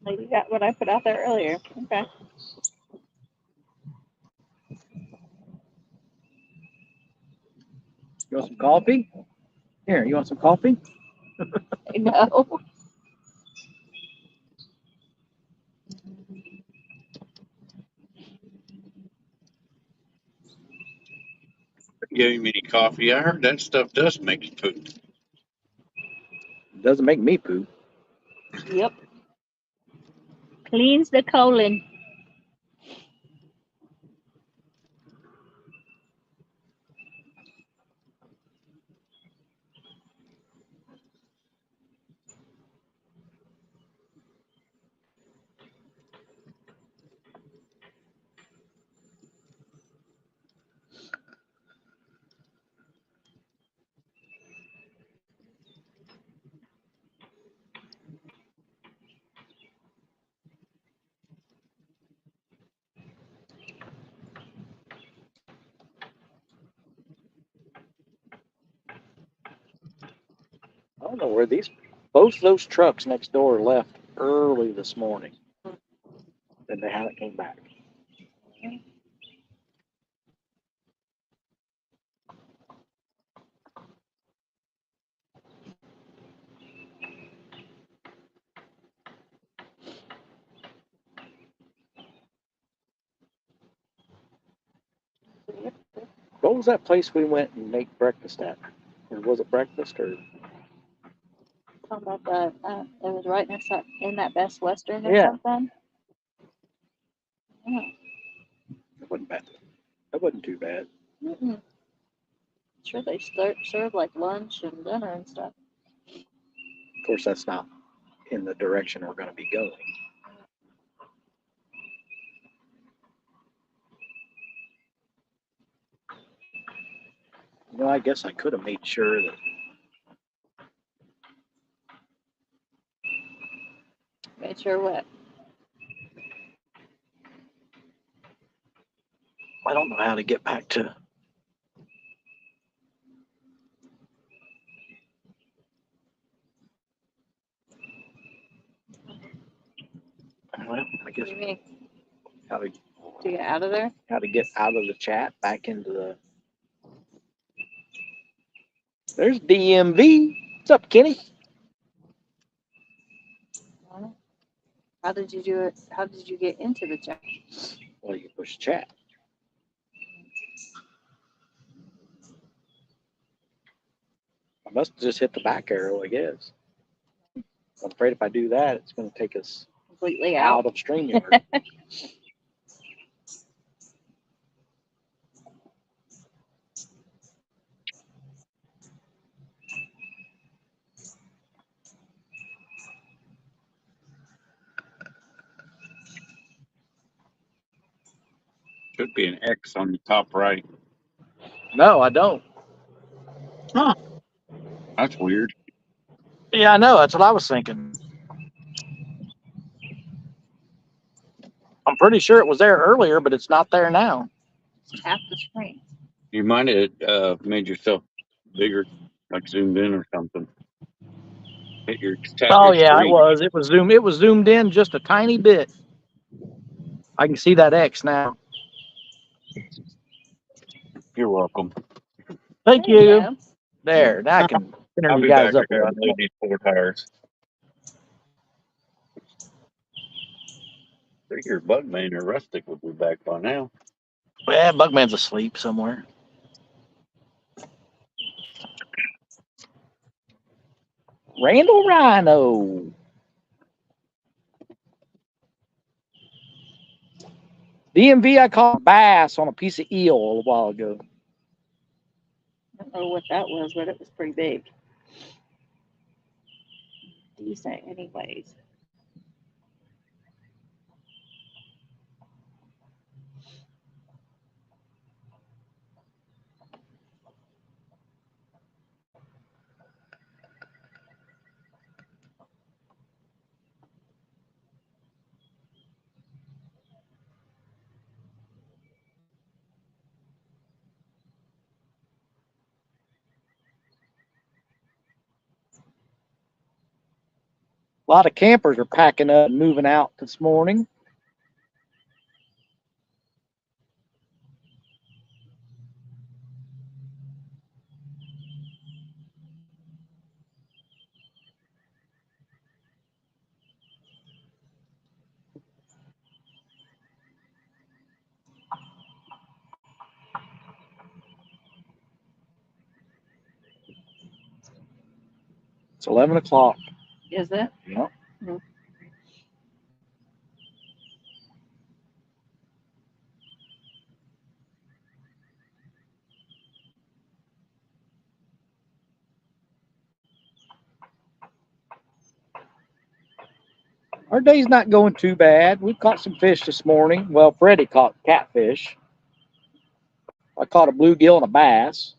Like you got what I put out there earlier. Okay. You want some coffee? Here, you want some coffee? No. Give him any coffee. I heard that stuff does make you poop. It doesn't make me poop. Yep. Cleans the colon. I don't know where both those trucks next door left early this morning. And they haven't came back. What was that place we went and make breakfast at? Or was it breakfast or? Talking about the, it was right in that Best Western or Yeah. something. Yeah. It wasn't bad. That wasn't too bad. Mm-mm. Sure, they serve like lunch and dinner and stuff. Of course, that's not in the direction we're going to be going. Well, I guess I could have made sure that Made sure what? I don't know how to get back to. Well, I What guess do you mean? how to To get out of there? get out of the chat back into the. There's DMV. What's up, Kenny? How did you do it? How did you get into the chat? Well, you push chat. I must just hit the back arrow, I guess. I'm afraid if I do that, it's going to take us Completely out out. of StreamYard. Should be an X on the top right. No, I don't. Huh. That's weird. Yeah, I know. That's what I was thinking. I'm pretty sure it was there earlier, but it's not there now. Tap the screen. You might have made yourself bigger, like zoomed in or something. Tap Oh your yeah, it screen. was. It was zoomed. It was zoomed in just a tiny bit. I can see that X now. You're welcome. Thank There you you. go. There. Now I can I'll enter you be guys back. up I there. gotta load these 4 tires. I think your Bugman or Rustic will be back by now. Well, Bugman's asleep somewhere. Randall Rhino. DMV, I caught bass on a piece of eel a while ago. I don't know what that was, but it was pretty big. Decent, anyways. A lot of campers are packing up and moving out this morning. It's 11 o'clock. Is it? Yep. Mhm. Our day's not going too bad. We caught some fish this morning. Well, Freddie caught catfish. I caught a bluegill and a bass.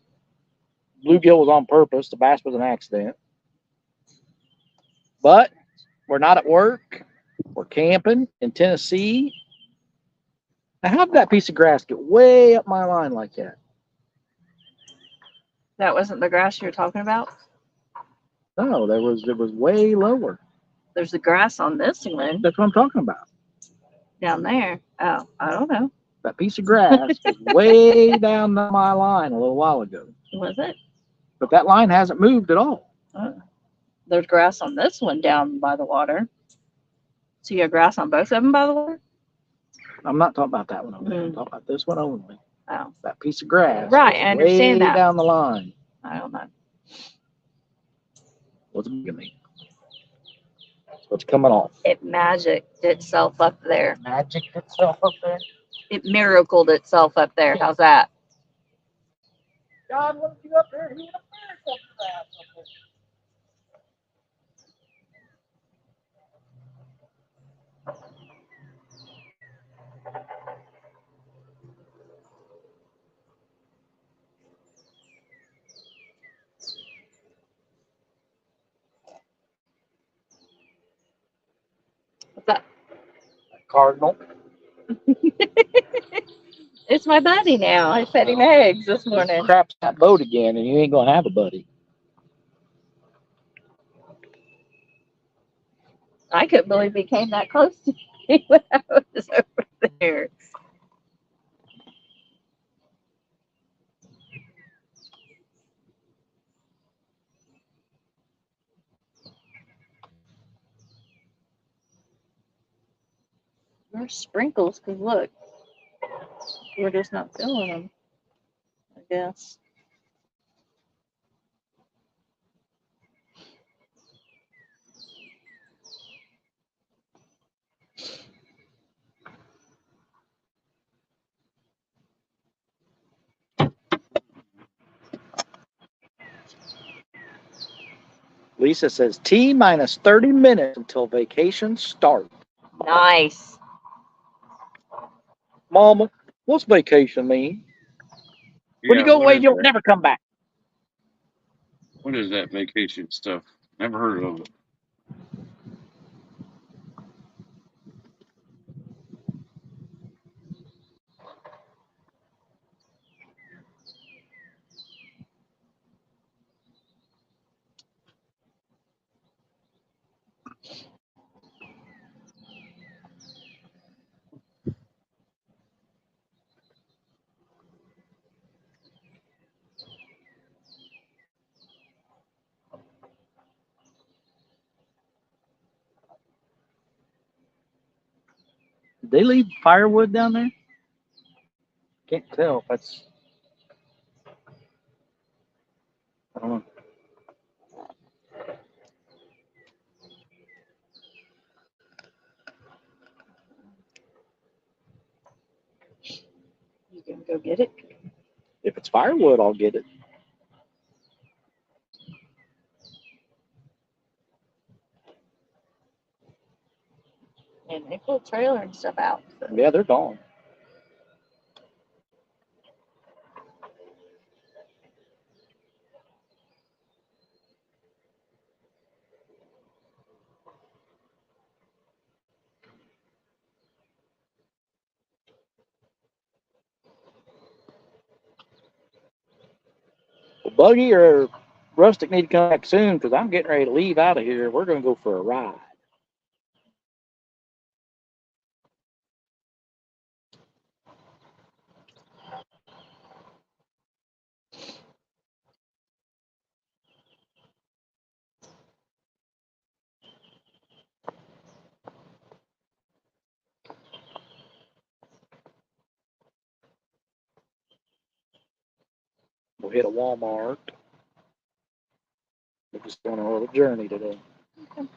Bluegill was on purpose. The bass was an accident. But we're not at work. We're camping in Tennessee. Now, how did that piece of grass get way up my line like that? That wasn't the grass you were talking about? No, it was way lower. There's the grass on this one That's what I'm talking about. down there. Oh, I don't know. That piece of grass was way down my line a little while ago. Was it? But that line hasn't moved at all. There's grass on this one down by the water. So you have grass on both of them by the water? I'm not talking about that one over there. I'm talking about this one only. Oh. That piece of grass. Right, I understand way that. down the line. I don't know. What's me? What's coming off? It magicked itself up there. Magic itself up there. It miracled itself up there. How's that? God wanted you up there, he would have married your ass up there. What's up? Cardinal. It's my buddy now. I fed him eggs this morning. Craps that boat again, and you ain't gonna have a buddy. I couldn't believe he came that close to me when I was over there. There's sprinkles, because look, we're just not feeling them, I guess. Lisa says T minus 30 minutes until vacation starts. Nice. Mama, what's vacation mean? When you Yeah, go what away, is you'll that? never come back. What is that vacation stuff? Never heard of it. Did they leave firewood down there? Can't tell if that's. I don't know. You can go get it. If it's firewood, I'll get it. And they pull trailer and stuff out. So. Yeah, they're gone. Well, Buggy or Rustic need to come back soon because I'm getting ready to leave out of here. We're going to go for a ride. We'll hit a Walmart. We're just going on a little journey today. Okay.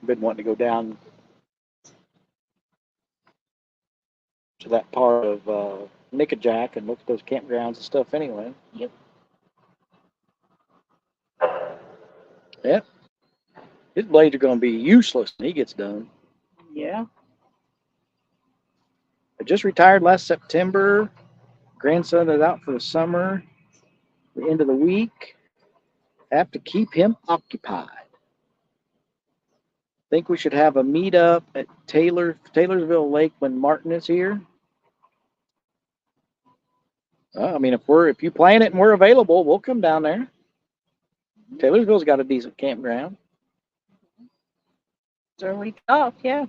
Been wanting to go down to that part of Nickajack and look at those campgrounds and stuff anyway. Yep. Yep. His blades are going to be useless when he gets done. Yeah. I just retired last September. Grandson is out for the summer. The end of the week. Have to keep him occupied. Think we should have a meetup at Taylorsville Lake when Martin is here. I mean, if you plan it and we're available, we'll come down there. Taylorsville's got a decent campground. It's our week off, yeah.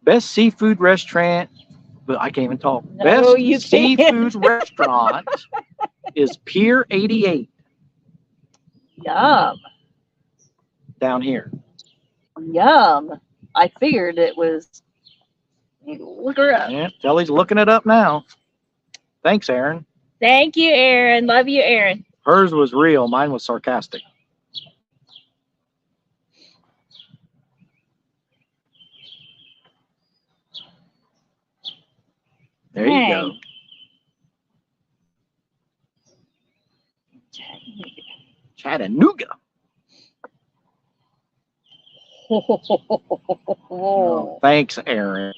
Best seafood restaurant, but I can't even talk. No, Best you seafood can't. restaurant is Pier 88. Yum. down here. Yum. I figured it was. Look her up. Yeah, Kelly's looking it up now. Thanks, Aaron. Thank you, Aaron. Love you, Aaron. Hers was real. Mine was sarcastic. There you go. Chattanooga. Oh, thanks, Aaron.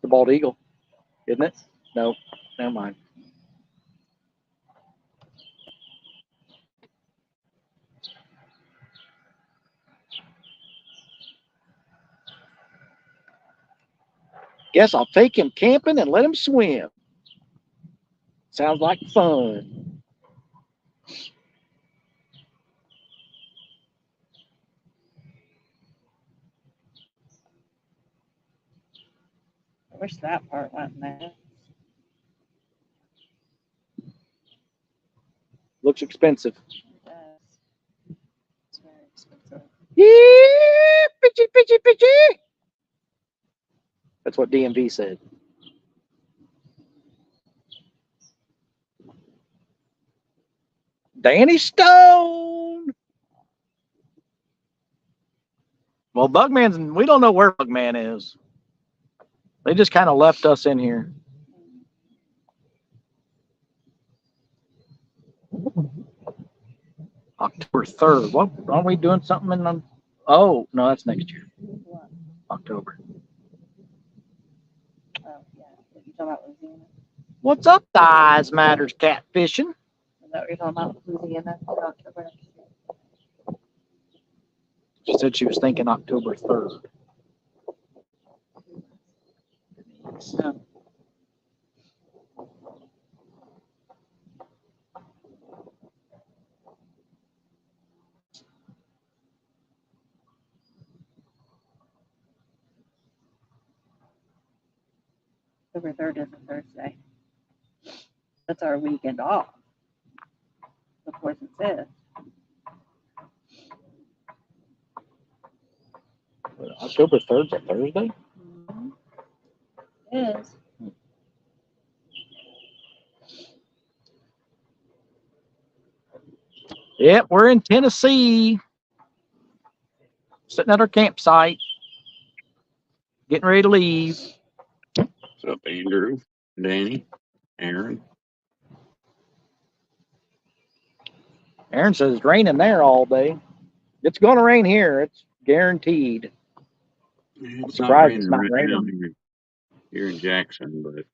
The bald eagle, isn't it? No, never mind. Guess I'll take him camping and let him swim. Sounds like fun. I wish that part went in there. Looks expensive. It does. It's very expensive. Yeah, pitchy, pitchy, pitchy. That's what DMV said. Danny Stone. Well, Bugman's, we don't know where Bugman is. They just kind of left us in here. October 3rd. What? Aren't we doing something in the... Oh, no, that's next year. What? October. Oh, yeah. What you talking about, Louisiana? What's up, Thighs Matters Catfishing? Is that what you're talking about, Louisiana? October next year. She said she was thinking October 3rd. No. October 3rd is a Thursday. That's our weekend off. The 4th and 5th. October 3rd's a Thursday? Mm-hmm. It is. Yep, we're in Tennessee. Sitting at our campsite. Getting ready to leave. What's up, Andrew, Danny, Aaron? Aaron says it's raining there all day. It's going to rain here. It's guaranteed. It's surprised not it's not raining right raining. now here in Jackson, but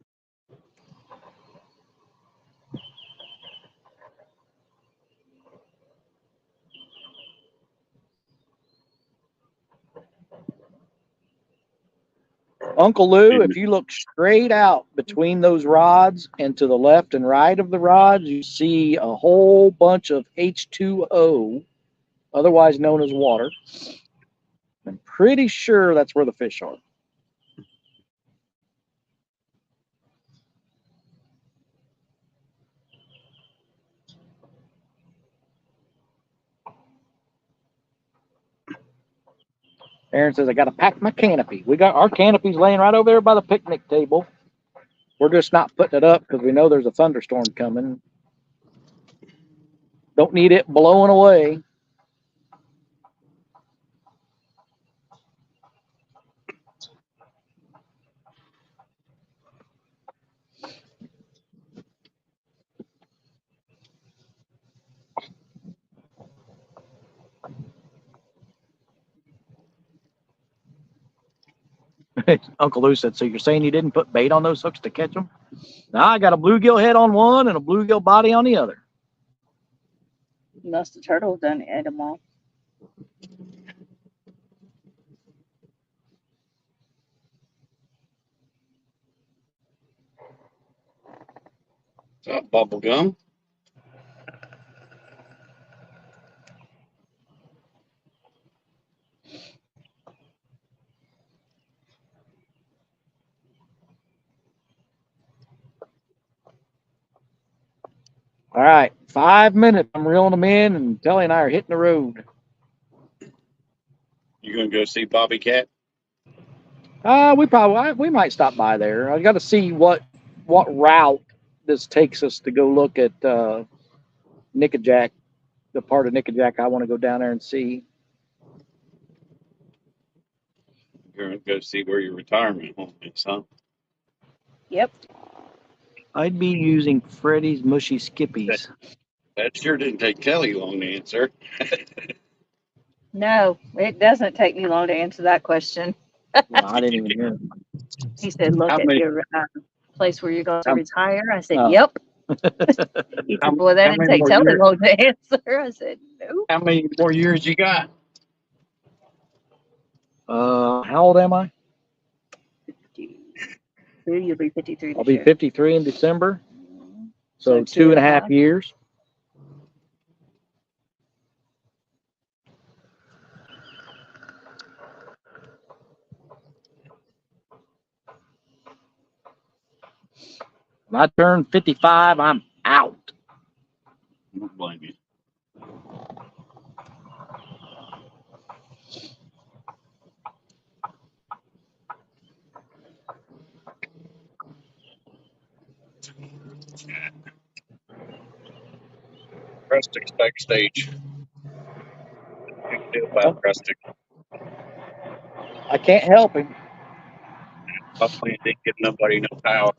Uncle Lou, if you look straight out between those rods and to the left and right of the rods, you see a whole bunch of H2O, otherwise known as water. I'm pretty sure that's where the fish are. Aaron says, I got to pack my canopy. We got our canopies laying right over there by the picnic table. We're just not putting it up because we know there's a thunderstorm coming. Don't need it blowing away. Uncle Lou said, so you're saying you didn't put bait on those hooks to catch them? Now I got a bluegill head on one and a bluegill body on the other. Most of the turtles done ate them all. what's up, bubble gum? All right, 5 minutes. I'm reeling them in, and Telly and I are hitting the road. You gonna go see Bobby Cat? We might stop by there. I got to see what route this takes us to go look at Nickajack, the part of Nickajack I want to go down there and see. You're gonna go see where your retirement home is, huh? Yep. I'd be using Freddy's Mushy Skippies. That sure didn't take Kelly long to answer. No, it doesn't take me long to answer that question. Well, I didn't even hear. He said, look How at many- your place where you're going to How- retire. I said, Oh. yep. He How- said, boy, that how didn't many take more Telly years? long to answer. I said, no. How many more years you got? How old am I? 52. You'll be 53 I'll this be year. 53 in December. So So 2.5 years. When I turn 55, I'm out. I don't blame you. Rustic's backstage. Big deal about Rustic. I can't help him. Hopefully he didn't give nobody no power.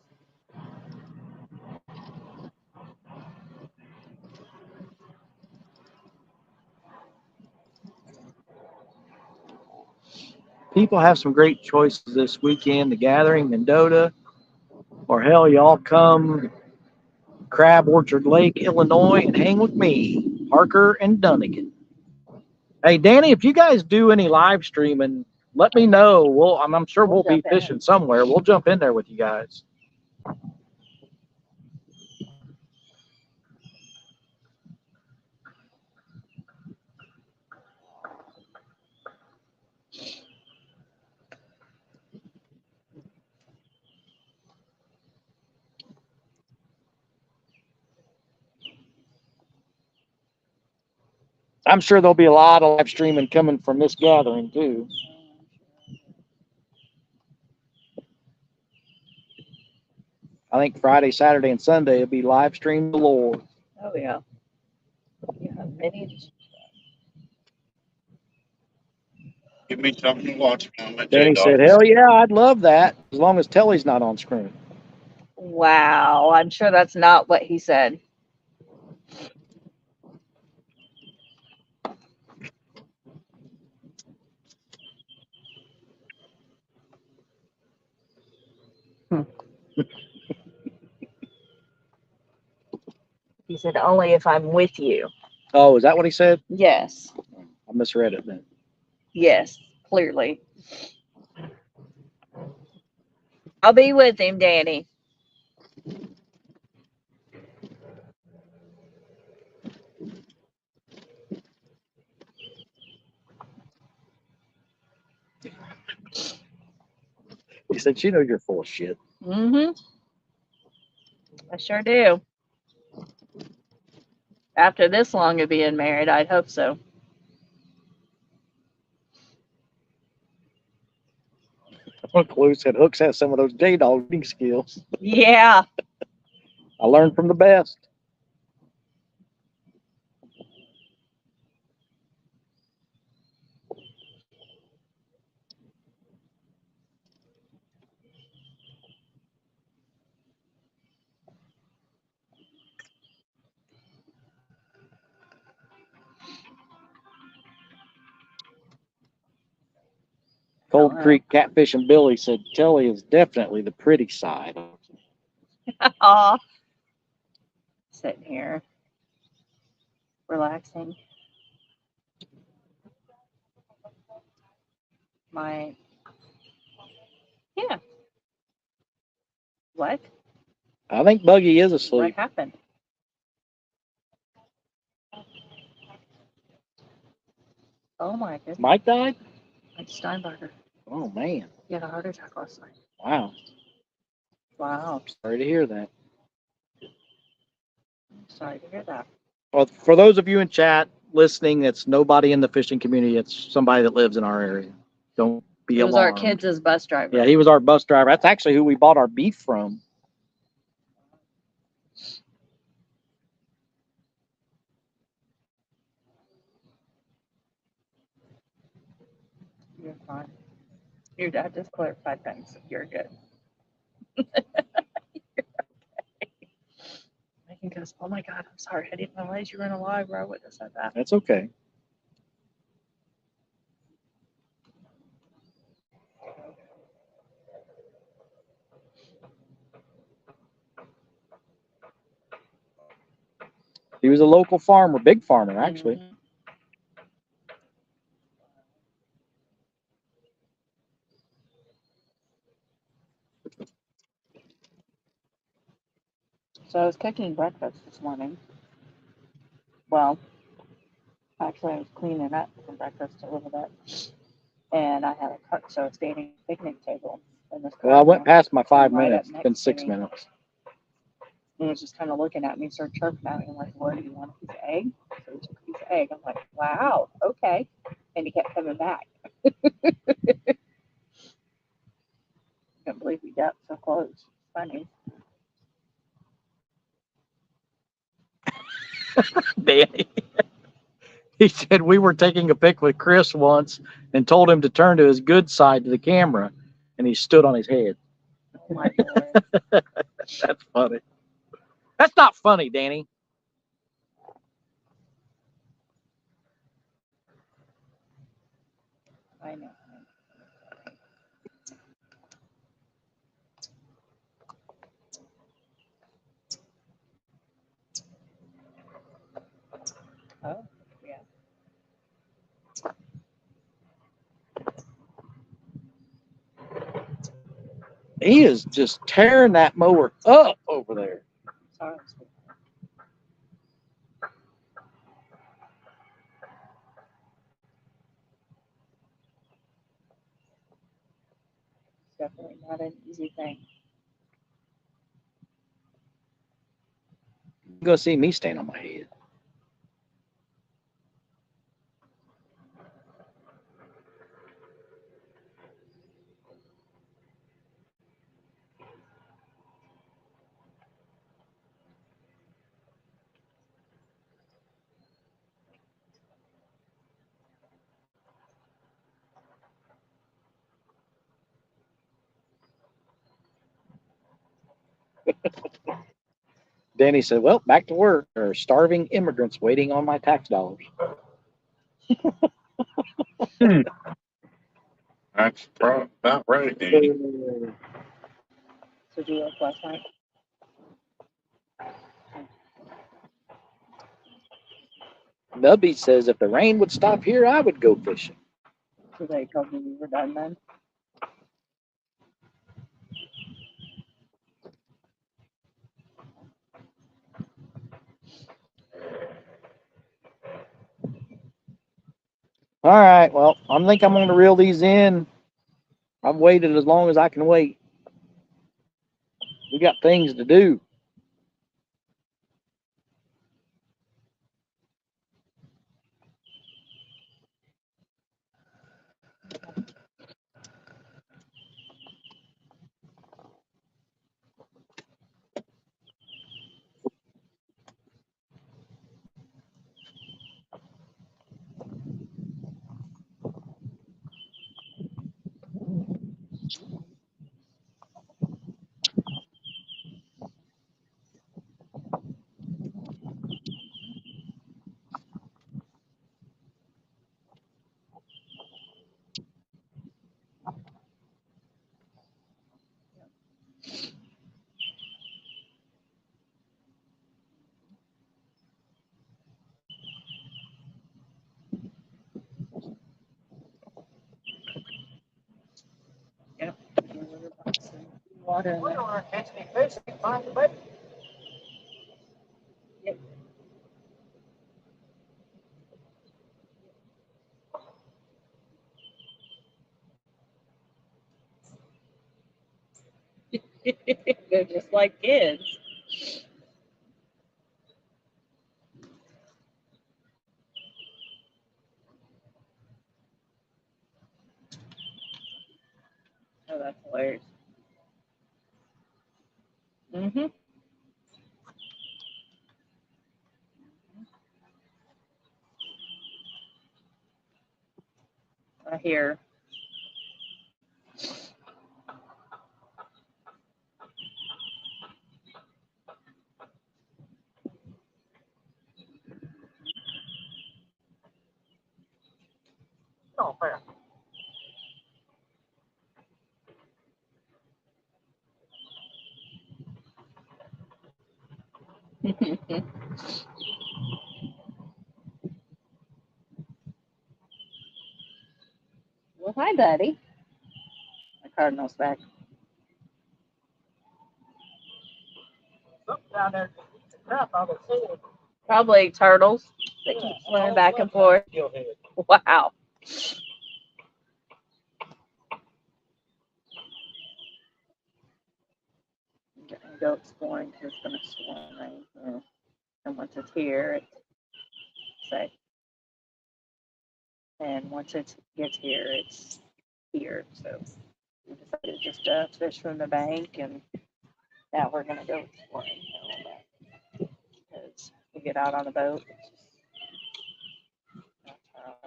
People have some great choices this weekend. The Gathering, Mendota, or hell, y'all come Crab Orchard Lake, Illinois, and hang with me, Parker and Dunnigan. Hey, Danny, if you guys do any live streaming, let me know. I'm sure we'll be jump in. fishing somewhere. We'll jump in there with you guys. I'm sure there'll be a lot of live streaming coming from this gathering too. I think Friday, Saturday, and Sunday will be live stream galore. Oh, yeah. Yeah, many. Give me something to watch on my Danny said, hell yeah, I'd love that, as long as Telly's not on screen. Wow. I'm sure that's not what he said. He said, only if I'm with you. Oh, is that what he said? Yes. I misread it then. Yes, clearly. I'll be with him, Danny. He said, she knows you're full of shit. Mm-hmm. I sure do. After this long of being married, I'd hope so. Clue said Hooks has some of those J-Dog eating skills. Yeah. I learned from the best. Cold Creek Catfishing Billy said Telly is definitely the pretty side. Aw. Sitting here. Relaxing. Yeah. What? I think Buggy is What asleep. happened? Oh my goodness. Mike died? Mike Steinbarger. Oh man. He had a heart attack last night. Wow. Wow. Sorry to hear that. Sorry to hear that. Well, for those of you in chat listening, it's nobody in the fishing community. It's somebody that lives in our area. Don't be It was our alarmed. kids' bus driver. Yeah, he was our bus driver. That's actually who we bought our beef from. You're fine. Your dad just clarified things. You're good. Megan goes, oh my God, I'm sorry. I didn't realize you were in a live where I wouldn't have said that. That's okay. He was a local farmer, big farmer, actually. Mhm. So I was cooking breakfast this morning. Well, actually, I was cleaning up from breakfast a little bit. And I had a cart, so I was standing at the picnic table in this Well, I went corner, past my 5 right minutes. up It's been next to 6 me. minutes. And was just kind of looking at me, started chirping at me. I'm like, what, do you want a piece of egg? So he took a piece of egg. I'm like, wow, okay. And he kept coming back. Can't believe we got so close. Funny. Danny. He said we were taking a pic with Chris once and told him to turn to his good side to the camera, and he stood on his head. Oh my Lord. That's funny. That's not funny, Danny. I know. Oh, yeah. He is just tearing that mower up over there. Sorry. It's definitely not an easy thing. You're gonna see me stand on my head. Danny said, well, back to work. There are starving immigrants waiting on my tax dollars. That's about right, Danny. So did you work last night? Nubby says if the rain would stop here, I would go fishing. So they told me you were done then? All right, well, I think I'm going to reel these in. I've waited as long as I can wait. We got things to do. Yep. Water in there. Yep. They're just like kids. Oh, that's hilarious. Mm-hmm. I hear. Oh, fair. Well, hi, buddy. The cardinal's back. Down there, crap out of the Probably turtles. They keep swimming back and forth. Wow. I'm gonna go exploring. It's gonna storm right here. And once it's here, it's safe. And once it gets here, it's here. So we decided just to fish from the bank, and now we're gonna go exploring because we get out on the boat. It's just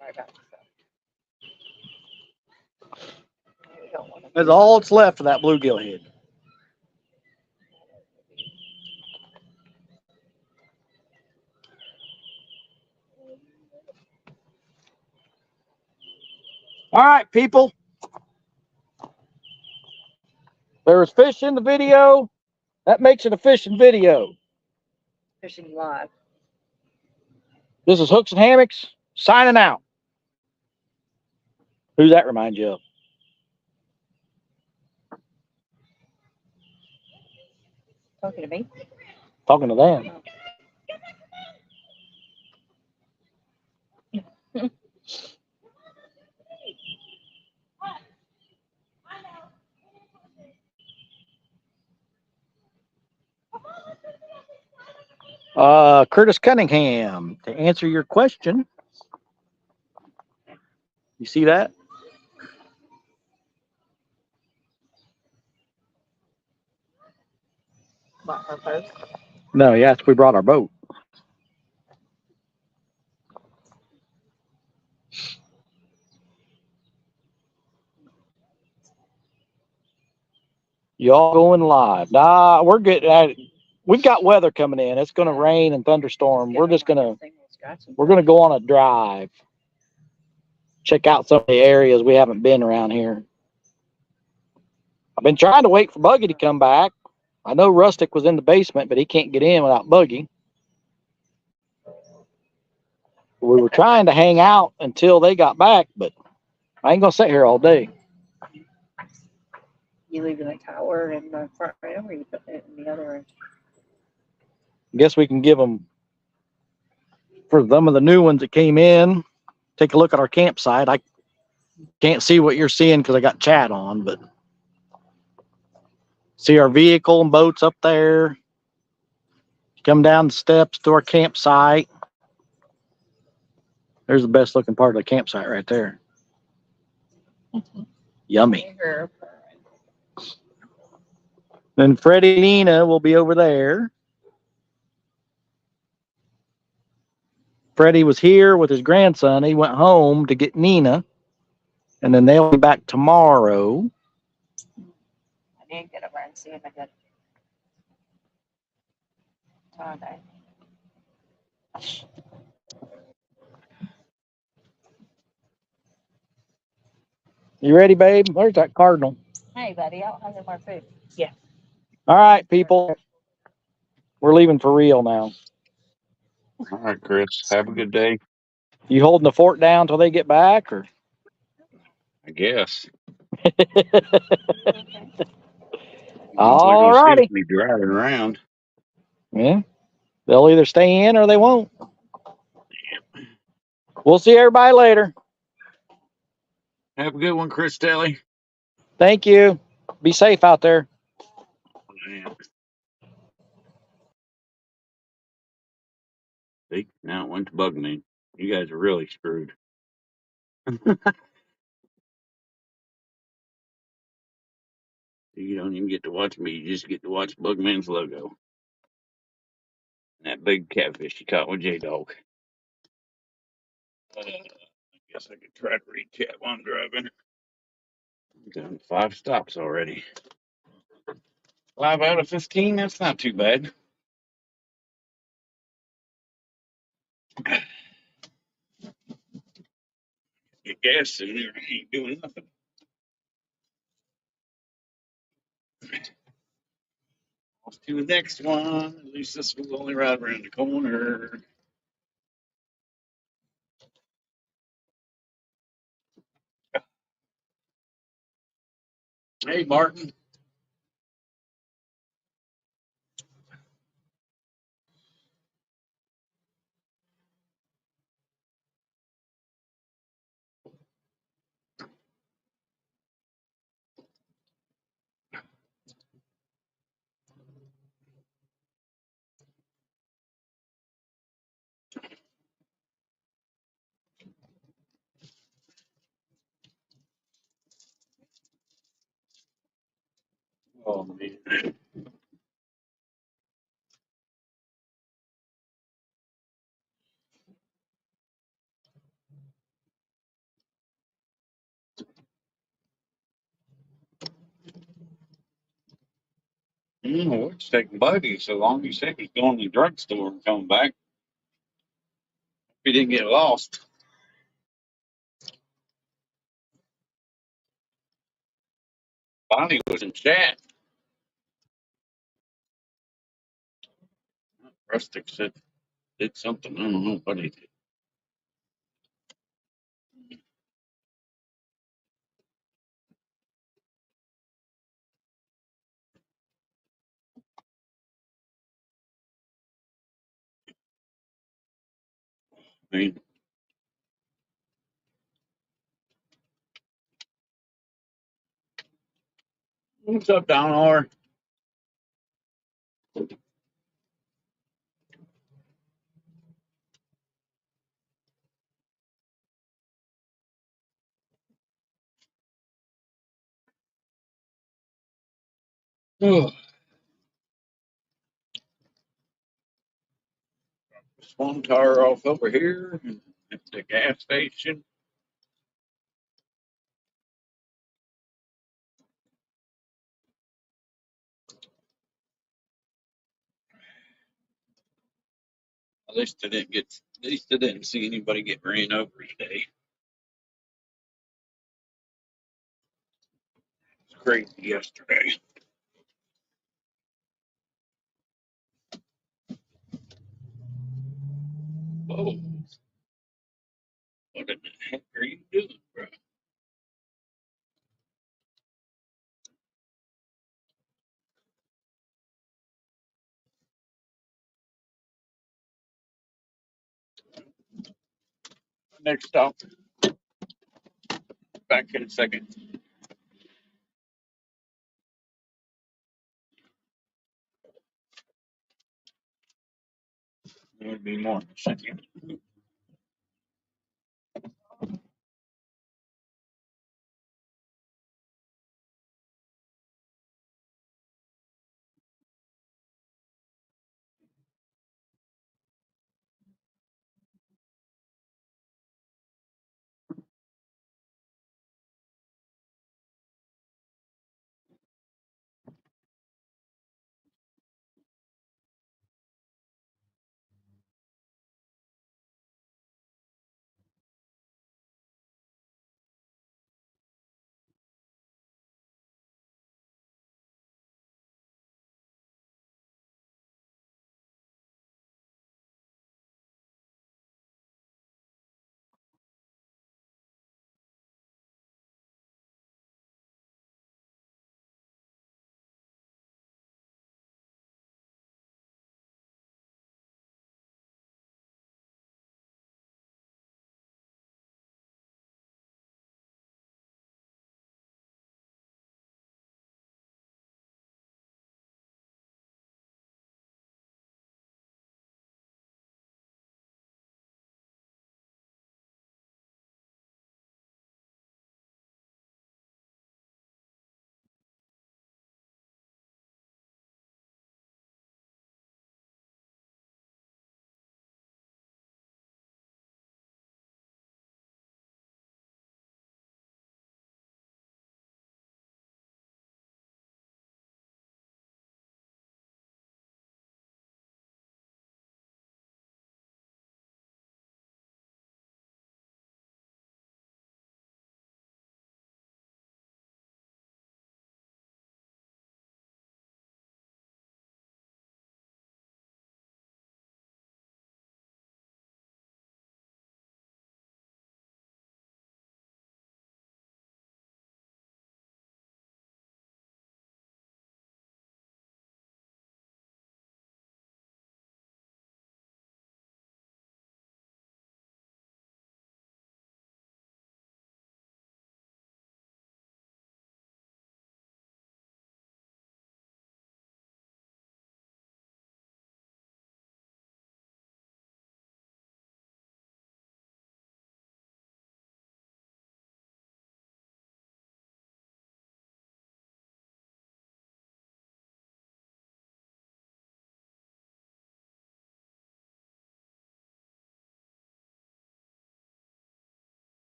right back. So we don't want to. That's all that's left of that bluegill head. All right, people. There was fish in the video. That makes it a fishing video. Fishing live. This is Hooks and Hammocks signing out. Who's that remind you of? Talking to me? Talking to them. Curtis Cunningham, to answer your question. You see that? About her boat. No, yes, we brought our boat. Y'all going live? Nah, we're getting. We've got weather coming in. It's going to rain and thunderstorm. We're gonna go on a drive. Check out some of the areas we haven't been around here. I've been trying to wait for Buggy to come back. I know Rustic was in the basement, but he can't get in without Buggy. We were trying to hang out until they got back, but I ain't gonna sit here all day. You leaving the tower in the front room, or you putting it in the other room? Guess we can give them, for some of the new ones that came in, take a look at our campsite. I can't see what you're seeing because I got chat on, but see our vehicle and boats up there. Come down the steps to our campsite. There's the best looking part of the campsite right there. Yummy. Then Freddie and Nina will be over there. Freddie was here with his grandson. He went home to get Nina, and then they'll be back tomorrow. I did get over and see him again. Sunday. You ready, babe? Where's that cardinal? Hey, buddy, I don't have any more food. Yeah. All right, people. We're leaving for real now. All right, Chris. Have a good day. You holding the fort down till they get back, or? I guess. All righty. Be driving around. Yeah. They'll either stay in or they won't. We'll see everybody later. Have a good one, Chris Daly. Thank you. Be safe out there. See, now it went to bug me. You guys are really screwed. You don't even get to watch me. You just get to watch Bugman's logo. And that big catfish you caught with J Dog. I guess I could try to read chat while I'm driving. Done 5 stops already. 5 out of 15. That's not too bad. Get gas sooner. I ain't doing nothing. Off to the next one. At least this was only right around the corner. Hey, Martin. Oh, man. What's taking Buddy so long? He said he was going to the drugstore and coming back. He didn't get lost. Bonnie was in chat. Rustic said did something. I don't know what he did. I mean, what's up, Downhor? Oh, one tire off over here at the gas station. At least I didn't get. At least I didn't see anybody get ran over today. It was crazy yesterday. Whoa! What in the heck are you doing, bro? Next stop. Back in a second. There would be more in a second.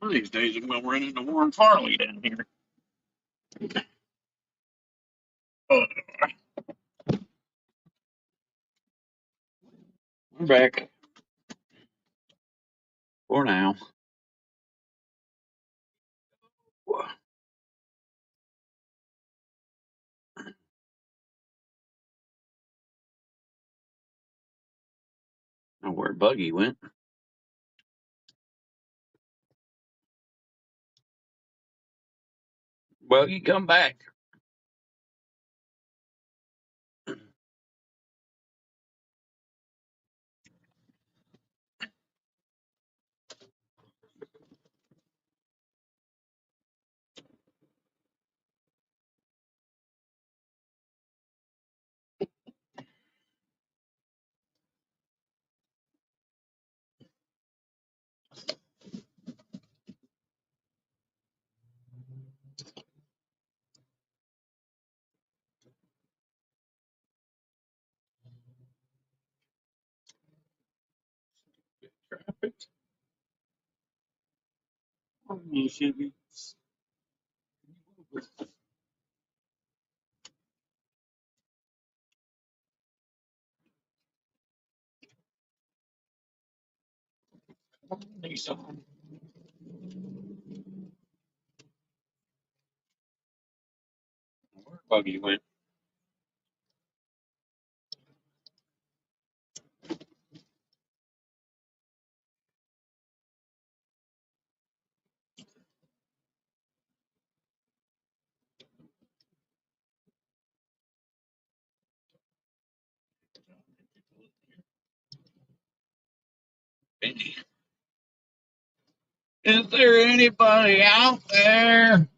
of these days I'm gonna run into Warren Farley down here. Oh, I'm back for now. Know where Buggy went. Buggy, come back. Traffic. You should be. Lisa. Where Buggy went. Benny. Is there anybody out there?